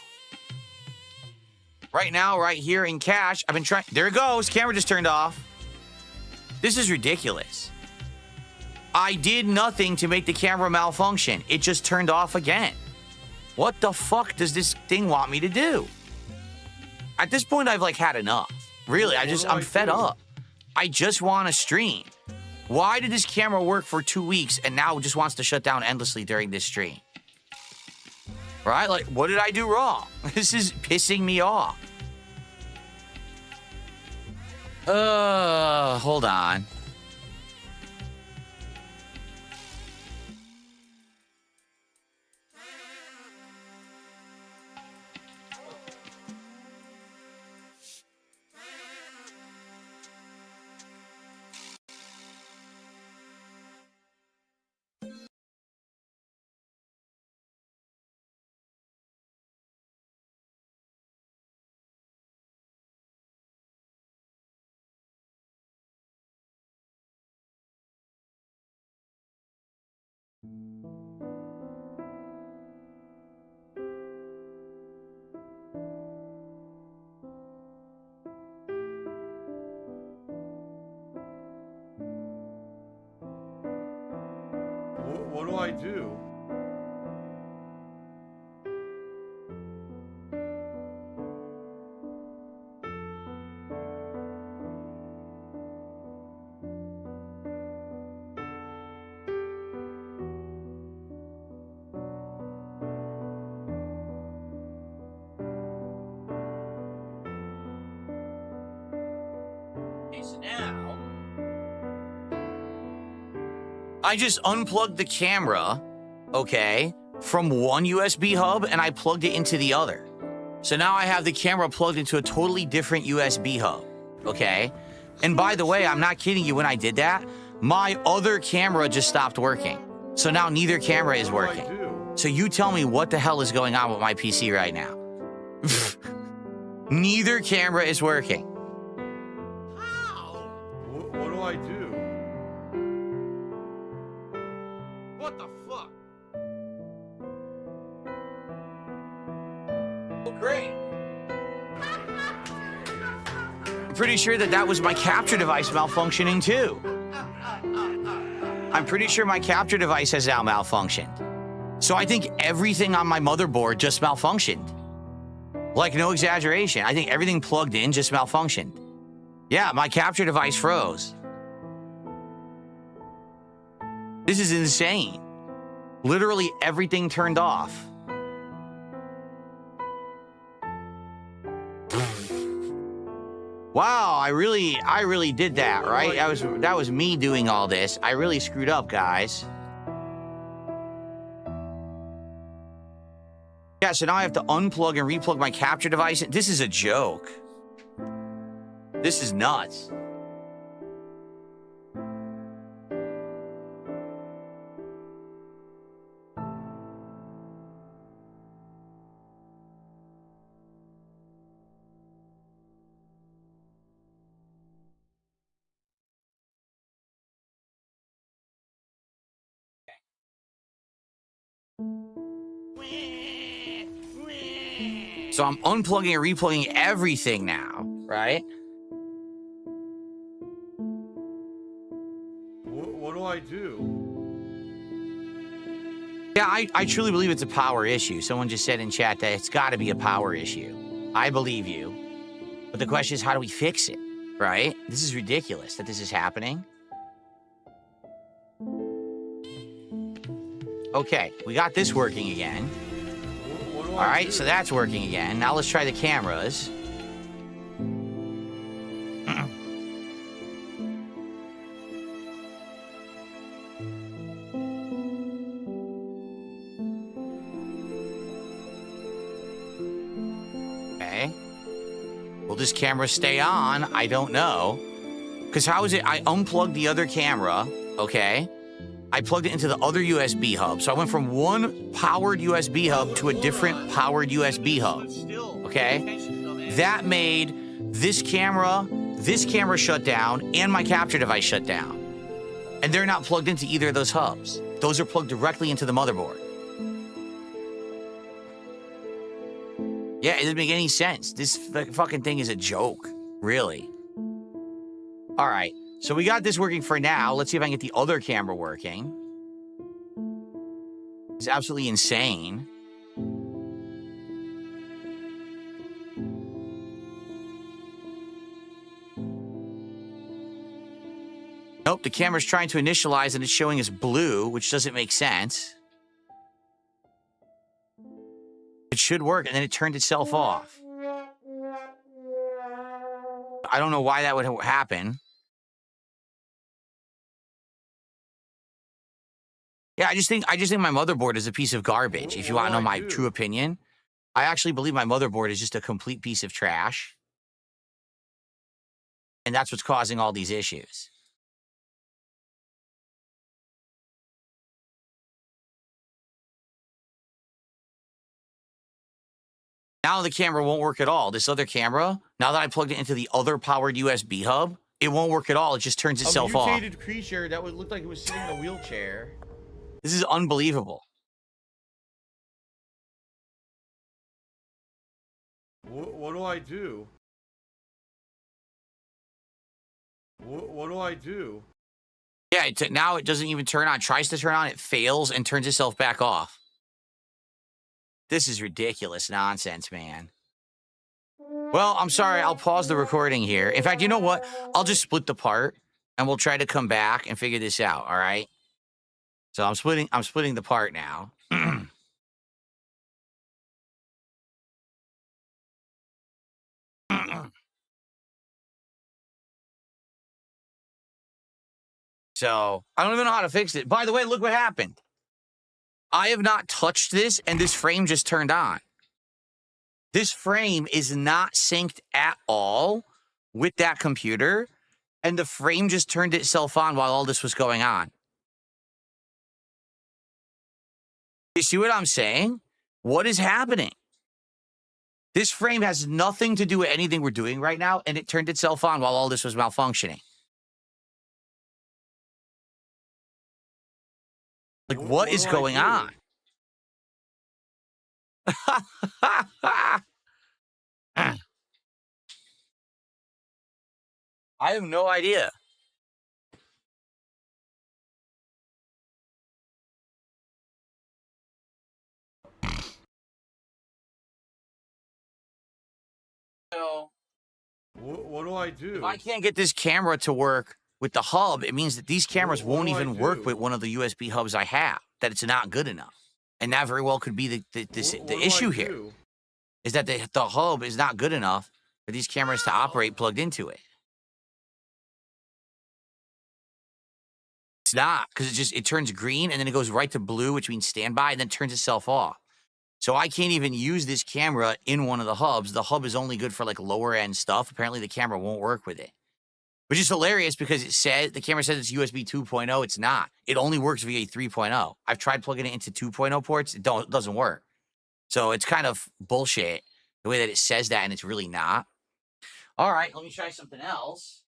Speaker 4: Right now, right here in cash, I've been trying. There it goes. Camera just turned off. This is ridiculous. I did nothing to make the camera malfunction. It just turned off again. What the fuck does this thing want me to do? At this point, I've had enough. Really, I'm fed up. I just want to stream. Why did this camera work for 2 weeks and now it just wants to shut down endlessly during this stream? Right? What did I do wrong? This is pissing me off. Hold on.
Speaker 2: What do I do?
Speaker 4: Okay, so now I just unplugged the camera, okay, from one USB hub and I plugged it into the other. So now I have the camera plugged into a totally different USB hub, okay? And by the way, I'm not kidding you, when I did that, my other camera just stopped working. So now neither camera is working. So you tell me what the hell is going on with my PC right now. Neither camera is working.
Speaker 2: What do I do?
Speaker 4: What the fuck? Oh, great. I'm pretty sure that was my capture device malfunctioning too. I'm pretty sure my capture device has now malfunctioned. So I think everything on my motherboard just malfunctioned. Like, no exaggeration. I think everything plugged in just malfunctioned. Yeah, my capture device froze. This is insane. Literally everything turned off. Wow, I really did that, right? That was me doing all this. I really screwed up, guys. Yeah, so now I have to unplug and replug my capture device. This is a joke. This is nuts. So I'm unplugging and replugging everything now, right?
Speaker 2: What do I do?
Speaker 4: Yeah, I truly believe it's a power issue. Someone just said in chat that it's got to be a power issue. I believe you. But the question is, how do we fix it, right? This is ridiculous that this is happening. Okay, we got this working again. All right, so that's working again. Now let's try the cameras. Okay. Will this camera stay on? I don't know. Because how is it? I unplugged the other camera, okay? I plugged it into the other USB hub. So I went from one powered USB hub to a different powered USB hub. Okay? That made this camera shut down and my capture device shut down. And they're not plugged into either of those hubs. Those are plugged directly into the motherboard. Yeah, it doesn't make any sense. This fucking thing is a joke. Really. All right. So we got this working for now. Let's see if I can get the other camera working. It's absolutely insane. Nope, the camera's trying to initialize and it's showing as blue, which doesn't make sense. It should work, and then it turned itself off. I don't know why that would happen. Yeah, I just think my motherboard is a piece of garbage. If you want to know my true opinion, I actually believe my motherboard is just a complete piece of trash. And that's what's causing all these issues. Now the camera won't work at all. This other camera, now that I plugged it into the other powered USB hub, it won't work at all. It just turns itself off.
Speaker 13: A mutated creature that looked like it was sitting in a wheelchair.
Speaker 4: This is unbelievable.
Speaker 2: What do I do? What do I do?
Speaker 4: Yeah, now it doesn't even turn on. Tries to turn on, it fails and turns itself back off. This is ridiculous nonsense, man. Well, I'm sorry. I'll pause the recording here. In fact, you know what? I'll just split the part, and we'll try to come back and figure this out. All right. So I'm splitting the part now. So I don't even know how to fix it. By the way, look what happened. I have not touched this, and this frame just turned on. This frame is not synced at all with that computer, and the frame just turned itself on while all this was going on. You see what I'm saying? What is happening? This frame has nothing to do with anything we're doing right now, and it turned itself on while all this was malfunctioning. Like, what is going on? I have no idea. So,
Speaker 2: what do I do?
Speaker 4: If I can't get this camera to work with the hub, it means that these cameras won't even work with one of the USB hubs I have, that it's not good enough. And that very well could be the issue here, is that the hub is not good enough for these cameras to operate plugged into it. It's not, because it turns green and then it goes right to blue, which means standby, and then turns itself off. So I can't even use this camera in one of the hubs. The hub is only good for like lower end stuff. Apparently the camera won't work with it, which is hilarious because the camera says it's USB 2.0. It's not. It only works via 3.0. I've tried plugging it into 2.0 ports. It doesn't work. So it's kind of bullshit the way that it says that, and it's really not. All right, let me try something else.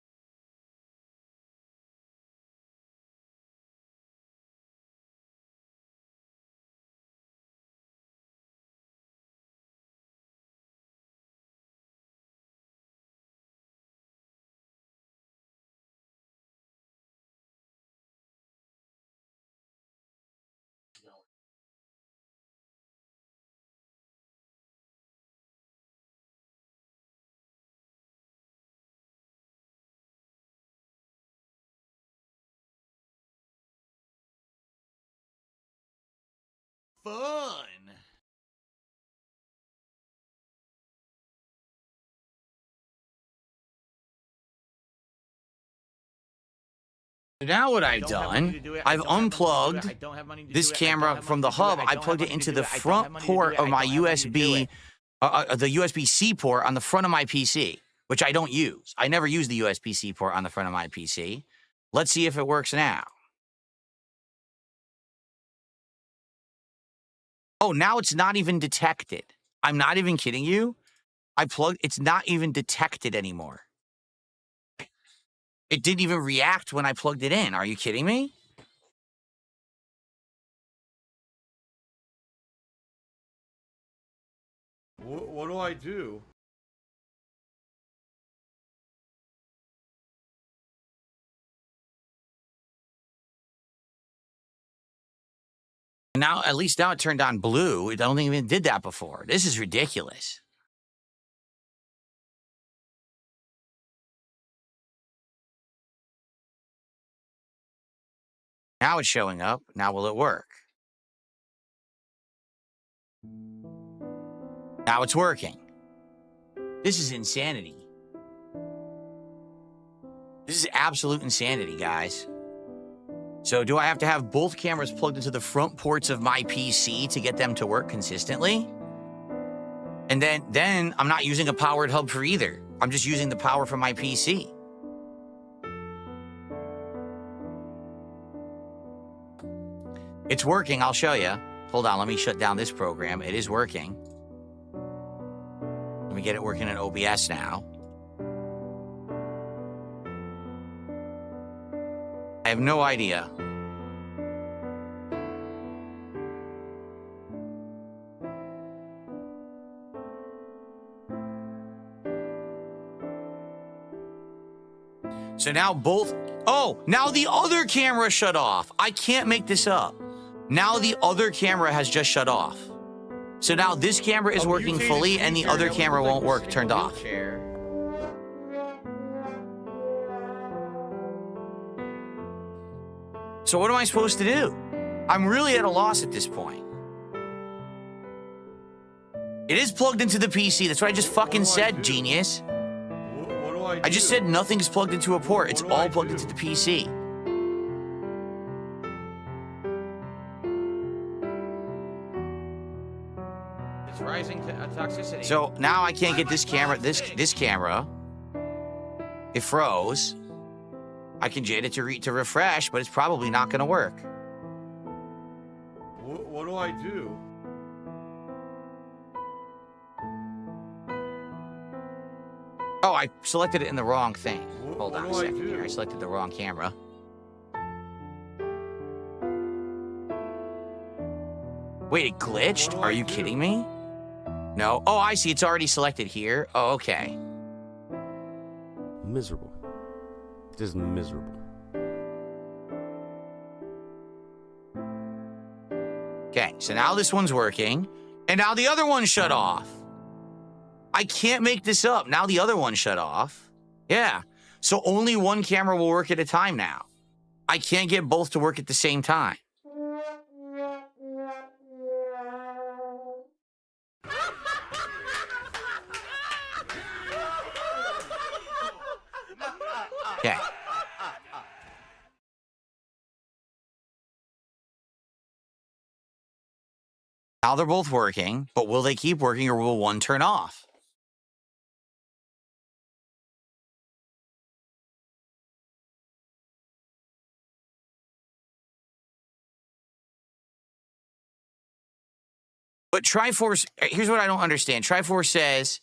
Speaker 13: Fun.
Speaker 4: Now what I've done, I've unplugged this camera from the hub. I plugged it into the front port of my USB, the USB-C port on the front of my PC, which I don't use. I never use the USB-C port on the front of my PC. Let's see if it works now. Oh, now it's not even detected. I'm not even kidding you. It's not even detected anymore. It didn't even react when I plugged it in. Are you kidding me?
Speaker 2: What do I do?
Speaker 4: Now, at least now it turned on blue. I don't think it even did that before. This is ridiculous. Now it's showing up. Now will it work? Now it's working. This is insanity. This is absolute insanity, guys. So do I have to have both cameras plugged into the front ports of my PC to get them to work consistently? And then I'm not using a powered hub for either. I'm just using the power from my PC. It's working, I'll show you. Hold on, let me shut down this program. It is working. Let me get it working in OBS now. I have no idea. So now both... Oh, now the other camera shut off. I can't make this up. Now the other camera has just shut off. So now this camera is working fully and the other camera won't work, turned off. So what am I supposed to do? I'm really at a loss at this point. It is plugged into the PC. That's what I just fucking said, genius.
Speaker 2: What do I do?
Speaker 4: I just said nothing's plugged into a port. It's all plugged into the PC. It's rising to toxicity. So now I can't get this camera, this camera. It froze. I can get it to refresh, but it's probably not going to work.
Speaker 2: What do I do?
Speaker 4: Oh, I selected it in the wrong thing. Hold on a second here. I selected the wrong camera. Wait, it glitched? Are you kidding me? No. Oh, I see. It's already selected here. Oh, okay.
Speaker 1: Miserable. Just miserable.
Speaker 4: Okay, so now this one's working, and now the other one shut off. I can't make this up. Now the other one shut off. Yeah, so only one camera will work at a time now. I can't get both to work at the same time. Okay. Now they're both working, but will they keep working or will one turn off? But Triforce, here's what I don't understand. Triforce says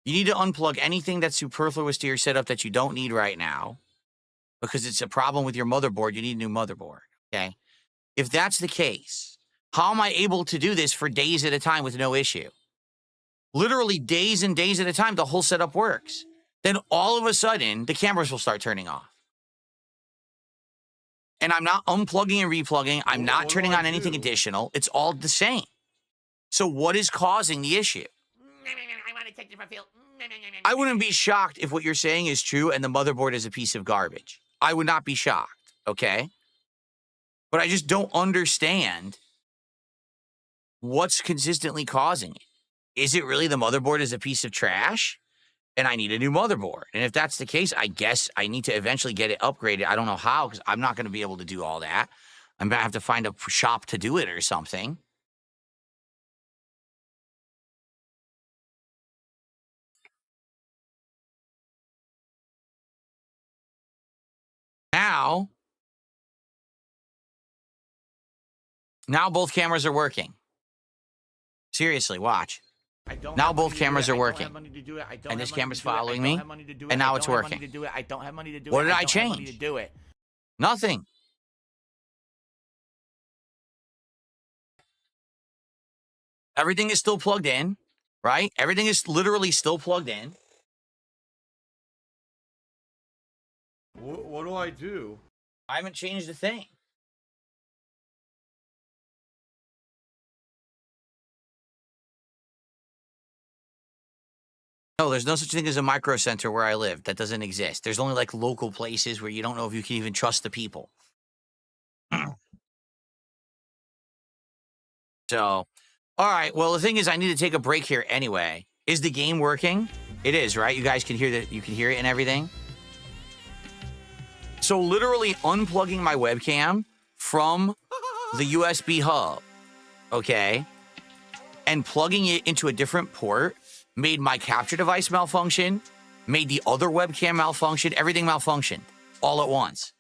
Speaker 4: you need to unplug anything that's superfluous to your setup that you don't need right now because it's a problem with your motherboard. You need a new motherboard, okay? If that's the case, how am I able to do this for days at a time with no issue? Literally days and days at a time, the whole setup works. Then all of a sudden, the cameras will start turning off. And I'm not unplugging and replugging. I'm not turning on anything additional. It's all the same. So what is causing the issue? I wouldn't be shocked if what you're saying is true and the motherboard is a piece of garbage. I would not be shocked, okay? But I just don't understand what's consistently causing it. Is it really the motherboard is a piece of trash and I need a new motherboard? And if that's the case, I guess I need to eventually get it upgraded. I don't know how because I'm not going to be able to do all that. I'm going to have to find a shop to do it or something. Now both cameras are working. Seriously, watch. Now both cameras are working. And this camera's following me. And now it's working. What did I change? Nothing. Everything is still plugged in, right? Everything is literally still plugged in.
Speaker 2: What do I do?
Speaker 4: I haven't changed a thing. No, there's no such thing as a micro center where I live. That doesn't exist. There's only like local places where you don't know if you can even trust the people. So, all right. Well, the thing is, I need to take a break here anyway. Is the game working? It is, right? You guys can hear that. You can hear it and everything. So literally unplugging my webcam from the USB hub, okay, and plugging it into a different port made my capture device malfunction, made the other webcam malfunction, everything malfunctioned all at once.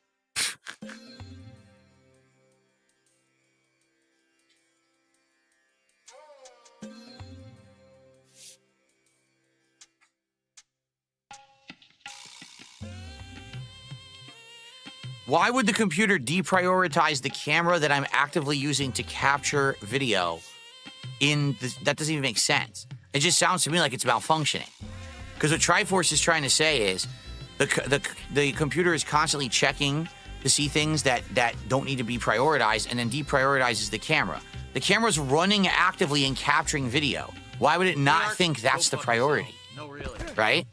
Speaker 4: Why would the computer deprioritize the camera that I'm actively using to capture video that doesn't even make sense? It just sounds to me like it's malfunctioning. Because what Triforce is trying to say is, The computer is constantly checking to see things that don't need to be prioritized, and then deprioritizes the camera. The camera's running actively and capturing video. Why would it not think that's the priority? No, really. Right?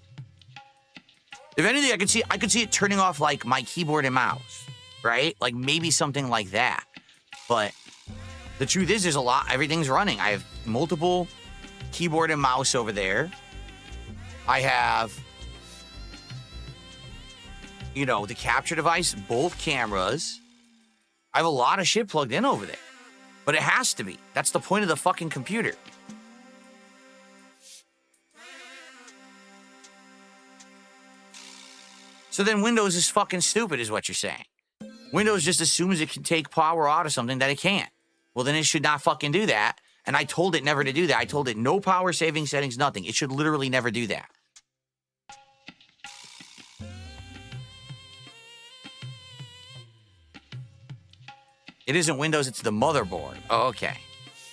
Speaker 4: If anything, I could see it turning off like my keyboard and mouse, right? Like maybe something like that. But the truth is, there's a lot. Everything's running. I have multiple keyboard and mouse over there. I have, you know, the capture device, both cameras. I have a lot of shit plugged in over there. But it has to be. That's the point of the fucking computer. So then Windows is fucking stupid, is what you're saying. Windows just assumes it can take power out of something that it can't. Well, then it should not fucking do that. And I told it never to do that. I told it no power saving settings, nothing. It should literally never do that. It isn't Windows, it's the motherboard. Oh, okay.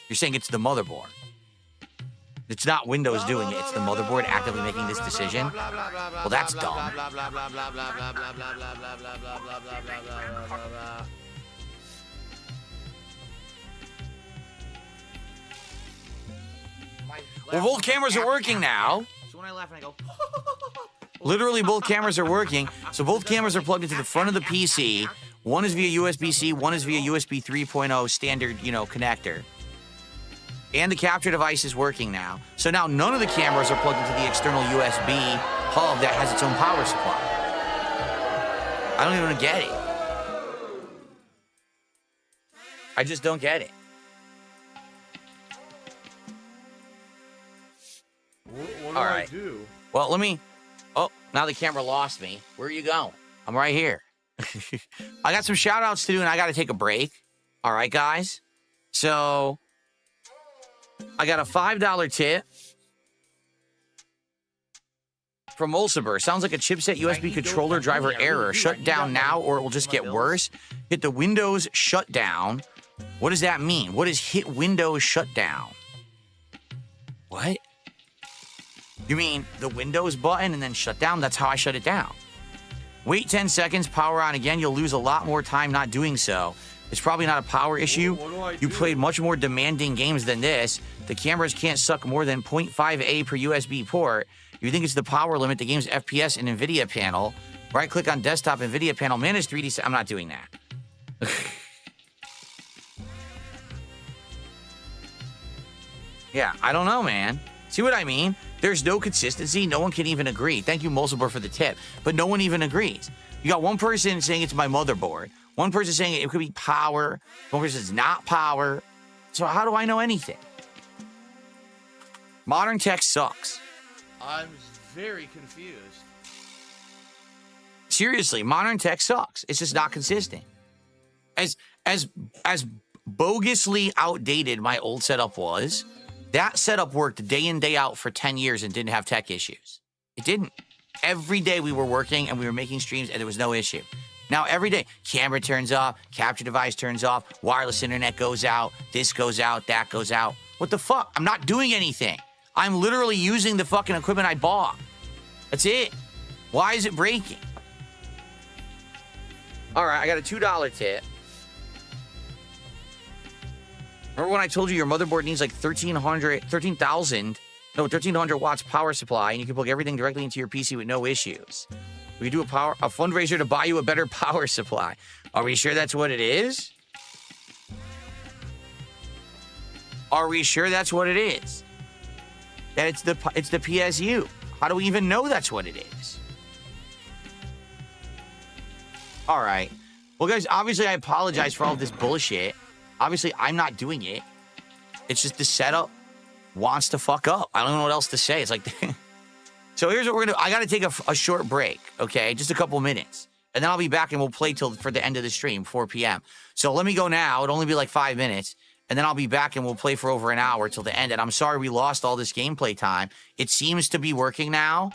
Speaker 4: You're saying it's the motherboard. It's not Windows doing it. It's the motherboard actively making this decision. Well, that's dumb. Well, both cameras are working now. So when I laugh and I go, literally both cameras are working. So both cameras are plugged into the front of the PC. One is via USB-C, one is via USB 3.0 standard, you know, connector. And the capture device is working now. So now none of the cameras are plugged into the external USB hub that has its own power supply. I don't even get it. I just don't get it.
Speaker 2: What do
Speaker 4: All
Speaker 2: I
Speaker 4: right.
Speaker 2: do?
Speaker 4: Well, let me... Oh, now the camera lost me. Where are you going? I'm right here. I got some shout-outs to do, and I got to take a break. All right, guys? So... I got a $5 tip from Mulciber. Sounds like a chipset USB controller driver error. Shut down now or it will just get worse. Hit the Windows shutdown. What does that mean? What is hit Windows shutdown? What? You mean the Windows button and then shut down? That's how I shut it down. Wait 10 seconds, power on again. You'll lose a lot more time not doing so. It's probably not a power issue. You played much more demanding games than this. The cameras can't suck more than 0.5A per USB port. You think it's the power limit, the game's FPS and NVIDIA panel. Right-click on desktop, NVIDIA panel, manage 3D. I'm not doing that. Yeah, I don't know, man. See what I mean? There's no consistency. No one can even agree. Thank you, Mulciber, for the tip. But no one even agrees. You got one person saying it's my motherboard. One person saying it could be power. One person says not power. So how do I know anything? Modern tech sucks.
Speaker 2: I'm very confused.
Speaker 4: Seriously, modern tech sucks. It's just not consistent. As bogusly outdated my old setup was, that setup worked day in, day out for 10 years and didn't have tech issues. It didn't. Every day we were working and we were making streams and there was no issue. Now every day, camera turns off, capture device turns off, wireless internet goes out, this goes out, that goes out. What the fuck? I'm not doing anything. I'm literally using the fucking equipment I bought. That's it. Why is it breaking? All right, I got a $2 tip. Remember when I told you your motherboard needs like 1,300 watts power supply and you can plug everything directly into your PC with no issues? We do a fundraiser to buy you a better power supply. Are we sure that's what it is? Are we sure that's what it is? That it's the PSU. How do we even know that's what it is? All right. Well, guys, obviously I apologize for all of this bullshit. Obviously, I'm not doing it. It's just the setup wants to fuck up. I don't know what else to say. It's like... So here's what we're going to do. I got to take a short break, okay? Just a couple minutes. And then I'll be back and we'll play for the end of the stream, 4 p.m. So let me go now. It'll only be like 5 minutes. And then I'll be back and we'll play for over an hour till the end. And I'm sorry we lost all this gameplay time. It seems to be working now,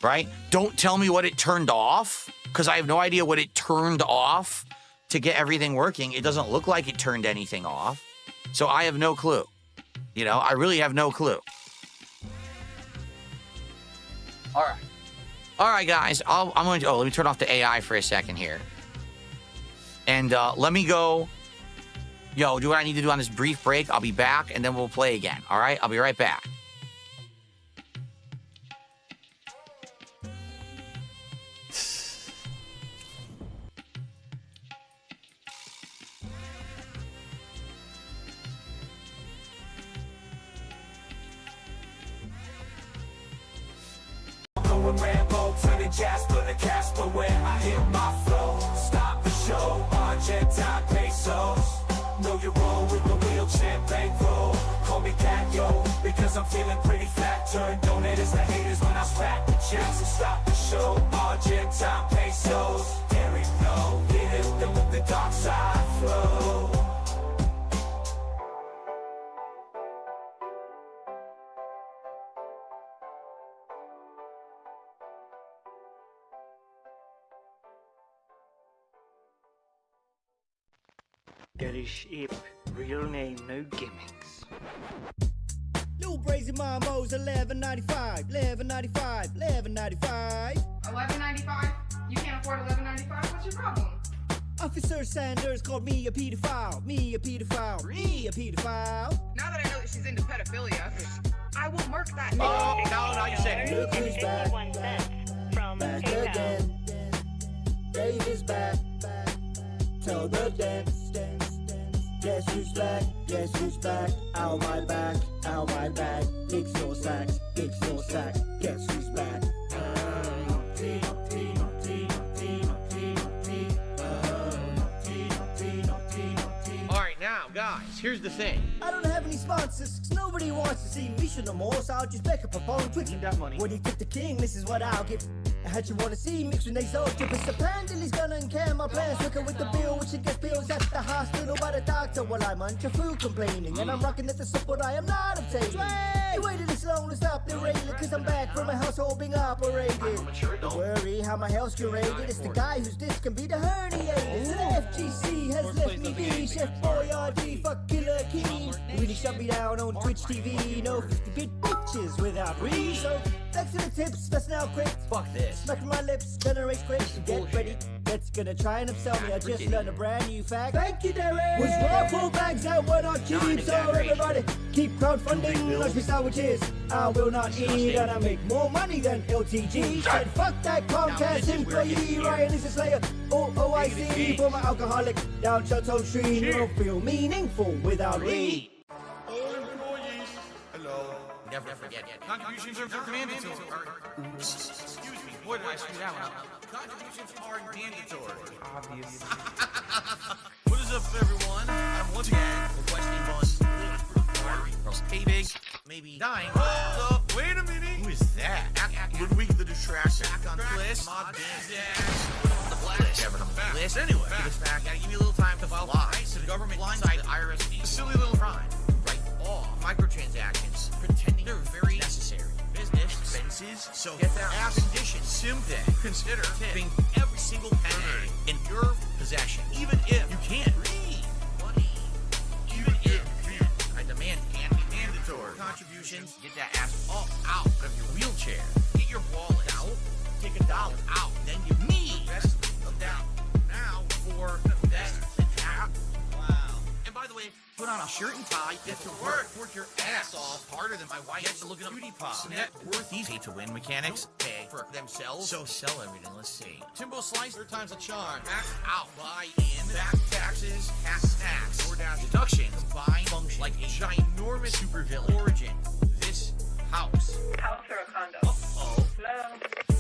Speaker 4: right? Don't tell me what it turned off, because I have no idea what it turned off to get everything working. It doesn't look like it turned anything off. So I have no clue. You know, I really have no clue. All right. All right, guys. let me turn off the AI for a second here. And let me go, do what I need to do on this brief break. I'll be back, and then we'll play again. All right? I'll be right back.
Speaker 12: Rambo, turning Jasper to Casper when I hit my flow. Stop the show, Argentine pesos. Know you're wrong with the wheelchair bankroll. Call me Cat, yo, because I'm feeling pretty fat. Turn donators to haters when I stack the checks and stop the show. Argentine pesos. There we go, hit them with the dark side flow.
Speaker 21: Get his ship, real name, no gimmicks.
Speaker 3: New Brazy Momos, 11.95, 11.95, 11.95.
Speaker 8: 11.95? You can't afford 11.95? What's your problem?
Speaker 3: Officer Sanders called me a pedophile, me a pedophile, me a pedophile.
Speaker 8: Now that I know that she's into pedophilia, I will mark that.
Speaker 4: Oh, no, you said it.
Speaker 3: Look who's back, back again. Dave is back, tell the dance. Guess who's back, guess who's back, out my back, kicks your sacks, guess who's back.
Speaker 4: Alright, now, guys, here's the thing.
Speaker 3: I don't have any sponsors, cause nobody wants to see me show no more, so I'll just back up a phone, twitching that money. When you get the king, this is what I'll give. I had you wanna see mixed with nasal drip. It's a Pandely's gonna and my plans. Working with the bill, which gets pills at the hospital by the doctor while I'm on your food complaining. And I'm rocking at the support I am not obtaining. You waited this long to stop the railing, cause I'm back from my household being operated. Don't worry how my health's curated. It's the guy whose disc can be the herniated. So the FGC has left me be. Chef Boyardee, fuck Killer Keen. Really shut me down on Twitch TV. No 50-bit bitches without reason. So thanks to the tips, that's now quick.
Speaker 4: Fuck this.
Speaker 3: Smack my lips, generate quick. Get ready. That's gonna try and upsell me. I just learned a brand new fact. Thank you, Derek. Was raffle bags that were not cheap. So everybody keep crowdfunding lunch me sandwiches. I will not eat and I make more money than LTG. Said fuck that Comcast employee. Ryan is a slayer. OIC for my alcoholic down Chateau Street. You don't feel meaningful without me.
Speaker 7: All employees, hello.
Speaker 4: Never forget. Contributions are mandatory. Excuse me, boy, did I screw that one up. Contributions are mandatory.
Speaker 21: Obvious.
Speaker 4: What is up, everyone? I'm once again requesting funds. Hey, big, maybe dying. Hold up, wait a minute. Who is that?
Speaker 7: Ludwig the Detractor.
Speaker 4: Back on the list. My business. Never on the list. Anyway, get us back. Gotta give you a little time to file lies to the government blindside the IRS. A silly little crime. Right off microtransactions, pretending they're very necessary. Business expenses. So get that ass condition. Simply consider tipping every single penny in your possession, even if you can't read money. Even if you can't. I demand can be mandatory. Contributions. Get that ass up out of your wheelchair. Get your wallet out. Take $1 out. Then give me the rest of that now for the best attack. Wow. And by the way, put on a shirt and tie, get to work your ass off harder than my wife gets to look at a beauty pop. Net worth these pay to win mechanics pay for themselves. So sell everything. Let's see. Timbo slice, 3 times a charm. Max out. Buy in. Back taxes. Half snacks. DoorDash deductions. Combine function like a ginormous supervillain. Origin. This house.
Speaker 8: House or a condo?
Speaker 4: Uh-oh.
Speaker 8: Hello?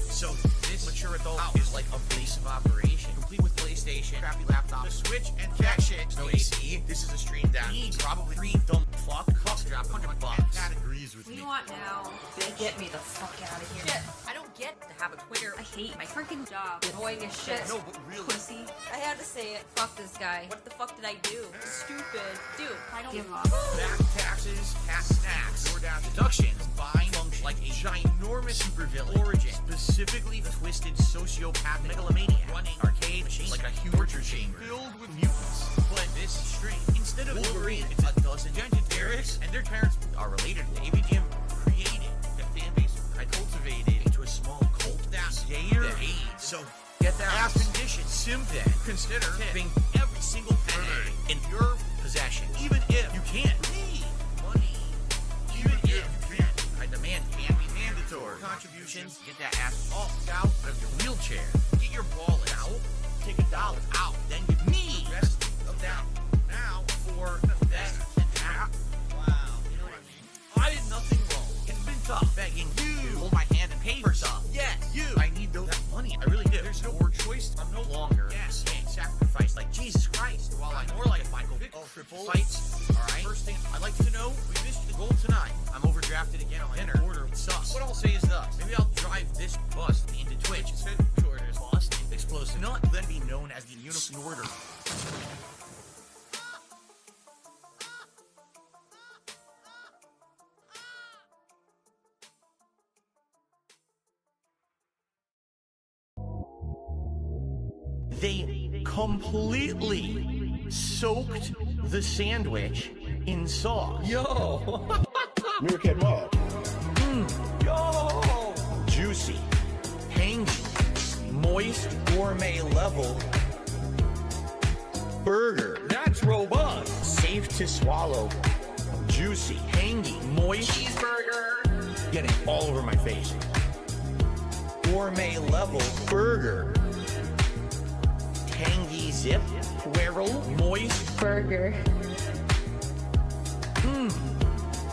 Speaker 4: So this mature adult house is like a base of operation, complete with PlayStation, crappy laptop, the Switch, and cat shit. No AC. This is a stream that needs probably 3 dumb fuck cups drop $100. That agrees with
Speaker 8: What do
Speaker 4: me.
Speaker 8: you want now? Get me the fuck out of here.
Speaker 23: Shit, I don't get to have a Twitter. I hate my freaking job. Annoying as shit.
Speaker 4: No, but really.
Speaker 23: Pussy. I had to say it. Fuck this guy. What the fuck did I do? Stupid. Dude, I don't give up.
Speaker 4: Back taxes, half snacks, DoorDash deductions, combine function like a ginormous supervillain. Origin, specifically the twisted sociopath megalomaniac, running arcade machines like a huge torture chamber filled with mutants. But this stream, instead of Wolverine, it's a dozen legendaries, and their parents are related. The AVGM created the fan base I cultivated into a small cult. That's So get that ass condition. Then consider having every single penny in your possession, even if you can't need money. Even if you can't. I demand can be mandatory. Contributions. Get that ass all out of your wheelchair. Get your wallet out. Take $1 out. Then you need the rest of that now for that. Wow. You know what I mean? I did nothing wrong. It's been tough begging you to hold my hand and pay for stuff. Yes, you. I need that money. I really do. There's no more choice. I'm no longer being sacrificed like Jesus Christ. While I'm more like Michael Vick fights. All right. First thing I'd like to know, we missed the goal tonight. I'm overdrafted again on my dinner order. It sucks. What I'll say is this: maybe I'll drive this bus into Twitch instead of this bus. Explosive. Not then be known as the Uniform Order. They completely soaked the sandwich in sauce. Yo!
Speaker 7: Meerkat Mob.
Speaker 4: Yo! Juicy, tangy, moist, gourmet level burger. That's robust. Safe to swallow. Juicy, tangy, moist cheeseburger. Getting all over my face. Gourmet level burger. Tangy zip, swirl, moist burger.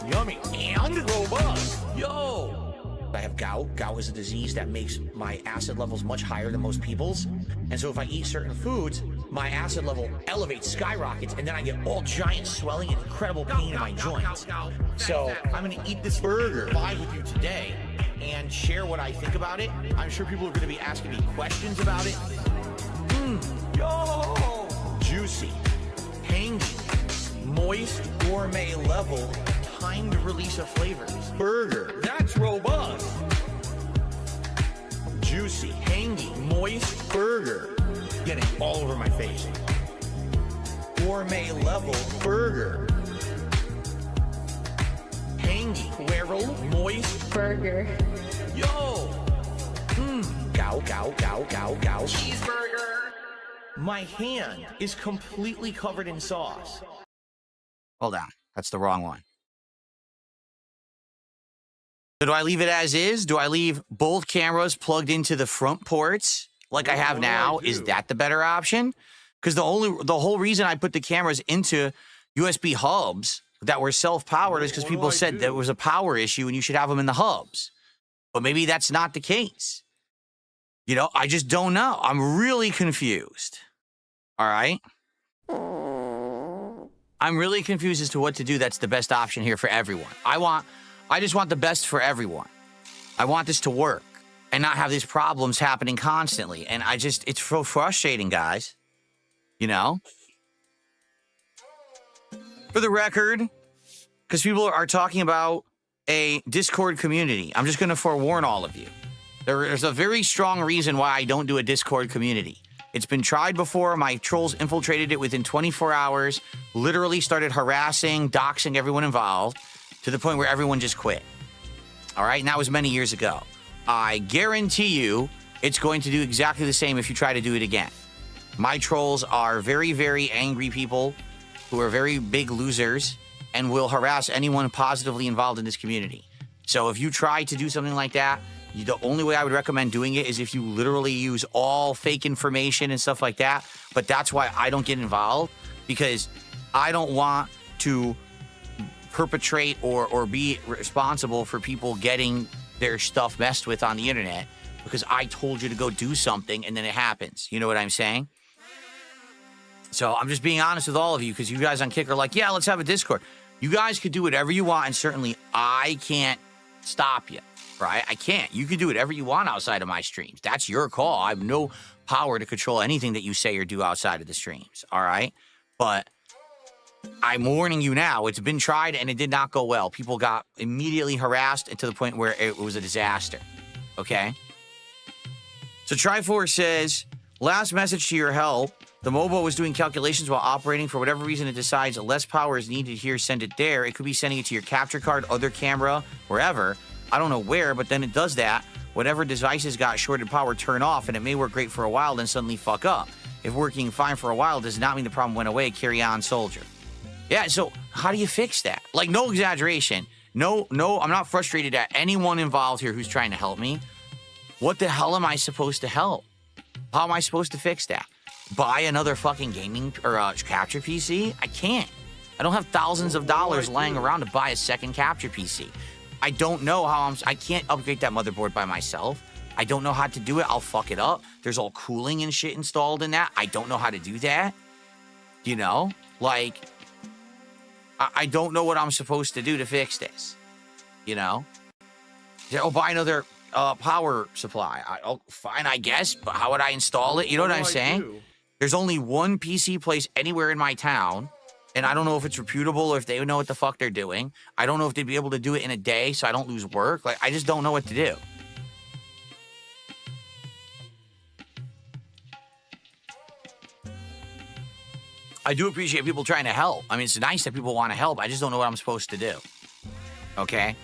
Speaker 4: Yummy and robust. Yo! I have gout. Gout is a disease that makes my acid levels much higher than most people's. And so if I eat certain foods, my acid level elevates, skyrockets, and then I get all giant swelling and incredible pain in my joints. So I'm gonna eat this burger live with you today and share what I think about it. I'm sure people are gonna be asking me questions about it. Yo! Juicy, tangy, moist, gourmet level, timed release of flavors. Burger. That's robust. Juicy, tangy, moist burger. Getting all over my face. Gourmet level burger. Tangy, swirl, moist burger. Yo! Gow, gow, gow, gow, gow. Cheeseburger. My hand is completely covered in sauce. Hold on. That's the wrong one. So do I leave it as is? Do I leave both cameras plugged into the front ports like I have now? Is that the better option? Because the whole reason I put the cameras into USB hubs that were self-powered is because people said there was a power issue and you should have them in the hubs. But maybe that's not the case. You know, I just don't know. I'm really confused. All right? I'm really confused as to what to do that's the best option here for everyone. I just want the best for everyone. I want this to work and not have these problems happening constantly. And it's so frustrating, guys. You know? For the record, because people are talking about a Discord community, I'm just going to forewarn all of you. There's a very strong reason why I don't do a Discord community. It's been tried before. My trolls infiltrated it within 24 hours, literally started harassing, doxing everyone involved to the point where everyone just quit. All right, and that was many years ago. I guarantee you it's going to do exactly the same if you try to do it again. My trolls are very, very angry people who are very big losers and will harass anyone positively involved in this community. So if you try to do something like that, the only way I would recommend doing it is if you literally use all fake information and stuff like that. But that's why I don't get involved, because I don't want to perpetrate or be responsible for people getting their stuff messed with on the internet because I told you to go do something and then it happens. You know what I'm saying? So I'm just being honest with all of you, because you guys on Kick are like, yeah, let's have a Discord. You guys could do whatever you want, and certainly I can't stop you. Right? I can't. You can do whatever you want outside of my streams. That's your call. I have no power to control anything that you say or do outside of the streams. All right? But I'm warning you now. It's been tried and it did not go well. People got immediately harassed to the point where it was a disaster. Okay? So Triforce says, last message to your help. The mobile was doing calculations while operating. For whatever reason, it decides less power is needed here. Send it there. It could be sending it to your capture card, other camera, wherever. I don't know where, but then it does that. whatever devices got shorted power turn off, and it may work great for a while, then suddenly fuck up. If working fine for a while does not mean the problem went away, carry on, soldier. Yeah, so how do you fix that? Like, no exaggeration. No, I'm not frustrated at anyone involved here who's trying to help me. What the hell am I supposed to help? How am I supposed to fix that? Buy another fucking gaming or capture PC? I can't. I don't have thousands of dollars laying around to buy a second capture PC. I don't know how I can't upgrade that motherboard by myself. I don't know how to do it. I'll fuck it up. There's all cooling and shit installed in that. I don't know how to do that. You know? Like, I don't know what I'm supposed to do to fix this. You know? Oh, buy another power supply. Oh, fine, I guess. But how would I install it? You know what I'm saying? There's only one PC place anywhere in my town. And I don't know if it's reputable or if they know what the fuck they're doing. I don't know if they'd be able to do it in a day so I don't lose work. Like, I just don't know what to do. I do appreciate people trying to help. I mean, it's nice that people want to help. I just don't know what I'm supposed to do. Okay?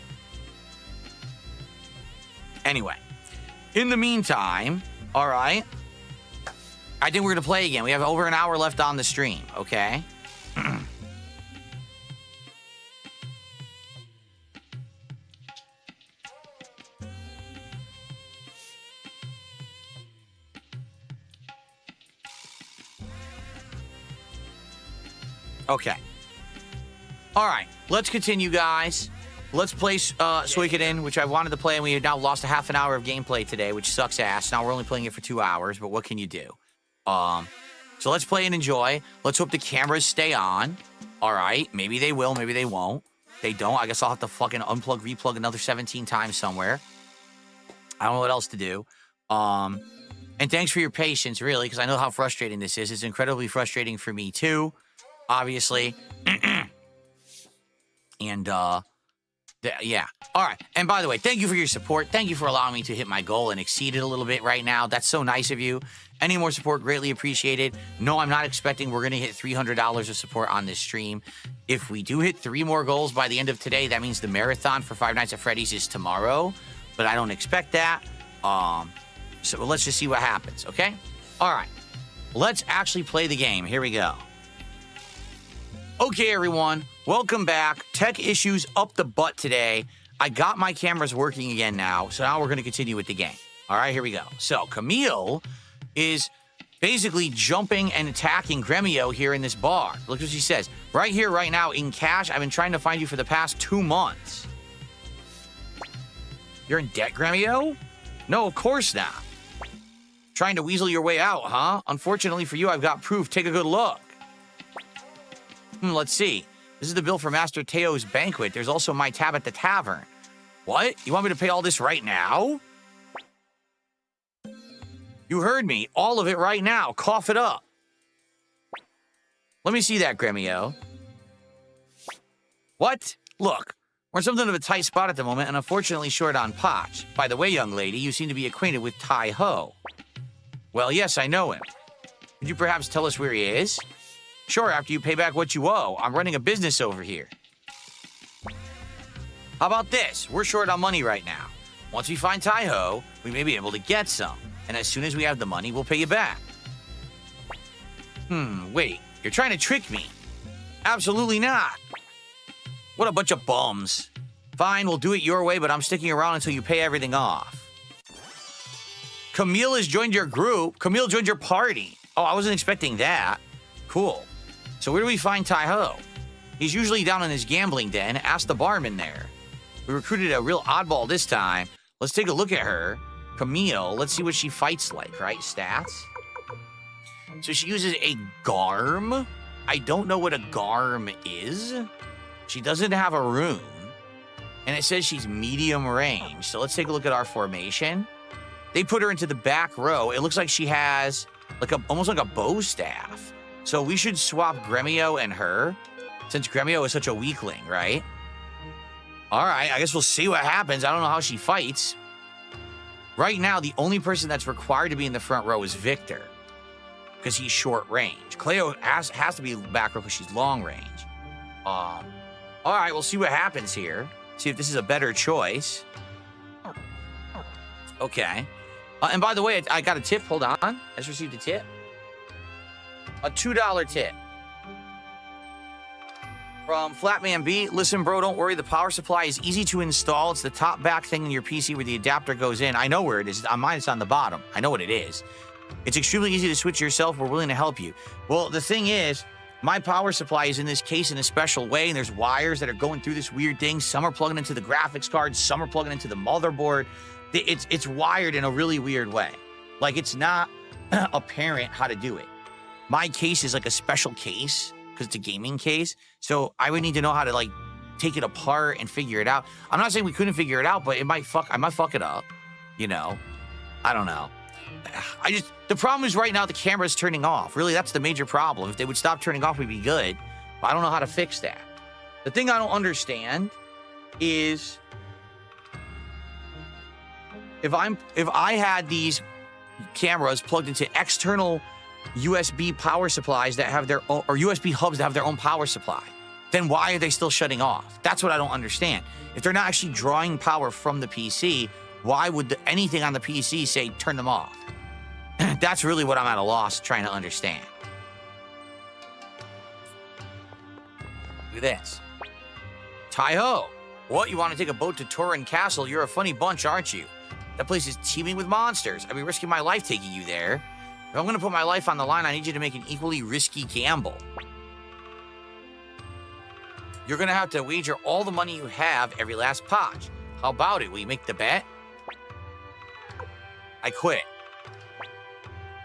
Speaker 4: Anyway. In the meantime, all right, I think we're going to play again. We have over an hour left on the stream, okay? Okay. All right. Let's continue, guys. Let's play Suikoden, which I wanted to play, and we have now lost a half an hour of gameplay today, which sucks ass. Now we're only playing it for 2 hours, but what can you do? So let's play and enjoy. Let's hope the cameras stay on. All right. Maybe they will. Maybe they won't. They don't. I guess I'll have to fucking unplug, replug another 17 times somewhere. I don't know what else to do. And thanks for your patience, really, because I know how frustrating this is. It's incredibly frustrating for me, too. Obviously. And, yeah. All right. And by the way, thank you for your support. Thank you for allowing me to hit my goal and exceed it a little bit right now. That's so nice of you. Any more support, greatly appreciated. No, I'm not expecting we're going to hit $300 of support on this stream. If we do hit 3 more goals by the end of today, that means the marathon for Five Nights at Freddy's is tomorrow. But I don't expect that. So let's just see what happens, okay? All right. Let's actually play the game. Here we go. Okay, everyone, welcome back. Tech issues up the butt today. I got my cameras working again now, so now we're going to continue with the game. All right, here we go. So Camille is basically jumping and attacking Gremio here in this bar. Look what she says. Right here, right now, in cash, I've been trying to find you for the past 2 months. You're in debt, Gremio? No, of course not. Trying to weasel your way out, huh? Unfortunately for you, I've got proof. Take a good look. Let's see. This is the bill for Master Teo's banquet. There's also my tab at the tavern. What? You want me to pay all this right now? You heard me. All of it right now. Cough it up. Let me see that, Gremio. What? Look, we're in something of a tight spot at the moment and unfortunately short on potch. By the way, young lady, you seem to be acquainted with Tai Ho. Well, yes, I know him. Could you perhaps tell us where he is? Sure, after you pay back what you owe. I'm running a business over here. How about this? We're short on money right now. Once we find Tai Ho, we may be able to get some. And as soon as we have the money, we'll pay you back. Wait. You're trying to trick me. Absolutely not. What a bunch of bums. Fine, we'll do it your way, but I'm sticking around until you pay everything off. Camille has joined your group. Camille joined your party. Oh, I wasn't expecting that. Cool. So where do we find Tai Ho? He's usually down in his gambling den. Ask the barman there. We recruited a real oddball this time. Let's take a look at her. Camille, let's see what she fights like, right? Stats. So she uses a Garm. I don't know what a Garm is. She doesn't have a rune. And it says she's medium range. So let's take a look at our formation. They put her into the back row. It looks like she has like almost like a bow staff. So we should swap Gremio and her, since Gremio is such a weakling, right? All right, I guess we'll see what happens. I don't know how she fights. Right now, the only person that's required to be in the front row is Victor, because he's short range. Cleo has to be back row because she's long range. All right, we'll see what happens here. See if this is a better choice. Okay. And by the way, I got a tip. Hold on. I just received a tip. A $2 tip. From Flatman B. Listen, bro, don't worry. The power supply is easy to install. It's the top back thing in your PC where the adapter goes in. I know where it is. On mine, it's on the bottom. I know what it is. It's extremely easy to switch yourself. We're willing to help you. Well, the thing is, my power supply is in this case in a special way, and there's wires that are going through this weird thing. Some are plugging into the graphics card. Some are plugging into the motherboard. It's wired in a really weird way. Like, it's not apparent how to do it. My case is like a special case because it's a gaming case. So I would need to know how to, like, take it apart and figure it out. I'm not saying we couldn't figure it out, but I might fuck it up. You know? I don't know. The problem is right now the camera's turning off. Really, that's the major problem. If they would stop turning off, we'd be good. But I don't know how to fix that. The thing I don't understand is if I had these cameras plugged into external USB power supplies that have their own, or USB hubs that have their own power supply, then why are they still shutting off? That's what I don't understand. If they're not actually drawing power from the PC, why would anything on the PC say turn them off? That's really what I'm at a loss trying to understand. Look at this. Ty-ho! What, you want to take a boat to Torin Castle? You're a funny bunch, aren't you? That place is teeming with monsters. I'd be risking my life taking you there. If I'm going to put my life on the line, I need you to make an equally risky gamble. You're going to have to wager all the money you have every last potch. How about it? Will you make the bet? I quit.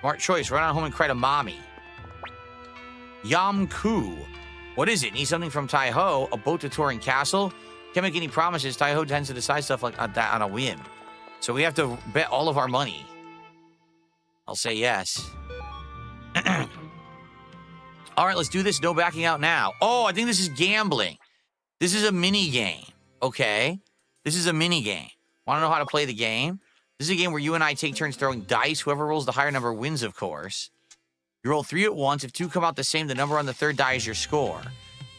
Speaker 4: Smart choice. Run on home and cry to mommy. Yam-ku. What is it? Need something from Tai-Ho? A boat to Torin Castle? Can't make any promises. Tai-Ho tends to decide stuff like that on a whim. So we have to bet all of our money. I'll say yes. All right, let's do this. No backing out now. Oh, I think this is gambling. This is a mini game. Okay. This is a mini game. Want to know how to play the game? This is a game where you and I take turns throwing dice. Whoever rolls the higher number wins, of course. You roll 3 at once. If 2 come out the same, the number on the third die is your score.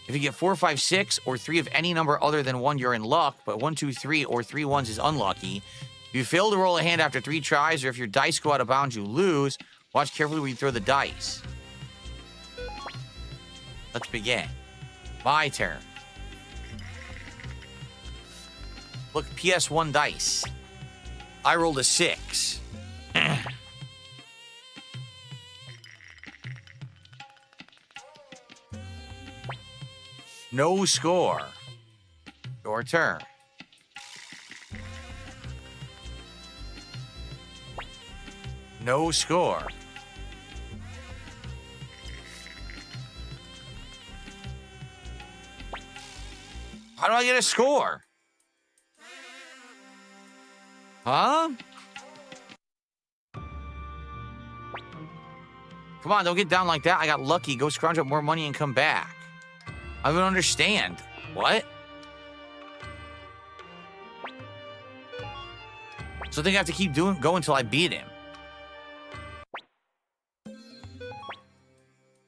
Speaker 4: If you get 4, 5, 6, or 3 of any number other than 1, you're in luck, but 1, 2, 3, or 3 ones is unlucky. If you fail to roll a hand after 3 tries, or if your dice go out of bounds, you lose. Watch carefully where you throw the dice. Let's begin. My turn. Look, PS1 dice. I rolled a 6. No score. Your turn. No score. How do I get a score? Huh? Come on, don't get down like that. I got lucky. Go scrounge up more money and come back. I don't understand. What? So I think I have to keep going until I beat him.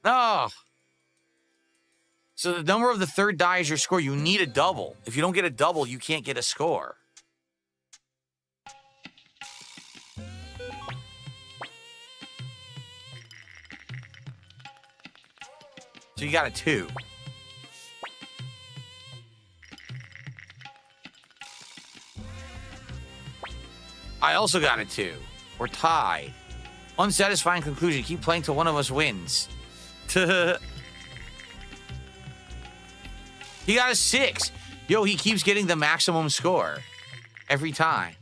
Speaker 4: No. So the number of the third die is your score. You need a double. If you don't get a double, you can't get a score. So you got a 2. I also got a 2. We're tied. Unsatisfying conclusion. Keep playing till one of us wins. He got a 6. Yo, he keeps getting the maximum score. Every time.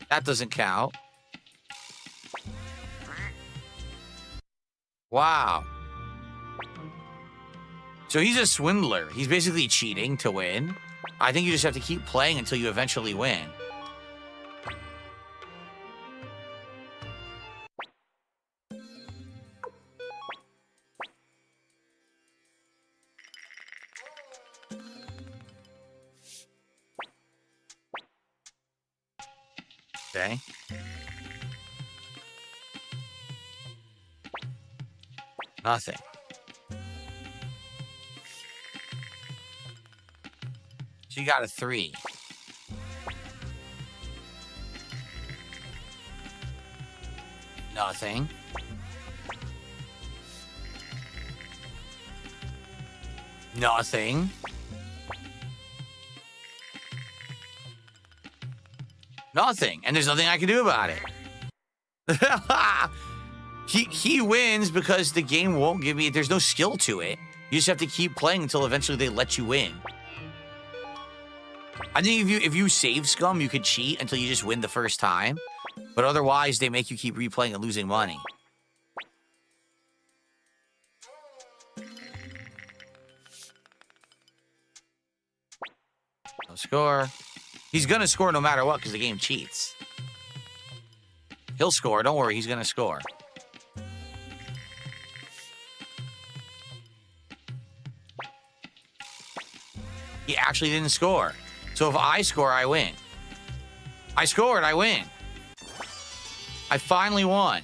Speaker 4: That doesn't count. Wow. So he's a swindler. He's basically cheating to win. I think you just have to keep playing until you eventually win. Okay. Nothing. So you got a 3. Nothing. Nothing. Nothing. And there's nothing I can do about it. He wins because the game won't give me... There's no skill to it. You just have to keep playing until eventually they let you win. I think if you save scum, you could cheat until you just win the first time. But otherwise, they make you keep replaying and losing money. No score. He's going to score no matter what because the game cheats. He'll score. Don't worry. He's going to score. He actually didn't score. So if I score, I win. I scored. I win. I finally won.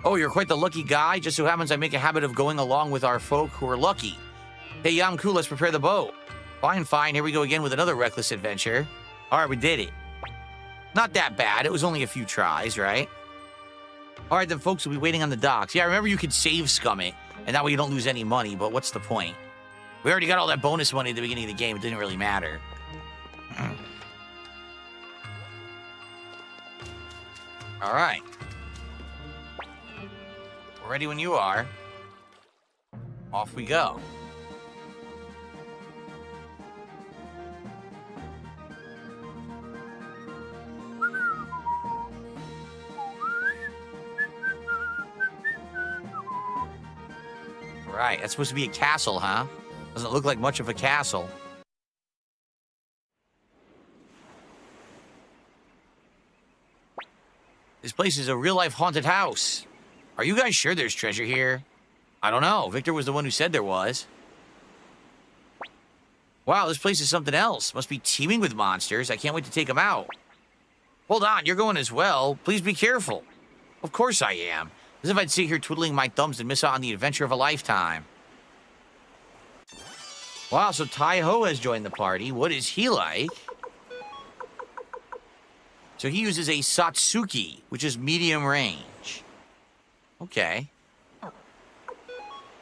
Speaker 4: Oh, you're quite the lucky guy. Just so happens I make a habit of going along with our folk who are lucky. Hey, yeah, I'm cool. Let's prepare the boat. Fine, fine. Here we go again with another reckless adventure. All right, we did it. Not that bad. It was only a few tries, right? All right, then folks will be waiting on the docks. Yeah, remember you could save scum it, and that way you don't lose any money, but what's the point? We already got all that bonus money at the beginning of the game. It didn't really matter. All right. We're ready when you are. Off we go. Right, that's supposed to be a castle, huh? Doesn't look like much of a castle. This place is a real-life haunted house. Are you guys sure there's treasure here? I don't know. Victor was the one who said there was. Wow, this place is something else. Must be teeming with monsters. I can't wait to take them out. Hold on, you're going as well. Please be careful. Of course I am. As if I'd sit here twiddling my thumbs and miss out on the adventure of a lifetime. Wow, so Tai-Ho has joined the party. What is he like? So he uses a Satsuki, which is medium range. Okay.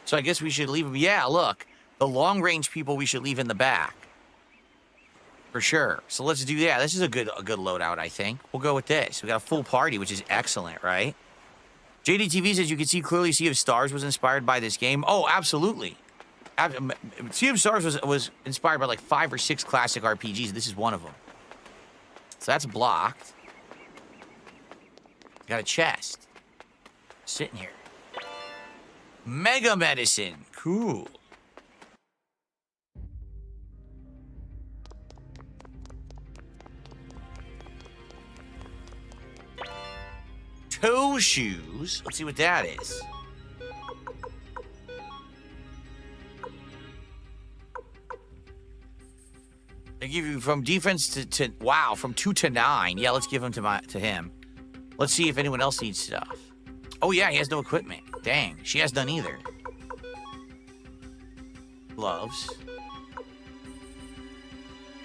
Speaker 4: So I guess we should leave him. Yeah, look. The long-range people we should leave in the back. For sure. So let's do that. This is a good loadout, I think. We'll go with this. We got a full party, which is excellent, right? JDTV says you can clearly Sea of Stars was inspired by this game. Oh, absolutely. Sea of Stars was inspired by like 5 or 6 classic RPGs. This is one of them. So that's blocked. Got a chest. Sitting here. Mega Medicine. Cool. Toe shoes. Let's see what that is. They give you from defense to wow, from 2 to 9. Yeah, let's give them to him. Let's see if anyone else needs stuff. Oh yeah, he has no equipment. Dang, she has none either. Gloves.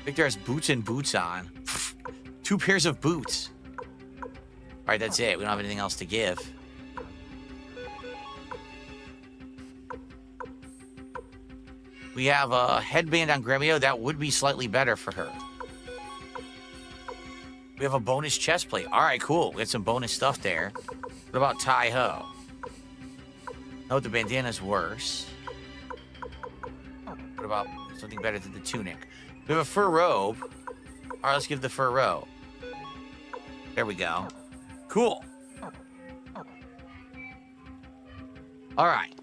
Speaker 4: Victor has boots and boots on. 2 pairs of boots. All right, that's it. We don't have anything else to give. We have a headband on Gremio. That would be slightly better for her. We have a bonus chest plate. All right, cool. We got some bonus stuff there. What about Tai-Ho? No, the bandana's worse. What about something better than the tunic? We have a fur robe. All right, let's give the fur robe. There we go. Cool. All right.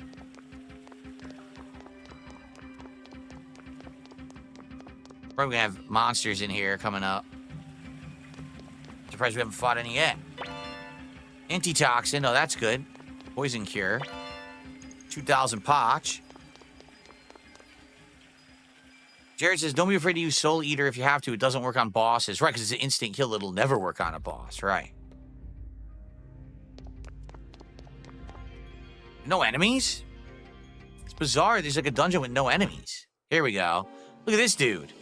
Speaker 4: Probably gonna have monsters in here coming up. Surprised we haven't fought any yet. Antitoxin, oh, that's good. Poison cure. 2,000 potch. Jared says, don't be afraid to use Soul Eater if you have to. It doesn't work on bosses. Right, because it's an instant kill. It'll never work on a boss. Right. No enemies? bizarre. There's like a dungeon with no enemies. Here we go. Look at this dude.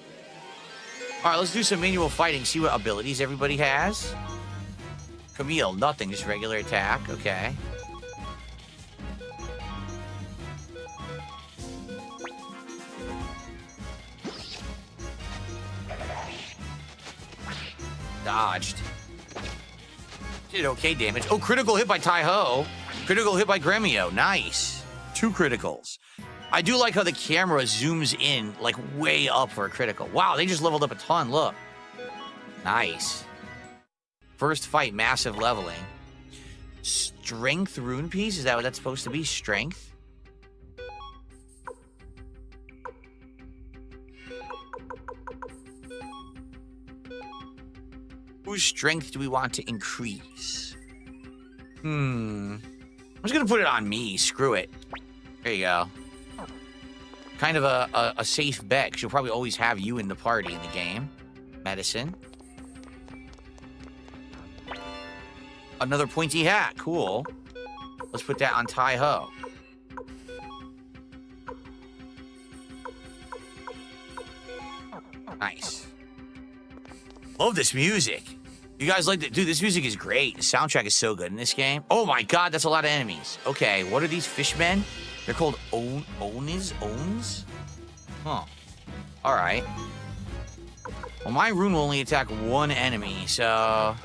Speaker 4: All right, let's do some manual fighting. See what abilities everybody has. Camille, nothing. Just regular attack. Okay. Dodged. Did okay damage. Oh, critical hit by Tai-Ho. Critical hit by Gremio. Nice. 2 criticals. I do like how the camera zooms in, like, way up for a critical. Wow, they just leveled up a ton. Look. Nice. First fight, massive leveling. Strength rune piece? Is that what that's supposed to be? Strength? Whose strength do we want to increase? I'm just gonna put it on me. Screw it. There you go. Kind of a safe bet, because you'll probably always have you in the party in the game. Medicine. Another pointy hat. Cool. Let's put that on Tai-Ho. Nice. Love this music. You guys like it? Dude, this music is great. The soundtrack is so good in this game. Oh my god, that's a lot of enemies. Okay, what are these fishmen? They're called Ons? Huh. Alright. Well, my rune will only attack 1 enemy, so...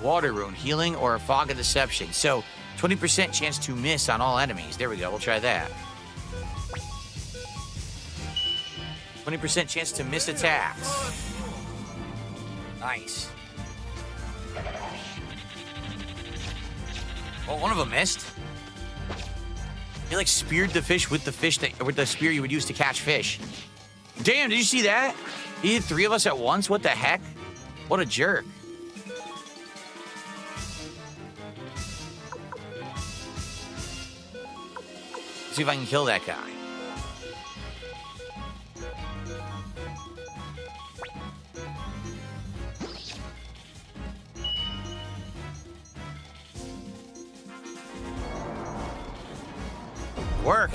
Speaker 4: Water rune, healing, or a fog of deception. So, 20% chance to miss on all enemies. There we go, we'll try that. 20% chance to miss attacks. Nice. Oh, one of them missed. He like speared the fish with the with the spear you would use to catch fish. Damn, did you see that? He hit 3 of us at once? What the heck? What a jerk. See if I can kill that guy. Worked.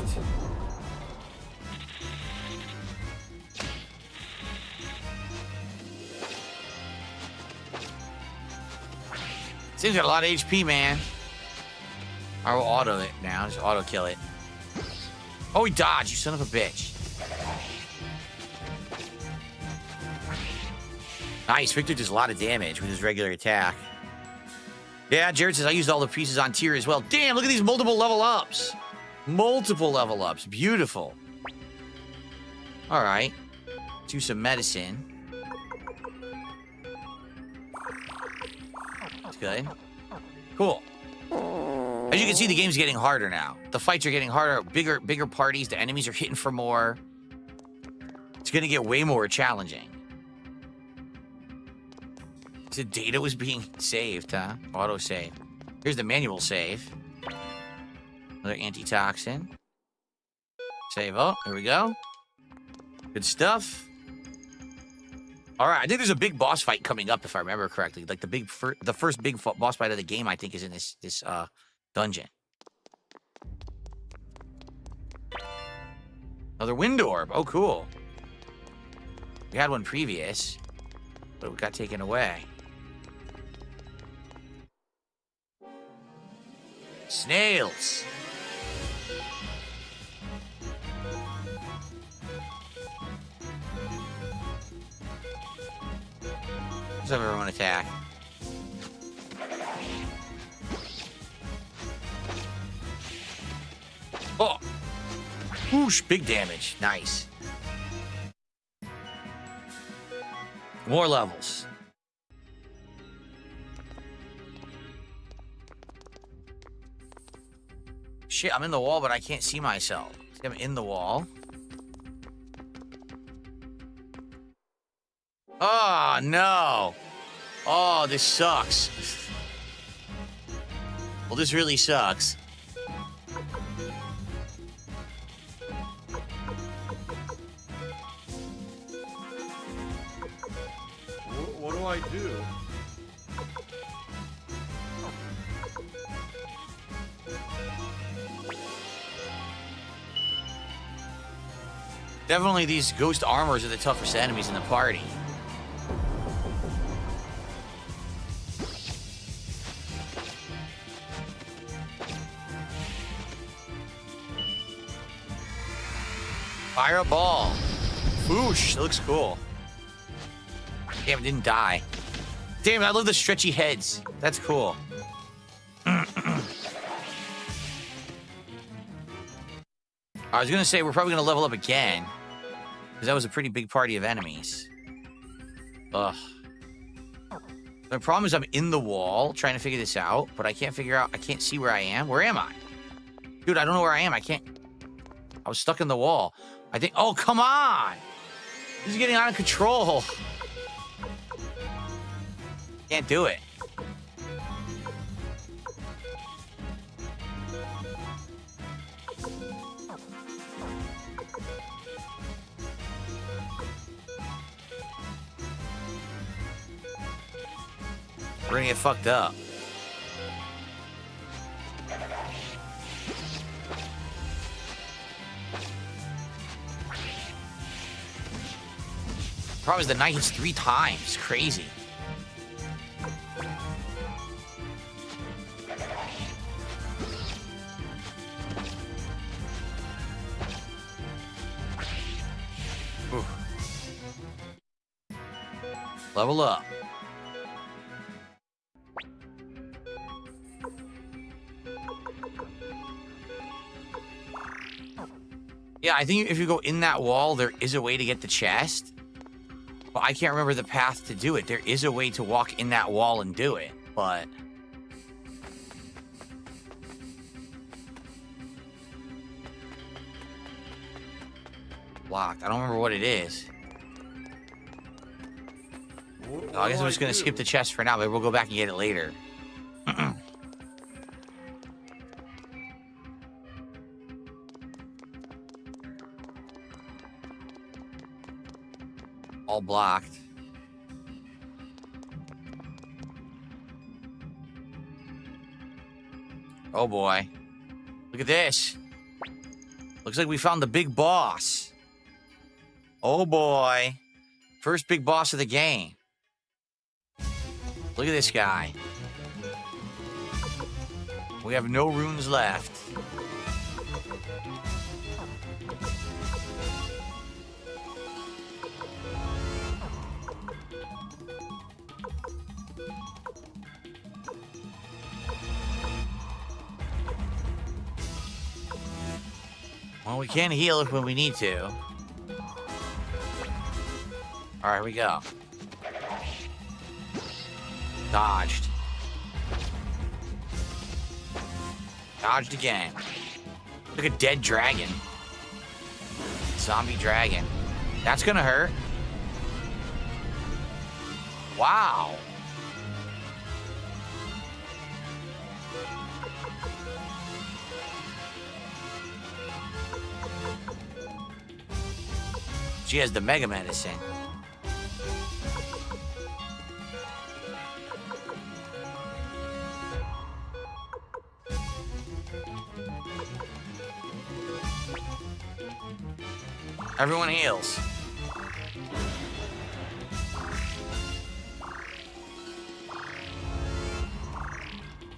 Speaker 4: Seems got a lot of HP, man. I will auto it now. Just auto kill it. Oh, he dodged, you son of a bitch. Nice, Victor does a lot of damage with his regular attack. Yeah, Jared says I used all the pieces on tier as well. Damn, look at these multiple level ups. Multiple level ups, beautiful. All right, do some medicine. That's good. Cool. As you can see, the game's getting harder now. The fights are getting harder, bigger parties. The enemies are hitting for more. It's gonna get way more challenging. So data was being saved, huh? Auto save. Here's the manual save. Another antitoxin. Save. Oh, here we go. Good stuff. All right, I think there's a big boss fight coming up, if I remember correctly. Like the first big boss fight of the game, I think, is in this dungeon. Another wind orb. Oh, cool. We had one previous, but it got taken away. Snails. Let's have everyone attack. Oh! Whoosh, big damage. Nice. More levels. Shit, I'm in the wall, but I can't see myself. I'm in the wall. Oh, no. Oh, this sucks. Well, this really sucks.
Speaker 2: I do?
Speaker 4: Definitely these ghost armors are the toughest enemies in the party. Fire a ball. Whoosh, that looks cool. Damn, it didn't die. Damn, I love the stretchy heads. That's cool. I was gonna say we're probably gonna level up again, because that was a pretty big party of enemies. Ugh. The problem is I'm in the wall trying to figure this out, but I can't figure out, I can't see where I am. Where am I? Dude, I don't know where I am. I was stuck in the wall. I think, oh, come on! This is getting out of control. Can't do it. We're gonna get fucked up. Problem is the knight hits 3 times. Crazy. Ooh. Level up. Yeah, I think if you go in that wall, there is a way to get the chest. But I can't remember the path to do it. There is a way to walk in that wall and do it, but... Locked. I don't remember what it is. Oh, I guess I'm just going to skip the chest for now, but we'll go back and get it later. All blocked. Oh boy. Look at this. Looks like we found the big boss. Oh boy. First big boss of the game. Look at this guy. We have no runes left. Well, we can heal if when we need to. All right, here we go. Dodged. Dodged again. Look at dead dragon. Zombie dragon. That's gonna hurt. Wow. She has the mega medicine. Everyone heals.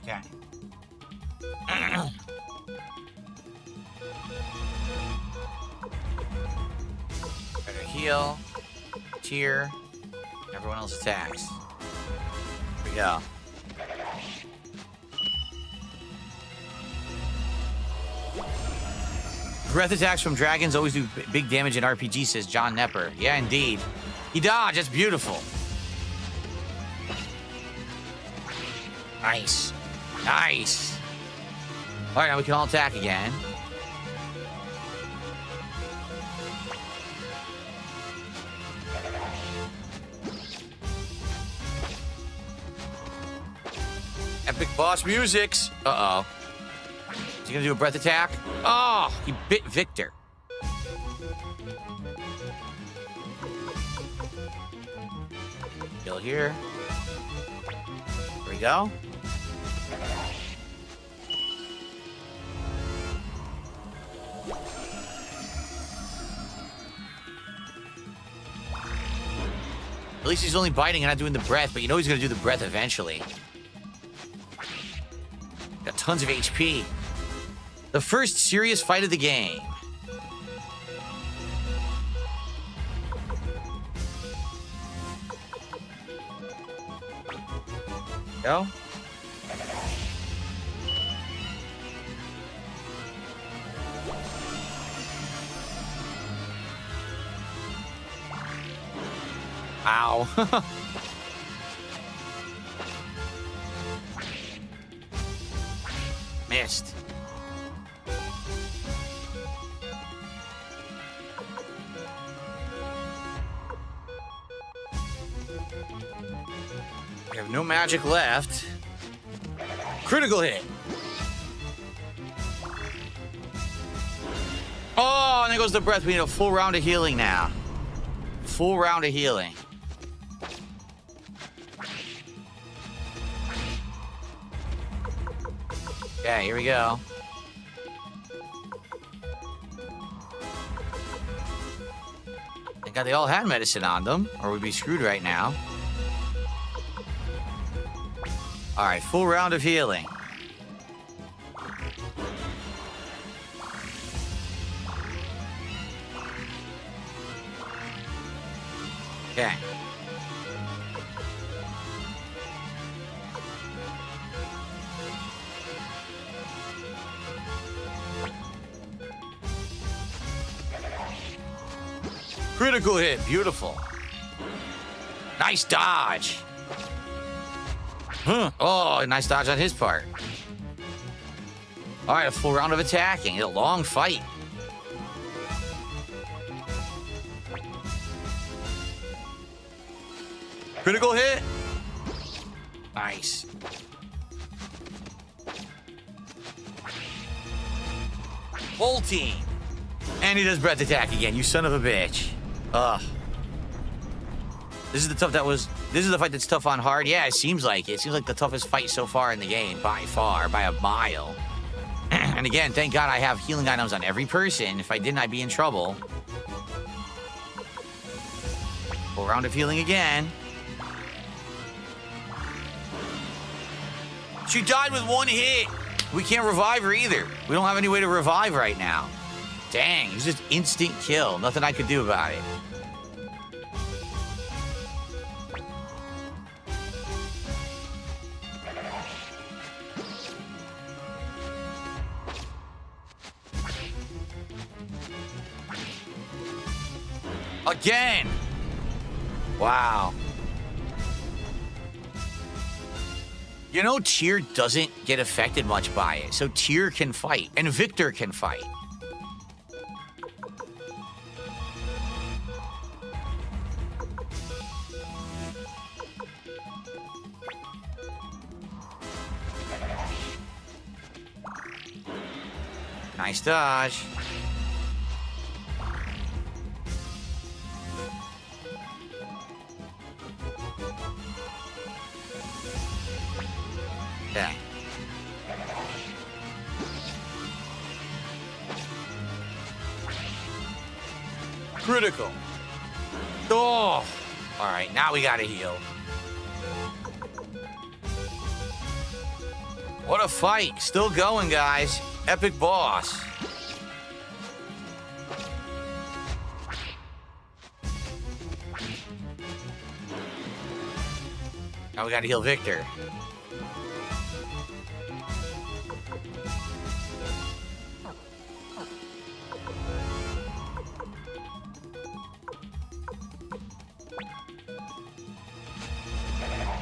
Speaker 4: Okay. Better heal. Tier. Everyone else attacks. Here we go. Breath attacks from dragons always do big damage in RPG, says John Nepper. Yeah, indeed. He dodged. That's beautiful. Nice. Nice. All right, now we can all attack again. Epic boss musics. Uh-oh. Is he gonna do a breath attack? Oh, he bit Victor. here. There we go. At least he's only biting and not doing the breath, but you know he's going to do the breath eventually. Got tons of HP. The first serious fight of the game. Go. Ow. Missed. We have no magic left. Critical hit. Oh, and there goes the breath. We need a full round of healing now. Full round of healing. Okay, here we go. Thank God they all had medicine on them, or we'd be screwed right now. All right, full round of healing. Okay. Critical hit, beautiful. Nice dodge. Huh. Oh, nice dodge on his part. All right, a full round of attacking. A long fight. Critical hit. Nice. Full team. And he does breath attack again, you son of a bitch. Ugh. This is the fight that's tough on hard. Yeah, it seems like it. It seems like the toughest fight so far in the game, by far, by a mile. And again, thank God I have healing items on every person. If I didn't, I'd be in trouble. Full round of healing again. She died with one hit. We can't revive her either. We don't have any way to revive right now. Dang, it's just instant kill. Nothing I could do about it. Again! Wow. You know, Tyr doesn't get affected much by it, so Tyr can fight, and Victor can fight. Nice dodge. Okay. Critical. Oh. All right, now we gotta heal. What a fight. Still going, guys. Epic boss. Now we gotta heal Victor.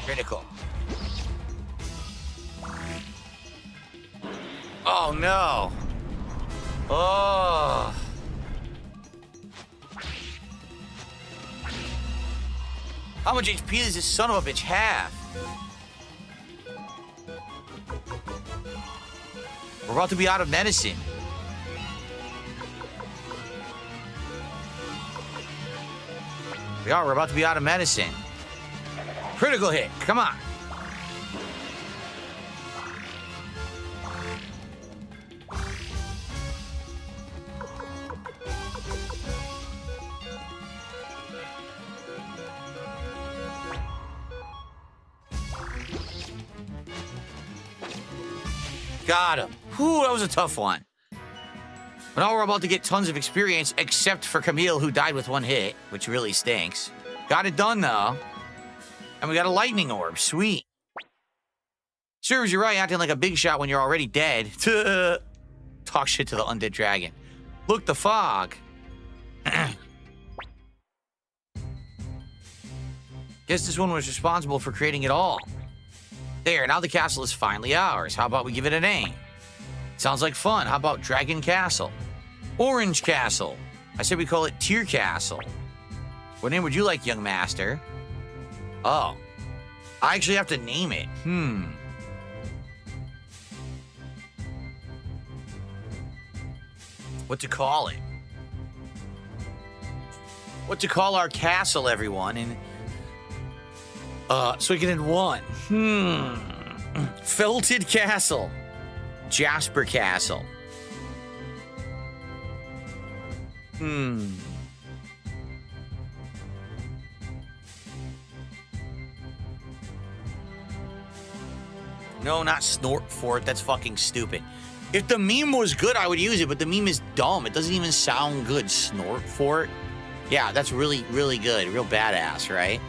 Speaker 4: Critical. Oh no. Oh. How much HP does this son of a bitch have? We're about to be out of medicine. We're about to be out of medicine. Critical hit. Come on. Got him. Whew, that was a tough one. But now we're about to get tons of experience, except for Camille, who died with one hit, which really stinks. Got it done, though. And we got a lightning orb. Sweet. Serves you right, acting like a big shot when you're already dead. Talk shit to the undead dragon. Look, the fog. Guess this one was responsible for creating it all. There, now the castle is finally ours. How about we give it a name? Sounds like fun. How about Dragon Castle? Orange Castle. I said we call it Tier Castle. What name would you like, young master? Oh. I actually have to name it. What to call it? What to call our castle, everyone? And Suikoden 1. Felted Castle. Jasper Castle. No, not Snort Fort. That's fucking stupid. If the meme was good, I would use it, but the meme is dumb. It doesn't even sound good. Snort Fort. Yeah, that's really, really good. Real badass, right?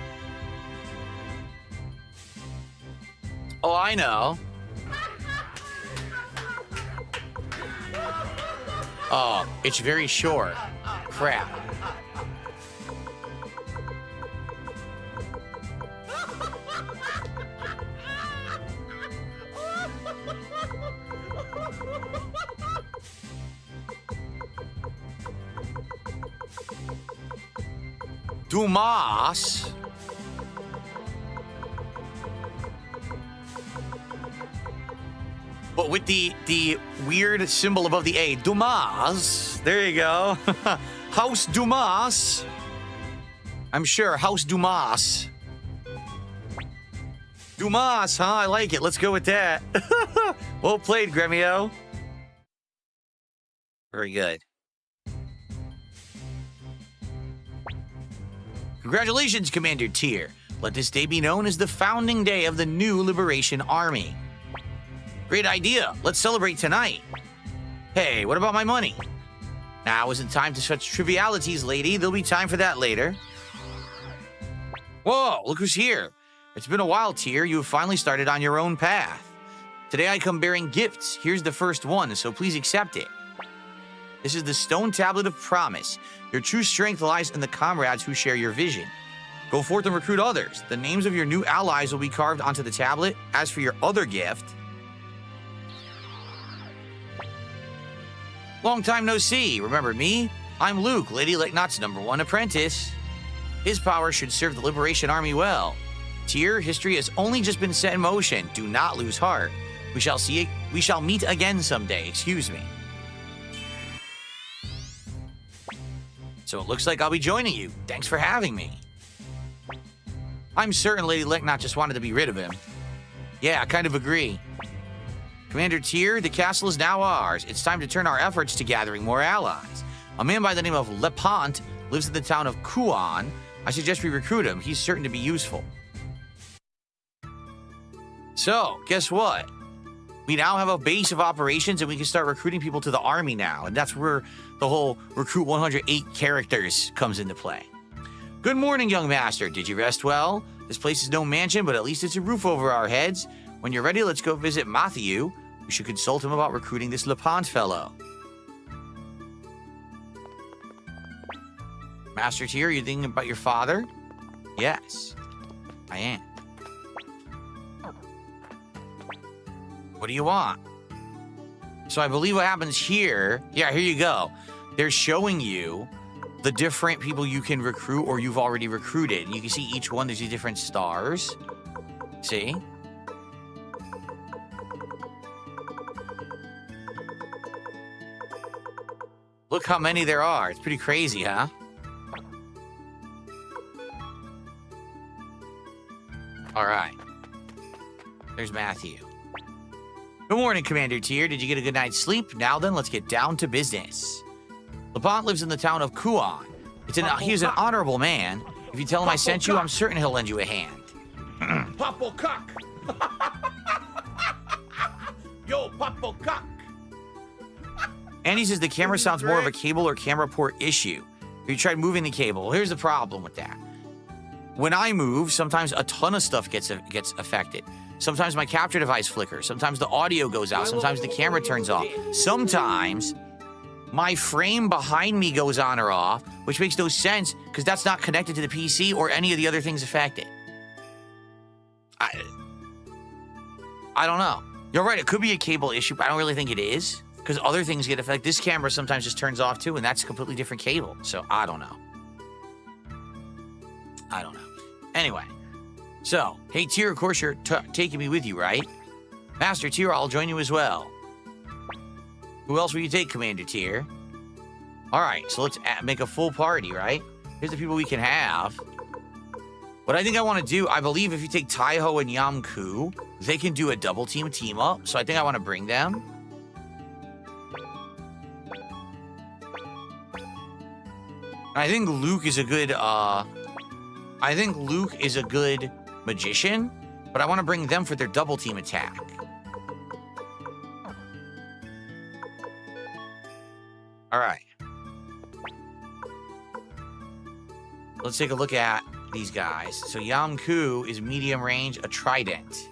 Speaker 4: Oh, I know. Oh, it's very short. Crap. Dumas. But with the weird symbol above the A. Dumas. There you go. House Dumas. I'm sure. House Dumas. Dumas, huh? I like it. Let's go with that. Well played, Gremio. Very good. Congratulations, Commander Tyr. Let this day be known as the founding day of the new Liberation Army. Great idea. Let's celebrate tonight. Hey, what about my money? Now isn't time to such trivialities, lady. There'll be time for that later. Whoa, look who's here. It's been a while, Tyr. You have finally started on your own path. Today I come bearing gifts. Here's the first one, so please accept it. This is the Stone Tablet of Promise. Your true strength lies in the comrades who share your vision. Go forth and recruit others. The names of your new allies will be carved onto the tablet. As for your other gift... Long time no see. Remember me? I'm Luke, Lady Leknot's _1 apprentice. His power should serve the Liberation Army well. Tyr, history has only just been set in motion. Do not lose heart. We shall meet again someday. Excuse me. So it looks like I'll be joining you. Thanks for having me. I'm certain Lady Leknot just wanted to be rid of him. Yeah, I kind of agree. Commander Tyr, the castle is now ours. It's time to turn our efforts to gathering more allies. A man by the name of Lepant lives in the town of Kuan. I suggest we recruit him. He's certain to be useful. So, guess what? We now have a base of operations and we can start recruiting people to the army now. And that's where the whole recruit 108 characters comes into play. Good morning, young master. Did you rest well? This place is no mansion, but at least it's a roof over our heads. When you're ready, let's go visit Matthew. We should consult him about recruiting this Lepant fellow. Master Tyr, you thinking about your father? Yes, I am. What do you want? So I believe what happens here... Yeah, here you go. They're showing you the different people you can recruit or you've already recruited. You can see each one, there's these different stars. See? Look how many there are. It's pretty crazy, huh? All right. There's Matthew. Good morning, Commander Tier. Did you get a good night's sleep? Now then, let's get down to business. Lepont lives in the town of Kuan. He's an honorable man. If you tell him I sent you, I'm certain he'll lend you a hand.
Speaker 13: Papo cock. Yo, Papo cock.
Speaker 4: Andy says the camera sounds more of a cable or camera port issue. Have you tried moving the cable? Well, here's the problem with that. When I move, sometimes a ton of stuff gets affected. Sometimes my capture device flickers. Sometimes the audio goes out. Sometimes the camera turns off. Sometimes my frame behind me goes on or off, which makes no sense because that's not connected to the PC or any of the other things affected. I don't know. You're right, it could be a cable issue, but I don't really think it is because other things get affected. This camera sometimes just turns off too, and that's a completely different cable. So I don't know. Anyway, so, hey, Tyr, of course you're taking me with you, right? Master Tyr, I'll join you as well. Who else will you take, Commander Tyr? All right, so let's make a full party, right? Here's the people we can have. What I think I want to do, I believe if you take Taiho and Yamku, they can do a double team up. So I think I want to bring them. I think Luke is a good, magician, but I want to bring them for their double team attack. All right. Let's take a look at these guys. So Yamku is medium range, a trident.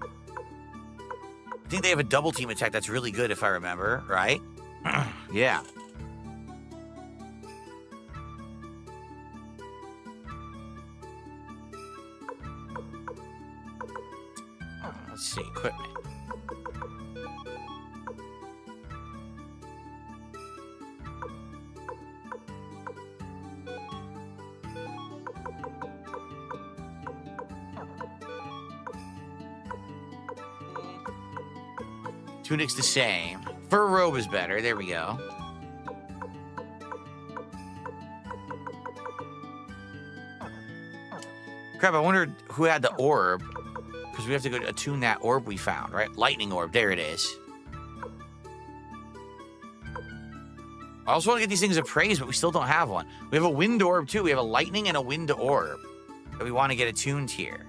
Speaker 4: I think they have a double team attack that's really good if I remember, right? Yeah. Let's see, equipment. Tunic's the same. Fur robe is better. There we go. Crap, I wondered who had the orb. Because we have to go attune that orb we found, right? Lightning orb. There it is. I also want to get these things appraised, but we still don't have one. We have a wind orb, too. We have a lightning and a wind orb that we want to get attuned here.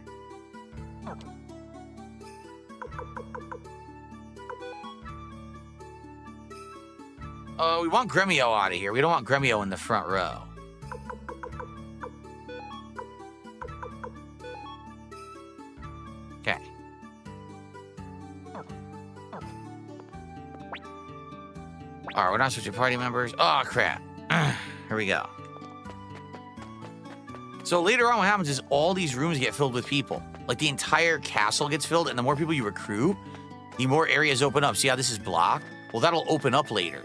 Speaker 4: We want Gremio out of here. We don't want Gremio in the front row. Okay. Alright, we're not switching party members. Oh, crap. Here we go. So later on what happens is all these rooms get filled with people. Like the entire castle gets filled, and the more people you recruit, the more areas open up. See how this is blocked? Well, that'll open up later.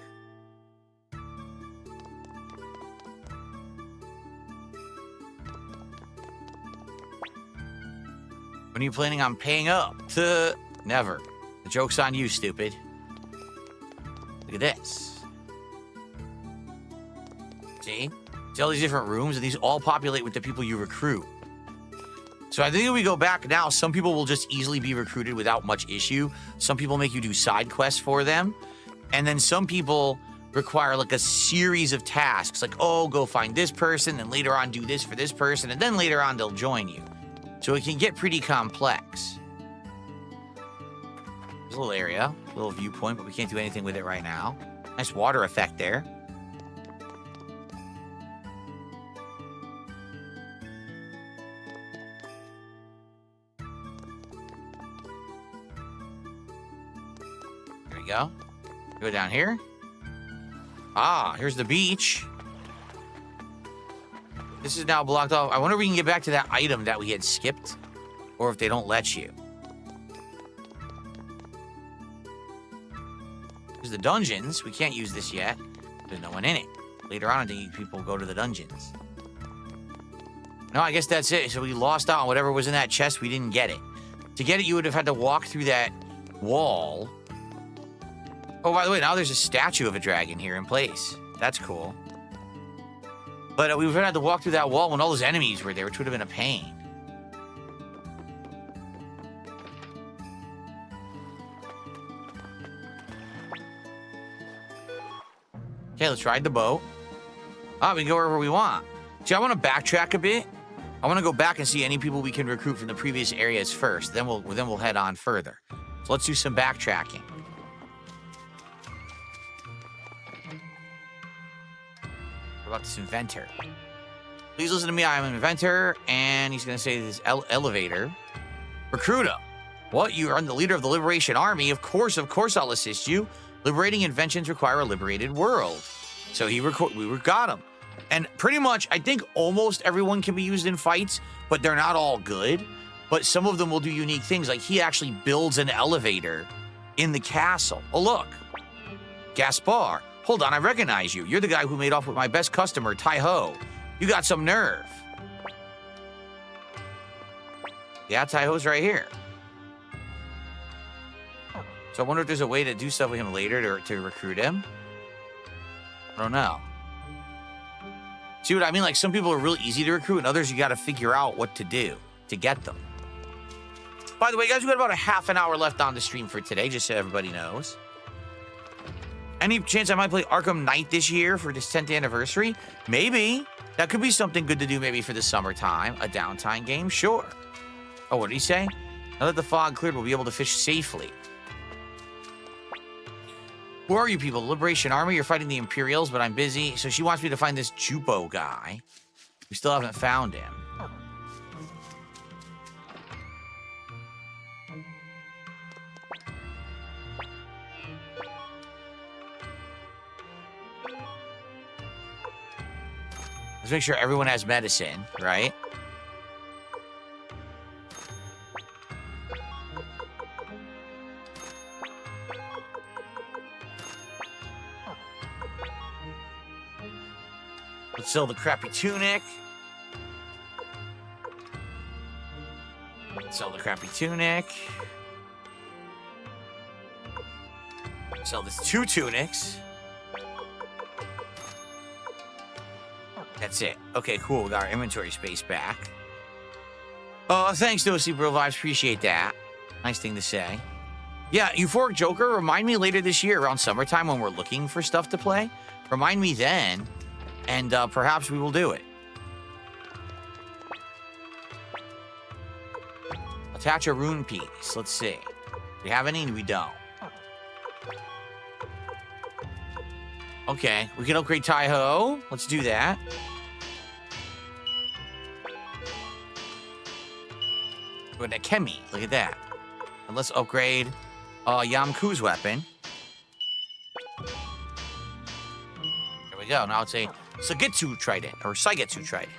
Speaker 4: When are you planning on paying up? Never. The joke's on you, stupid. Look at this. See? See all these different rooms, and these all populate with the people you recruit. So I think if we go back now, some people will just easily be recruited without much issue. Some people make you do side quests for them. And then some people require like a series of tasks. Like, oh, go find this person, and later on do this for this person, and then later on they'll join you. So it can get pretty complex. There's a little area, a little viewpoint, but we can't do anything with it right now. Nice water effect there. There we go. Go down here. Ah, here's the beach. This is now blocked off. I wonder if we can get back to that item that we had skipped, or if they don't let you. There's the dungeons. We can't use this yet. There's no one in it. Later on, I think people go to the dungeons. No, I guess that's it. So we lost out on whatever was in that chest. We didn't get it. To get it, you would have had to walk through that wall. Oh, by the way, now there's a statue of a dragon here in place. That's cool. But we would have had to walk through that wall when all those enemies were there, which would have been a pain. Okay, let's ride the boat. Oh, we can go wherever we want. See, I want to backtrack a bit. I want to go back and see any people we can recruit from the previous areas first. Then we'll head on further. So let's do some backtracking. What about this inventor? Please listen to me. I'm an inventor, and he's going to say this elevator. Recruit him. What? You are the leader of the Liberation Army? Of course, I'll assist you. Liberating inventions require a liberated world. So we got him. And pretty much, I think almost everyone can be used in fights, but they're not all good. But some of them will do unique things, like he actually builds an elevator in the castle. Oh, look. Gaspar. Hold on, I recognize you. You're the guy who made off with my best customer, Tai-Ho. You got some nerve. Yeah, Tai-Ho's right here. So I wonder if there's a way to do stuff with him later to recruit him. I don't know. See what I mean? Like, some people are really easy to recruit, and others you got to figure out what to do to get them. By the way, guys, we got about a half an hour left on the stream for today, just so everybody knows. Any chance I might play Arkham Knight this year for this 10th anniversary? Maybe. That could be something good to do maybe for the summertime. A downtime game? Sure. Oh, what did he say? Now that the fog cleared, we'll be able to fish safely. Who are you people? Liberation Army? You're fighting the Imperials, but I'm busy. So she wants me to find this Jupo guy. We still haven't found him. Let's make sure everyone has medicine, right? Let's sell the crappy tunic. Sell the crappy tunic. Sell this 2 tunics. That's it. Okay, cool. We got our inventory space back. Oh, thanks, Dosey Bro Vibes. Appreciate that. Nice thing to say. Yeah, Euphoric Joker, remind me later this year around summertime when we're looking for stuff to play. Remind me then. And perhaps we will do it. Attach a rune piece. Let's see. Do we have any? We don't. Okay, we can upgrade Tai-Ho. Let's do that. With a Kemi. Look at that. And let's upgrade Yamku's weapon. There we go. Now it's a Sagetsu Trident, or Saigetsu Trident.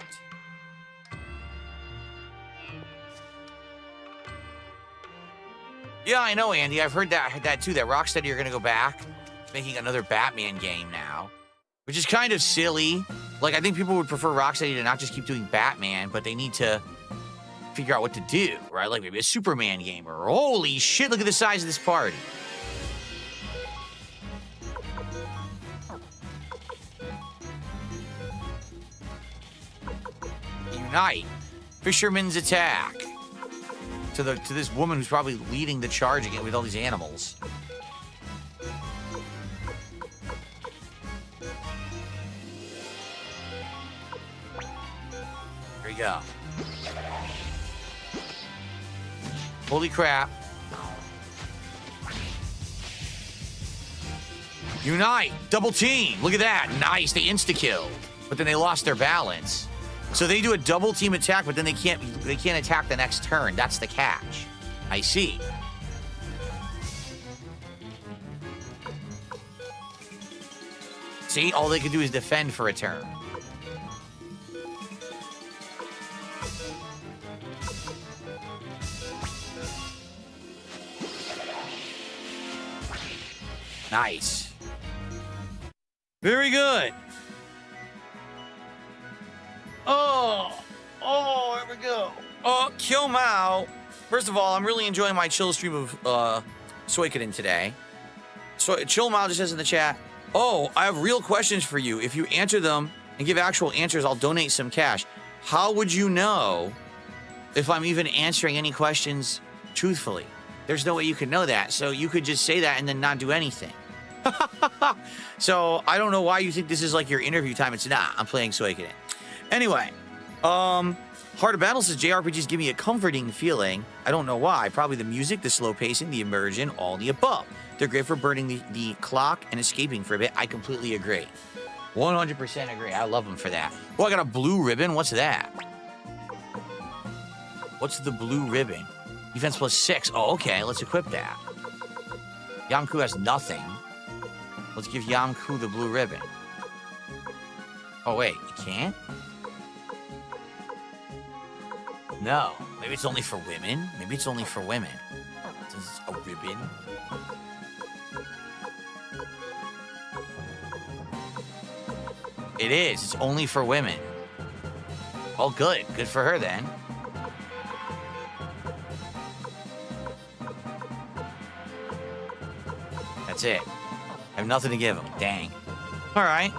Speaker 4: Yeah, I know, Andy. I've heard that too, that Rocksteady are going to go back, making another Batman game now, which is kind of silly. Like, I think people would prefer Rocksteady to not just keep doing Batman, but they need to figure out what to do, right? Like maybe a Superman game, or holy shit, look at the size of this party. Unite. Fisherman's attack. To this woman who's probably leading the charge again with all these animals. There you go. Holy crap. Unite. Double team. Look at that. Nice. They insta-killed. But then they lost their balance. So they do a double team attack, but then they can't attack the next turn. That's the catch. I see. See, all they can do is defend for a turn. Nice. Very good. Oh, here we go. Oh, Kill Mao. First of all, I'm really enjoying my chill stream of Suikoden today. So Chill Mao just says in the chat, oh, I have real questions for you. If you answer them and give actual answers, I'll donate some cash. How would you know if I'm even answering any questions truthfully? There's no way you can know that. So you could just say that and then not do anything. So I don't know why you think this is like your interview time. It's not. I'm playing Suikoden. Anyway, Heart of Battle says JRPGs give me a comforting feeling. I don't know why. Probably the music, the slow pacing, the immersion, all the above. They're great for burning the clock and escaping for a bit. I completely agree. 100% agree. I love them for that. Oh, I got a blue ribbon. What's that? What's the blue ribbon? Defense +6. Oh, okay. Let's equip that. Yamku has nothing. Let's give Yamku the blue ribbon. Oh, wait. You can't? No. Maybe it's only for women? Maybe it's only for women. Since it's a ribbon. It is. It's only for women. Oh, good. Good for her, then. That's it. I have nothing to give him. Dang. All right.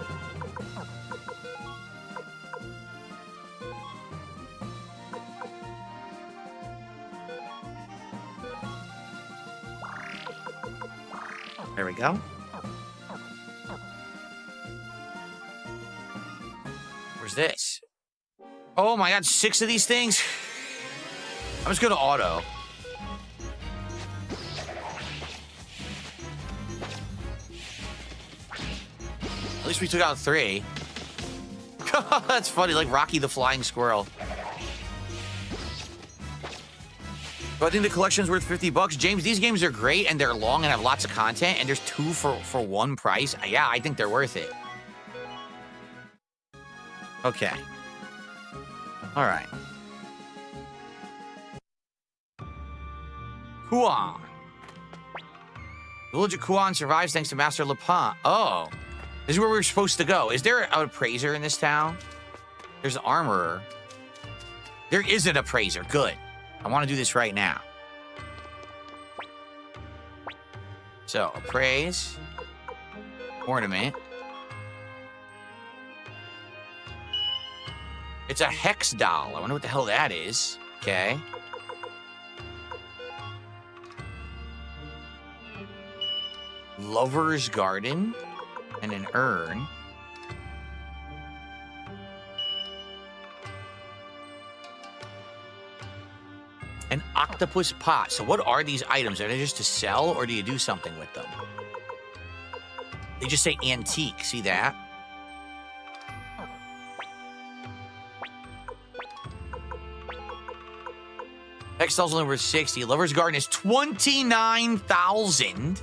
Speaker 4: There we go. Where's this? Oh my god, 6 of these things? I'm just gonna auto. At least we took out 3. That's funny, like Rocky the Flying Squirrel. So I think the collection's worth $50. James, these games are great and they're long and have lots of content, and there's 2 for 1 price. Yeah, I think they're worth it. Okay. All right. Kuan. The village of Kuan survives thanks to Master Lepant. Oh. This is where we're supposed to go. Is there an appraiser in this town? There's an armorer. There is an appraiser. Good. I want to do this right now. So, appraise. Ornament. It's a hex doll. I wonder what the hell that is. Okay. Lover's Garden. And an urn. An octopus pot. So what are these items? Are they just to sell, or do you do something with them? They just say antique. See that? Hex doll's only worth 60. Lover's Garden is 29,000.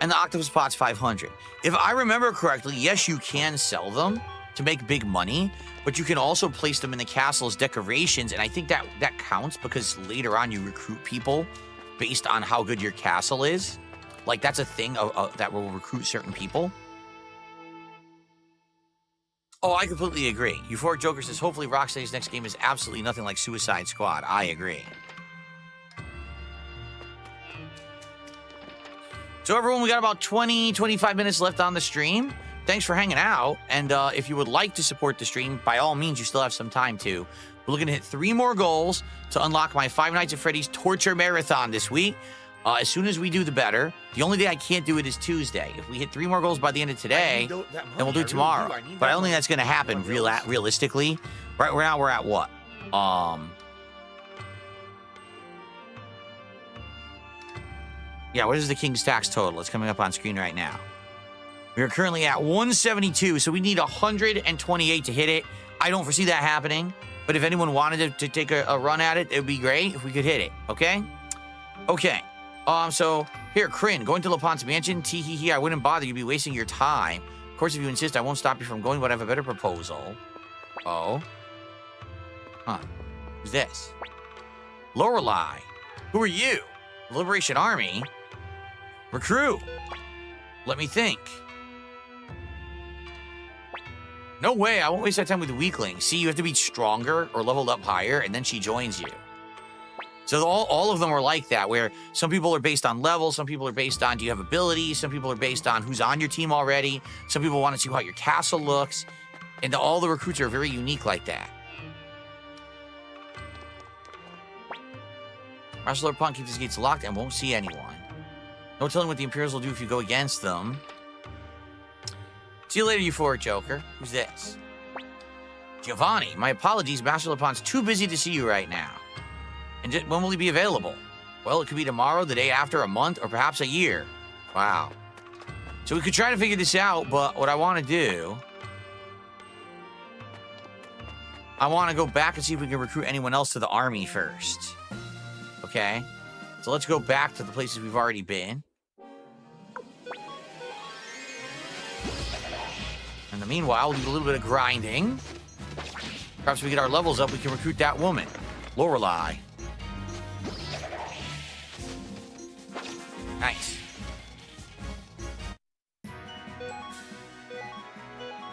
Speaker 4: And the octopus pot's 500. If I remember correctly, yes, you can sell them to make big money, but you can also place them in the castle as decorations, and I think that counts because later on you recruit people based on how good your castle is. Like, that's a thing that will recruit certain people. Oh, I completely agree. Euphoric Joker says, hopefully Rocksteady's next game is absolutely nothing like Suicide Squad. I agree. So everyone, we got about 20-25 minutes left on the stream. Thanks for hanging out. And if you would like to support the stream, by all means, you still have some time to. We're looking to hit 3 more goals to unlock my Five Nights at Freddy's Torture Marathon this week. As soon as we do, the better. The only day I can't do it is Tuesday. If we hit 3 more goals by the end of today, then we'll do it tomorrow. But I don't think that's going to happen realistically. Right now, we're at what? Yeah, what is the King's Tax total? It's coming up on screen right now. We are currently at 172, so we need 128 to hit it. I don't foresee that happening, but if anyone wanted to take a run at it, it would be great if we could hit it, okay? Okay, so here, Kryn, going to Lepant's mansion? Tee-hee-hee, I wouldn't bother, you'd be wasting your time. Of course, if you insist, I won't stop you from going, but I have a better proposal. Oh? Huh, who's this? Lorelei, who are you? The Liberation Army? Recruit. Let me think. No way, I won't waste that time with weaklings. See, you have to be stronger or leveled up higher, and then she joins you. So all of them are like that, where some people are based on level, some people are based on do you have abilities, some people are based on who's on your team already, some people want to see how your castle looks, and all the recruits are very unique like that. Marshal Punk keeps his gates locked and won't see anyone. No telling what the Imperials will do if you go against them. See you later, euphoric Joker. Who's this? Giovanni. My apologies. Master Lapon's too busy to see you right now. And when will he be available? Well, it could be tomorrow, the day after, a month, or perhaps a year. Wow. So we could try to figure this out, but what I want to do... I want to go back and see if we can recruit anyone else to the army first. Okay? So let's go back to the places we've already been. In the meanwhile, we'll do a little bit of grinding. Perhaps if we get our levels up, we can recruit that woman. Lorelei. Nice.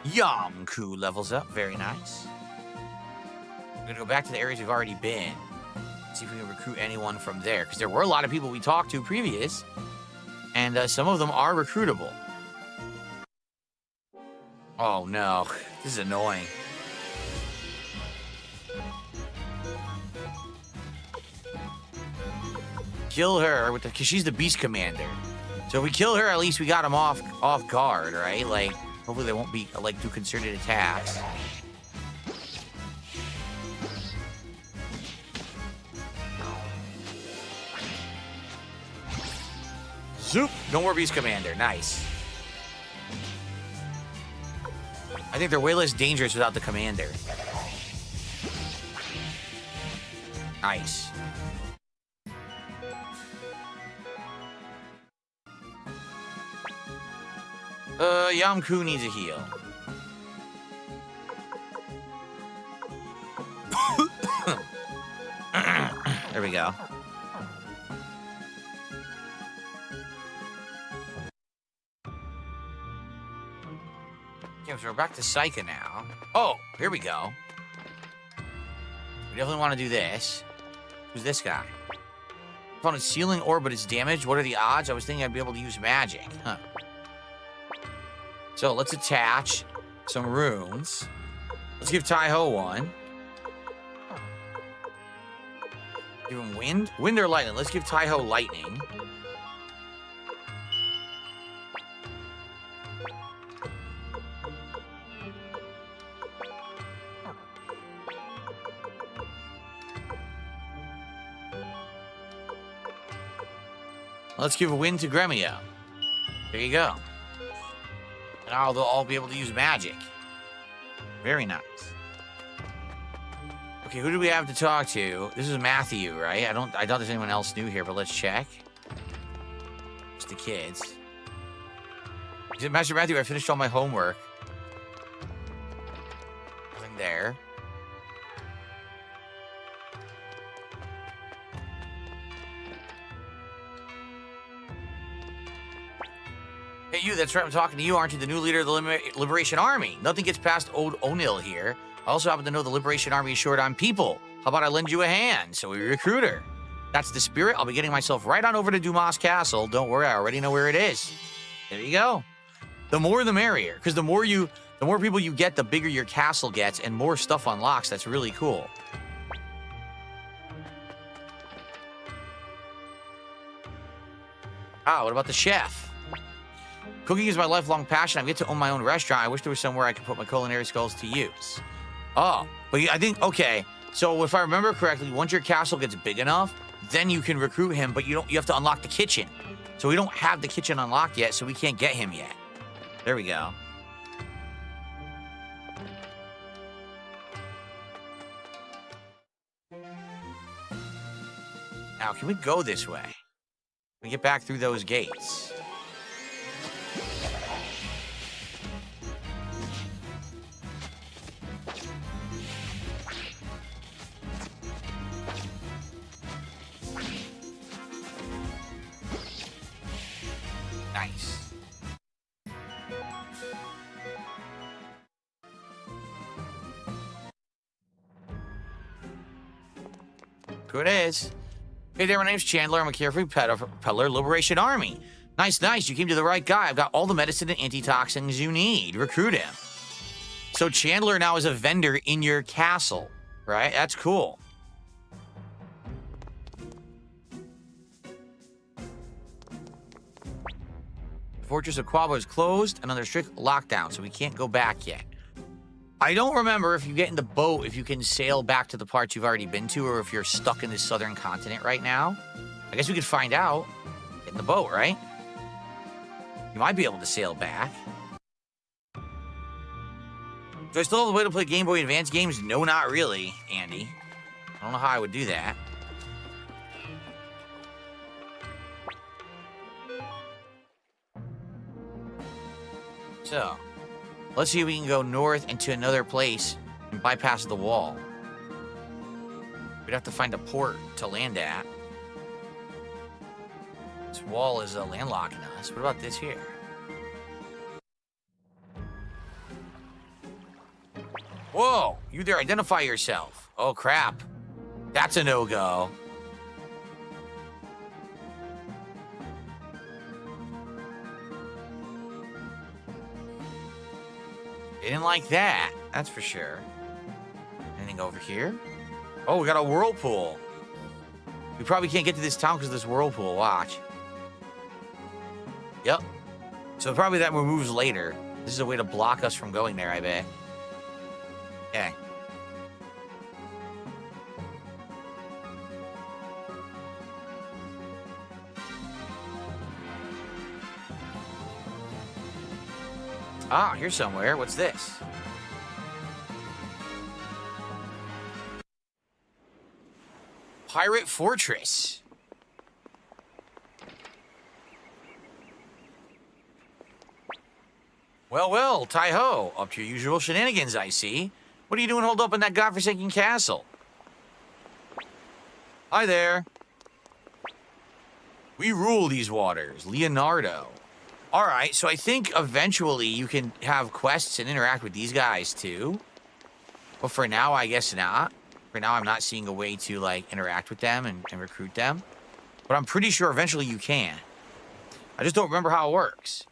Speaker 4: Yamku levels up. Very nice. We're going to go back to the areas we've already been. See if we can recruit anyone from there. Because there were a lot of people we talked to previous. And some of them are recruitable. Oh, no. This is annoying. Kill her with because she's the beast commander. So if we kill her, at least we got them off guard, right? Like, hopefully they won't be, like, do concerted attacks. Zoop! No more beast commander. Nice. I think they're way less dangerous without the commander. Nice. Yamku needs a heal. There we go. Okay, so we're back to Psycha now. Oh, here we go. We definitely want to do this. Who's this guy? Found a ceiling orb, but it's damaged. What are the odds? I was thinking I'd be able to use magic. Huh. So let's attach some runes. Let's give Tai-Ho one. Give him wind? Wind or lightning? Let's give Tai-Ho lightning. Let's give a wind to Gremio. There you go. Now they'll all be able to use magic. Very nice. Okay, who do we have to talk to? This is Matthew, right? I doubt there's anyone else new here, but let's check. It's the kids. Master Matthew, I finished all my homework. Nothing there. Hey, you, that's right, I'm talking to you, aren't you? The new leader of the Liberation Army. Nothing gets past old O'Neill here. I also happen to know the Liberation Army is short on people. How about I lend you a hand? So we recruit her. That's the spirit. I'll be getting myself right on over to Dumas Castle. Don't worry, I already know where it is. There you go. The more the merrier, because the more people you get, the bigger your castle gets, and more stuff unlocks. That's really cool. Ah, what about the chef? Cooking is my lifelong passion. I get to own my own restaurant. I wish there was somewhere I could put my culinary skills to use. Oh, but I think, okay. So if I remember correctly, once your castle gets big enough, then you can recruit him, but you have to unlock the kitchen. So we don't have the kitchen unlocked yet, so we can't get him yet. There we go. Now, can we go this way? Can we get back through those gates? Nice. Good as. Hey there, my name's Chandler. I'm a carefree peddler, Liberation Army. Nice, nice. You came to the right guy. I've got all the medicine and antitoxins you need. Recruit him. So Chandler now is a vendor in your castle, right? That's cool. . 'Cause Fortress of Quabo is closed and under strict lockdown, so we can't go back yet. I don't remember if you get in the boat, if you can sail back to the parts you've already been to, or if you're stuck in the southern continent right now. I guess we could find out. Get in the boat, right? You might be able to sail back. Do I still have a way to play Game Boy Advance games? No, not really, Andy. I don't know how I would do that. So, let's see if we can go north into another place and bypass the wall. We'd have to find a port to land at. This wall is landlocking us. What about this here? Whoa, you there, identify yourself. Oh, crap. That's a no-go. They didn't like that, that's for sure. Anything over here? Oh, we got a whirlpool. We probably can't get to this town because of this whirlpool, watch. Yep. So probably that moves later. This is a way to block us from going there, I bet. Okay. Ah, here's somewhere. What's this? Pirate Fortress. Well, Ty-ho. Up to your usual shenanigans, I see. What are you doing holed up in that godforsaken castle? Hi there. We rule these waters. Leonardo. All right, so I think eventually you can have quests and interact with these guys too. But for now, I guess not. For now, I'm not seeing a way to like interact with them and recruit them. But I'm pretty sure eventually you can. I just don't remember how it works.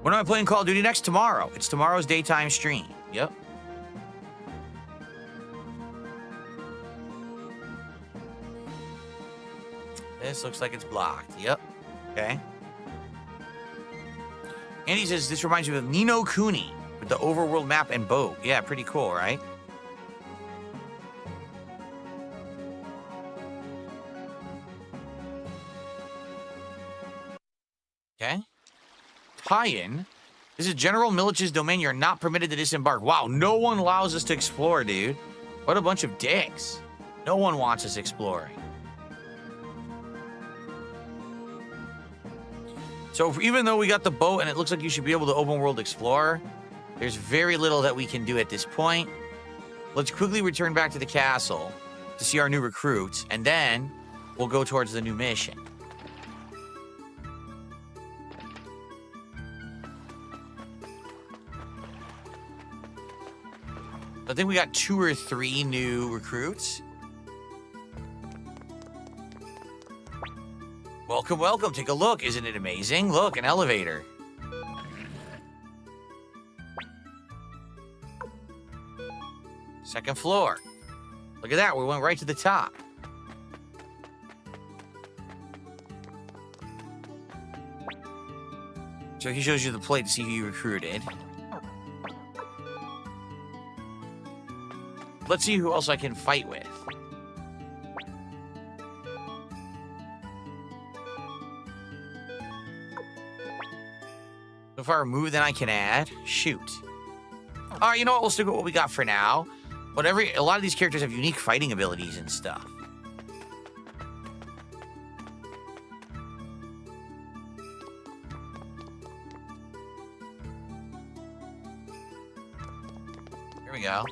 Speaker 4: When am I playing Call of Duty next? Tomorrow. It's tomorrow's daytime stream. Yep. This looks like it's blocked. Yep. Okay. Andy says, this reminds me of Ni no Kuni with the overworld map and boat. Yeah, pretty cool, right? Okay. Tie-in. This is General Milich's domain. You're not permitted to disembark. Wow, no one allows us to explore, dude. What a bunch of dicks. No one wants us exploring. So even though we got the boat and it looks like you should be able to open world explore, there's very little that we can do at this point. Let's quickly return back to the castle to see our new recruits, and then we'll go towards the new mission. I think we got 2 or 3 new recruits. Welcome, welcome. Take a look. Isn't it amazing? Look, an elevator. Second floor. Look at that. We went right to the top. So he shows you the plate to see who you recruited. Let's see who else I can fight with. So far removed, then I can add. Shoot. All right, you know what? We'll stick with what we got for now. But a lot of these characters have unique fighting abilities and stuff. Here we go.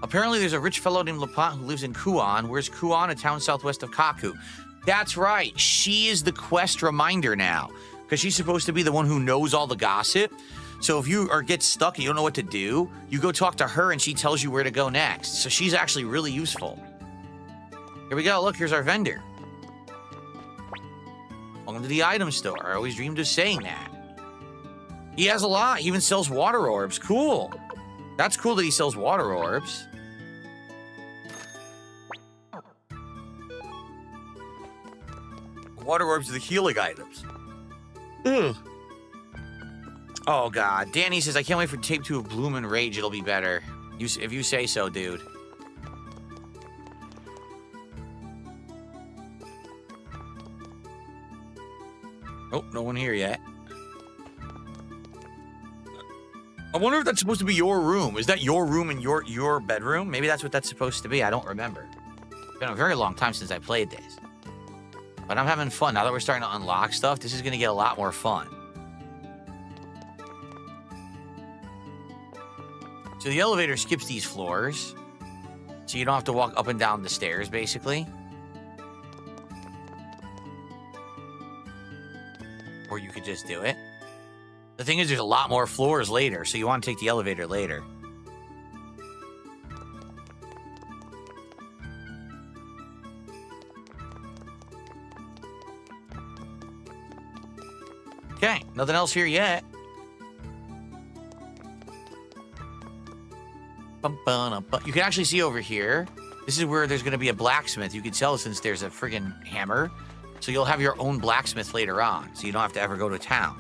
Speaker 4: Apparently, there's a rich fellow named Lapont who lives in Kuon. Where's Kuon? A town southwest of Kaku. That's right. She is the quest reminder now. Because she's supposed to be the one who knows all the gossip. So if you get stuck and you don't know what to do, you go talk to her and she tells you where to go next. So she's actually really useful. Here we go. Look, here's our vendor. Welcome to the item store. I always dreamed of saying that. He has a lot. He even sells water orbs. Cool. That's cool that he sells water orbs. Water orbs are the healing items. Ugh. Oh, God. Danny says, I can't wait for tape 2 of Bloom and Rage. It'll be better. If you say so, dude. Oh, no one here yet. I wonder if that's supposed to be your room. Is that your room and your bedroom? Maybe that's what that's supposed to be. I don't remember. It's been a very long time since I played this. But I'm having fun. Now that we're starting to unlock stuff, this is going to get a lot more fun. So the elevator skips these floors. So you don't have to walk up and down the stairs, basically. Or you could just do it. The thing is, there's a lot more floors later, so you want to take the elevator later. Okay, nothing else here yet. You can actually see over here, this is where there's going to be a blacksmith. You can tell since there's a friggin' hammer. So you'll have your own blacksmith later on, so you don't have to ever go to town.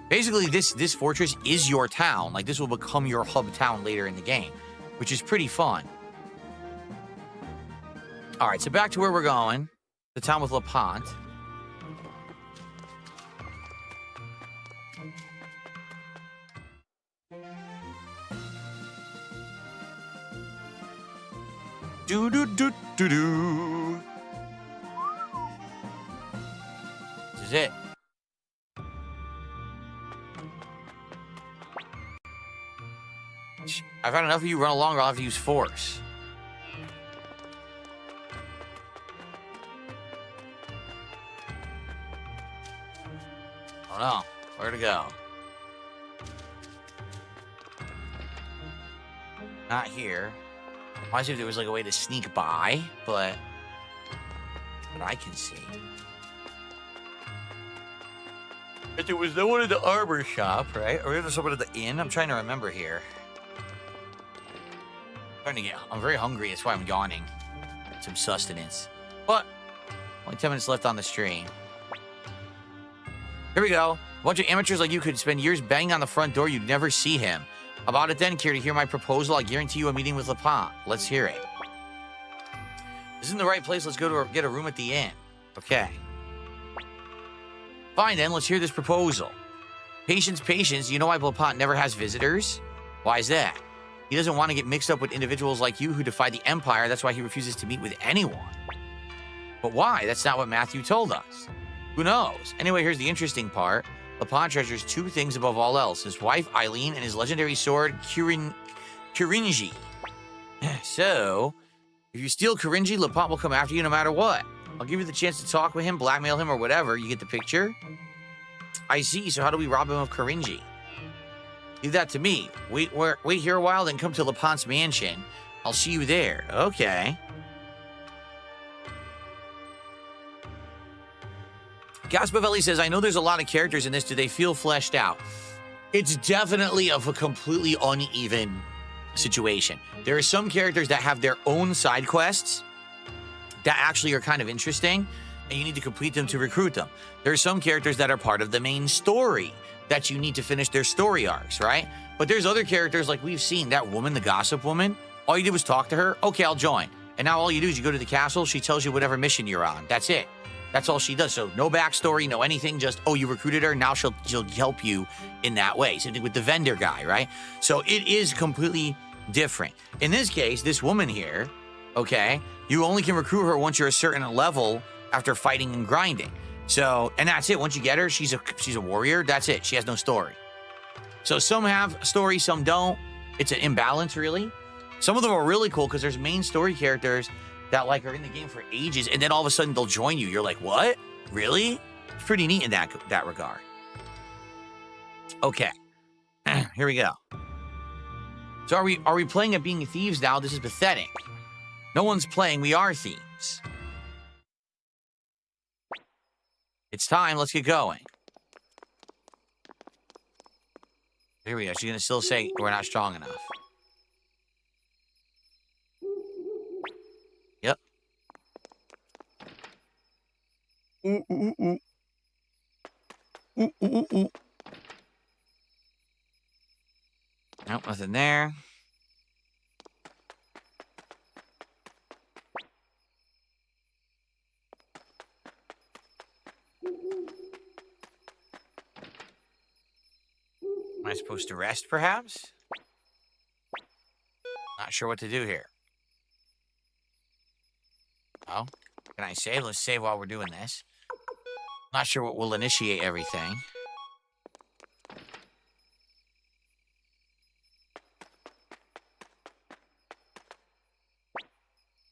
Speaker 4: Basically, this fortress is your town. Like, this will become your hub town later in the game, which is pretty fun. All right, so back to where we're going. The town with LaPont. Do-do-do-do-do. This is it. I've had enough of you run along, or I'll have to use force. Oh no, where to go? Not here. I see if there was like a way to sneak by, but I can see. If there was no one in the armor shop, right? Or there's someone at the inn. I'm trying to remember here. I'm very hungry. That's why I'm yawning. Some sustenance. But only 10 minutes left on the stream. Here we go. A bunch of amateurs like you could spend years banging on the front door. You'd never see him. About it then, care to hear my proposal? I guarantee you a meeting with LaPont. Let's hear it. This isn't the right place. Let's go to get a room at the inn. Okay. Fine then, let's hear this proposal. Patience, patience. You know why LaPont never has visitors? Why is that? He doesn't want to get mixed up with individuals like you who defy the Empire. That's why he refuses to meet with anyone. But why? That's not what Matthew told us. Who knows? Anyway, here's the interesting part. LaPont treasures two things above all else. His wife, Eileen, and his legendary sword, Kirinji. So, if you steal Kirinji, LaPont will come after you no matter what. I'll give you the chance to talk with him, blackmail him, or whatever. You get the picture? I see. So how do we rob him of Kirinji? Leave that to me. Wait here a while, then come to LaPont's mansion. I'll see you there. Okay. Gaspavelli says, I know there's a lot of characters in this. Do they feel fleshed out? It's definitely of a completely uneven situation. There are some characters that have their own side quests that actually are kind of interesting, and you need to complete them to recruit them. There are some characters that are part of the main story that you need to finish their story arcs, right? But there's other characters like we've seen. That woman, the gossip woman, all you did was talk to her. Okay, I'll join. And now all you do is you go to the castle. She tells you whatever mission you're on. That's it. That's all she does. So no backstory, no anything. Just, oh, you recruited her. Now she'll help you in that way. Same thing with the vendor guy, right? So it is completely different. In this case, this woman here, okay, you only can recruit her once you're a certain level after fighting and grinding. So, and that's it. Once you get her, she's a warrior. That's it. She has no story. So some have story, some don't. It's an imbalance, really. Some of them are really cool because there's main story characters that like are in the game for ages, and then all of a sudden they'll join you. You're like, what? Really? It's pretty neat in that regard. Okay, here we go. So are we playing at being thieves now? This is pathetic. No one's playing. We are thieves. It's time. Let's get going. Here we go. She's gonna still say we're not strong enough. Yep. Ooh, ooh, ooh. Ooh, ooh, ooh. Nope, nothing there. Am I supposed to rest, perhaps? Not sure what to do here. Oh, can I save? Let's save while we're doing this. Not sure what will initiate everything.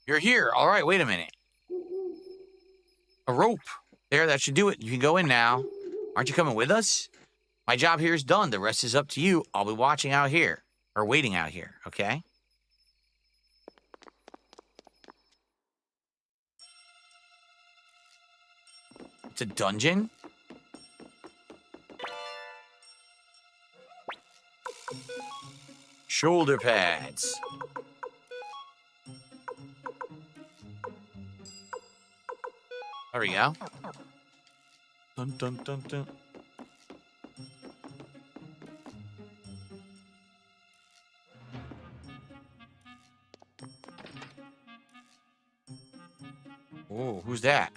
Speaker 4: You're here. All right, wait a minute. A rope. There, that should do it. You can go in now. Aren't you coming with us? My job here is done. The rest is up to you. I'll be watching out here. Or waiting out here, okay? It's a dungeon? Shoulder pads. There we go. Dun, dun, dun, dun. Oh, who's that?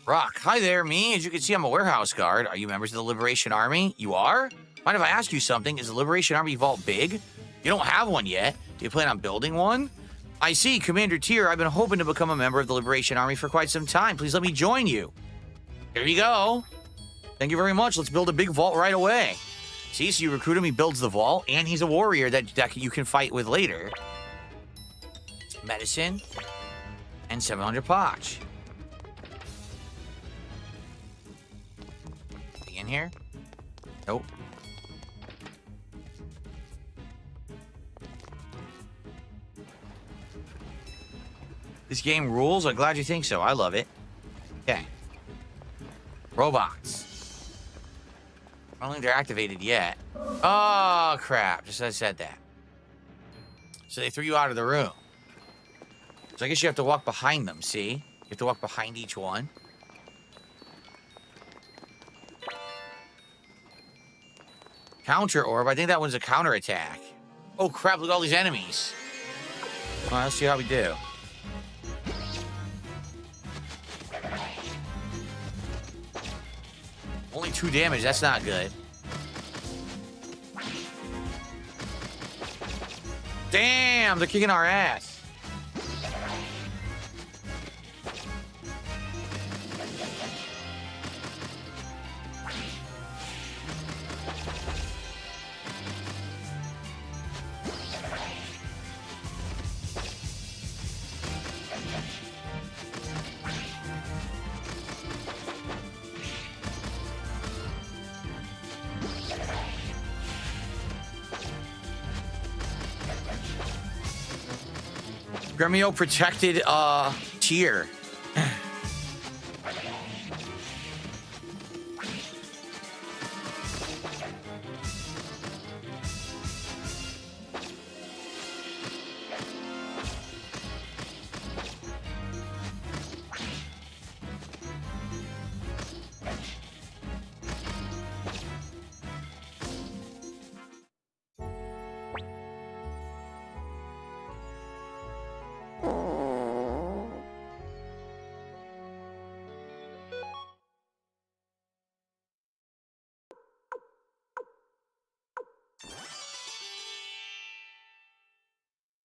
Speaker 4: Rock. Hi there, me. As you can see, I'm a warehouse guard. Are you members of the Liberation Army? You are? Mind if I ask you something? Is the Liberation Army vault big? You don't have one yet. Do you plan on building one? I see, Commander Tier. I've been hoping to become a member of the Liberation Army for quite some time. Please let me join you. Here you go. Thank you very much. Let's build a big vault right away. See, so you recruit him, he builds the vault, and he's a warrior that you can fight with later. Medicine and 700 potch. In here? Nope. This game rules? I'm glad you think so. I love it. Okay. Robots. I don't think they're activated yet. Oh, crap. Just as I said that. So they threw you out of the room. So I guess you have to walk behind them, see? You have to walk behind each one. Counter orb. I think that one's a counter attack. Oh, crap. Look at all these enemies. All right, let's see how we do. Only 2 damage. That's not good. Damn, they're kicking our ass. Gremio protected tier.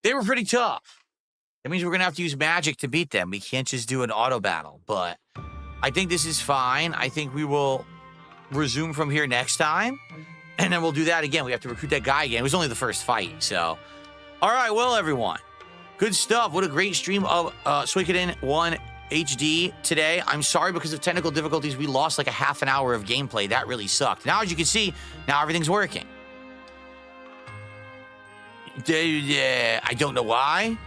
Speaker 4: They were pretty tough. That means we're going to have to use magic to beat them. We can't just do an auto battle, but I think this is fine. I think we will resume from here next time, and then we'll do that again. We have to recruit that guy again. It was only the first fight, so. All right, well, everyone. Good stuff. What a great stream of Suikoden 1 HD today. I'm sorry because of technical difficulties. We lost like a half an hour of gameplay. That really sucked. Now, as you can see, now everything's working. I don't know why.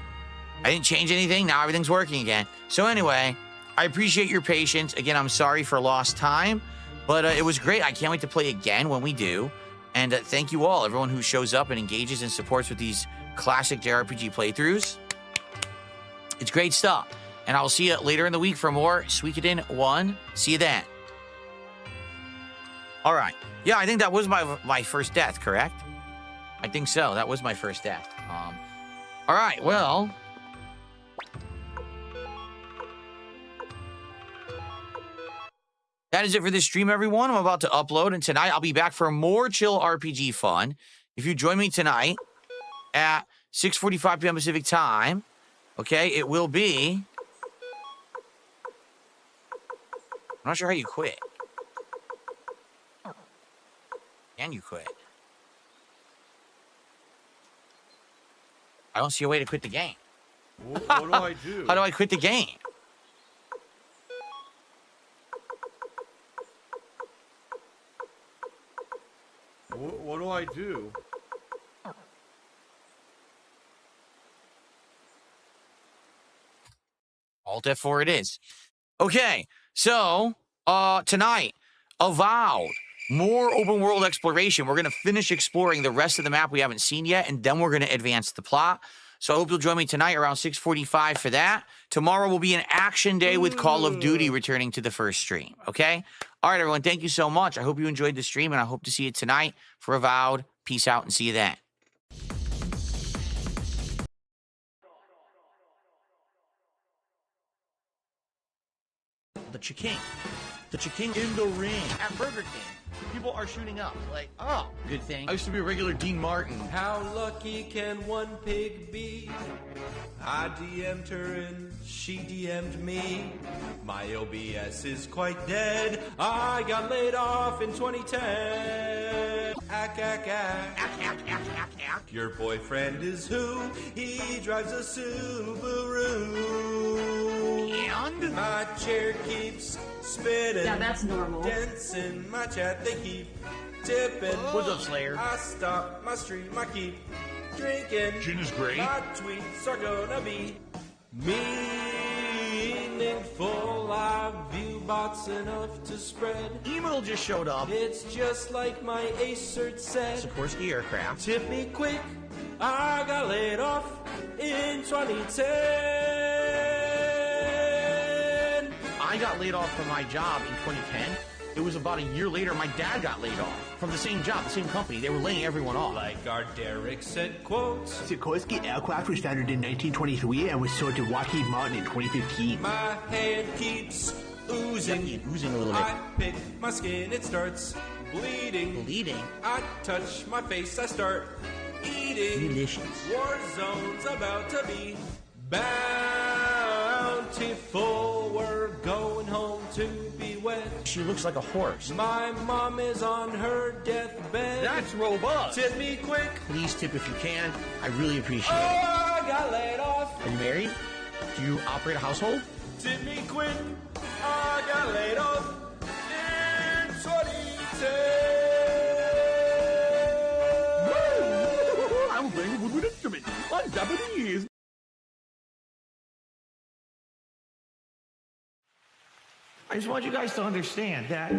Speaker 4: I didn't change anything. Now everything's working again. So anyway, I appreciate your patience. Again, I'm sorry for lost time, but it was great. I can't wait to play again when we do. And thank you all, everyone who shows up and engages and supports with these classic JRPG playthroughs. It's great stuff. And I will see you later in the week for more Suikoden 1. See you then. All right. Yeah, I think that was my first death, correct? I think so. That was my first death. All right, well. That is it for this stream, everyone. I'm about to upload, and tonight I'll be back for more chill RPG fun. If you join me tonight at 6:45 p.m. Pacific time, okay, it will be... I'm not sure how you quit. Can you quit? I don't see a way to quit the game.
Speaker 2: What do I do?
Speaker 4: How do I quit the game?
Speaker 2: What do I do?
Speaker 4: Alt F4 it is. Okay, so tonight, Avowed. More open world exploration. We're going to finish exploring the rest of the map we haven't seen yet, and then we're going to advance the plot. So I hope you'll join me tonight around 6:45 for that. Tomorrow will be an action day with Call of Duty returning to the first stream, okay? All right, everyone, thank you so much. I hope you enjoyed the stream, and I hope to see you tonight for Avowed. Peace out, and see you then. The Chiking. The Chiking in the ring at Burger King. People are shooting up. Like, oh, good thing. I used to be a regular Dean Martin.
Speaker 5: How lucky can one pig be? I DM'd her and she DM'd me. My OBS is quite dead. I got laid off in 2010. Ack, ack, ack. Ack, ack, ack, ack, ack. Your boyfriend is who? He drives a Subaru. And? My chair keeps spinning.
Speaker 23: Yeah, that's normal.
Speaker 5: Dents in my chat, they keep tipping.
Speaker 4: What's up, Slayer?
Speaker 5: I stop my stream, I keep drinking.
Speaker 7: Gin is great.
Speaker 5: My tweets are gonna be meaningful. I view bots enough to spread.
Speaker 4: Email just showed up.
Speaker 5: It's just like my Acer said.
Speaker 4: Sikorsky Aircraft.
Speaker 5: Tip me quick. I got laid off in 2010.
Speaker 4: I got laid off from my job in 2010. It was about a year later, my dad got laid off from the same job, the same company. They were laying everyone off.
Speaker 5: Like our Derek said, quotes.
Speaker 9: Sikorsky aircraft was founded in 1923 and was sold to Lockheed Martin in 2015.
Speaker 5: My hand keeps oozing.
Speaker 4: Yeah, oozing a little bit.
Speaker 5: I pick my skin, it starts bleeding.
Speaker 4: Bleeding?
Speaker 5: I touch my face, I start eating.
Speaker 4: Delicious.
Speaker 5: War zone's about to be bountiful. We're going home to be wed.
Speaker 4: She looks like a horse.
Speaker 5: My mom is on her deathbed.
Speaker 4: That's robust.
Speaker 5: Tip me quick.
Speaker 4: Please tip if you can. I really appreciate it.
Speaker 5: I got laid off.
Speaker 4: Are you married? Do you operate a household?
Speaker 5: Tip me quick. I got laid off in 2010.
Speaker 7: I'm playing a woodwind instrument on Japanese.
Speaker 2: I just want you guys to understand that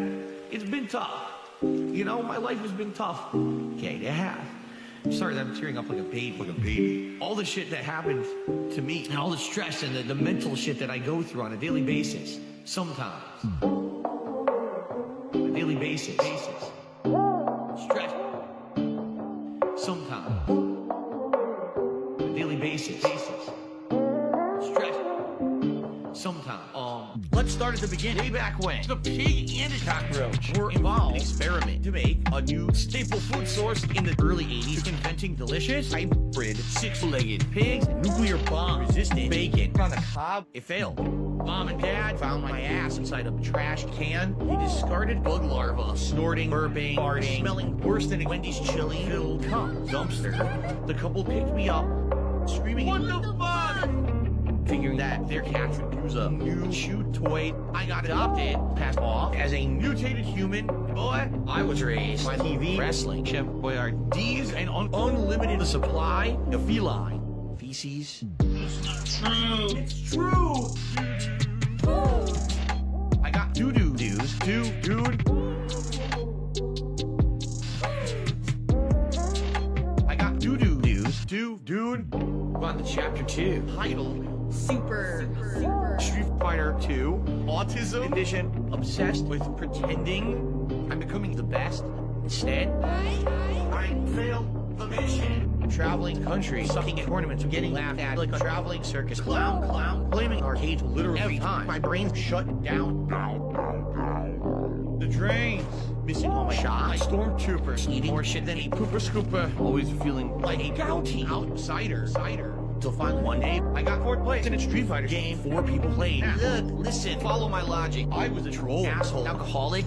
Speaker 2: it's been tough. You know, my life has been tough. Okay, it has. I'm sorry that I'm tearing up like a baby. Like a baby. All the shit that happened to me, and all the stress and the mental shit that I go through on a daily basis. Sometimes. On a daily basis. Stress. Sometimes. On a daily basis. Stress. Sometimes. Let's start at the beginning. Way back when the pig and the cockroach were involved in an experiment to make a new staple food source in the early 80s, inventing delicious hybrid six-legged pigs, nuclear bomb resistant bacon on the cob. It failed. Mom and Dad found my ass inside a trash can. They discarded bug larvae, snorting, burping, farting, smelling worse than a Wendy's chili filled dumpster. The couple picked me up, screaming, "What the fuck?" Figuring that their cats would use a new chew toy. I got adopted, passed off as a mutated human. Boy, I was raised by TV, wrestling, Chef Boyardee's, and unlimited supply of feline feces. It's not true. It's true. I got doo-doo dudes. Dude. I got doo-doo dudes. Dude. On to chapter 2, titled
Speaker 23: super.
Speaker 13: Street Fighter 2, Autism Edition, obsessed with pretending I'm becoming the best. Instead, I failed the mission. Traveling country, sucking at tournaments, getting laughed at like a traveling circus clown, blaming arcades literally every time. My brain's shut down. The drains, missing all my shots. Stormtroopers, eating more shit than a pooper scooper. Always feeling like a gouty outsider. Till finally one day, I got 4th place in a Street Fighter game 4 people played. Look, listen, follow my logic. I was a troll, asshole, alcoholic,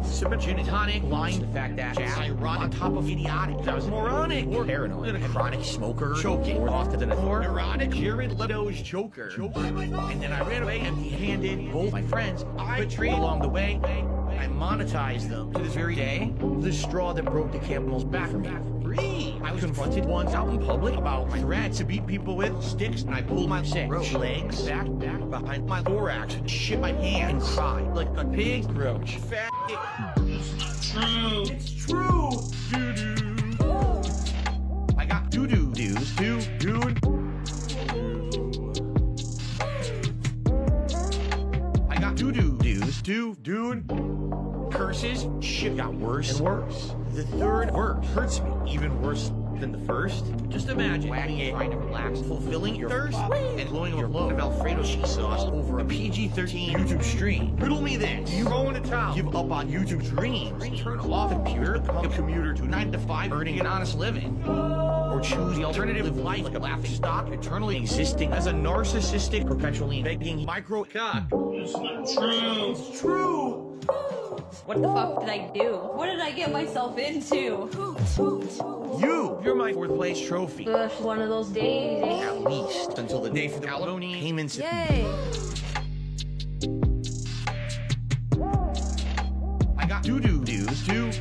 Speaker 13: sipping gin and tonic, lying to the fact that ironic, on top of idiotic. I was moronic, or paranoid, a chronic smoker, choking, more often than more neurotic, Jared Leto's Joker. And then I ran away empty-handed. Both my friends I betrayed along the way. I monetized them to this very day. The straw that broke the camel's back for me. I was confronted once out in public about my threats to beat people with sticks, and I pulled my legs back behind my thorax, shit my pants, and cried like a pig roach. Fat. It's true. Doo-doo. I got doo-doo dues, dude. I got doo-doo dues, dude. Curses, shit got worse and worse. The 3rd verse hurts me even worse than the first. Just imagine wagging it, trying to relax, fulfilling your thirst, and blowing your load of Alfredo cheese sauce over a PG-13 YouTube stream. Riddle me this. Do you go into town, give up on YouTube dreams, turn off the computer, become a commuter to 9 to 5, earning an honest living? Or choose the alternative, live life like a laughing stock, eternally existing as a narcissistic, perpetually begging micro-cock? It's not true. It's true.
Speaker 23: What the fuck did I do? What did I get myself into?
Speaker 13: You're my 4th place trophy.
Speaker 23: Ugh, one of those days.
Speaker 13: At least until the day for the alimony payments.
Speaker 23: Yay!
Speaker 13: I got doo-doo dues, dude.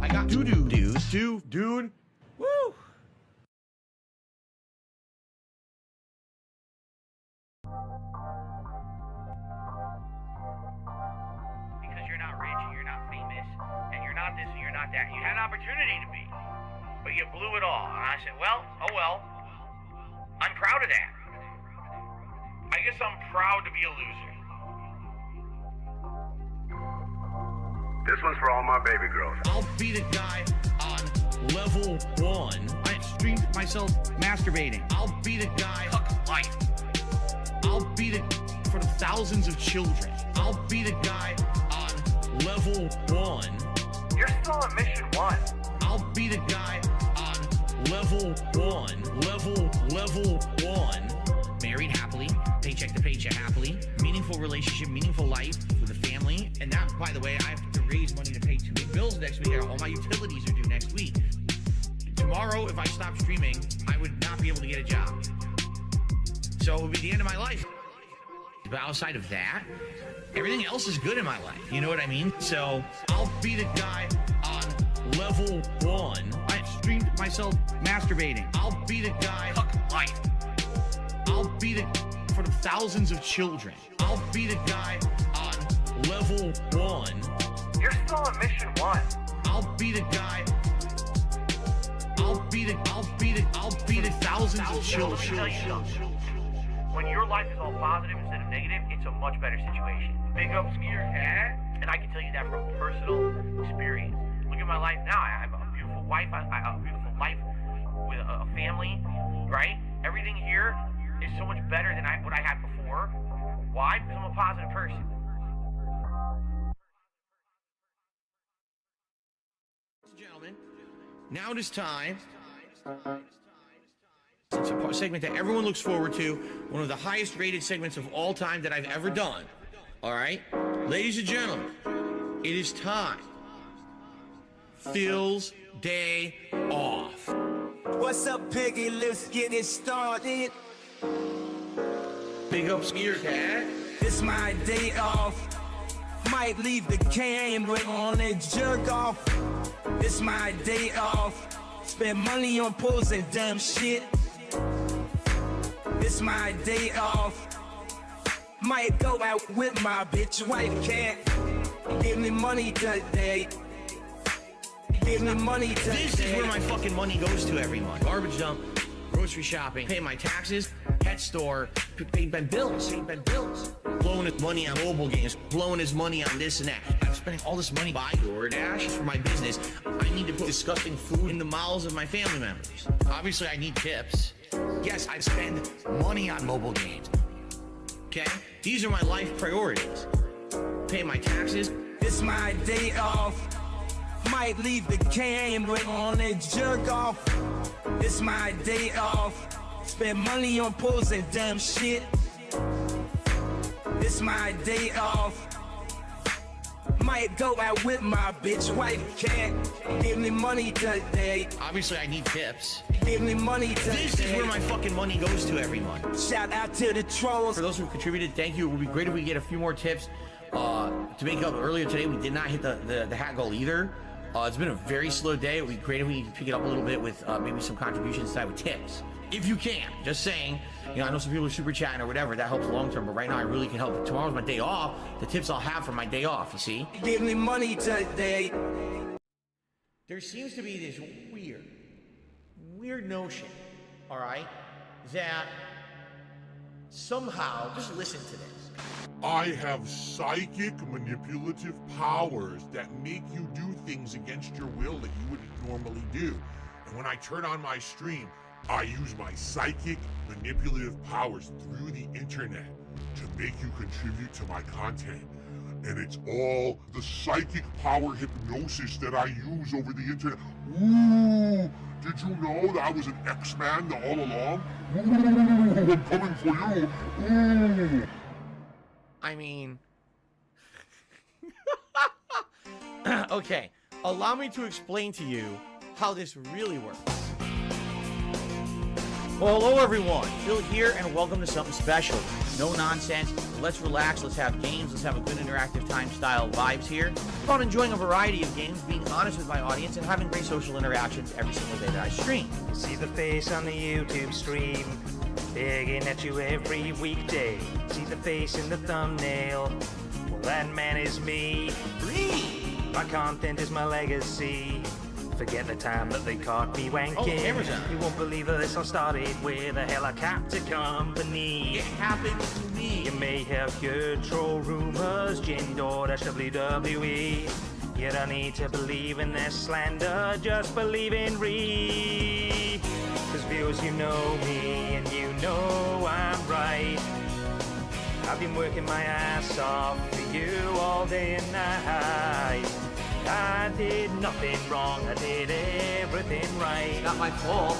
Speaker 13: I got doo-doo dues, dude. Woo!
Speaker 4: You're not rich and you're not famous and you're not this and you're not that. You had an opportunity to be, but you blew it all. And I said, well, oh well. I'm proud of that. I guess I'm proud to be a loser.
Speaker 6: This one's for all my baby girls.
Speaker 13: I'll be the guy on level 1. I streamed myself masturbating. I'll be the guy fuck life. I'll be the for the thousands of children. I'll be the guy on level 1.
Speaker 17: You're still on mission 1.
Speaker 13: I'll be the guy on level 1. Level 1. Married happily, paycheck to paycheck happily, meaningful relationship, meaningful life with a family. And that, by the way, I have to raise money to pay 2 big bills next week. All my utilities are due next week. Tomorrow, if I stop streaming, I would not be able to get a job. So it would be the end of my life. But outside of that, everything else is good in my life. You know what I mean? So I'll be the guy on level 1. I streamed myself masturbating. I'll be the guy fuck life. I'll be the for the thousands of children. I'll be the guy on level 1.
Speaker 17: You're still on mission 1.
Speaker 13: I'll be the guy. I'll be the thousands of children.
Speaker 4: When your life is all positive instead of negative, it's a much better situation. Big ups to your cat, and I can tell you that from personal experience. Look at my life now. I have a beautiful wife. I have a beautiful life with a family, right? Everything here is so much better than what I had before. Why? Because I'm a positive person.
Speaker 13: Gentlemen, now it is time. It's a segment that everyone looks forward to. One of the highest rated segments of all time that I've ever done. All right? Ladies and gentlemen, it is time. Phil's day off.
Speaker 12: What's up, Piggy? Let's get it started.
Speaker 13: Big ups to your cat.
Speaker 12: It's my day off. Might leave the camera on and jerk off. It's my day off. Spend money on posing dumb shit. It's my day off. Might go out with my bitch wife cat. Give me money today.
Speaker 2: Give me money to
Speaker 4: This is where my fucking money goes to every month. Garbage dump, grocery shopping, pay my taxes, pet store, pay my bills, blowing his money on mobile games, blowing his money on this and that. I'm spending all this money buying DoorDash for my business. I need to put disgusting food in the mouths of my family members. Obviously, I need tips. Yes, I spend money on mobile games. Okay? These are my life priorities. Pay my taxes.
Speaker 2: It's my day off. Might leave the game, but on it jerk off. It's my day off. Spend money on pulls and dumb shit. It's my day off. Might go out with my bitch wife. Can't give me money today.
Speaker 4: Obviously, I need tips.
Speaker 2: Give me money today.
Speaker 4: This is where my fucking money goes to every month.
Speaker 2: Shout out to the trolls.
Speaker 4: For those who contributed, thank you. It would be great if we get a few more tips. To make up earlier today, we did not hit the hat goal either. It's been a very slow day. It would be great if we could pick it up a little bit with maybe some contributions tonight with tips. If you can. Just saying. You know, I know some people are super chatting or whatever. That helps long term. But right now, I really can help. Tomorrow's my day off. The tips I'll have for my day off, you see?
Speaker 2: Give me money today.
Speaker 4: There seems to be this weird notion, all right, that somehow, just listen to this.
Speaker 7: I have psychic manipulative powers that make you do things against your will that you wouldn't normally do. And when I turn on my stream, I use my psychic manipulative powers through the internet to make you contribute to my content. And it's all the psychic power hypnosis that I use over the internet. Ooh, did you know that I was an X-Man all along? Ooh, I'm coming for you. Ooh.
Speaker 4: I mean... Okay, allow me to explain to you how this really works. Well, hello everyone, Phil here, and welcome to something special. No nonsense, let's relax, let's have games, let's have a good interactive time style vibes here. About enjoying a variety of games, being honest with my audience, and having great social interactions every single day that I stream.
Speaker 10: See the face on the YouTube stream, begging at you every weekday. See the face in the thumbnail, well that man is me. My content is my legacy. Forget the time that they caught me wanking. You won't believe that this all started with a helicopter company.
Speaker 4: It happened to me.
Speaker 10: You may have heard troll rumors, Jin-Door-WWE. You don't need to believe in their slander, just believe in Ree. Cause viewers, you know me and you know I'm right. I've been working my ass off for you all day and night. I did nothing wrong, I did everything right.
Speaker 4: Not my fault.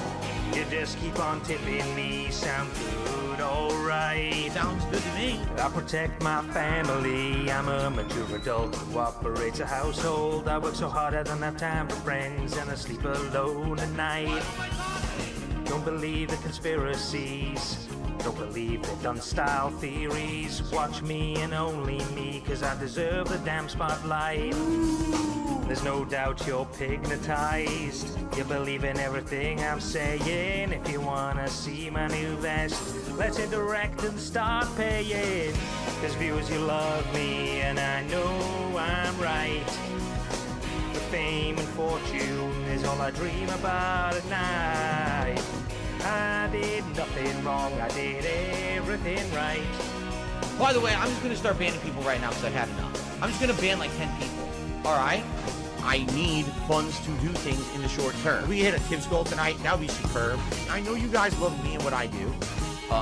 Speaker 10: You just keep on tipping me, sound good, alright.
Speaker 4: Sounds good to me.
Speaker 10: I protect my family, I'm a mature adult who operates a household. I work so hard I don't have time for friends, and I sleep alone at night. Don't believe the conspiracies, don't believe the done style theories. Watch me and only me, cause I deserve the damn spotlight. There's no doubt you're pignatized. You believe in everything I'm saying. If you wanna see my new vest, let's interact and start paying. Cause viewers, you love me and I know I'm right. The fame and fortune is all I dream about at night. I did nothing wrong, I did everything right.
Speaker 4: By the way, I'm just gonna start banning people right now because I've had enough. I'm just gonna ban like 10 people, alright? I need funds to do things in the short term. If we hit a tips goal tonight, that would be superb. I know you guys love me and what I do.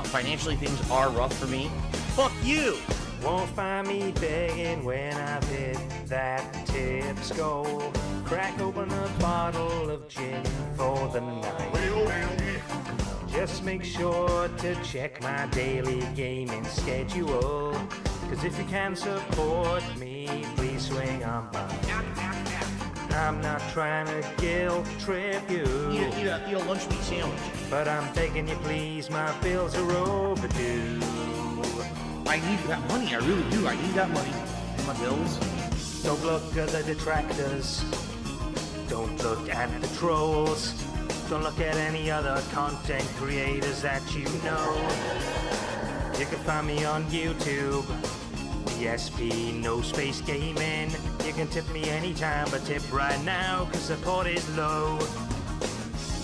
Speaker 4: Financially, things are rough for me. Fuck you!
Speaker 10: Won't find me begging when I've hit that tips goal. Crack open a bottle of gin for the night. Just make sure to check my daily gaming schedule. Cause if you can support me, please swing on by. I'm not trying to guilt trip you.
Speaker 4: Eat a lunch meat sandwich.
Speaker 10: But I'm begging you please, my bills are overdue.
Speaker 4: I need that money, I really do. I need that money. My bills.
Speaker 10: Don't look at the detractors. Don't look at the trolls. Don't look at any other content creators that you know. You can find me on YouTube. DSP, no space gaming. You can tip me anytime, but tip right now, cause support is low.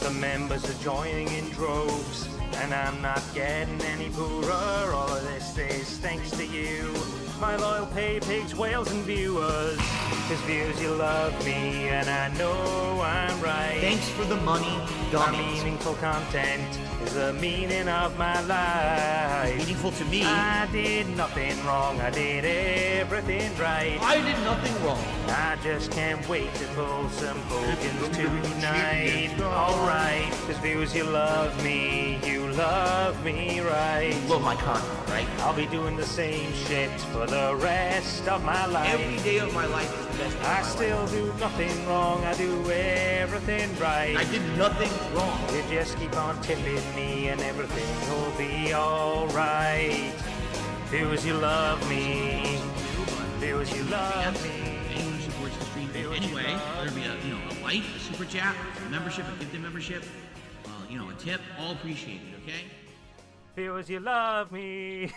Speaker 10: The members are joining in droves, and I'm not getting any poorer. All of this is thanks to you, my loyal pay pigs, whales and viewers. Cause viewers, you love me, and I know I'm right.
Speaker 2: Thanks for the money,
Speaker 10: My
Speaker 2: dummies.
Speaker 10: meaningful content is the meaning of my life.
Speaker 2: Meaningful to me.
Speaker 10: I did nothing wrong, I did everything right.
Speaker 2: I did nothing wrong.
Speaker 10: I just can't wait to pull some Hogans tonight. Alright, cause viewers, you love me right.
Speaker 2: Love my content, right?
Speaker 10: I'll be doing the same shit for the rest of my life.
Speaker 2: Every day of my life is the best day of
Speaker 10: I
Speaker 2: my
Speaker 10: still
Speaker 2: life.
Speaker 10: do nothing wrong, I do everything right.
Speaker 2: I did nothing wrong.
Speaker 10: You just keep on tipping me and everything will be alright. Viewers, you love me. Viewers, you love me.
Speaker 2: Anyone who supports the stream in any way, whether it be a like, a super chat, a membership, a gifted membership, a tip, all appreciated, okay?
Speaker 10: Viewers, you love me.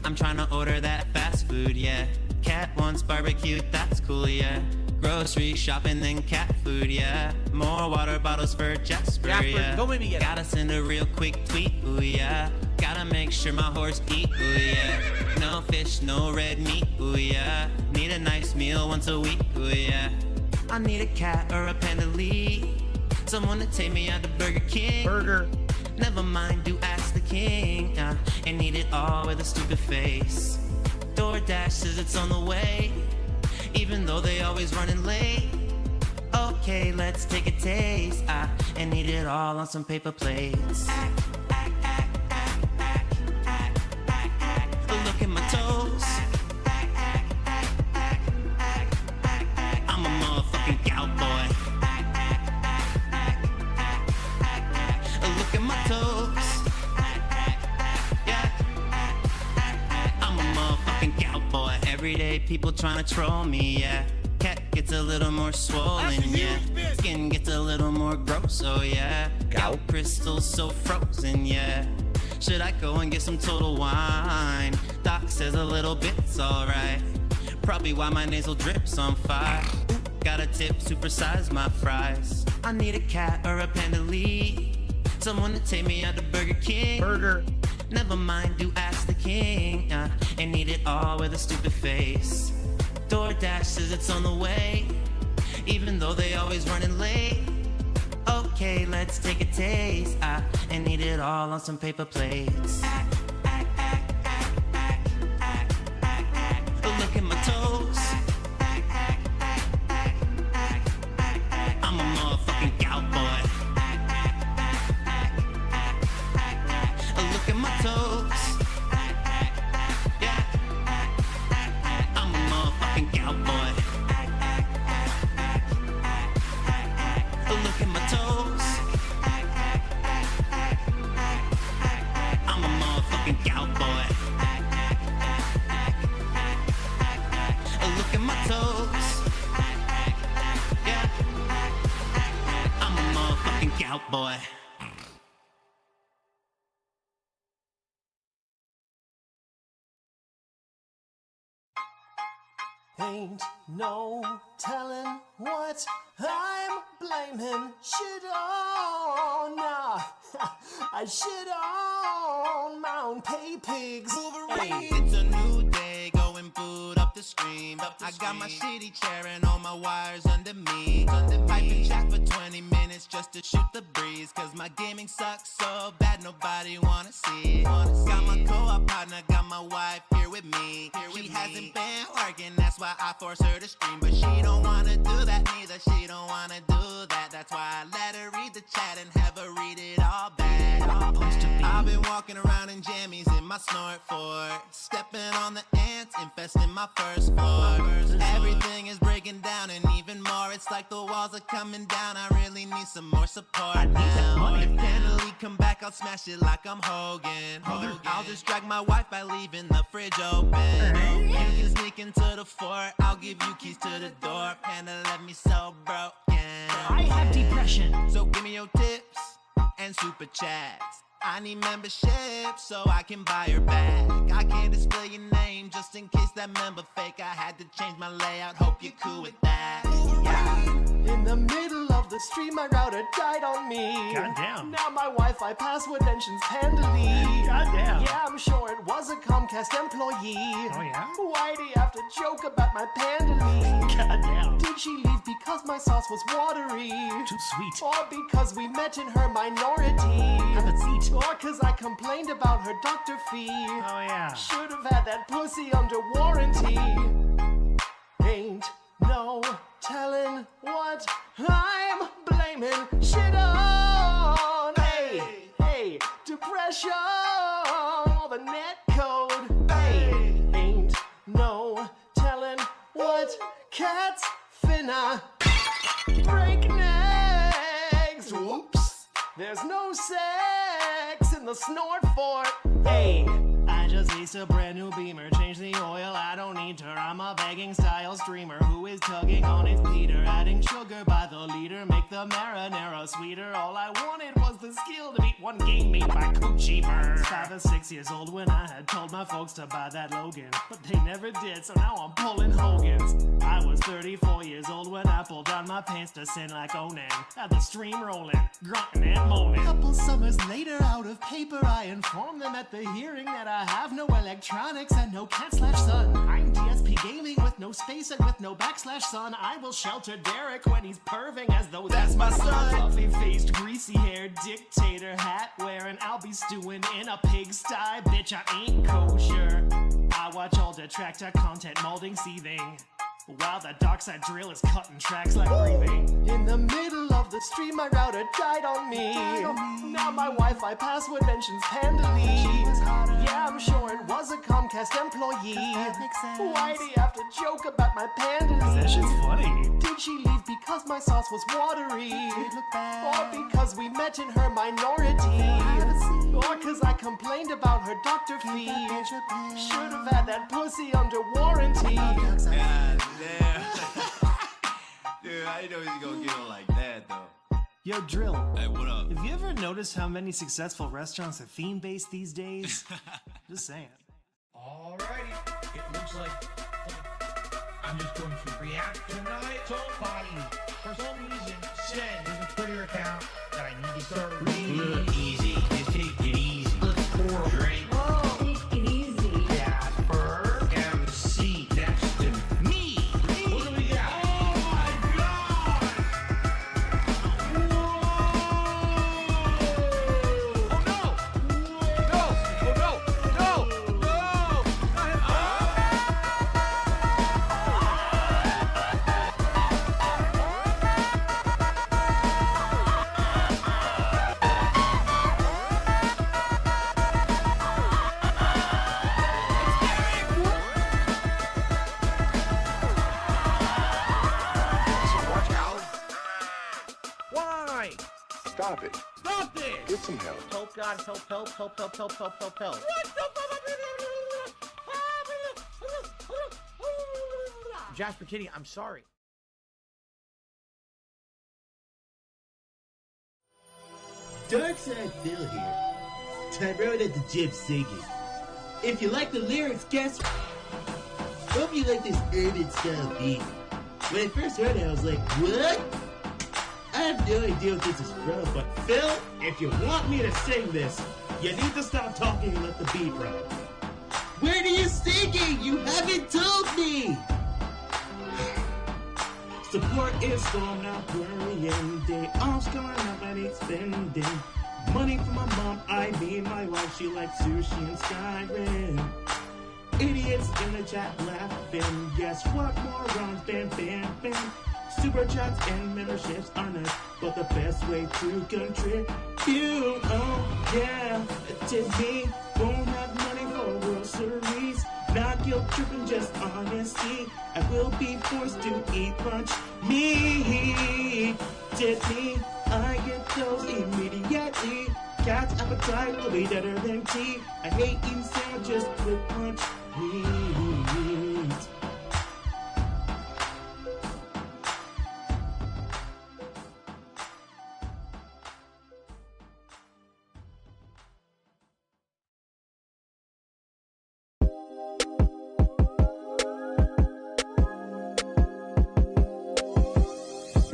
Speaker 11: I'm trying to order that fast food, yeah. Cat wants barbecue, that's cool, yeah. Grocery shopping, then cat food, yeah. More water bottles for Jasper, yeah.
Speaker 2: Don't make me get it.
Speaker 11: Gotta send a real quick tweet, ooh, yeah. Gotta make sure my horse eat, ooh, yeah. No fish, no red meat, ooh, yeah. Need a nice meal once a week, ooh, yeah. I need a cat or a panda lead. Someone to take me out to Burger King. Never mind, do ask the king. And eat it all with a stupid face. DoorDash says it's on the way, even though they always running late. Okay, let's take a taste. And eat it all on some paper plates. Look at my toes. I'm a motherfucking cowboy. Look at my toes. Yeah. I'm a motherfucking cowboy. Everyday people trying to troll me, yeah. Cat gets a little more swollen, yeah. Skin gets a little more gross, oh yeah. Gout crystals so frozen, yeah. Should I go and get some Total Wine? Doc says a little bit's alright. Probably why my nasal drips on fire. Ooh, got a tip, supersize my fries. I need a cat or a panda lead. Someone to take me out to Burger King. Never mind, do ask the king. And eat it all with a stupid face. DoorDash says it's on the way, even though they always running late. Okay, let's take a taste. And eat it all on some paper plates. Look at my toes. I'm a motherfucking cowboy. Look at my toes. Yeah. I'm a motherfucking cowboy. Look at my toes. I'm a motherfucking cowboy. Look at my toes. Yeah. I'm a motherfucking cowboy.
Speaker 14: Ain't no telling what I'm blaming shit on. Nah, I shit on my own pay pigs.
Speaker 11: Hey, it's a new day, going boot up the screen. I got my shitty chair and all my wires under me. Pipe and chat for 20 minutes just to shoot the breeze. Cause my gaming sucks so bad nobody wanna see it. Got my co-op partner, got my wife here with me. She hasn't been working, that's why I force her to stream. But she don't wanna do that neither, she don't wanna do that. That's why I let her read the chat and have her read it all back. I've been walking around in jammies in my snort fort, stepping on the ants, infesting my first floor. Everything is breaking down and even more. It's like the walls are coming down. I really need some more support now. If Canada come back, I'll smash it like I'm Hogan. I'll distract my wife by leaving the fridge open. You can sneak into the fort, I'll give you keys to the door. Panda left me so broken.
Speaker 2: I have depression.
Speaker 11: So give me your tips and super chats. I need membership so I can buy her back. I can't display your name just in case that member fake. I had to change my layout, hope you're cool with that. Yeah.
Speaker 14: In the middle of the stream, my router died on me.
Speaker 2: Goddamn.
Speaker 14: Now my Wi-Fi password mentions Pandally.
Speaker 2: Goddamn.
Speaker 14: Yeah, I'm sure it was a Comcast employee.
Speaker 2: Oh yeah?
Speaker 14: Why do you have to joke about my Pandally?
Speaker 2: Goddamn.
Speaker 14: Did she leave because my sauce was watery?
Speaker 2: Too sweet.
Speaker 14: Or because we met in her minority?
Speaker 2: Have a seat.
Speaker 14: Or cause I complained about her doctor fee?
Speaker 2: Oh yeah.
Speaker 14: Should have had that pussy under warranty. Ain't no telling what I'm blaming shit on. Hey, depression, all the net code. Hey, ain't no telling what cats finna break next. Whoops, there's no sex in the snort fort. Hey, I just leased a brand new Beamer, change the oil, I don't need her. I'm a begging style streamer who is tugging on his Peter, adding sugar by the liter, make the marinara sweeter. All I wanted was the skill to beat one game made by Coochie Bird. 5 or 6 years old when I had told my folks to buy that Logan, but they never did, so now I'm pulling Hogan's. I was 34 years old when I pulled down my pants to sin like Onan. Had the stream rolling, grunting and moaning. Couple summers later, out of paper, I informed them at the hearing that I have no electronics and no cat/son. I'm DSP gaming with no space and with no /son. I will shelter Derek when he's perving as though that's my son. Fluffy-faced, greasy-haired dictator hat wearing. I'll be stewing in a pigsty. Bitch, I ain't kosher. I watch all detractor content molding, seething, while the dark side drill is cutting tracks like breathing. In the middle of the stream, my router died on me. Now my Wi-Fi password mentions Pandally. Yeah, I'm sure it was a Comcast employee. Why do you have to joke about my Pandally?
Speaker 2: That shit's funny.
Speaker 14: Did she leave because my sauce was watery? Or because we met in her minority? Or cause I complained about her doctor fee? Should have had that pussy under warranty.
Speaker 11: God damn. Dude, I didn't know he was gonna get on like that though.
Speaker 14: Yo, Drill.
Speaker 11: Hey, what up?
Speaker 14: Have you ever noticed how many successful restaurants are theme-based these days? Just saying.
Speaker 2: Alrighty. It looks like I'm just going to react tonight. Somebody, for some reason, said there's a Twitter account that I need to start reading.
Speaker 4: Easy. Just take it easy.
Speaker 2: Let's pour a drink.
Speaker 23: Whoa, take it easy.
Speaker 2: Jasper MC next to me. What do we got? Oh my god!
Speaker 7: Stop it.
Speaker 2: Stop this!
Speaker 7: Get some help.
Speaker 13: Help, God, help, help, help, help, help, help, help, help. Jasper Kitty, I'm sorry.
Speaker 15: Darkside Phil here. I wrote at the Jib singing. If you like the lyrics, guess what? Hope you like this urban style beat. When I first heard it, I was like, what? I have no idea what this is from, but Phil, if you want me to sing this, you need to stop talking and let the beat run. Where are you singing? You haven't told me! Support is gone, not worrying. Day off's going up, I need spending. Money for my mom, I mean my wife, she likes sushi and Skyrim. Idiots in the chat laughing. Guess what? Morons, bam, bam, bam. Super chats and memberships are nice, but the best way to contribute, oh yeah, to me, won't have money for groceries. Not guilt tripping, just honesty. I will be forced to eat lunch. Me, tip me, I get those immediately. Cat's appetite will be better than tea. I hate you, Sam, just quit punch me.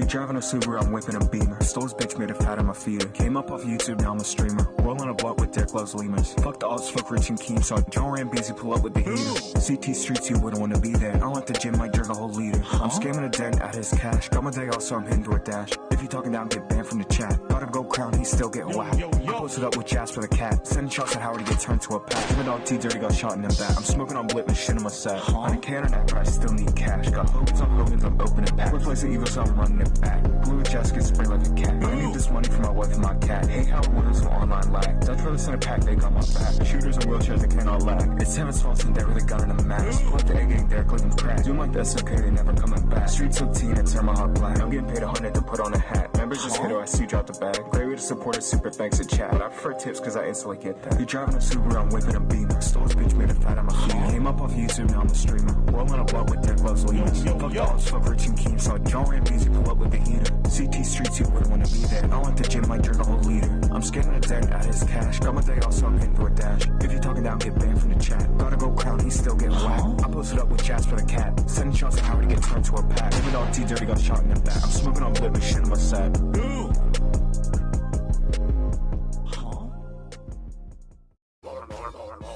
Speaker 16: Driving a Subaru, I'm whipping a Beamer. Stole his bitch, made a fat on my feeder. Came up off YouTube, now I'm a streamer. Rolling a blunt with Dick loves lemurs. Fuck the odds, fuck Rich and Keem. So John Rant busy, pull up with the heater. CT streets, you wouldn't wanna be there. I don't like the gym, might jerk a whole liter. I'm scamming a dent out his cash. Got my day off, so I'm hitting DoorDash. If you talking down, get banned from the chat. Got him go crown, he's still getting whacked. I posted up with Jasper the cat. Sending shots at Howard to get turned to a pack. My dog T Dirty got shot in the back. I'm smoking on Blip and shit in my set. On a cannon app, but I still need cash. Got Hogans on Hogans, I'm opening packs. Replace the evil, so I'm running it back. Blue Jess gets sprayed like a cat. I need this money for my wife and my cat. Hate how it was for online lag. Dutch brothers in a pack, they got my back. Shooters and wheelchairs, they cannot lag. It's Heaven's false and there with a gun and a mask. Pull up the egg gang there, clicking crack. Doing like this, okay, they never coming back. Streets so teen and turn my heart black. I'm getting paid 100 to put on a hat. Members just hit her, I see you drop the bag. Great way to support it, super thanks to chat. But I prefer tips cause I instantly get that. You driving a Subaru, I'm whipping a Beamer. Stole his bitch, made a fat on my feet. Came up off YouTube, now I'm a streamer. Rolling a blunt with Dick loves lemurs. Fuck the odds, fuck Rich and Keem. Saw John Rant busy, pull up with the heater. CT streets, you wouldn't wanna be there. I don't like the gym, might jerk a whole liter. I'm scamming a dent out his cash. Got my day off, so I'm hitting DoorDash. If you talking down, get banned from the chat. Gotta go crown, he's still getting whacked. I posted up with Jasper the cat. Sending shots at Howard to get turned to a pack. Even though T Dirty got shot in the back. I'm smoking on Blip and shit in my set.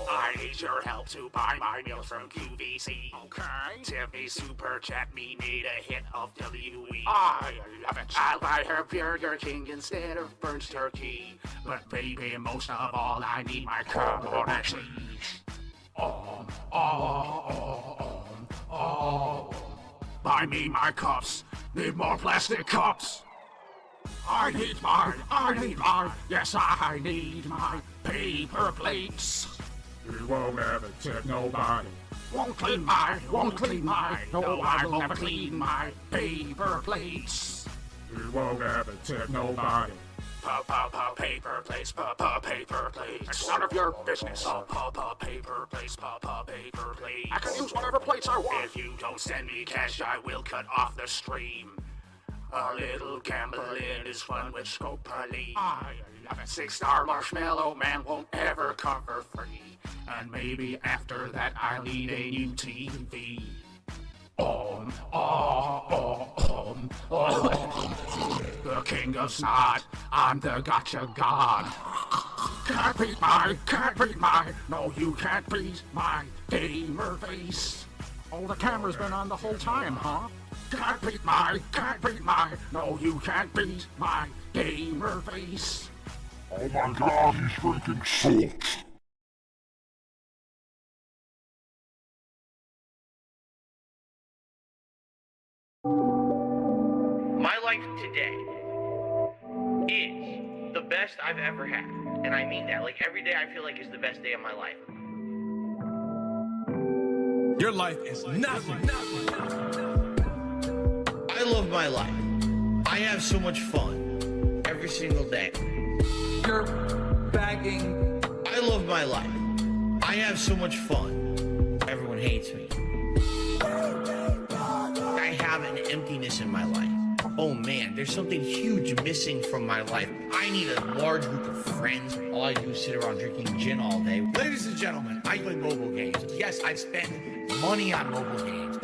Speaker 19: I need your help to buy my meals from QVC. Okay. Tiffany super chat me need a hit of WE. I love it. I'll buy her Burger King instead of burnt turkey. But baby, most of all, I need my combination. Buy me my cups. Need more plastic cups. I need mine, yes I need my paper plates. You won't ever tip nobody. Won't clean my, no I will never clean my paper plates. You won't ever tip nobody. Paper plates, paper plates. It's none of your business. Paper plates, paper plates. I can use whatever plates I want. If you don't send me cash, I will cut off the stream. A little gambling is fun with Strokee. I love it. 6-star Marshmallow Man won't ever come for free. And maybe after that I'll need a new TV. The king of snot, I'm the gotcha god. Can't beat my, no you can't beat my gamer face. Oh, the camera's been on the whole time, huh? Can't beat my, no you can't beat my gamer face.
Speaker 20: Oh my god, he's freaking salt.
Speaker 4: My life today is the best I've ever had. And I mean that. Like, every day I feel like is the best day of my life.
Speaker 5: Your life is nothing.
Speaker 4: I love my life. I have so much fun every single day.
Speaker 5: You're bagging.
Speaker 4: I love my life. I have so much fun. Everyone hates me. I have an emptiness in my life. Oh man, there's something huge missing from my life. I need a large group of friends. All I do is sit around drinking gin all day. Ladies and gentlemen, I play mobile games. Yes, I spend money on mobile games.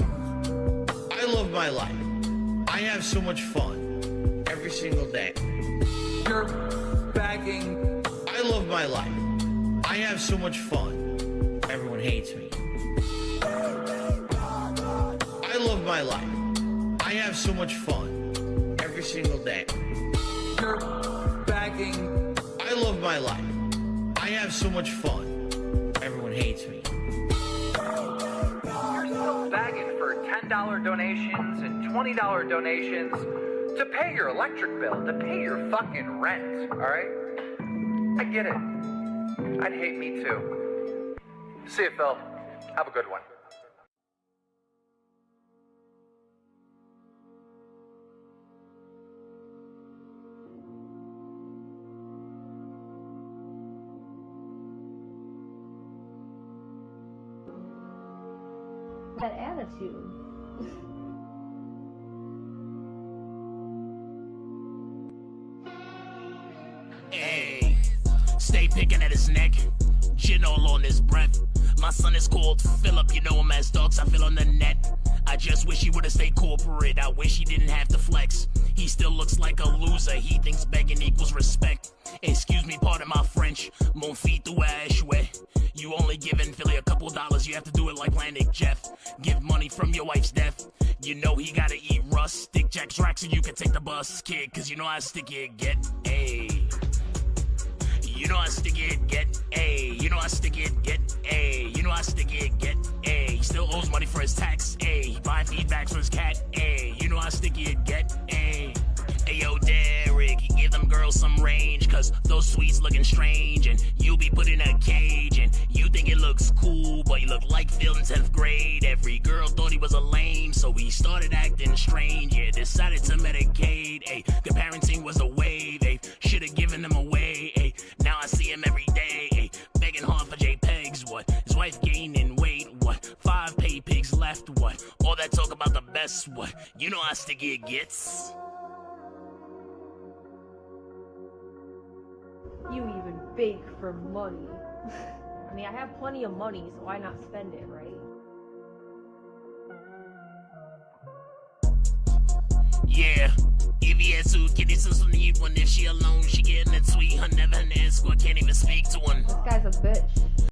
Speaker 4: I love my life. I have so much fun every single day.
Speaker 5: You're bagging.
Speaker 4: I love my life. I have so much fun. Everyone hates me. I love my life. I have so much fun every single day.
Speaker 5: You're bagging.
Speaker 4: I love my life. I have so much fun. Everyone hates me.
Speaker 24: You're still bagging for $10 donations and $20 donations to pay your electric bill, to pay your fucking rent, alright? I get it. I'd hate me too. See you, Phil. Have a good one.
Speaker 1: that attitude.
Speaker 19: Hey, stay picking at his neck, gin all on his breath. My son is called Philip, you know him as Dogs I feel on the net. I just wish he would've stayed corporate, I wish he didn't have to flex. He still looks like a loser, he thinks begging equals respect. Excuse me, pardon my French, mon fils tu es chouette. You only giving Philly a couple dollars, you have to do it like Landing Jeff. Give money from your wife's death, you know he gotta eat rust. Stick Jack's rack so you can take the bus, kid, cause you know how sticky it get, ayy. You know how sticky it get, ayy. You know how sticky it get, ayy. You know how sticky it get, ayy. He still owes money for his tax, ayy. He buying feedbacks for his cat, ayy. You know how sticky it get, ayy. Ayo, Derek, you give them girls some range, cause those sweets looking strange, and you be put in a cage, and you think it looks cool, but you look like Phil in 10th grade. Every girl thought he was a lame, so he started acting strange, yeah, decided to Medicaid, ayy. Good parenting was the wave, ayy. Should've given him away, ayy. Now I see him every day, ayy. Begging hard for JPEGs, what? His wife gaining weight, what? 5 pay pigs left, what? All that talk about the best, what? You know how sticky it gets.
Speaker 1: You even bake for money. I mean, I have plenty of money, so why not spend it, right?
Speaker 19: Yeah, if he had two kitties, so need one. If she alone, she getting it sweet. Her never an escort, can't even speak to one.
Speaker 1: This guy's a bitch.